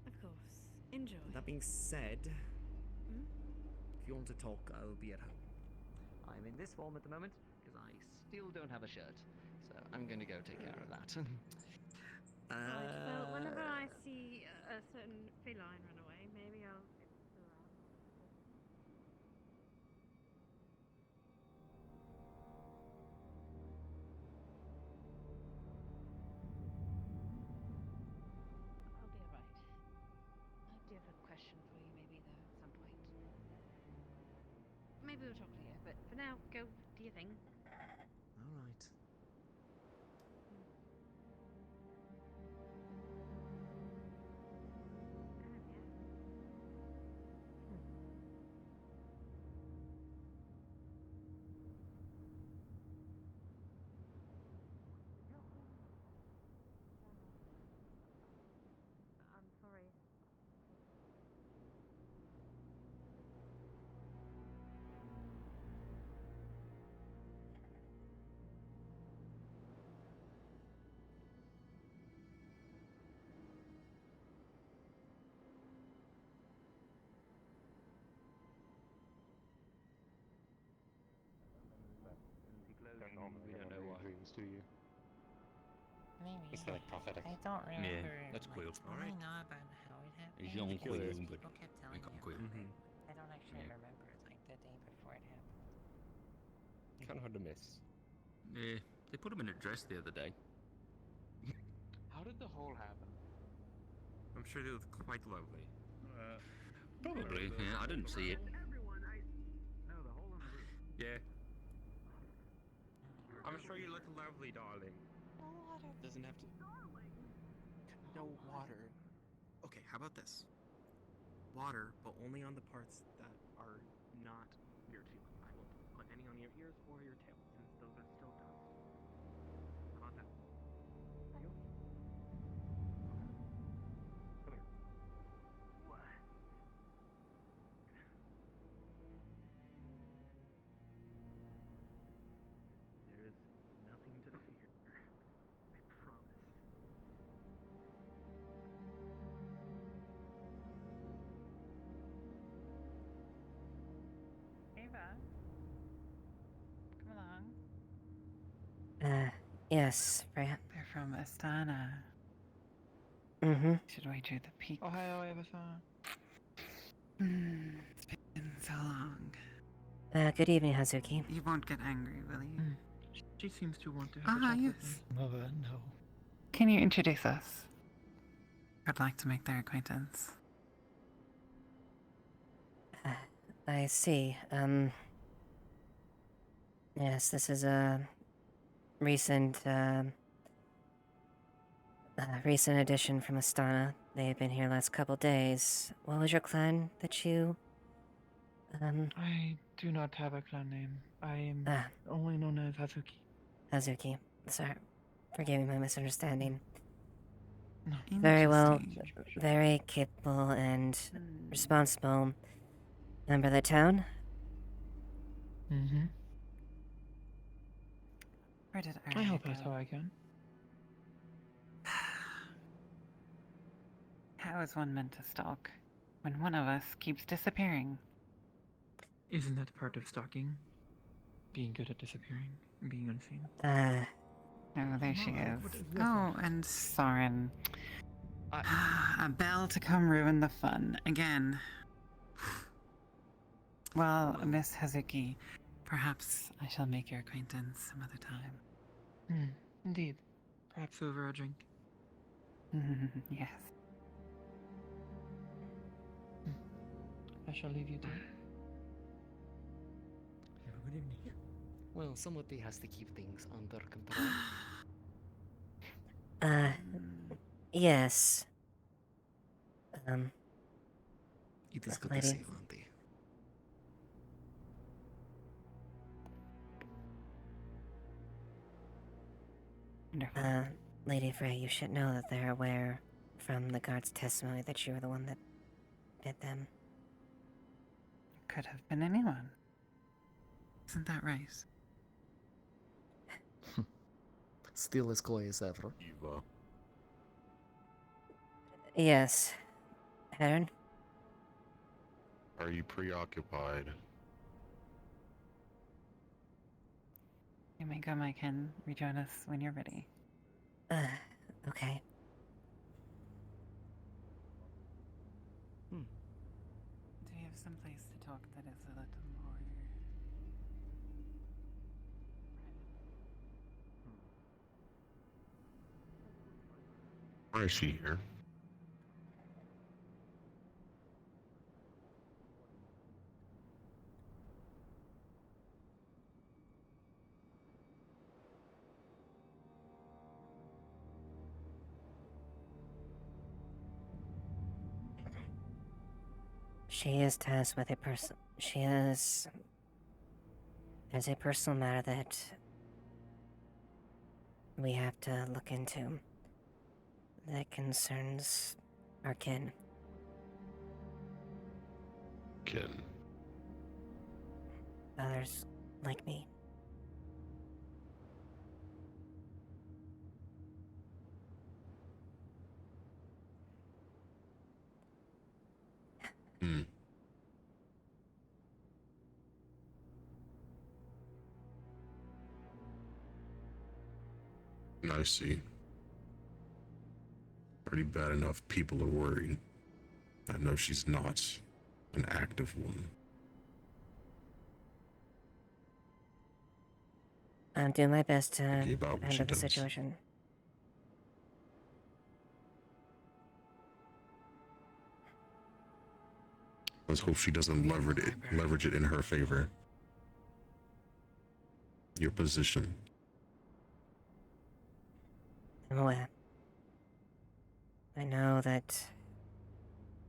Speaker 9: Of course. Enjoy.
Speaker 12: That being said,
Speaker 9: Hmm?
Speaker 12: if you want to talk, I'll be at home. I'm in this form at the moment because I still don't have a shirt, so I'm going to go take care of that.
Speaker 9: Right, well, whenever I see a certain feline run away, maybe I'll get around.
Speaker 13: I'll be alright. I do have a question for you, maybe, though, at some point.
Speaker 9: Maybe we'll talk later, but for now, go do your thing.
Speaker 12: All right.
Speaker 9: I'm sorry.
Speaker 20: We don't know why. Do you?
Speaker 23: Maybe.
Speaker 20: It's like prophetic.
Speaker 23: I don't remember.
Speaker 20: that's cool.
Speaker 23: All I know about how it happened.
Speaker 19: Jean
Speaker 23: is
Speaker 19: Quill,
Speaker 23: because
Speaker 19: but
Speaker 23: people kept telling
Speaker 19: Jean
Speaker 23: me
Speaker 19: Quill.
Speaker 23: about it. I don't actually remember like the day before it happened.
Speaker 15: Kind of hard to miss. Yeah, they put him in a dress the other day.
Speaker 2: How did the hole happen?
Speaker 15: I'm sure they look quite lovely. Probably, yeah, I didn't see it.
Speaker 24: No, the hole in the roof.
Speaker 15: Yeah. I'm sure you look lovely, darling.
Speaker 16: Doesn't have to. No water.
Speaker 18: Okay, how about this? Water, but only on the parts that are not your tooth. I won't put any on your ears or your tail, since those are still dust. How about that? You? Come here. What? There is nothing to fear. I promise.
Speaker 5: Ava, come along.
Speaker 1: Yes, Freya.
Speaker 5: They're from Astana.
Speaker 1: Mm-hmm.
Speaker 5: Should we do the peak?
Speaker 2: Ohio, Eva-san.
Speaker 5: It's been so long.
Speaker 1: Good evening, Hazuki.
Speaker 5: You won't get angry, will you?
Speaker 2: She seems to want to have a
Speaker 5: Ah,
Speaker 2: chat
Speaker 5: yes.
Speaker 2: with me.
Speaker 4: Mother, no.
Speaker 5: Can you introduce us? I'd like to make their acquaintance.
Speaker 1: I see. Yes, this is a recent, recent addition from Astana. They've been here last couple days. What was your clan that you,
Speaker 2: I do not have a clan name. I am only known as Hazuki.
Speaker 1: Hazuki. Sorry. Forgive me my misunderstanding.
Speaker 2: No.
Speaker 1: Very well, very capable and responsible member of the town.
Speaker 2: Mm-hmm.
Speaker 5: Where did
Speaker 2: I hope
Speaker 5: go?
Speaker 2: that's how I can.
Speaker 5: How is one meant to stalk when one of us keeps disappearing?
Speaker 2: Isn't that part of stalking? Being good at disappearing and being unseen.
Speaker 5: Oh, there she is. Oh, and Soren. A bell to come ruin the fun again. Well, Miss Hazuki, perhaps I shall make your acquaintance some other time.
Speaker 2: Indeed. Perhaps over a drink.
Speaker 5: Yes.
Speaker 2: I shall leave you to it.
Speaker 4: Have a good evening.
Speaker 16: Well, somebody has to keep things under control.
Speaker 1: Yes.
Speaker 16: It is good
Speaker 1: lady.
Speaker 16: to see you, Auntie.
Speaker 1: Lady Frey, you should know that they're aware from the guard's testimony that you were the one that did them.
Speaker 5: Could have been anyone. Isn't that right?
Speaker 16: Still as coy as ever.
Speaker 20: Eva.
Speaker 1: Yes. Heron?
Speaker 20: Are you preoccupied?
Speaker 5: You may go, my kin. Rejoin us when you're ready.
Speaker 1: Okay.
Speaker 5: Do you have some place to talk that is a little more...
Speaker 20: Why is she here?
Speaker 1: She is tasked with a there's a personal matter that we have to look into that concerns our kin.
Speaker 20: Kin.
Speaker 1: Others like me.
Speaker 20: I see. Pretty bad enough people are worried. I know she's not an active one.
Speaker 1: I'm doing my best to
Speaker 20: about what she
Speaker 1: handle the
Speaker 20: does.
Speaker 1: situation.
Speaker 20: Let's hope she doesn't leverage it in her favor. Your position.
Speaker 1: I'm aware. I know that,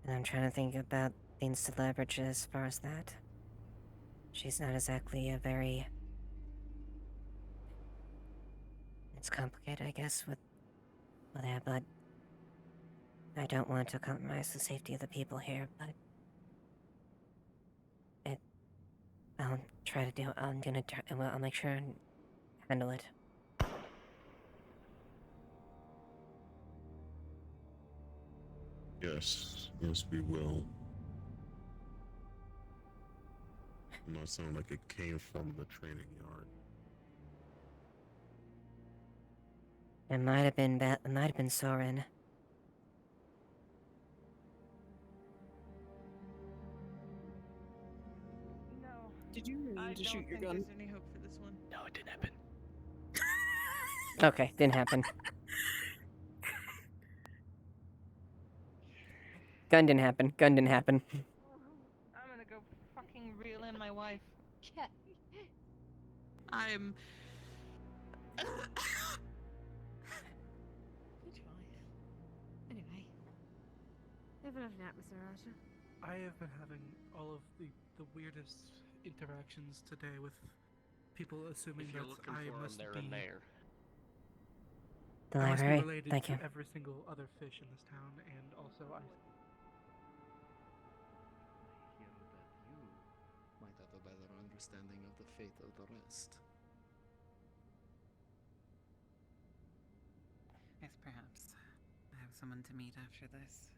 Speaker 1: and I'm trying to think about things to leverage as far as that. She's not exactly a very... It's complicated, I guess, with that, but I don't want to compromise the safety of the people here, but I'll try to do. I'll make sure and handle it.
Speaker 20: Yes, we will. It might sound like it came from the training yard.
Speaker 1: It might have been It might have been Soren.
Speaker 10: No.
Speaker 9: Did you mean to shoot your gun?
Speaker 10: There's any hope for this one.
Speaker 16: No, it didn't happen.
Speaker 1: Okay, didn't happen. Gun didn't happen. Gun didn't happen.
Speaker 10: I'm gonna go fucking reel in my wife.
Speaker 13: Yeah.
Speaker 10: I'm...
Speaker 13: Good choice. Anyway. Have a lovely night, Mr. Archer.
Speaker 7: I have been having all of the weirdest interactions today with people assuming
Speaker 16: If you're
Speaker 7: that
Speaker 16: looking
Speaker 7: I
Speaker 16: for 'em,
Speaker 7: must
Speaker 16: they're
Speaker 7: be
Speaker 16: in there.
Speaker 1: The
Speaker 7: I must be
Speaker 1: library.
Speaker 7: related
Speaker 1: Thank
Speaker 7: to
Speaker 1: you.
Speaker 7: every single other fish in this town, and also I.
Speaker 12: I hear that you might have a better understanding of the fate of the rest.
Speaker 5: Yes, perhaps. I have someone to meet after this.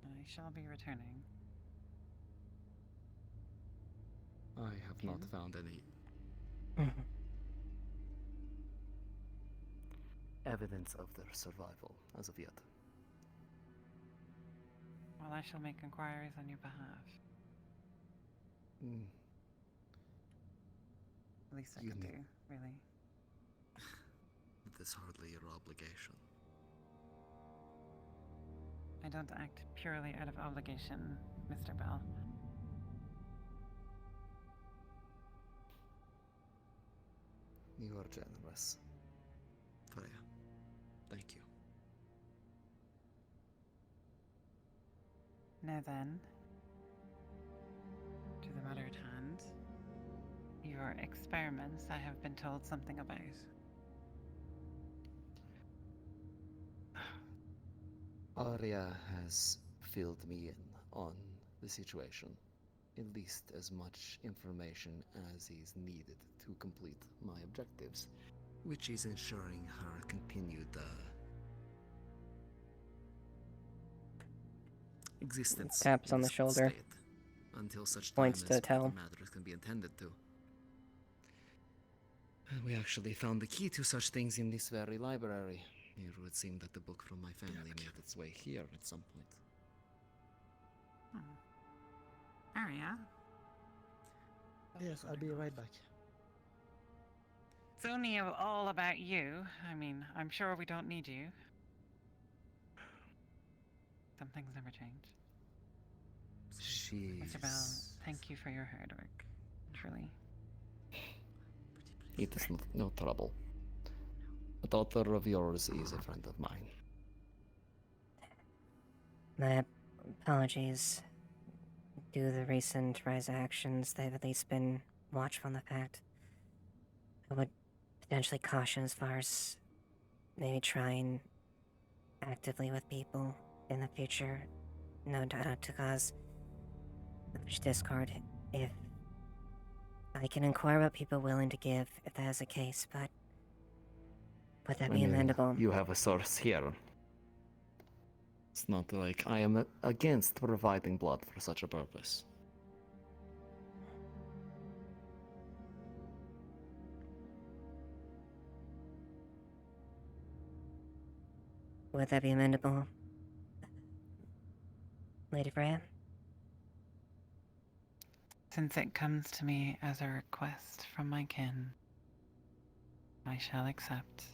Speaker 5: I shall be returning.
Speaker 12: I have not found any evidence of their survival as of yet.
Speaker 5: Well, I shall make inquiries on your behalf. The least I
Speaker 12: You
Speaker 5: could do,
Speaker 12: need-
Speaker 5: really.
Speaker 12: It is hardly your obligation.
Speaker 5: I don't act purely out of obligation, Mr. Bell.
Speaker 12: You are generous. Freya, thank you.
Speaker 5: Now then, to the matter at hand. Your experiments, I have been told something about.
Speaker 12: Arya has filled me in on the situation. At least as much information as is needed to complete my objectives, which is ensuring her continued existence
Speaker 1: Taps
Speaker 12: in
Speaker 1: on the
Speaker 12: this
Speaker 1: shoulder.
Speaker 12: state, until such time
Speaker 1: Points
Speaker 12: as
Speaker 1: to Tell.
Speaker 12: the matters can be attended to. We actually found the key to such things in this very library. It would seem that the book from my family made its way here at some point.
Speaker 5: Arya?
Speaker 4: Yes, I'll be right back.
Speaker 5: It's only all about you. I mean, I'm sure we don't need you. Some things never change. Mr. Bell, thank you for your hard work. Truly.
Speaker 12: It is no trouble. A daughter of yours is a friend of mine.
Speaker 1: My apologies. Due to the recent rise of actions, they've at least been watchful on the fact. I would potentially caution as far as maybe trying actively with people in the future. No doubt to cause much discord if I can inquire about people willing to give if that is the case, but would that be amendable?
Speaker 12: You have a source here. It's not like I am against providing blood for such a purpose.
Speaker 1: Would that be amendable, Lady Freya?
Speaker 5: Since it comes to me as a request from my kin, I shall accept.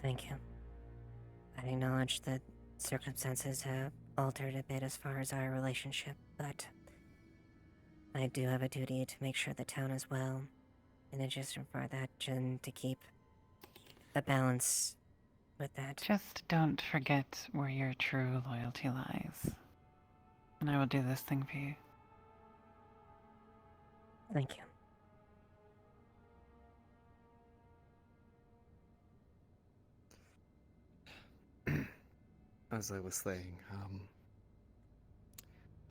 Speaker 1: Thank you. I acknowledge that circumstances have altered a bit as far as our relationship, but I do have a duty to make sure the town is well, in addition for that, and to keep a balance with that.
Speaker 5: Just don't forget where your true loyalty lies. And I will do this thing for you.
Speaker 1: Thank you.
Speaker 12: As I was saying,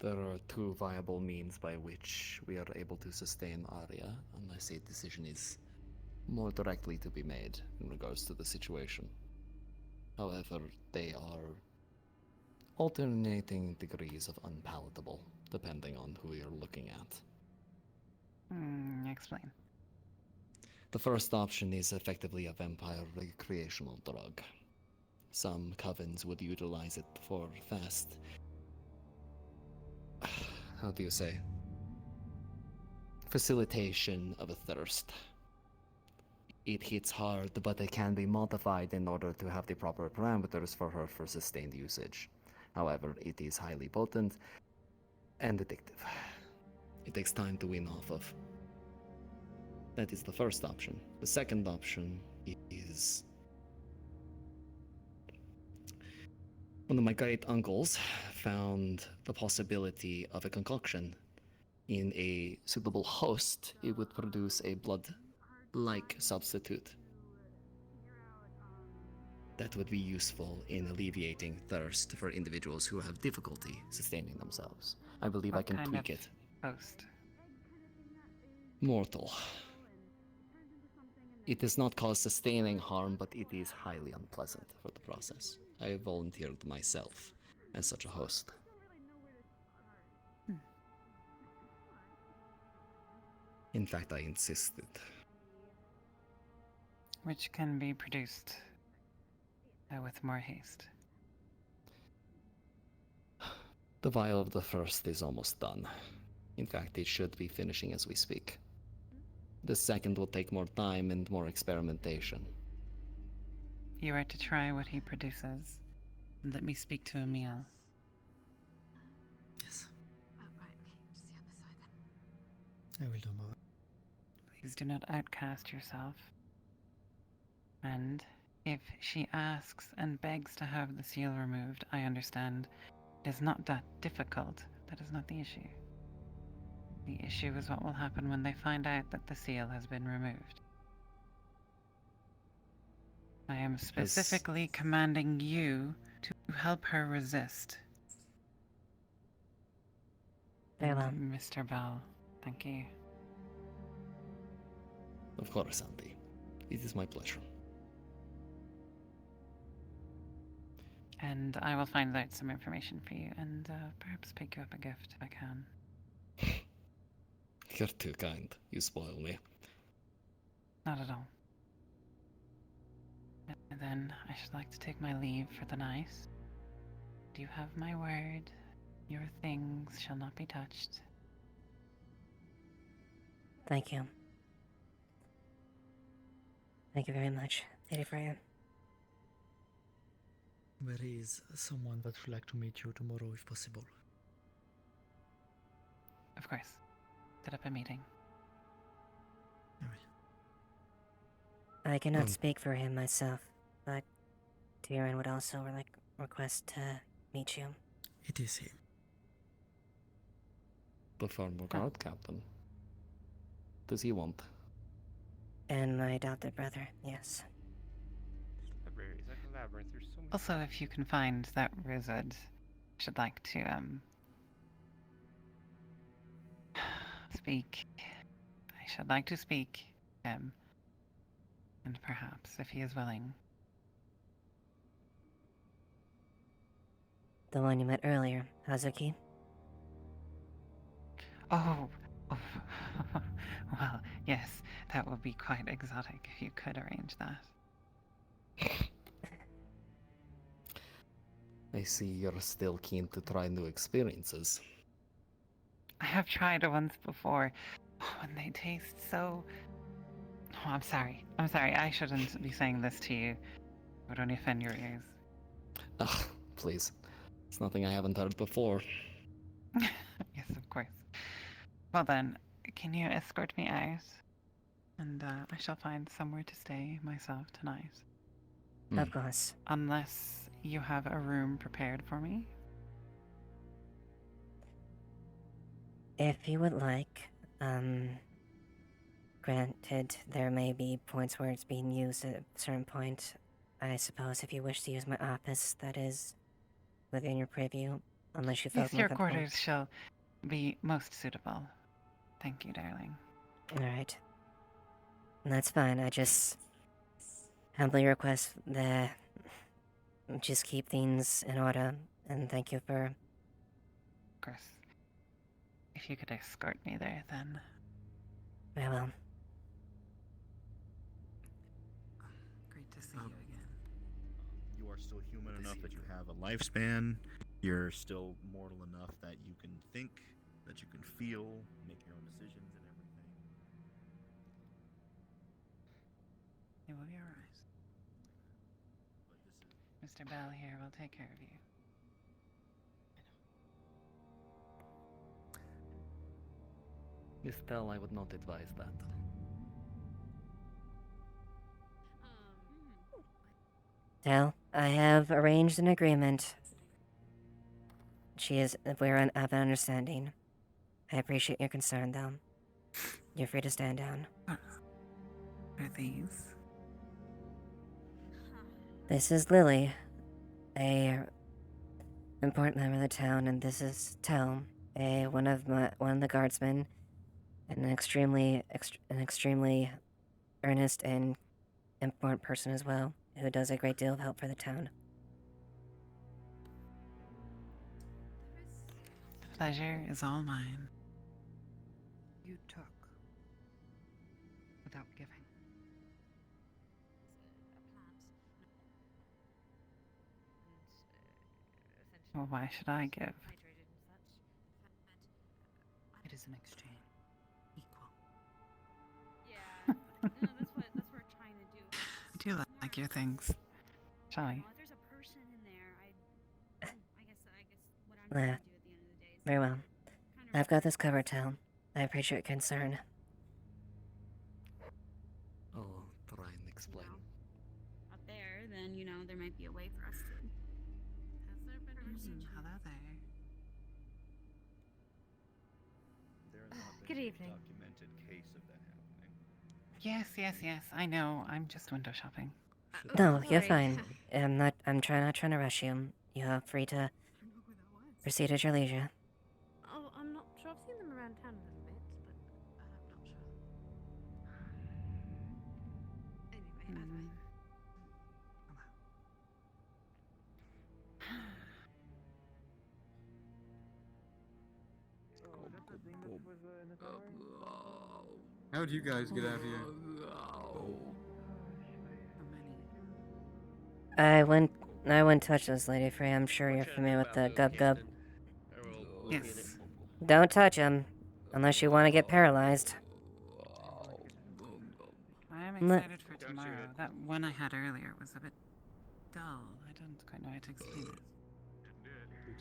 Speaker 12: there are two viable means by which we are able to sustain Arya, unless a decision is more directly to be made in regards to the situation. However, they are alternating degrees of unpalatable, depending on who you're looking at.
Speaker 5: Explain.
Speaker 12: The first option is effectively a vampire recreational drug. Some covens would utilize it for fast... how do you say? Facilitation of a thirst. It hits hard, but it can be modified in order to have the proper parameters for her for sustained usage. However, it is highly potent and addictive. It takes time to wean off of. That is the first option. The second option is... one of my great uncles found the possibility of a concoction. In a suitable host, it would produce a blood-like substitute that would be useful in alleviating thirst for individuals who have difficulty sustaining themselves. I believe I can tweak it.
Speaker 5: Host.
Speaker 12: Mortal. It does not cause sustaining harm, but it is highly unpleasant for the process. I volunteered myself as such a host. In fact, I insisted.
Speaker 5: Which can be produced with more haste.
Speaker 12: The vial of the first is almost done. In fact, it should be finishing as we speak. The second will take more time and more experimentation.
Speaker 5: You are to try what he produces. And let me speak to Emil.
Speaker 12: Yes.
Speaker 4: I will do more.
Speaker 5: Please do not outcast yourself. And if she asks and begs to have the seal removed, I understand It is not that difficult. That is not the issue. The issue is what will happen when they find out that the seal has been removed. I am specifically commanding you to help her resist.
Speaker 1: Very well.
Speaker 5: Mr. Bell, thank you.
Speaker 12: Of course, Auntie. It is my pleasure.
Speaker 5: And I will find out some information for you and perhaps pick you up a gift if I can.
Speaker 12: You're too kind. You spoil me.
Speaker 5: Not at all. And then I should like to take my leave for the night. Do you have my word? Your things shall not be touched.
Speaker 1: Thank you. Thank you very much, Lady Freya.
Speaker 4: There is someone that would like to meet you tomorrow if possible.
Speaker 5: Of course. Set up a meeting.
Speaker 1: I cannot speak for him myself, but Tyrion would also request to meet you.
Speaker 4: It is him.
Speaker 12: The former guard captain. Does he want?
Speaker 1: And my adopted brother, yes.
Speaker 15: Libraries, like a labyrinth, there's so many.
Speaker 5: Also, if you can find that wizard, I should like to speak. I should like to speak to him. And perhaps, if he is willing.
Speaker 1: The one you met earlier, Hazuki?
Speaker 5: Oh, well, yes, that would be quite exotic if you could arrange that.
Speaker 12: I see you're still keen to try new experiences.
Speaker 5: I have tried it once before, and they taste so... Oh, I'm sorry. I shouldn't be saying this to you. It would only offend your ears.
Speaker 12: Ah, please. It's nothing I haven't heard before.
Speaker 5: Yes, of course. Well then, can you escort me out? And I shall find somewhere to stay myself tonight.
Speaker 1: Of course.
Speaker 5: Unless you have a room prepared for me?
Speaker 1: If you would like, granted, there may be points where it's being used at a certain point. I suppose if you wish to use my office, that is within your preview, unless you felt
Speaker 5: Yes,
Speaker 1: more
Speaker 5: your
Speaker 1: comfortable.
Speaker 5: quarters shall be most suitable. Thank you, darling.
Speaker 1: Alright. That's fine, I just humbly request that just keep things in order, and thank you for...
Speaker 5: Of course. If you could escort me there, then...
Speaker 1: Very well.
Speaker 5: Great to see you again.
Speaker 3: You are still human enough that you have a lifespan. You're still mortal enough that you can think, that you can feel, make your own decisions and everything.
Speaker 5: It will be alright. Mr. Bell here will take care of you.
Speaker 12: Miss Bell, I would not advise that.
Speaker 1: Tal, I have arranged an agreement. We're of an understanding. I appreciate your concern, though. You're free to stand down.
Speaker 5: What are these?
Speaker 1: This is Lily, a important member of the town, and this is Tal, one of the guardsmen, and an extremely earnest and important person as well, who does a great deal of help for the town.
Speaker 5: The pleasure is all mine.
Speaker 8: You took without giving.
Speaker 5: Well, why should I give?
Speaker 8: It is an exchange. Equal.
Speaker 9: Yeah. No, that's what we're trying to do.
Speaker 5: I do like your things. Shall we?
Speaker 9: If there's a person in there, I guess what I'm trying to do at the end of the day is
Speaker 1: Very well. I've got this covered, Tal. I appreciate your concern.
Speaker 12: I'll try and explain.
Speaker 9: out there, then there might be a way for us to. Has there been a person?
Speaker 5: Hello there.
Speaker 9: Good evening.
Speaker 3: Documented case of that happening.
Speaker 5: Yes. I know. I'm just window shopping.
Speaker 1: No, you're
Speaker 9: Sorry.
Speaker 1: fine. I'm not trying to rush you. You're free to proceed at your leisure.
Speaker 9: Oh, I'm not sure. I've seen them around town a little bit, but I'm not sure. Anyway, either way.
Speaker 6: How'd you guys get out here?
Speaker 1: I wouldn't touch this, Lady Frey. I'm sure you're familiar with the gub.
Speaker 5: Yes.
Speaker 1: Don't touch him, unless you want to get paralyzed.
Speaker 5: I'm
Speaker 1: Le-
Speaker 5: excited for tomorrow. That one I had earlier was a bit dull. I don't quite know how to explain it.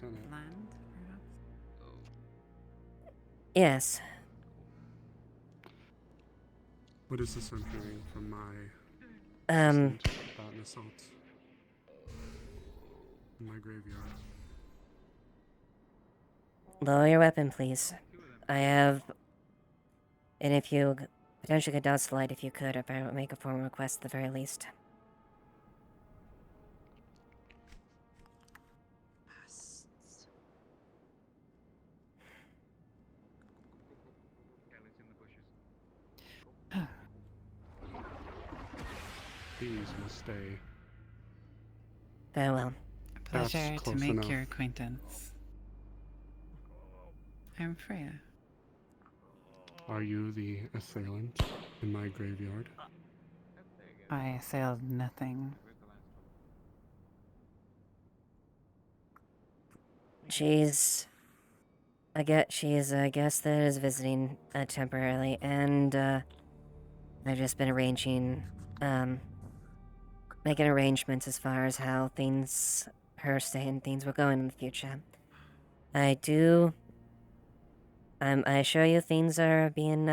Speaker 5: Bland, perhaps?
Speaker 1: Yes.
Speaker 6: What is this I'm hearing from my
Speaker 1: Um,
Speaker 6: about an assault in my graveyard?
Speaker 1: Lower your weapon, please. And if you potentially could douse the light, if you could, if I would make a formal request at the very least.
Speaker 6: These must stay.
Speaker 1: Farewell.
Speaker 5: Pleasure
Speaker 6: That's
Speaker 5: to
Speaker 6: close
Speaker 5: make
Speaker 6: enough.
Speaker 5: your acquaintance. I'm Freya.
Speaker 6: Are you the assailant in my graveyard?
Speaker 5: I assailed nothing.
Speaker 1: She's a guest that is visiting temporarily, and I've just been making arrangements as far as how her stay and things will go in the future. I assure you things are being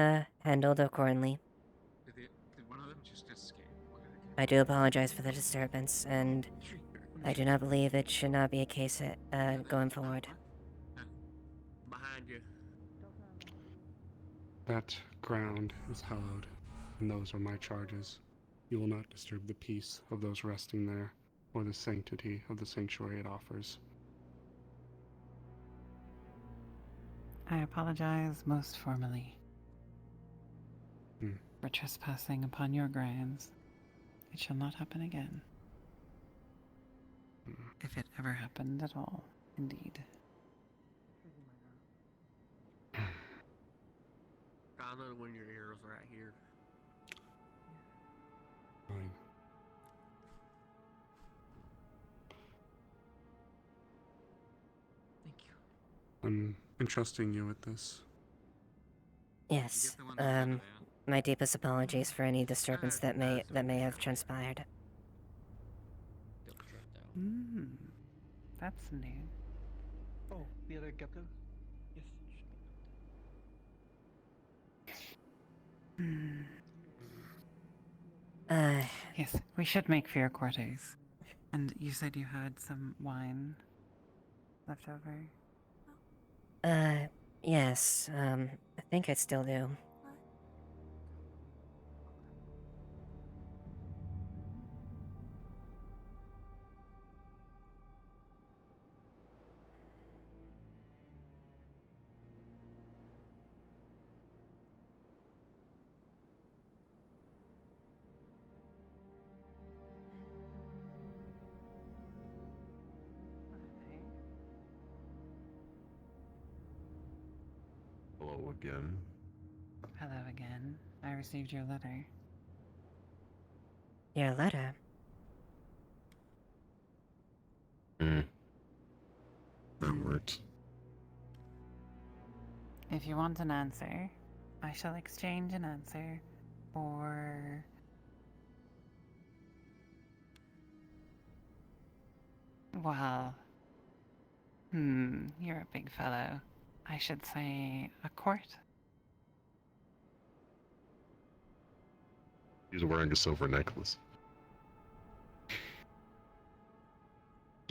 Speaker 1: handled accordingly.
Speaker 24: Did one of them just escape?
Speaker 1: I do apologize for the disturbance, and I do not believe it should not be a case going forward.
Speaker 24: Behind you.
Speaker 6: That ground is hallowed, and those are my charges. You will not disturb the peace of those resting there, or the sanctity of the sanctuary it offers.
Speaker 5: I apologize most formally
Speaker 6: Hmm.
Speaker 5: for trespassing upon your grounds. It shall not happen again. If it ever happened at all, indeed.
Speaker 24: Got another one of your arrows right here.
Speaker 6: Fine.
Speaker 24: Thank you.
Speaker 6: I'm entrusting you with this.
Speaker 1: Yes. My deepest apologies for any disturbance that may have transpired.
Speaker 5: That's new.
Speaker 2: Oh, the other gecko? Yes.
Speaker 5: Yes, we should make for your quarters. And you said you had some wine left over?
Speaker 1: Yes, I think I still do.
Speaker 20: Hello again.
Speaker 5: Hello again. I received your letter.
Speaker 1: Your letter?
Speaker 20: That worked.
Speaker 5: If you want an answer, I shall exchange an answer for... Well... you're a big fellow. I should say a court?
Speaker 20: He's wearing a silver necklace.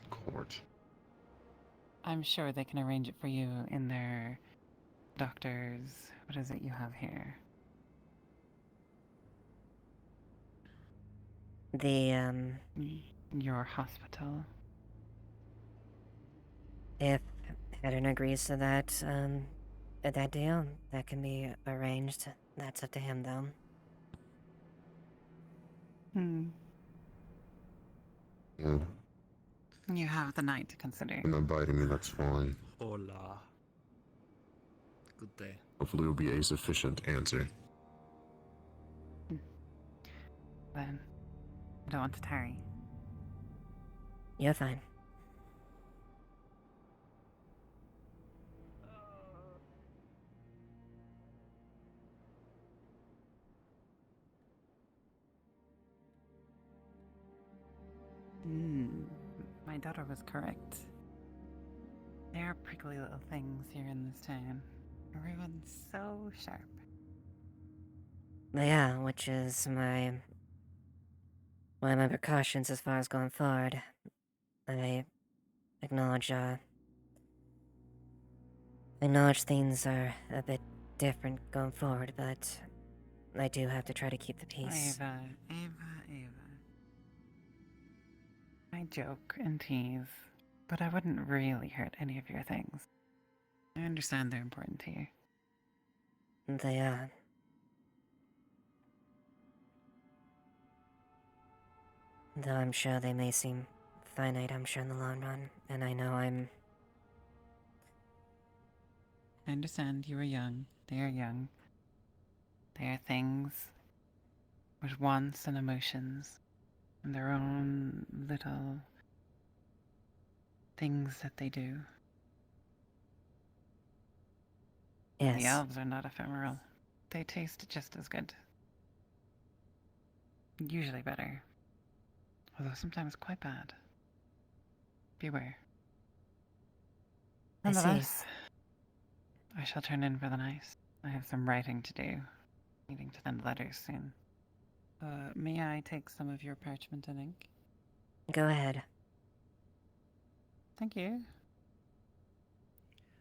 Speaker 20: Court.
Speaker 5: I'm sure they can arrange it for you in their doctor's What is it you have here?
Speaker 1: The,
Speaker 5: Your hospital.
Speaker 1: if Hedden agrees to that deal, that can be arranged. That's up to him, though.
Speaker 6: Yeah.
Speaker 5: You have the night to consider.
Speaker 6: You're not biting me, that's fine.
Speaker 3: Hola. Good day.
Speaker 6: Hopefully it'll be a sufficient answer.
Speaker 5: Then, I don't want to tarry.
Speaker 1: You're fine.
Speaker 5: My daughter was correct. There are prickly little things here in this town. Everyone's so sharp.
Speaker 1: Yeah, which is one of my precautions as far as going forward. I acknowledge things are a bit different going forward, but I do have to try to keep the peace.
Speaker 5: Ava. I joke and tease, but I wouldn't really hurt any of your things. I understand they're important to you.
Speaker 1: They are. Though I'm sure they may seem finite, I'm sure in the long run, and I know
Speaker 5: I understand you are young. They are young. They are things with wants and emotions, and their own little things that they do.
Speaker 1: Yes.
Speaker 5: The elves are not ephemeral. They taste just as good. Usually better. Although sometimes quite bad. Beware.
Speaker 1: I see.
Speaker 5: Nonetheless, I shall turn in for the night. I have some writing to do. Needing to send letters soon. May I take some of your parchment and ink?
Speaker 1: Go ahead.
Speaker 5: Thank you.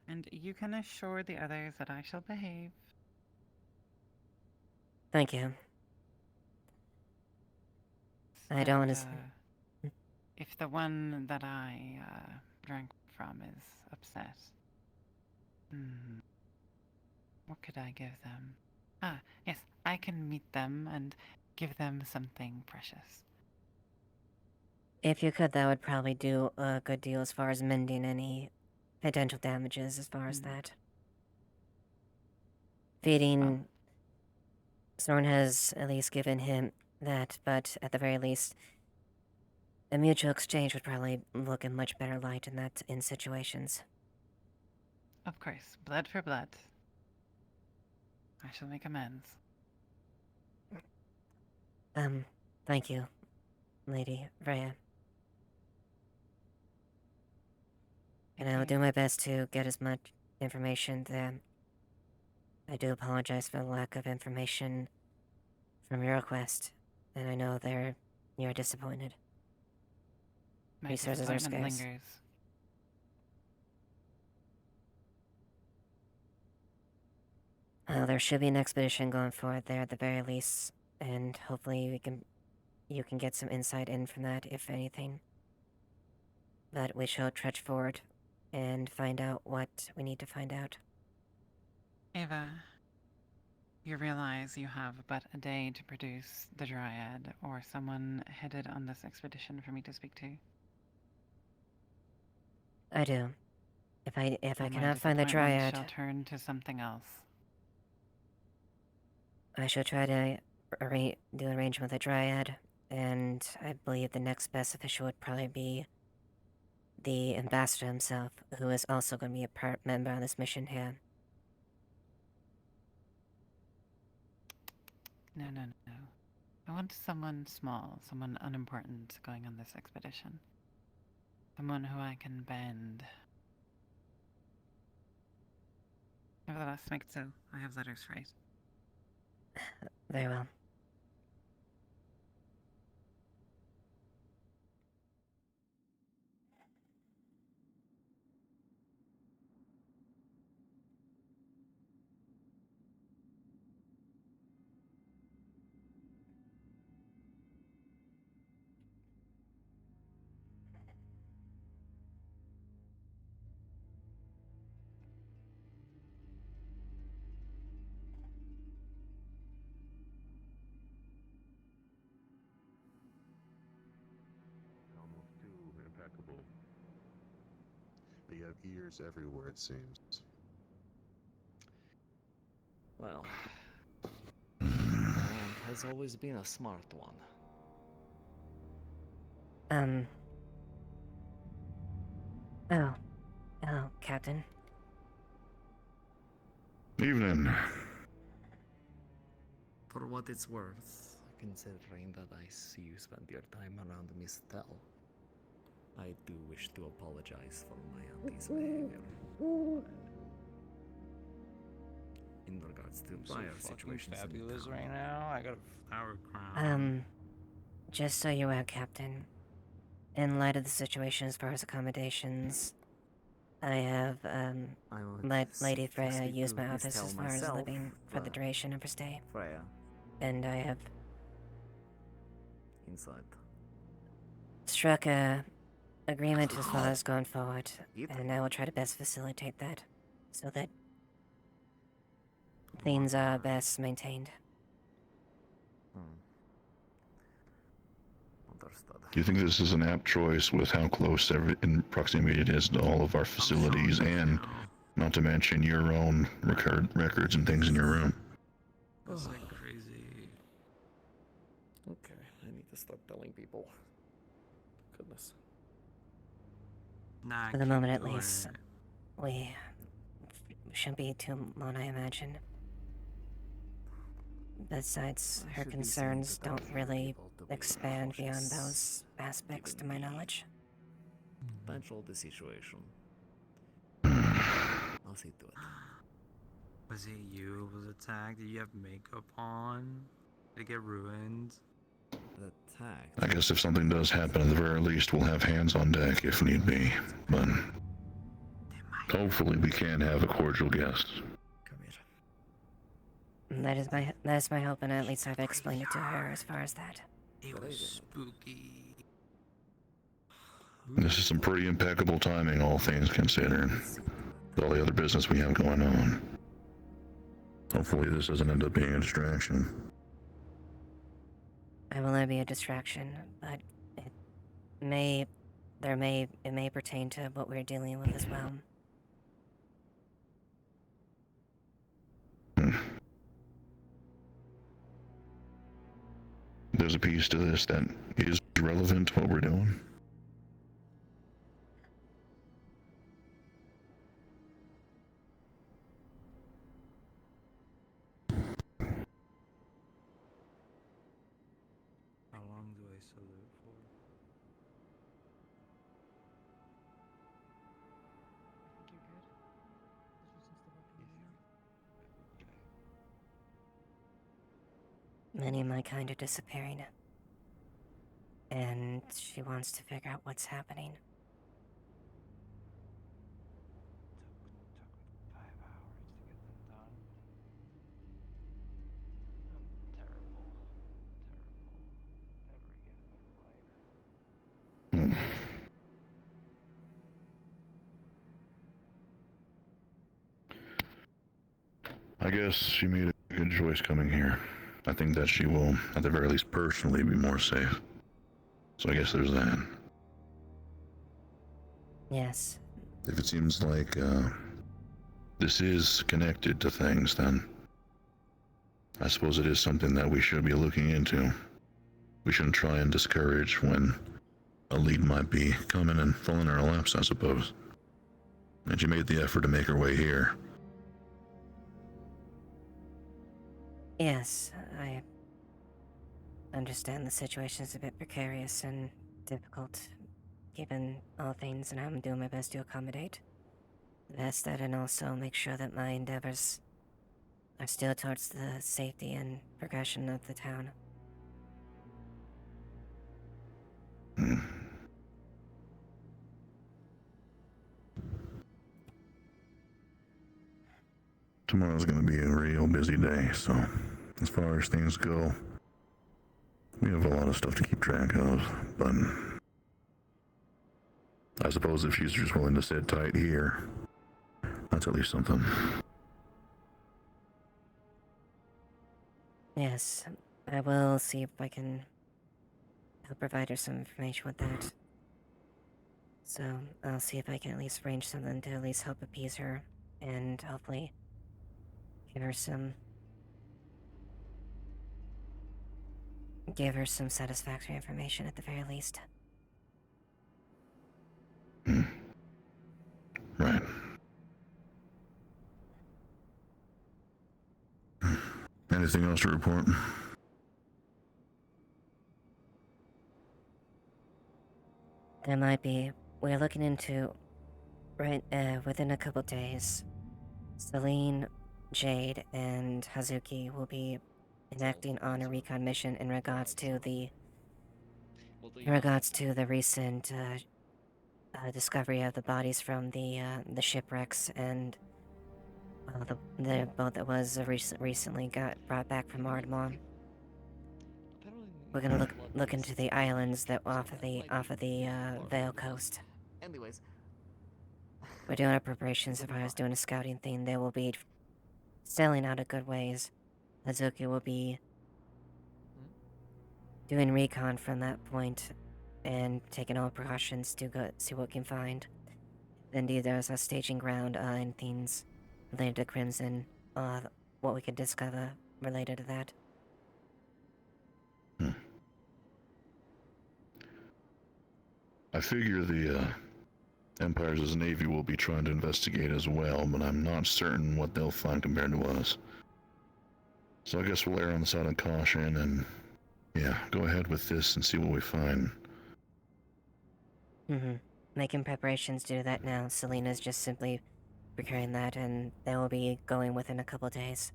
Speaker 5: And you can assure the others that I shall behave.
Speaker 1: Thank you. I don't want to...
Speaker 5: If the one that I drank from is upset, what could I give them? Ah, yes, I can meet them and give them something precious.
Speaker 1: If you could, that would probably do a good deal as far as mending any potential damages as far as that. Feeding... Sorn has at least given him that, but at the very least, a mutual exchange would probably look in much better light in situations.
Speaker 5: Of course, blood for blood. I shall make amends.
Speaker 1: Thank you, Lady Freya. And I will do my best to get as much information there. I do apologize for the lack of information from your request, and I know you're disappointed.
Speaker 5: My
Speaker 1: Resources are
Speaker 5: disappointment
Speaker 1: scarce.
Speaker 5: lingers.
Speaker 1: There should be an expedition going forward there at the very least, and hopefully you can get some insight in from that, if anything. But we shall trudge forward and find out what we need to find out.
Speaker 5: Ava, you realize you have but a day to produce the Dryad, or someone headed on this expedition for me to speak to.
Speaker 1: I do. If I
Speaker 5: My
Speaker 1: cannot find the
Speaker 5: disappointment
Speaker 1: Dryad,
Speaker 5: shall turn to something else.
Speaker 1: I shall try to do an arrangement with the Dryad, and I believe the next best official would probably be the ambassador himself, who is also going to be a member on this mission here.
Speaker 5: No. I want someone small, someone unimportant going on this expedition. Someone who I can bend. Nevertheless, make it so. I have letters to write.
Speaker 1: Very well.
Speaker 11: impeccable. But you have ears everywhere, it seems.
Speaker 12: Well, Frank has always been a smart one.
Speaker 1: Oh. Hello, Captain.
Speaker 3: Evening.
Speaker 12: For what it's worth, considering that I see you spend your time around Miss Tell, I do wish to apologize for my auntie's behavior. In regards to prior situations
Speaker 14: fabulous
Speaker 12: in town.
Speaker 14: right now. I got a flower crown.
Speaker 1: Just so you're aware, Captain, in light of the situation as far as accommodations, I have, let Lady Freya use my office as far as living for the duration of her stay.
Speaker 12: Freya.
Speaker 1: And I have
Speaker 12: Inside.
Speaker 1: struck a agreement as far as going forward, and I will try to best facilitate that, so that things are best maintained.
Speaker 12: Understood.
Speaker 3: Do you think this is an apt choice with how close in proximity it is to all of our facilities, and not to mention your own records and things in your room?
Speaker 14: That's like crazy.
Speaker 12: Okay, I need to start telling people. Goodness.
Speaker 14: Nah,
Speaker 1: For the moment, at least, we shouldn't be too long, I imagine. Besides, her concerns don't really expand beyond those aspects to my knowledge.
Speaker 12: Control the situation. I'll see to it.
Speaker 14: Was it you who was attacked? Did you have makeup on? Did it get ruined?
Speaker 12: Attacked?
Speaker 3: I guess if something does happen, at the very least, we'll have hands on deck if need be. But hopefully we can have a cordial guest.
Speaker 1: That is my hope, and at least I've explained it to her as far as that.
Speaker 14: It was spooky.
Speaker 3: This is some pretty impeccable timing, all things considered. With all the other business we have going on. Hopefully this doesn't end up being a distraction.
Speaker 1: I will not be a distraction, but it may pertain to what we're dealing with as well.
Speaker 3: There's a piece to this that is relevant to what we're doing.
Speaker 14: How long do I still live for?
Speaker 1: Many of my kind are disappearing. And she wants to figure out what's happening.
Speaker 14: Took 5 hours to get them done. Terrible. Never again in life.
Speaker 3: I guess she made a good choice coming here. I think that she will, at the very least personally, be more safe. So I guess there's that.
Speaker 1: Yes.
Speaker 3: If it seems like this is connected to things, then I suppose it is something that we should be looking into. We shouldn't try and discourage when a lead might be coming and falling in our laps, I suppose. And she made the effort to make her way here.
Speaker 1: Yes, I understand the situation is a bit precarious and difficult, given all things, and I'm doing my best to accommodate. That's that, and also make sure that my endeavors are still towards the safety and progression of the town.
Speaker 3: Tomorrow's gonna be a real busy day, so as far as things go, we have a lot of stuff to keep track of, but I suppose if she's just willing to sit tight here, that's at least something.
Speaker 1: Yes, I will see if I can help provide her some information with that. So I'll see if I can at least arrange something to at least help appease her, and hopefully give her some satisfactory information at the very least.
Speaker 3: Right. Anything else to report?
Speaker 1: There might be. We're looking into within a couple days. Celine, Jade, and Hazuki will be enacting on a recon mission in regards to the recent discovery of the bodies from the shipwrecks and the boat that was recently got brought back from Ardmore. We're gonna look into the islands that off of the Vale coast.
Speaker 12: Anyways,
Speaker 1: We're doing our preparations as far as doing a scouting thing. They will be sailing out a good ways. Hazuki will be doing recon from that point and taking all precautions to go see what we can find. Indeed, there's a staging ground and things related to Crimson, what we could discover related to that.
Speaker 3: I figure the Empire's Navy will be trying to investigate as well, but I'm not certain what they'll find compared to us. So I guess we'll err on the side of caution and, yeah, go ahead with this and see what we find.
Speaker 1: Making preparations to do that now. Selena's just simply procuring that, and they will be going within a couple days.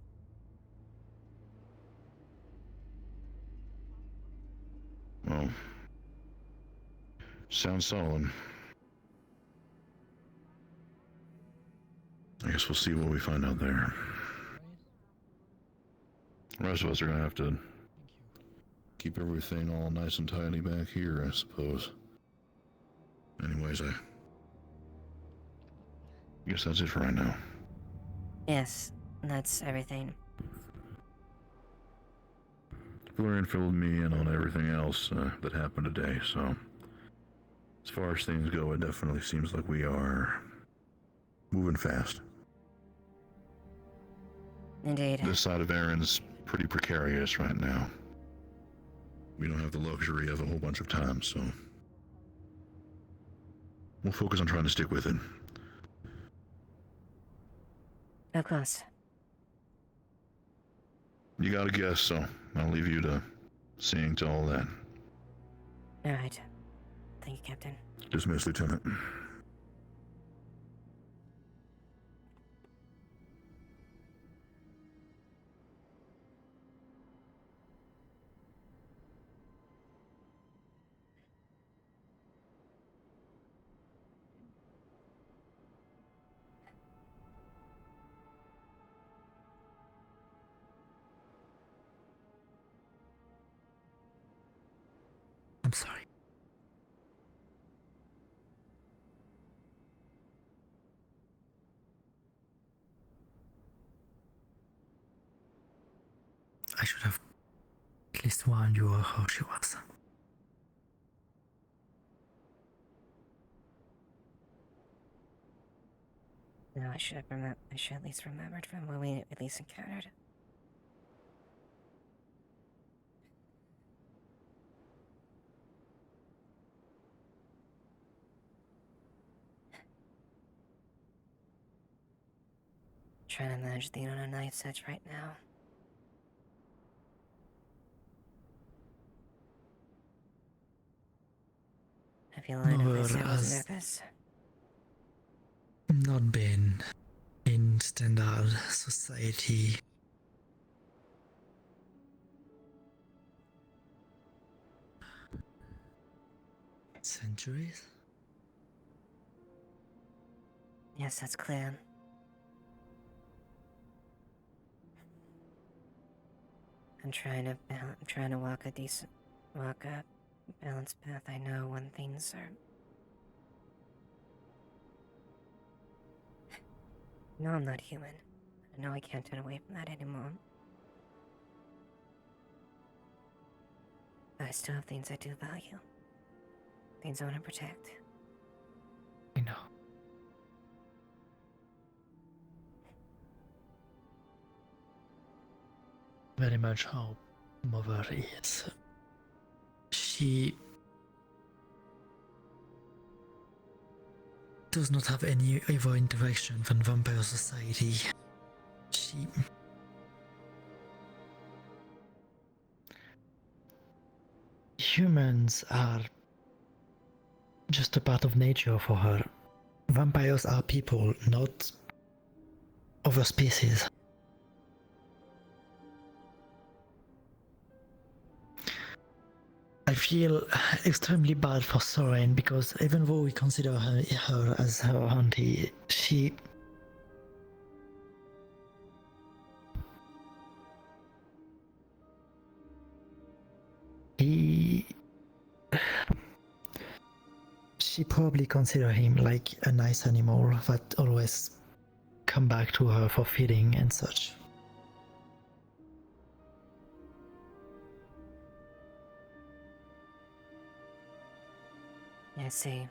Speaker 3: Well, sounds solid. I guess we'll see what we find out there. The rest of us are gonna have to keep everything all nice and tidy back here, I suppose. Anyways, I guess that's it for right now.
Speaker 1: Yes, that's everything.
Speaker 3: Florian filled me in on everything else that happened today, so as far as things go, it definitely seems like we are moving fast.
Speaker 1: Indeed.
Speaker 3: This side of Aaron's pretty precarious right now. We don't have the luxury of a whole bunch of time, so we'll focus on trying to stick with it.
Speaker 1: Of course.
Speaker 3: You got a guess, so I'll leave you to seeing to all that.
Speaker 1: Alright. Thank you, Captain.
Speaker 3: Dismissed, Lieutenant.
Speaker 4: I'm sorry. I should have at least warned you how she was.
Speaker 1: No, I should at least remembered from when we at least encountered. Trying to manage the on a knife's edge right now. I feel like if I say I was nervous.
Speaker 4: Not been in standard society. Centuries?
Speaker 1: Yes, that's clear. I'm trying to walk a balanced path. I know when things are. No, I'm not human. I know I can't turn away from that anymore. But I still have things I do value. Things I want to protect.
Speaker 4: very much how Mother is. She does not have any other interaction than vampire society. Humans are just a part of nature for her. Vampires are people, not other species. I feel extremely bad for Soren because even though we consider her as her auntie, she probably consider him like a nice animal that always come back to her for feeding and such.
Speaker 1: I see.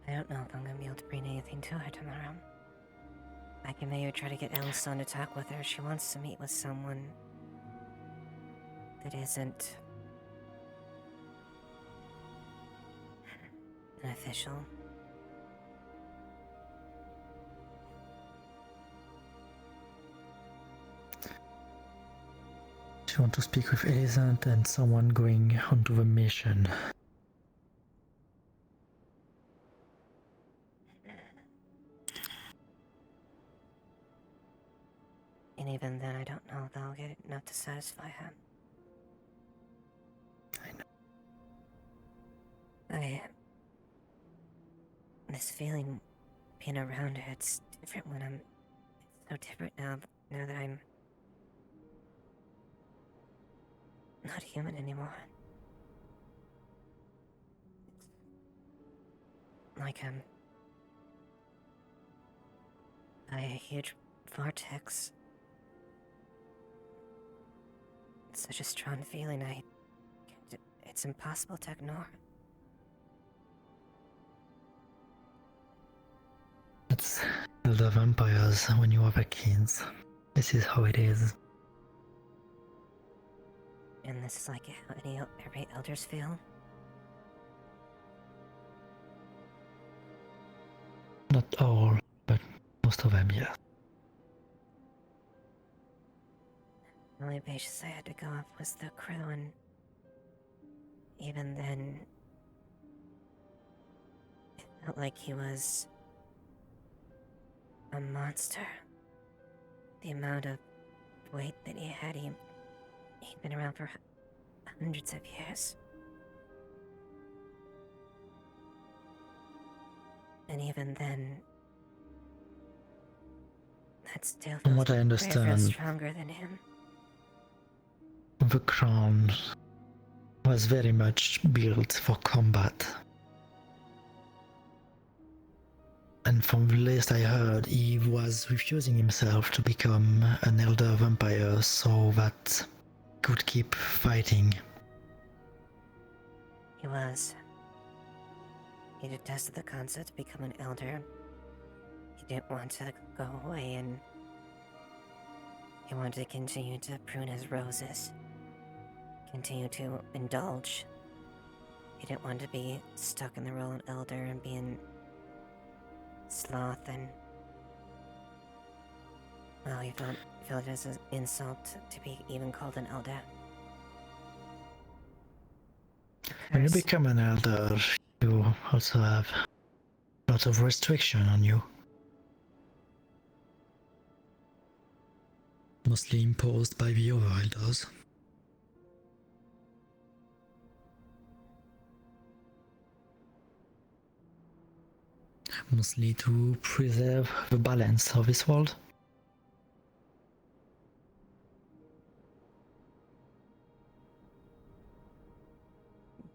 Speaker 1: I don't know if I'm gonna be able to bring anything to her tomorrow. I can maybe try to get Elson to talk with her. She wants to meet with someone that isn't an official.
Speaker 4: She wants to speak with Alicent and someone going onto the mission.
Speaker 1: And even then, I don't know if I'll get enough to satisfy her. This feeling being around her, it's different when it's so different now that I'm not human anymore. It's like I'm by a huge vortex. It's such a strong feeling, it's impossible to ignore.
Speaker 4: It's the vampires when you are the kids. This is how it is.
Speaker 1: And this is like how every elders feel?
Speaker 4: Not all, but most of them, yes.
Speaker 1: The only patience I had to go off was the crew, and even then, it felt like he was a monster. The amount of weight that he had, he'd been around for hundreds of years. And even then, that still
Speaker 4: From
Speaker 1: feels
Speaker 4: what I understand,
Speaker 1: stronger than him.
Speaker 4: The crown was very much built for combat. And from the last I heard, he was refusing himself to become an elder vampire so that he could keep fighting.
Speaker 1: He was. He detested the concept to become an elder. He didn't want to go away, and he wanted to continue to prune his roses. Continue to indulge. He didn't want to be stuck in the role of elder and being sloth, and well, he felt it as an insult to be even called an elder.
Speaker 4: When you become an elder, you also have a lot of restriction on you. Mostly imposed by the other elders. Mostly to preserve the balance of this world.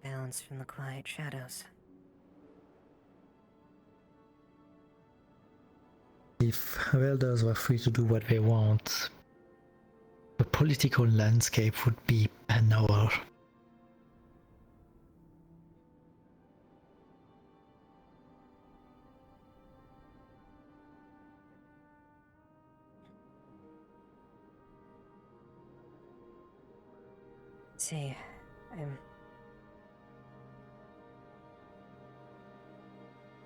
Speaker 1: Balance from the quiet shadows.
Speaker 4: If elders were free to do what they want, the political landscape would be another.
Speaker 1: See, I'm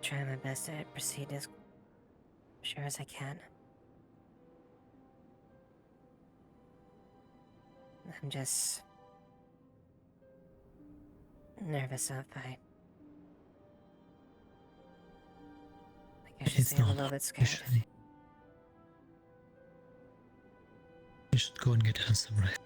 Speaker 1: trying my best to proceed as sure as I can. I'm just nervous of I should say I'm a little bit scared.
Speaker 4: You should go and get some rest.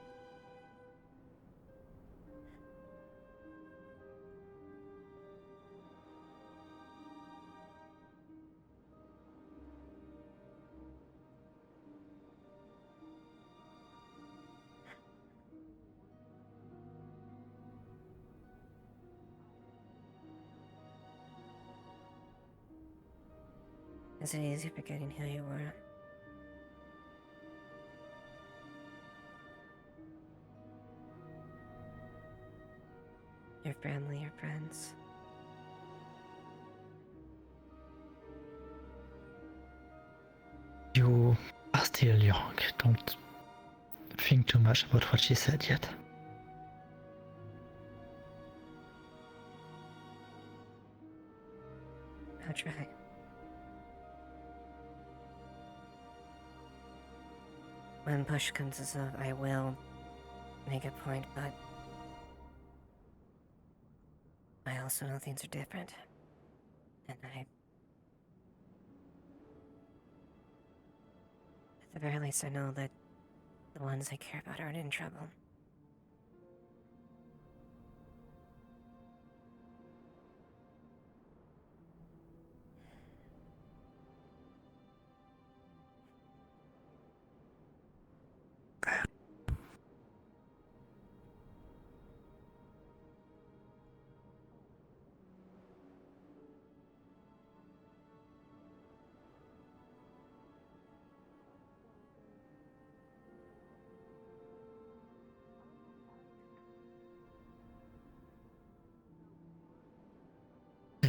Speaker 1: Is it easy forgetting who you were? Your family, your friends.
Speaker 4: You are still young. Don't think too much about what she said yet.
Speaker 1: I'll try. When push comes to shove, I will make a point, but I also know things are different. And at the very least, I know that the ones I care about aren't in trouble.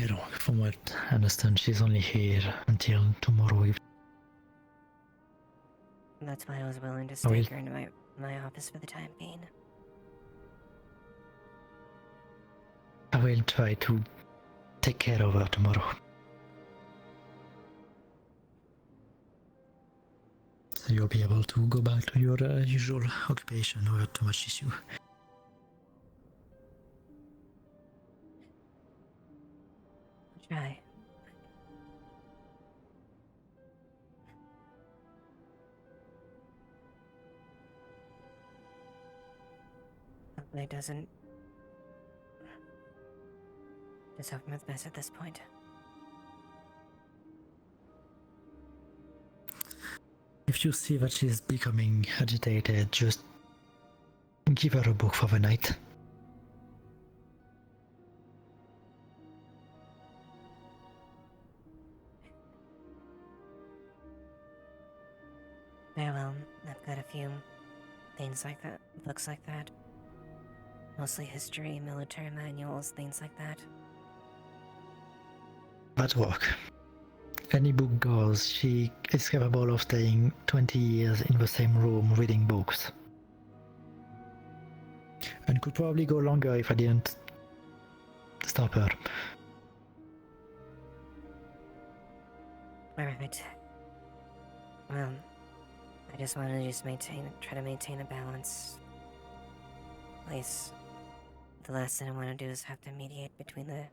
Speaker 4: I don't. From what I understand, she's only here until tomorrow evening.
Speaker 1: That's why I was willing to stake her into my office for the time being.
Speaker 4: I will try to take care of her tomorrow. So you'll be able to go back to your usual occupation without too much issue.
Speaker 1: Try. Hopefully it doesn't just hope it's best at this point.
Speaker 4: If you see that she's becoming agitated, just give her a book for the night.
Speaker 1: Yeah, well, I've got a few things like that, books like that. Mostly history, military manuals, things like that.
Speaker 4: That work. Any book goes, she is capable of staying 20 years in the same room reading books. And could probably go longer if I didn't stop her.
Speaker 1: Alright. Well, I just want to try to maintain a balance. At least, the last thing I want to do is have to mediate between the...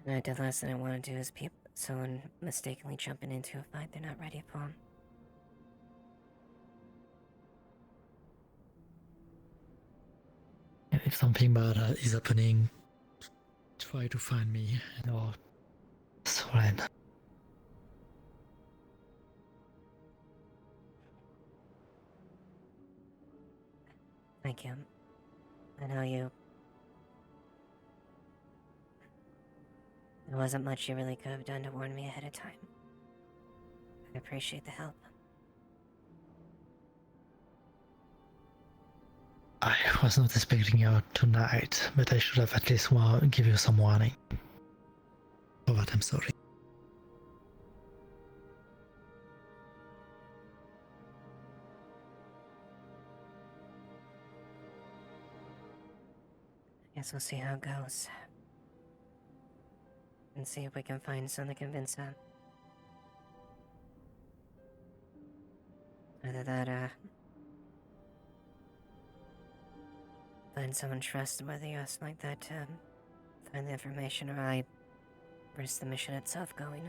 Speaker 1: The last thing I want to do is someone mistakenly jumping into a fight they're not ready for.
Speaker 4: If something bad is happening, try to find me or Soren.
Speaker 1: Thank you. I know you... There wasn't much you really could have done to warn me ahead of time. I appreciate the help.
Speaker 4: I was not expecting you tonight, but I should have at least give you some warning. For that, I'm sorry.
Speaker 1: Guess we'll see how it goes. And see if we can find something to convince them. Either that, find someone trustworthy or something like that to find the information, or I risk the mission itself going.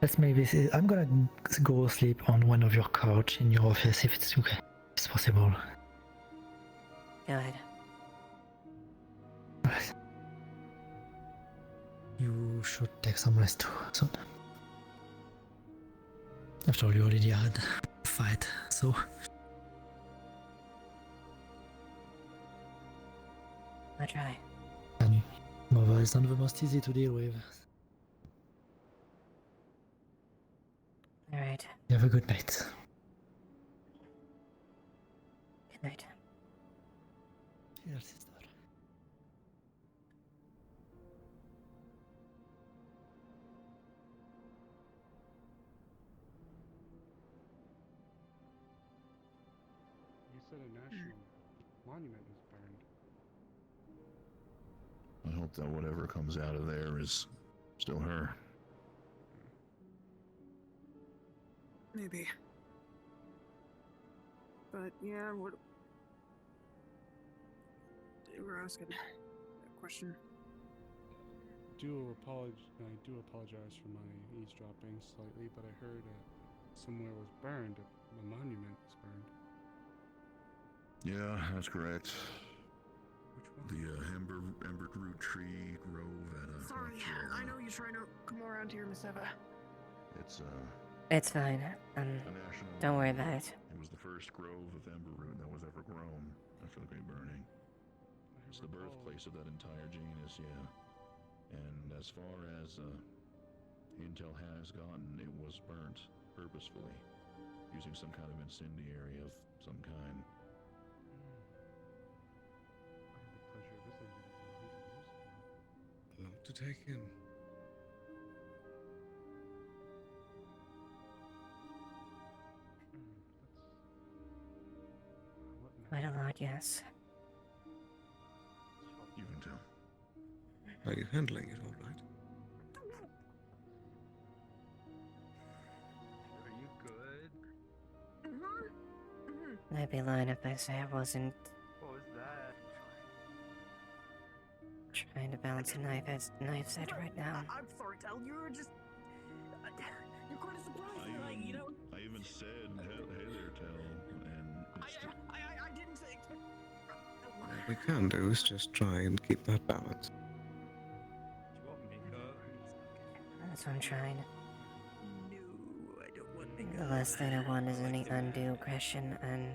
Speaker 4: Let's maybe see. I'm gonna go sleep on one of your couch in your office if it's okay. It's possible.
Speaker 1: Go ahead.
Speaker 4: Right. You should take some rest too soon. After all, you already had a fight, so.
Speaker 1: I try.
Speaker 4: And Mother is not the most easy to deal with.
Speaker 1: Alright.
Speaker 4: You have a good night.
Speaker 1: Good night.
Speaker 4: Dear sister.
Speaker 6: You said a national monument was burned.
Speaker 3: I hope that whatever comes out of there is still her.
Speaker 17: Maybe. But yeah, what you were asking that question.
Speaker 6: I do apologize for my eavesdropping slightly, but I heard somewhere was burned. A monument was burned.
Speaker 3: Yeah, that's correct.
Speaker 6: Which one?
Speaker 3: The Ember Root Tree Grove at
Speaker 17: Sorry, I know you're trying to come around here, Miss Eva.
Speaker 1: It's fine.
Speaker 3: a national.
Speaker 1: Don't worry about it.
Speaker 3: It was the first grove of Ember Root that was ever grown after the Great Burning. It's the birthplace of that entire genus, yeah. And as far as intel has gotten, it was burnt purposefully, using some kind of incendiary of some kind.
Speaker 6: I had the pleasure of visiting it 100 years ago. A lot to take in.
Speaker 1: Quite a lot, yes.
Speaker 3: You can tell.
Speaker 6: Are you handling it all right?
Speaker 24: Are you good?
Speaker 1: I'd be lying if I say I wasn't
Speaker 24: What was that?
Speaker 1: trying to balance a knife's edge right now.
Speaker 17: I'm sorry, Tal. You were just. You're quite a surprise, you know.
Speaker 3: I even said, hey there, Tell, and it's
Speaker 17: I didn't say.
Speaker 6: What we can do is just try and keep that balance.
Speaker 24: Do you want makeup?
Speaker 1: That's what I'm trying.
Speaker 17: No, I don't want to.
Speaker 1: The last thing I want is any undue aggression and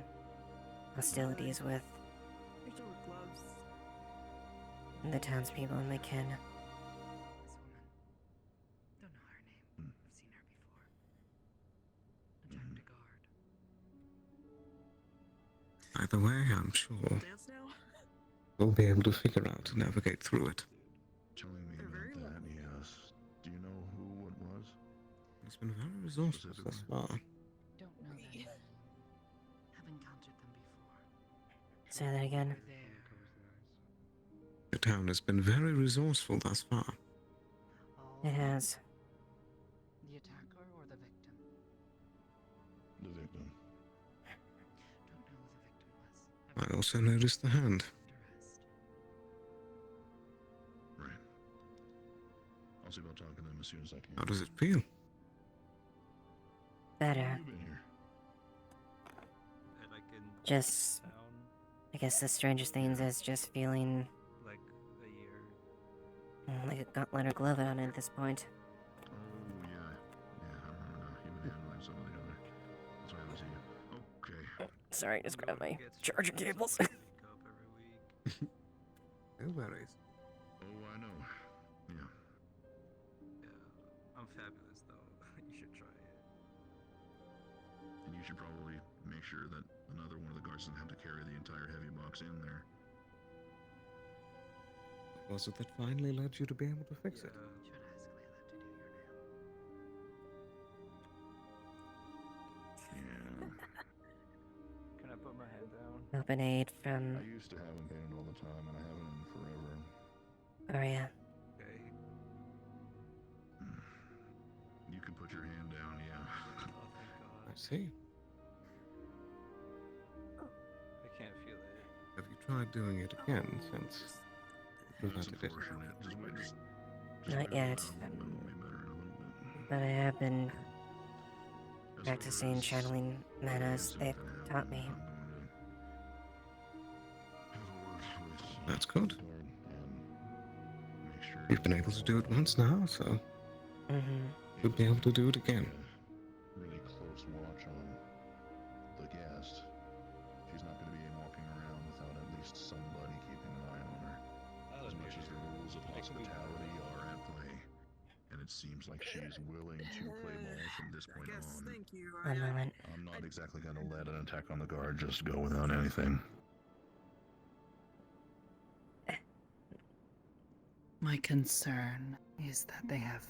Speaker 1: hostilities with
Speaker 17: Make sure with gloves.
Speaker 1: the townspeople and my kin.
Speaker 8: This woman. Don't know her name. I've seen her before. Attract a guard.
Speaker 6: Either way, I'm sure
Speaker 17: Dance now?
Speaker 6: we'll be able to figure out to navigate through it.
Speaker 3: telling me about that, yes. Do you know who it was?
Speaker 6: It's been very resourceful thus far.
Speaker 8: Don't know them. Have encountered them before.
Speaker 1: Say that again.
Speaker 8: They're there.
Speaker 6: The town has been very resourceful thus far.
Speaker 1: It has.
Speaker 8: The attacker or the victim?
Speaker 3: The victim.
Speaker 8: Don't know who the victim was.
Speaker 6: I also noticed the hand.
Speaker 8: Arrest.
Speaker 3: Right. I'll see about talking to them as soon as I can.
Speaker 6: How does it feel?
Speaker 1: Better.
Speaker 3: You've been here.
Speaker 14: Like in
Speaker 1: Just,
Speaker 14: town,
Speaker 1: I guess the strangest things is just feeling
Speaker 14: like a year.
Speaker 1: like a gauntlet or glove on it at this point.
Speaker 3: Oh, yeah. Yeah, I remember now. You've been handling some of the other. That's why I was here. Okay.
Speaker 1: Sorry, just grab my charger cables.
Speaker 24: Blueberries.
Speaker 3: Oh, I know. Yeah.
Speaker 14: I'm fabulous though. You should try it.
Speaker 3: And you should probably make sure that another one of the guards doesn't have to carry the entire heavy box in there.
Speaker 24: What was it that finally led you to be able to fix it?
Speaker 3: Yeah.
Speaker 2: Can I put my head down?
Speaker 1: Open aid from
Speaker 3: I used to have him painted all the time, and I haven't in forever.
Speaker 1: Aria.
Speaker 14: Okay.
Speaker 3: You can put your hand down, yeah.
Speaker 14: Oh, thank God.
Speaker 24: I see.
Speaker 2: I can't feel it.
Speaker 24: Have you tried doing it again since you
Speaker 3: That's
Speaker 24: prevented it?
Speaker 3: unfortunate. Just wait.
Speaker 1: Not yet.
Speaker 3: It'll be better in a little bit.
Speaker 1: But I have been
Speaker 3: As
Speaker 1: practicing
Speaker 3: far as
Speaker 1: channeling manas they've taught me.
Speaker 24: That's good.
Speaker 3: Make sure
Speaker 24: You've been able to do it once now, so you'll be able to do it again.
Speaker 3: really close watch on the guest. She's not going to be walking around without at least somebody keeping an eye on her. As much as the rules of hospitality are at play, and it seems like she's willing to play ball from this point on.
Speaker 7: Thank you.
Speaker 1: One moment.
Speaker 3: I'm not exactly going to let an attack on the guard just go without anything.
Speaker 5: My concern is that they have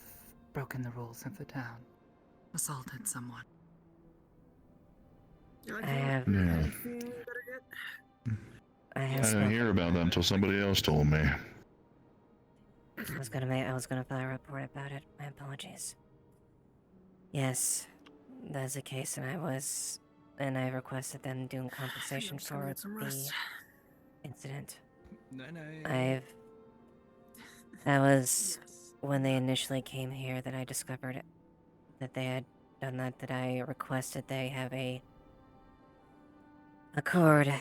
Speaker 5: broken the rules of the town, assaulted someone.
Speaker 1: I have.
Speaker 3: Yeah.
Speaker 1: I
Speaker 3: I
Speaker 1: have
Speaker 3: didn't
Speaker 1: spoken.
Speaker 3: hear about that until somebody else told me.
Speaker 1: I was gonna file a report about it. My apologies. Yes, that's the case, and I requested them doing compensation
Speaker 7: just gonna
Speaker 1: for
Speaker 7: get some
Speaker 1: the
Speaker 7: rest.
Speaker 1: incident.
Speaker 14: No.
Speaker 1: That was when they initially came here that I discovered that they had done that I requested they have a accord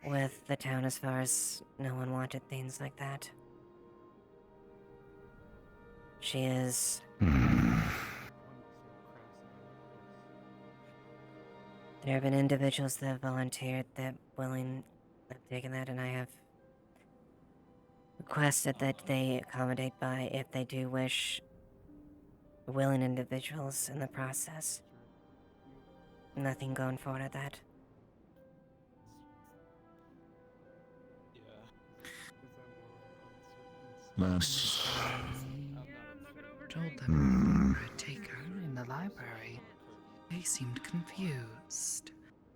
Speaker 1: with the town as far as no one wanted things like that. She is... There have been individuals that have volunteered that have taken that, and I have requested that they accommodate by, if they do wish, willing individuals in the process. Nothing going forward at that.
Speaker 3: That's...
Speaker 5: Told them for a taker in the library. They seemed confused,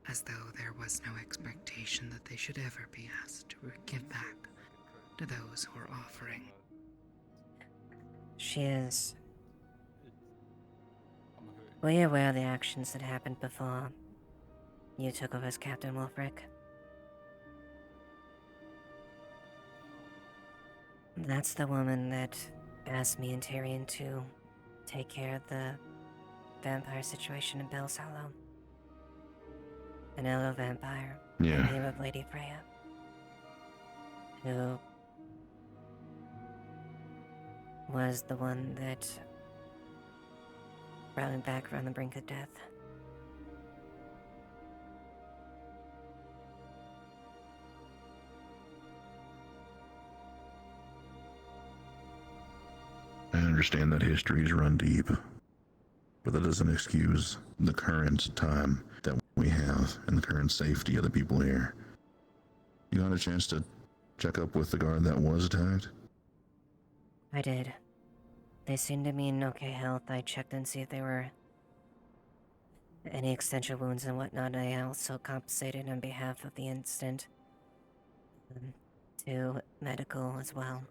Speaker 5: as though there was no expectation that they should ever be asked to give back to those who are offering.
Speaker 1: She is... Were you aware of the actions that happened before you took over as Captain Wolfric? That's the woman that asked me and Tyrion to take care of the vampire situation in Bell's Hollow. An elder vampire by the
Speaker 3: Yeah.
Speaker 1: name of Lady Freya, who was the one that brought me back from the brink of death.
Speaker 3: I understand that histories run deep, but that doesn't excuse the current time that we have and the current safety of the people here. You had a chance to check up with the guard that was attacked?
Speaker 1: I did. They seemed to be in okay health. I checked and see if there were any extension wounds and whatnot. I also compensated on behalf of the incident to medical as well.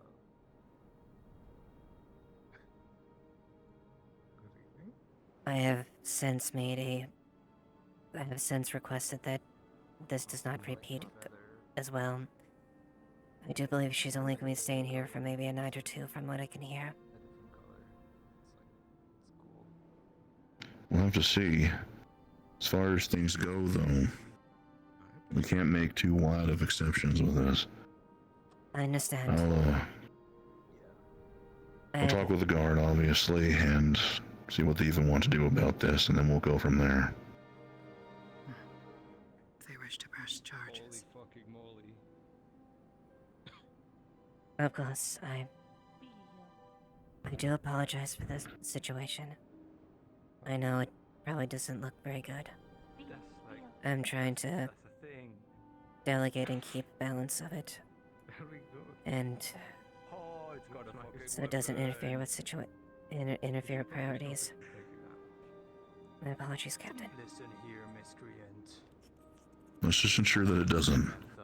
Speaker 1: I have since requested that this does not repeat as well. I do believe she's only going to be staying here for maybe a night or two from what I can hear.
Speaker 3: We'll have to see. As far as things go, though, we can't make too wide of exceptions with this.
Speaker 1: I understand.
Speaker 3: I'll talk with the guard, obviously, and see what they even want to do about this, and then we'll go from there.
Speaker 5: If they wish to
Speaker 1: Of course, I do apologize for this situation. I know it probably doesn't look very good. I'm trying to
Speaker 24: That's the thing.
Speaker 1: delegate and keep balance of it,
Speaker 24: Very good.
Speaker 1: and
Speaker 24: Oh, it's got a fucking
Speaker 1: so it doesn't interfere with interfere with priorities. My apologies, Captain.
Speaker 24: Listen here, miscreant.
Speaker 3: Let's just ensure that it doesn't.
Speaker 24: I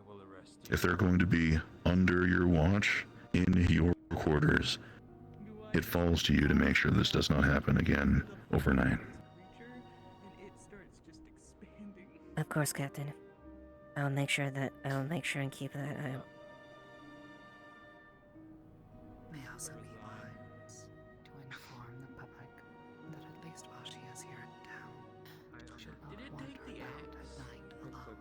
Speaker 24: will arrest you.
Speaker 3: If they're going to be under your watch, in your quarters, it falls to you to make sure this does not happen again overnight.
Speaker 1: Of course, Captain. I'll make sure and keep that out.
Speaker 5: May also be wise to inform the public that at least while she is here in town, she should not wander about at night alone.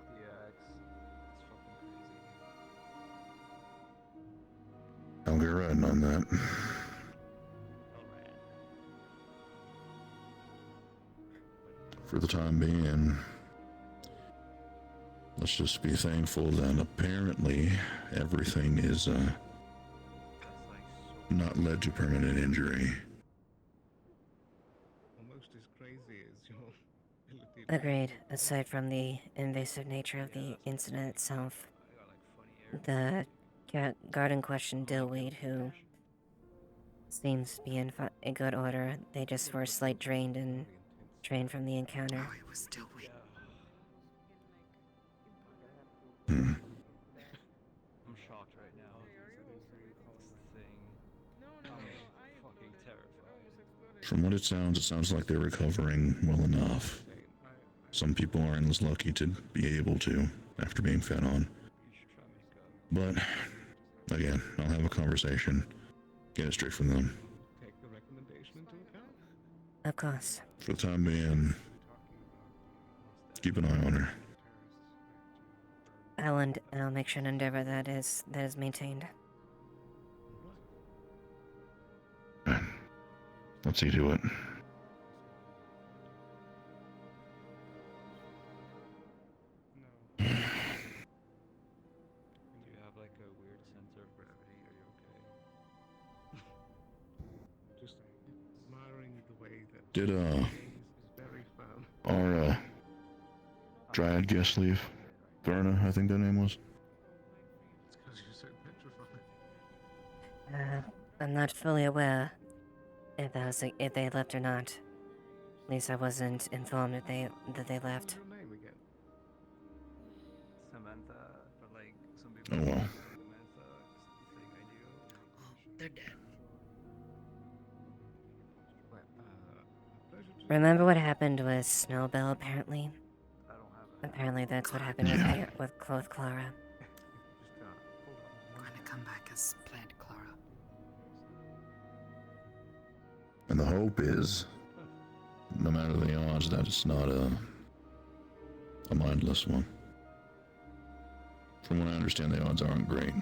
Speaker 3: I'll get riding on that. For the time being, let's just be thankful that apparently everything is not led to permanent injury.
Speaker 24: Almost as crazy as your ability.
Speaker 1: Agreed. Aside from the invasive nature of the incident itself, the guard in question, Dillweed, who seems to be in good order, they just were slight drained from the encounter.
Speaker 5: Oh, it was still weak.
Speaker 24: I'm shocked right now. This thing. I'm fucking terrified.
Speaker 3: From what it sounds like they're recovering well enough. Some people aren't as lucky to be able to after being fed on. But, again, I'll have a conversation. Get it straight from them.
Speaker 24: Take the recommendation into account.
Speaker 1: Of course.
Speaker 3: For the time being, keep an eye on her.
Speaker 1: I'll make sure and endeavor that is maintained.
Speaker 3: Let's see to it.
Speaker 24: You have like a weird sense of gravity. Are you okay? Just admiring the way that
Speaker 3: Did
Speaker 24: is very firm.
Speaker 3: our Dryad guest leave? Verna, I think that name was.
Speaker 24: It's because you're so petrified.
Speaker 1: I'm not fully aware if they left or not. At least I wasn't informed that they left.
Speaker 24: What's your name again? Samantha, but like some people.
Speaker 3: Oh well.
Speaker 24: Samantha, thing I knew.
Speaker 5: Oh, they're dead.
Speaker 24: Well, pleasure to
Speaker 1: Remember what happened with Snowbell? Apparently that's what happened with Clara.
Speaker 5: I'm gonna come back as planned, Clara.
Speaker 3: And the hope is, no matter the odds, that it's not a mindless one. From what I understand, the odds aren't great.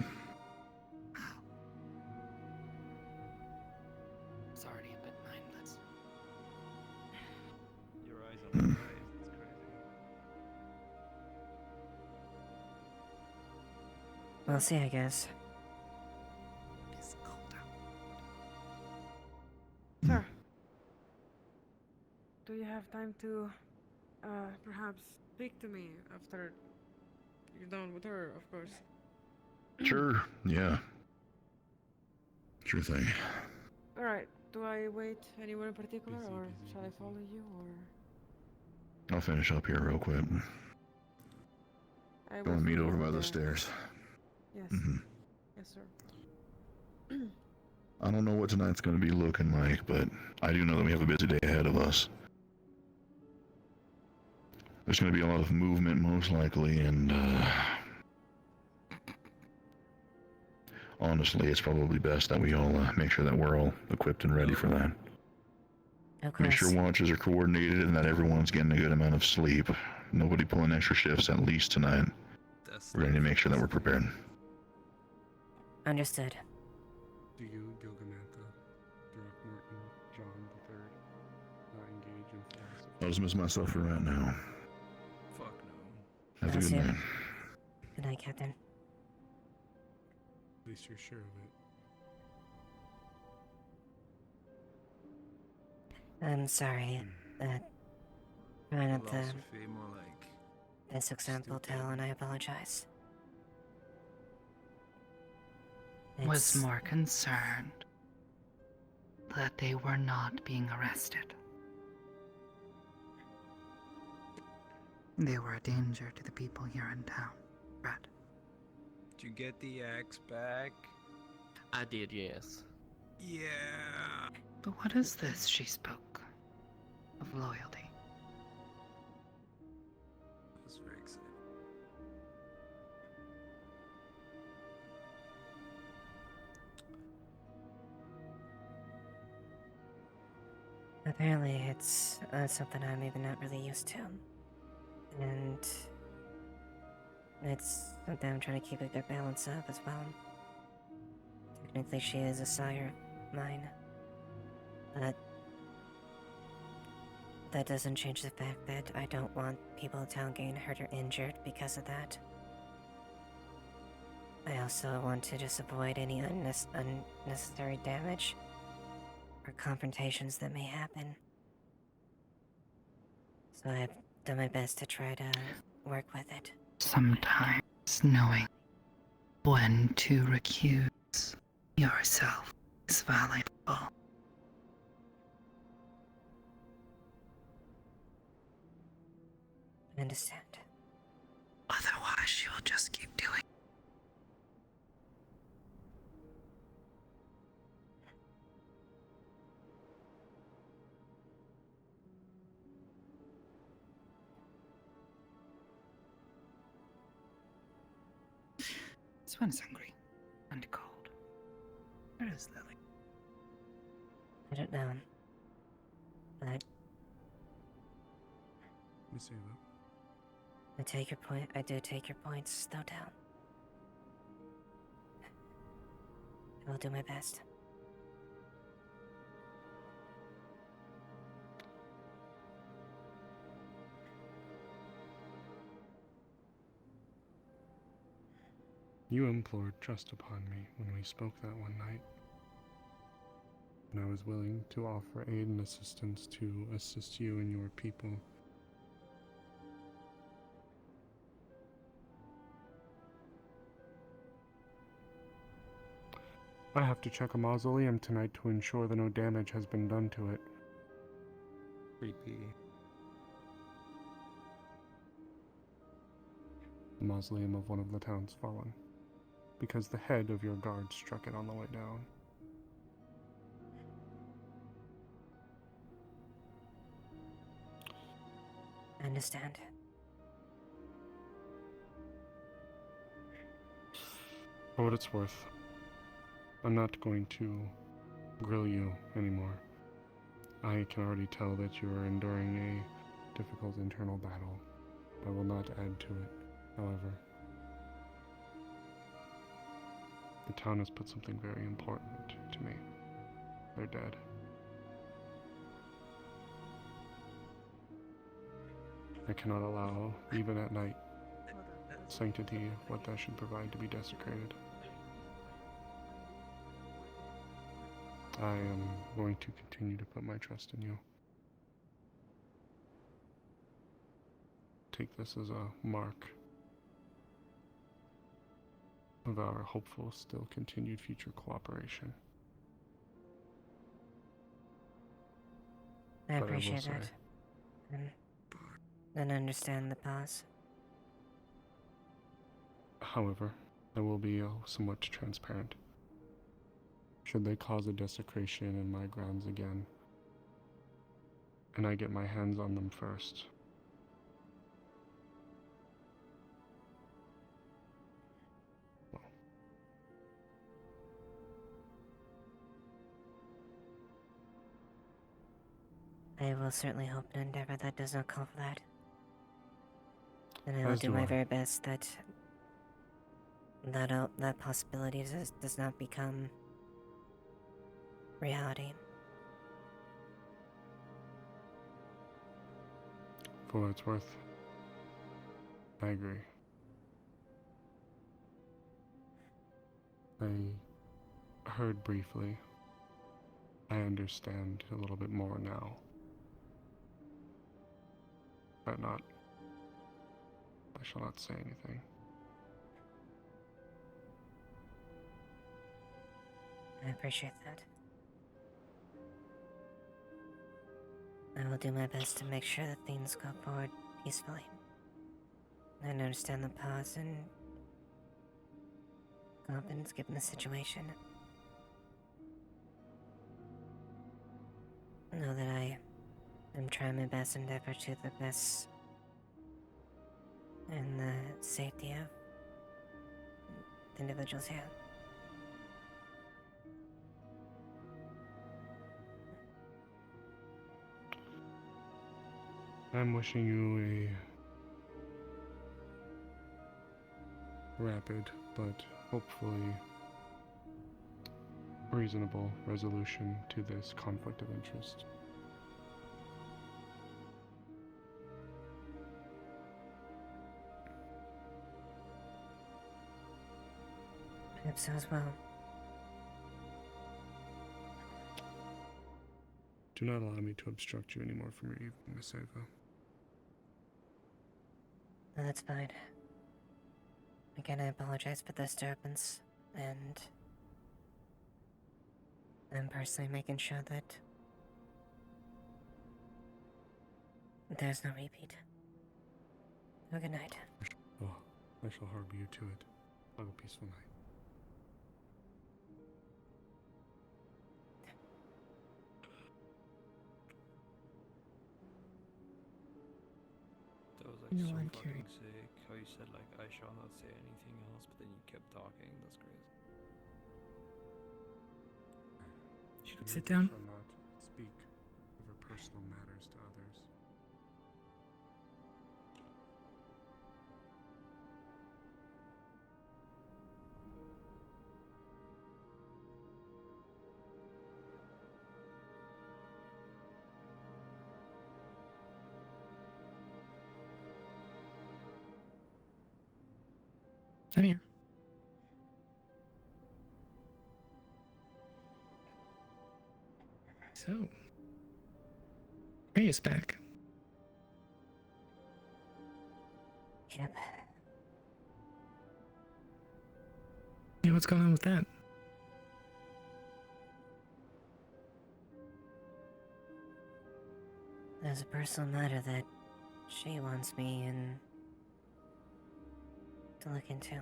Speaker 5: It's already a bit mindless.
Speaker 24: Your eyes on the eyes. It's crazy.
Speaker 1: We'll see, I guess.
Speaker 5: It's cold out.
Speaker 19: Sir, do you have time to, perhaps speak to me after you're done with her, of course?
Speaker 3: Sure, yeah. Sure thing.
Speaker 19: Alright, do I wait anywhere in particular, or shall I follow you, or...?
Speaker 3: I'll finish up here real quick.
Speaker 19: I
Speaker 3: Go and meet over by the stairs.
Speaker 19: Yes. Yes, sir.
Speaker 3: I don't know what tonight's going to be looking like, but I do know that we have a busy day ahead of us. There's going to be a lot of movement, most likely, and honestly, it's probably best that we all make sure that we're all equipped and ready for that. Make sure watches are coordinated and that everyone's getting a good amount of sleep. Nobody pulling extra shifts, at least tonight. We're going to make sure that we're prepared.
Speaker 1: Understood.
Speaker 6: Do you, Gilgamantha, Throckmorton, John III, engage in force?
Speaker 3: I'll dismiss myself for right now.
Speaker 24: Fuck no.
Speaker 3: Have a good night.
Speaker 1: Good night, Captain.
Speaker 6: They least you're sure of it.
Speaker 1: I'm sorry. Try not to
Speaker 14: Philosophy, more like
Speaker 1: this example tell, and I apologize.
Speaker 5: Was
Speaker 1: It's
Speaker 5: more concerned that they were not being arrested. They were a danger to the people here in town, Brett.
Speaker 14: Did you get the axe back?
Speaker 16: I did, yes.
Speaker 14: Yeah.
Speaker 5: But what is this she spoke of loyalty?
Speaker 14: I was very excited.
Speaker 1: apparently it's something I'm even not really used to, and it's something I'm trying to keep a good balance of as well. Technically, she is a sire of mine, but that doesn't change the fact that I don't want people in town getting hurt or injured because of that. I also want to just avoid any unnecessary damage or confrontations that may happen. So I've done my best to try to work with it.
Speaker 5: Sometimes knowing when to recuse yourself is valuable.
Speaker 1: I understand.
Speaker 5: Otherwise, she will just keep doing. This one is hungry and cold. Where is Lily?
Speaker 1: I don't know. But
Speaker 6: Miss Ava.
Speaker 1: I take your point. I do take your points, no doubt. I will do my best.
Speaker 6: You implored trust upon me when we spoke that one night, and I was willing to offer aid and assistance to assist you and your people. I have to check a mausoleum tonight to ensure that no damage has been done to it.
Speaker 14: Creepy.
Speaker 6: The mausoleum of one of the town's fallen, because the head of your guard struck it on the way down.
Speaker 1: I understand.
Speaker 6: For what it's worth, I'm not going to grill you anymore. I can already tell that you are enduring a difficult internal battle. I will not add to it, however. The town has put something very important to me. They're dead. I cannot allow, even at night, the sanctity of what that should provide to be desecrated. I am going to continue to put my trust in you. Take this as a mark of our hopeful, still continued future cooperation.
Speaker 1: I
Speaker 6: But
Speaker 1: appreciate
Speaker 6: will
Speaker 1: that.
Speaker 6: say,
Speaker 1: And understand the pause.
Speaker 6: however, I will be somewhat transparent. Should they cause a desecration in my grounds again, and I get my hands on them first, well,
Speaker 1: I will certainly hope and endeavor that does not call for that. And I will
Speaker 6: As
Speaker 1: do
Speaker 6: do
Speaker 1: my
Speaker 6: I.
Speaker 1: very best that that possibility does not become reality.
Speaker 6: for what it's worth, I agree. I heard briefly. I understand a little bit more now. But not. I shall not say anything.
Speaker 1: I appreciate that. I will do my best to make sure that things go forward peacefully. I understand the pause and confidence given the situation. Know that I am trying my best endeavor to the best and the safety of the individuals here.
Speaker 6: I'm wishing you a rapid, but hopefully reasonable resolution to this conflict of interest.
Speaker 1: I hope so as well.
Speaker 6: Do not allow me to obstruct you anymore from your evening, Miss Ava.
Speaker 1: No, that's fine. Again, I apologize for the disturbance, and I'm personally making sure that there's no repeat. Have a good night.
Speaker 6: Oh, I shall harbor you to it. Have a peaceful night.
Speaker 18: That was like
Speaker 4: No,
Speaker 18: so
Speaker 4: I'm
Speaker 18: fucking
Speaker 4: curious.
Speaker 18: sick. How you said like I shall not say anything else, but then you kept talking. That's crazy.
Speaker 4: Sit down.
Speaker 6: Shall not speak over personal matters to others.
Speaker 4: I'm here. So, Ray is back.
Speaker 1: Yep.
Speaker 4: Yeah, what's going on with that?
Speaker 1: There's a personal matter that she wants me to look into.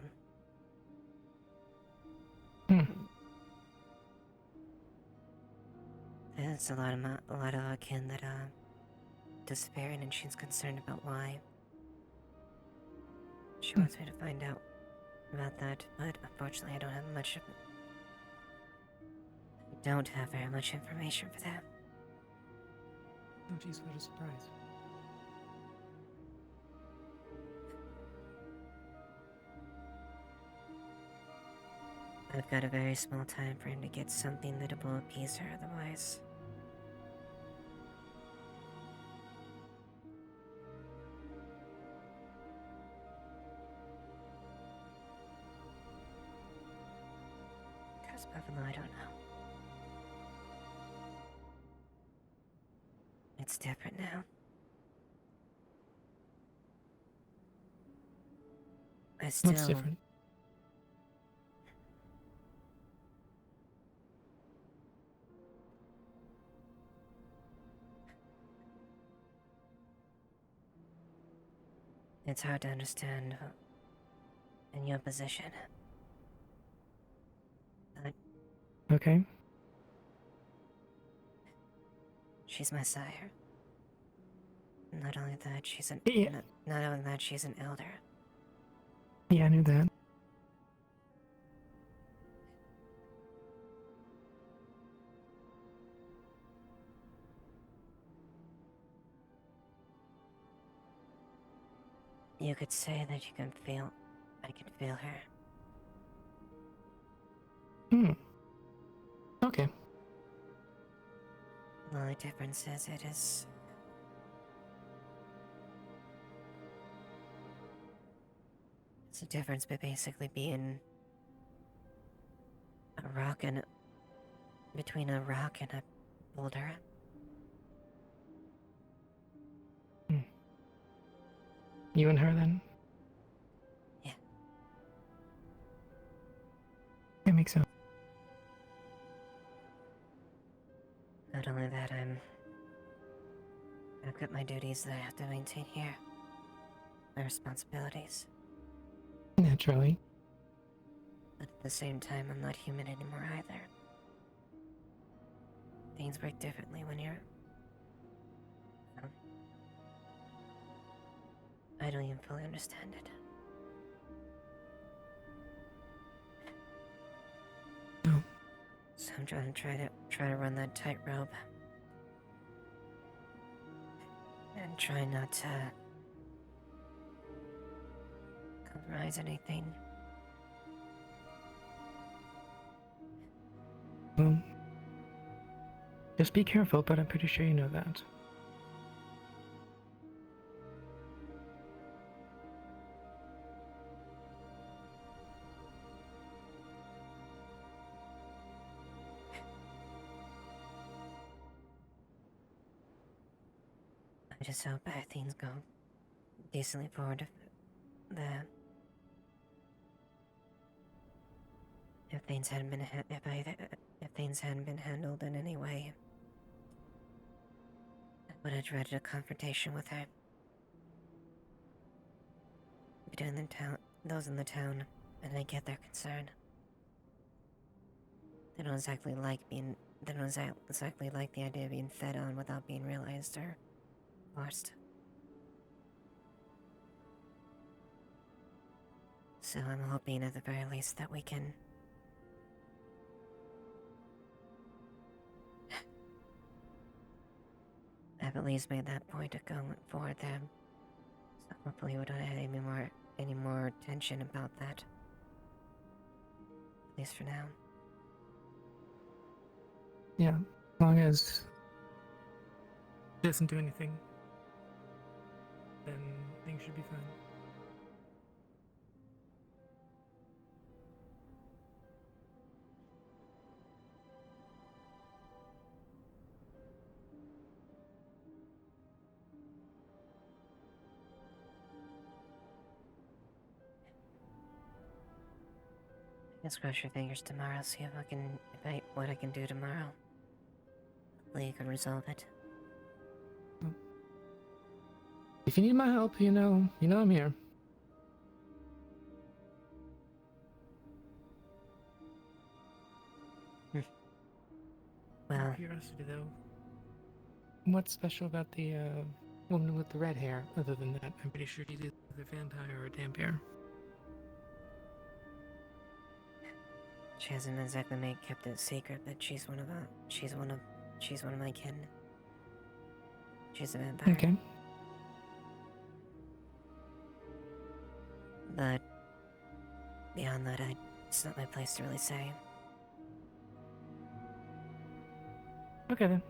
Speaker 1: There's a lot of our kin that are disappearing, and she's concerned about why. She wants me to find out about that, but unfortunately I don't have much of it. I don't have very much information for that.
Speaker 4: Oh, geez, what a surprise.
Speaker 1: I've got a very small time frame to get something that will appease her otherwise. Because Buffalo, I don't know. It's different now. I still...
Speaker 4: What's different?
Speaker 1: It's hard to understand in your position. But
Speaker 4: Okay.
Speaker 1: she's my sire. Not only that, she's an
Speaker 4: Yeah.
Speaker 1: not only that, she's an elder.
Speaker 4: Yeah, I knew that.
Speaker 1: You could say that I can feel her.
Speaker 4: Okay.
Speaker 1: The only difference is it's a difference by basically being rock and between a rock and a boulder.
Speaker 2: You and her then?
Speaker 1: Yeah.
Speaker 2: That makes sense.
Speaker 1: Not only that, I've got my duties that I have to maintain here. My responsibilities.
Speaker 2: Naturally.
Speaker 1: But at the same time, I'm not human anymore either. Things work differently when you're... I don't even fully understand it.
Speaker 2: No.
Speaker 1: So I'm try to run that tightrope. And try not to compromise anything.
Speaker 2: Well, just be careful, but I'm pretty sure you know that.
Speaker 1: I just hope things go decently forward. If things hadn't been if things hadn't been handled in any way, I would have dreaded a confrontation with her. Between those in the town, and I get their concern. They don't exactly like the idea of being fed on without being realized or forced. So I'm hoping at the very least that we can I've at least made that point of going forward then. So hopefully we don't have any more tension about that. At least for now.
Speaker 2: Yeah, as long as it doesn't do anything, then things should be fine.
Speaker 1: Just cross your fingers tomorrow, see if what I can do tomorrow. Hopefully you can resolve it.
Speaker 2: If you need my help, you know I'm here.
Speaker 1: Well,
Speaker 2: curiosity though, what's special about the woman with the red hair? Other than that, I'm pretty sure she's either a vampire or a vampire.
Speaker 1: She hasn't exactly kept it secret, but she's one of my kin. She's a vampire.
Speaker 2: Okay.
Speaker 1: But beyond that, it's not my place to really say.
Speaker 2: Okay then.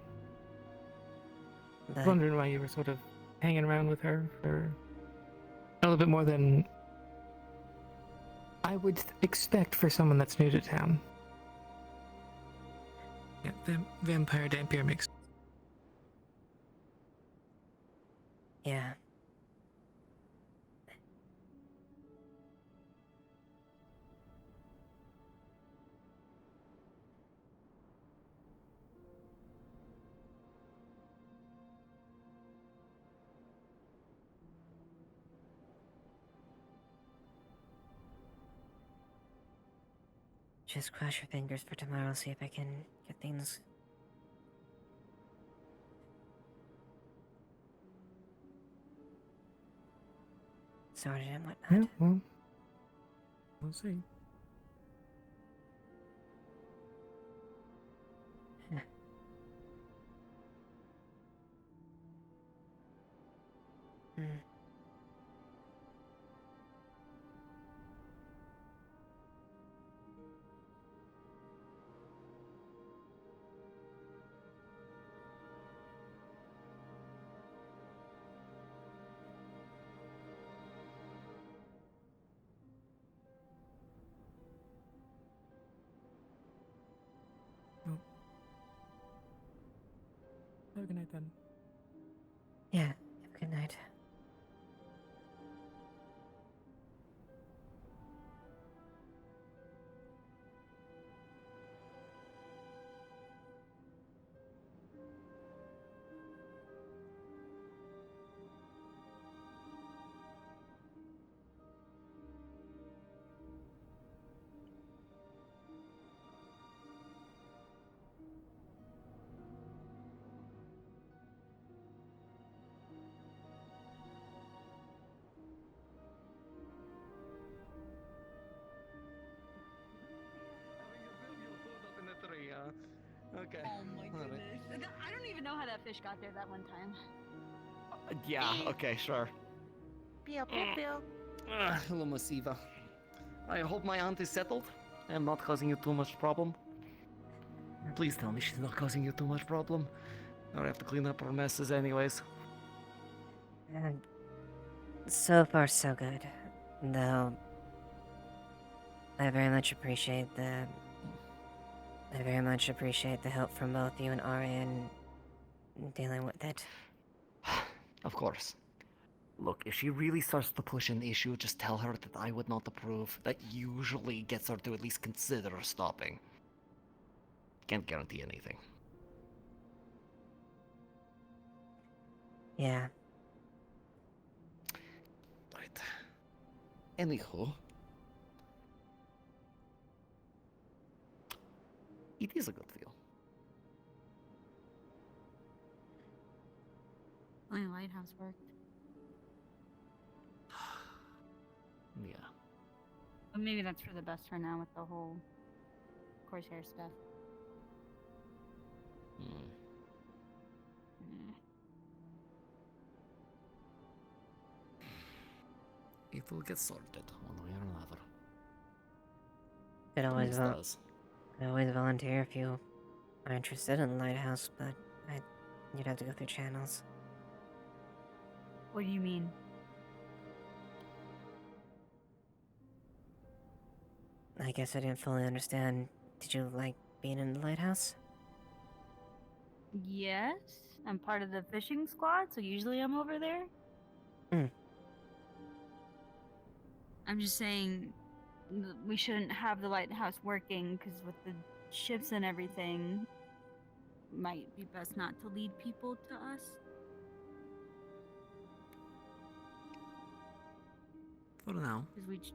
Speaker 1: But
Speaker 2: Wondering why you were sort of hanging around with her for a little bit more than I would expect for someone that's new to town. Yeah, vampire dampier mix.
Speaker 1: yeah. Just cross your fingers for tomorrow, see if I can get things sorted and whatnot.
Speaker 2: Yeah, well, we'll see.
Speaker 1: Hmm.
Speaker 19: a good night then.
Speaker 1: Yeah, have a good night.
Speaker 12: In the tree, okay.
Speaker 9: Oh my goodness. I don't even know how that fish got there that one time.
Speaker 12: Yeah, okay, sure.
Speaker 9: Pew, pew, pew.
Speaker 12: Hello, Masiva. I hope my aunt is settled. I'm not causing you too much problem. Please tell me she's not causing you too much problem. Or I have to clean up her messes anyways.
Speaker 1: So far, so good. Though, I very much appreciate the help from both you and Ari in dealing with it.
Speaker 12: Of course. Look, if she really starts to push an issue, just tell her that I would not approve. That usually gets her to at least consider stopping. Can't guarantee anything.
Speaker 1: Yeah.
Speaker 12: Right. Anywho. It is a good feel.
Speaker 9: Only lighthouse worked.
Speaker 12: Yeah.
Speaker 9: But maybe that's for the best for now with the whole Corsair stuff.
Speaker 12: It will get sorted one way or another.
Speaker 1: Could
Speaker 12: Always does.
Speaker 1: could always volunteer if you are interested in the lighthouse, but you'd have to go through channels.
Speaker 9: What do you mean?
Speaker 1: I guess I didn't fully understand. Did you like being in the lighthouse?
Speaker 9: Yes, I'm part of the fishing squad, so usually I'm over there. I'm just saying we shouldn't have the lighthouse working because with the ships and everything, might be best not to lead people to us.
Speaker 12: For now.
Speaker 9: Because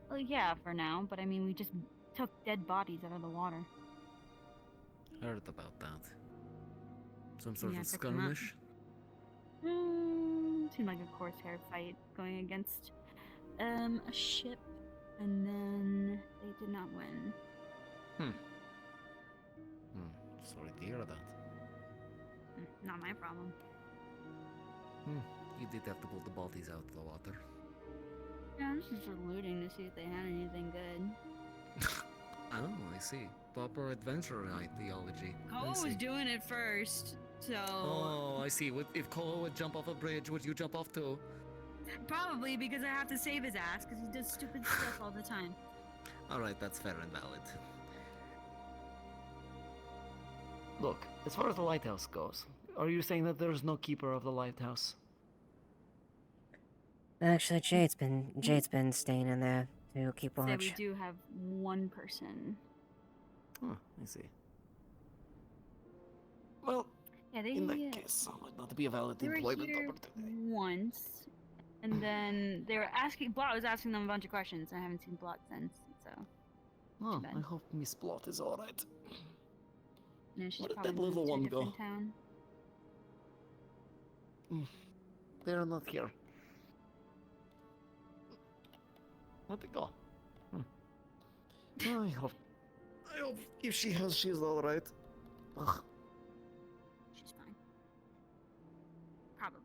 Speaker 9: well, yeah, for now, but I mean, we just took dead bodies out of the water.
Speaker 12: Heard about that. Some sort
Speaker 9: Yeah,
Speaker 12: of
Speaker 9: took them out.
Speaker 12: skirmish?
Speaker 9: Seemed like a Corsair fight going against a ship, and then they did not win.
Speaker 12: Sorry to hear that.
Speaker 9: Not my problem.
Speaker 12: You did have to pull the bodies out of the water.
Speaker 9: Yeah, I was just looting to see if they had anything good.
Speaker 12: Oh, I see. Proper adventure ideology. I
Speaker 9: Koa
Speaker 12: see.
Speaker 9: was doing it first, so...
Speaker 12: Oh, I see. If Koa would jump off a bridge, would you jump off too?
Speaker 9: Probably because I have to save his ass because he does stupid stuff all the time.
Speaker 12: Alright, that's fair and valid. Look, as far as the lighthouse goes, are you saying that there's no keeper of the lighthouse?
Speaker 1: Actually, Jade's been staying in there to keep
Speaker 9: Say we
Speaker 1: watch.
Speaker 9: do have one person.
Speaker 12: Huh, I see. Well,
Speaker 9: Yeah,
Speaker 12: in that case, I might not be a valid
Speaker 9: they were
Speaker 12: employment
Speaker 9: here
Speaker 12: opportunity.
Speaker 9: once, and then they were asking. Blot was asking them a bunch of questions. I haven't seen Blot since, so.
Speaker 12: Oh,
Speaker 9: too bad.
Speaker 12: I hope Miss Blot is alright.
Speaker 9: No, she's
Speaker 12: Where did
Speaker 9: probably
Speaker 12: that little
Speaker 9: moved to a
Speaker 12: one go?
Speaker 9: different town.
Speaker 12: They're not here. Where'd they go? I hope if she's alright.
Speaker 9: She's fine. Probably.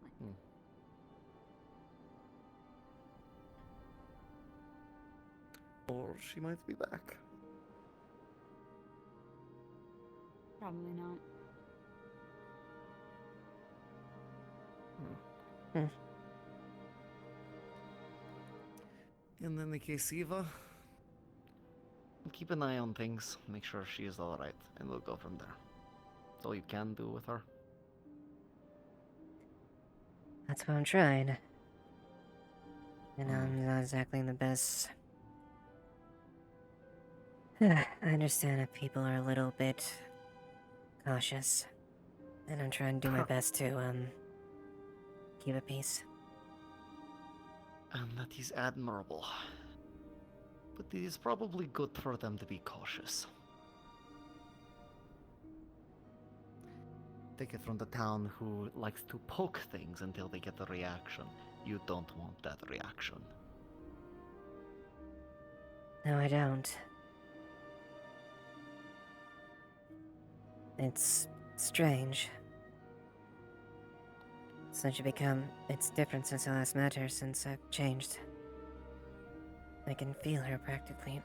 Speaker 12: Or she might be back.
Speaker 9: Probably not.
Speaker 12: And in the case, Eva, keep an eye on things, make sure she is alright, and we'll go from there. That's all you can do with her.
Speaker 1: That's what I'm trying. And I'm not exactly in the best. I understand if people are a little bit cautious. And I'm trying to do my best to, keep at peace.
Speaker 12: And that is admirable. But it is probably good for them to be cautious. Take it from the town who likes to poke things until they get a reaction. You don't want that reaction.
Speaker 1: No, I don't. It's strange. Since you become... It's different since I last met her, since I've changed. I can feel her practically.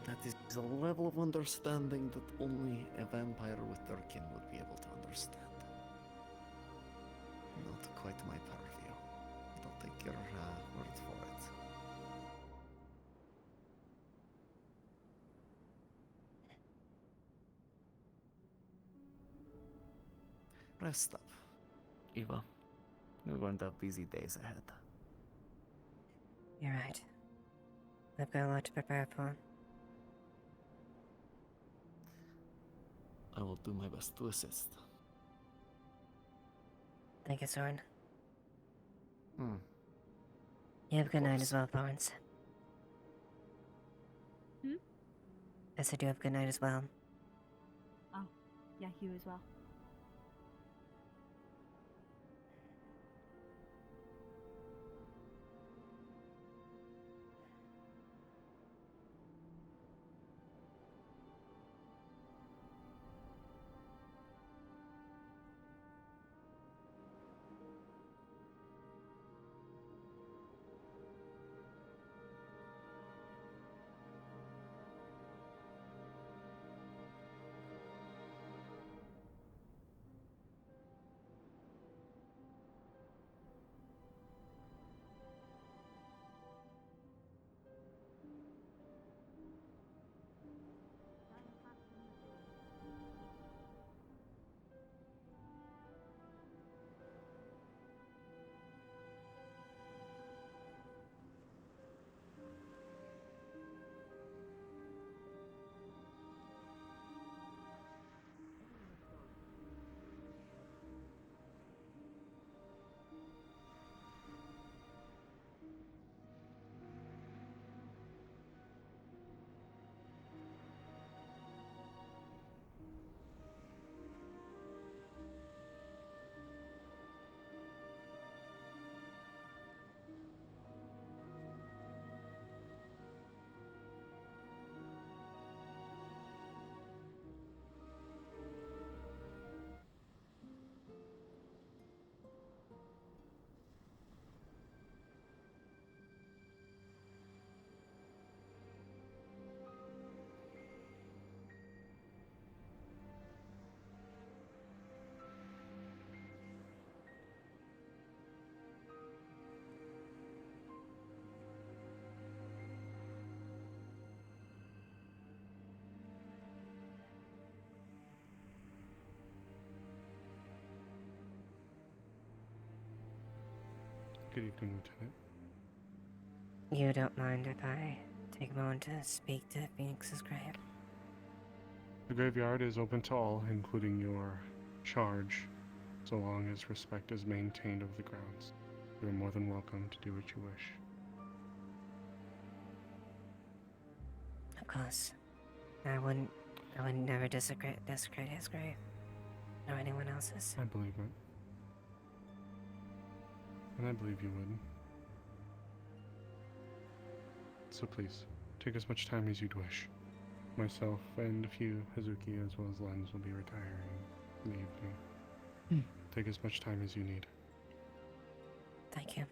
Speaker 12: That is a level of understanding that only a vampire with their kin would be able to understand. Not quite my purview. I'll take your word for it. Rest up. Eva, we're going to have busy days ahead.
Speaker 1: You're right. I've got a lot to prepare for.
Speaker 12: I will do my best to assist.
Speaker 1: Thank you, Soren.
Speaker 12: Hmm.
Speaker 1: You have a good night as well, Florence.
Speaker 9: Hmm?
Speaker 1: I said you have a good night as well.
Speaker 9: Oh, yeah, you as well.
Speaker 6: Good evening, Lieutenant.
Speaker 1: You don't mind if I take a moment to speak to Phoenix's grave?
Speaker 6: The graveyard is open to all, including your charge, so long as respect is maintained of the grounds. You are more than welcome to do what you wish.
Speaker 1: Of course. I wouldn't never desecrate his grave. Or anyone else's.
Speaker 6: I believe it. And I believe you would. So please, take as much time as you'd wish. Myself and a few Hazuki as well as Lens will be retiring in the evening. Take as much time as you need.
Speaker 1: Thank you.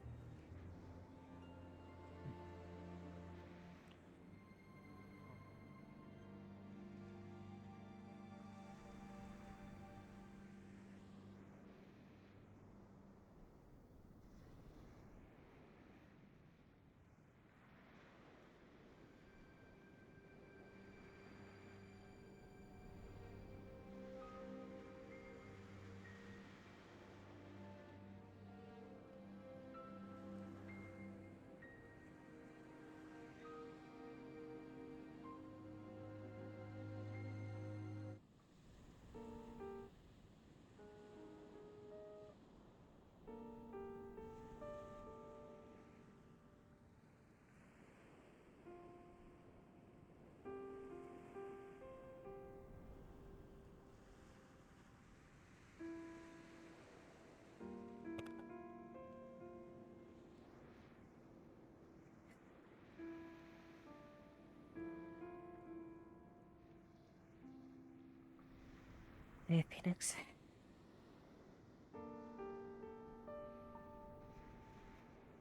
Speaker 1: Hey, Phoenix.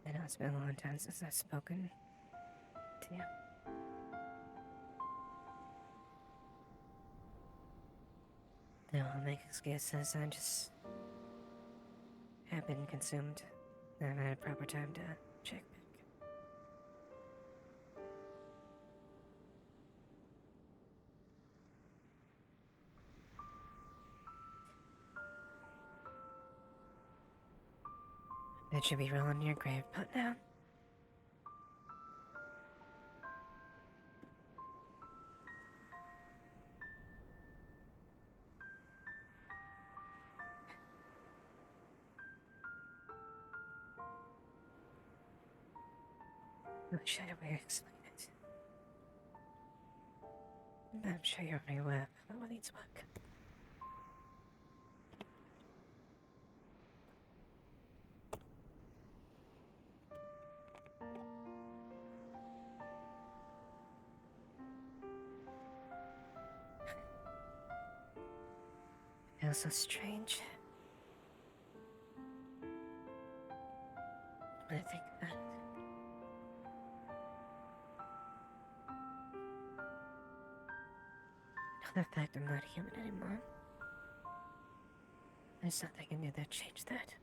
Speaker 1: I know it's been a long time since I've spoken to you. I won't make excuses, I just have been consumed. I haven't had proper time to check back. That should be rolling your grave pot now. I wish I had a way to explain it. I'm sure you're already aware of what needs work. It feels so strange. When I think about it. The fact I'm not human anymore. There's nothing I can do that change that.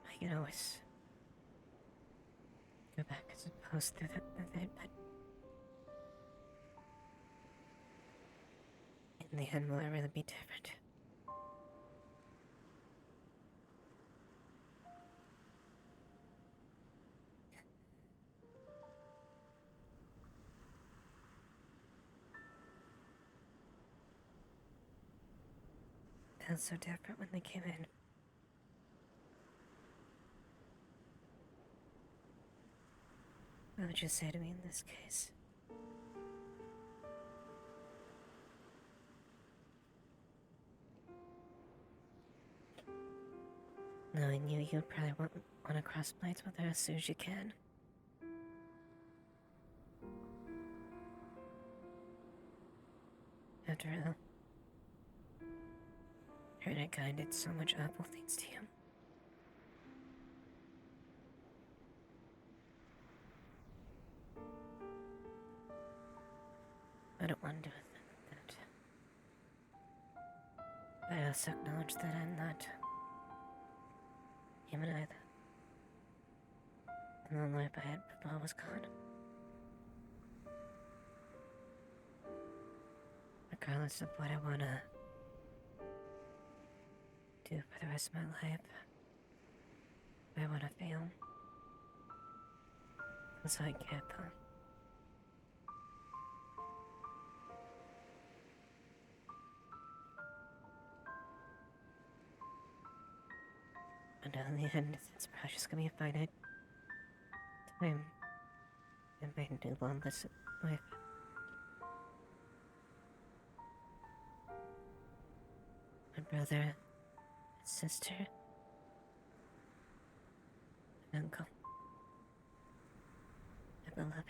Speaker 1: I can always go back and suppose through the thing, but in the end, will it really be different? Felt so different when they came in. What would you say to me in this case? Knowing you probably want to cross blades with her as soon as you can. After all, her and her kind did so much awful things to you. I don't want to do a thing like that. But I also acknowledge that I'm not human either. And the life I had before was gone. Regardless of what I wanna do for the rest of my life, I wanna feel. That's how I care for. And in the end, it's probably just gonna be a finite time in my new lawless life. My brother, sister, and uncle. My beloved.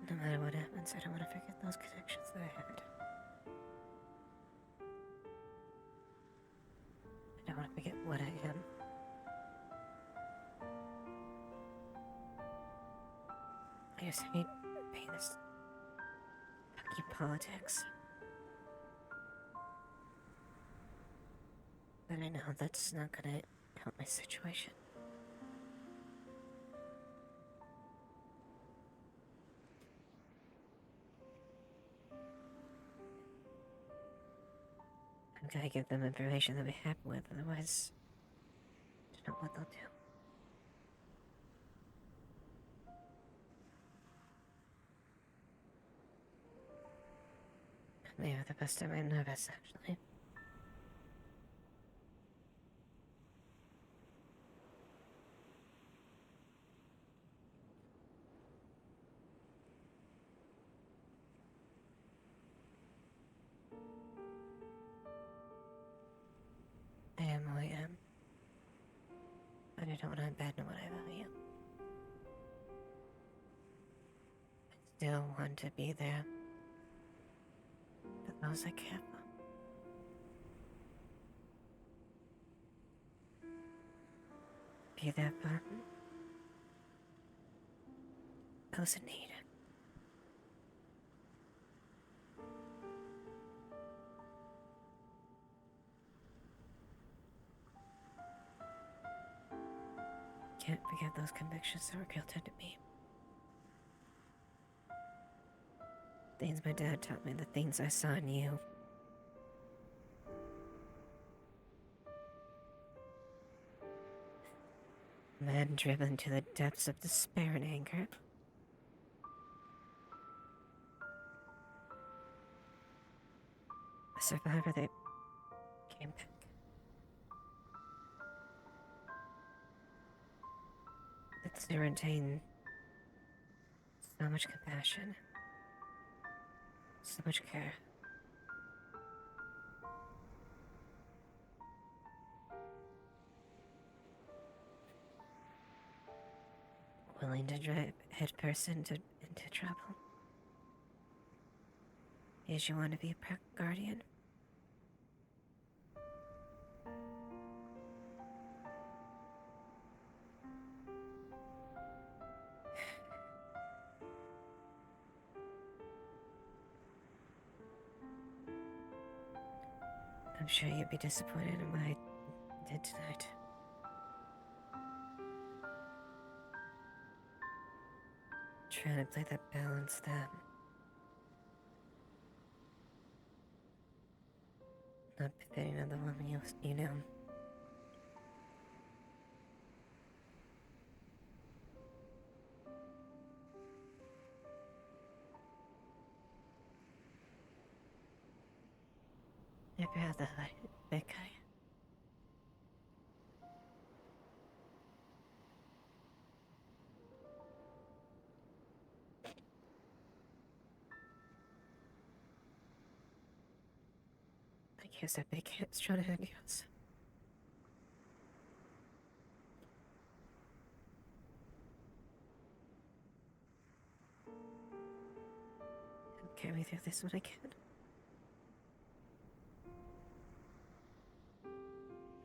Speaker 1: No matter what happens, I don't want to forget those connections that I had. I don't want to forget what I am. I just hate being this fucking politics. But I know that's not gonna help my situation. I've gotta give them information they'll be happy with, otherwise, I don't know what they'll do. They are the best of my nervous, actually. I am who I am. But I don't want to abandon what I value. I still want to be there for those I care for. Be there for those in need. Can't forget those convictions that were guilted to me. Things my dad taught me, the things I saw in you. A man driven to the depths of despair and anger. A survivor that came back. That still retained so much compassion. So much care. Willing to drive headfirst into trouble. Yes, you want to be a guardian? I'm sure you'd be disappointed in what I did tonight. Trying to play that balance that not befitting of the woman you know. I'd rather that guy. I guess that big cat's trying to hurt us. He'll carry me through this when I can.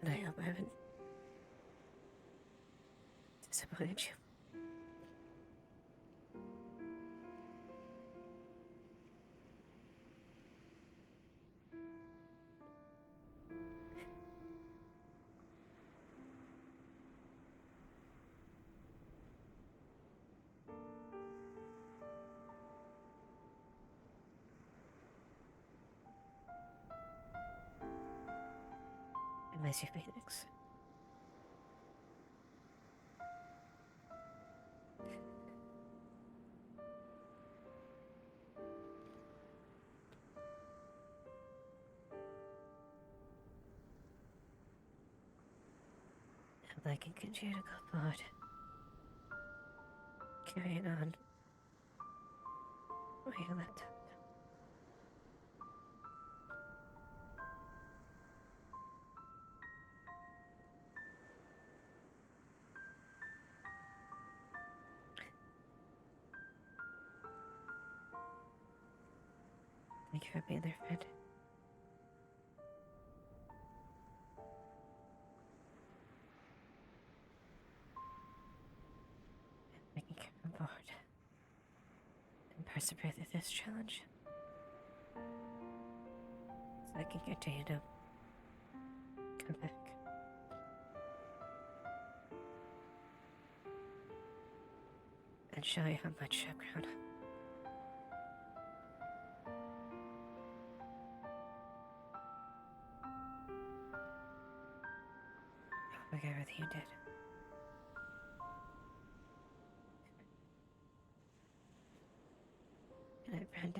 Speaker 1: And I hope I haven't disappointed you. I miss you, Phoenix. I can continue to go forward. Carrying on where you left off. Thank you for being there, friend. I can carry on forward and persevere through this challenge. So I can continue to come back. And show you how much I've grown. I'll forget everything you did. Good night, friend.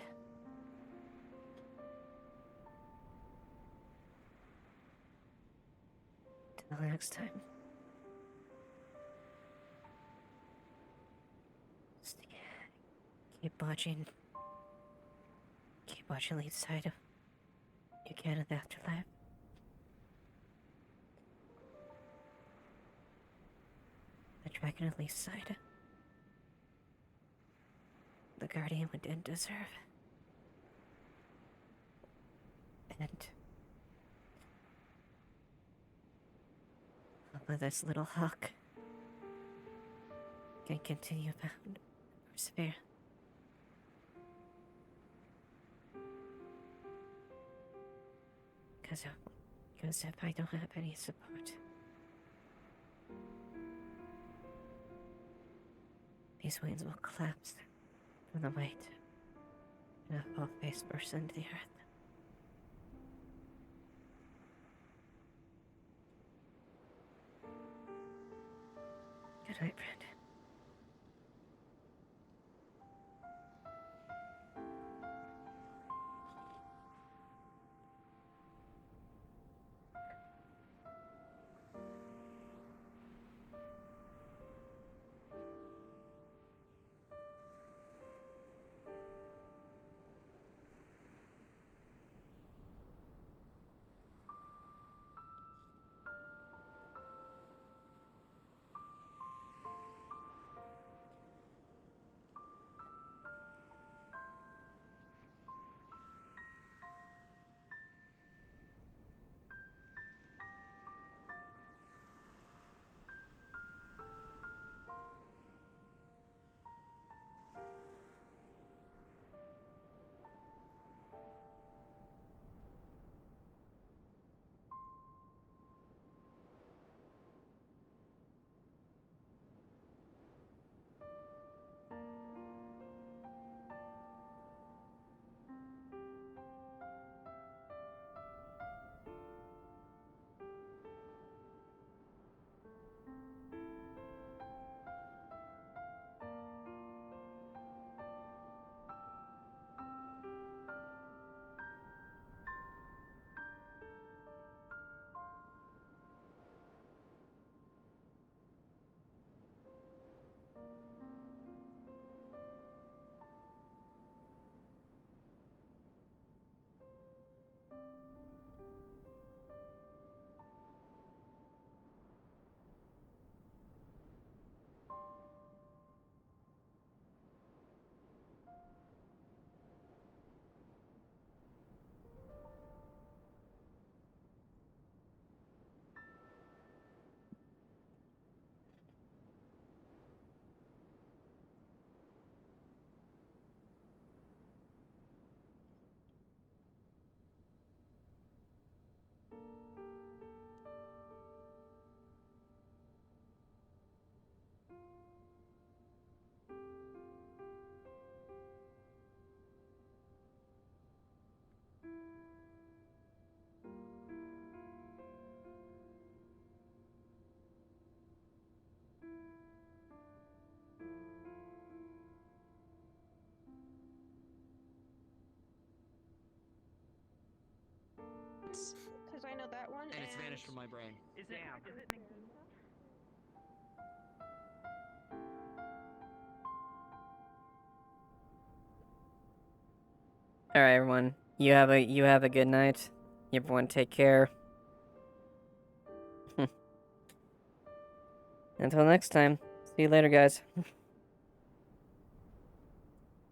Speaker 1: Till next time. Keep watching. Keep watching the side of you can in the afterlife. dragon at least side. The guardian we didn't deserve. And with this little hawk can continue bound, persevere. Because if I don't have any support, these wings will collapse from the weight, and I'll fall face first into the earth. Good night, friend.
Speaker 10: Because I know that one.
Speaker 16: And it's vanished from my brain.
Speaker 10: Is it Nagisa?
Speaker 1: All right, everyone. You have a good night. Everyone, take care. Until next time. See you later, guys.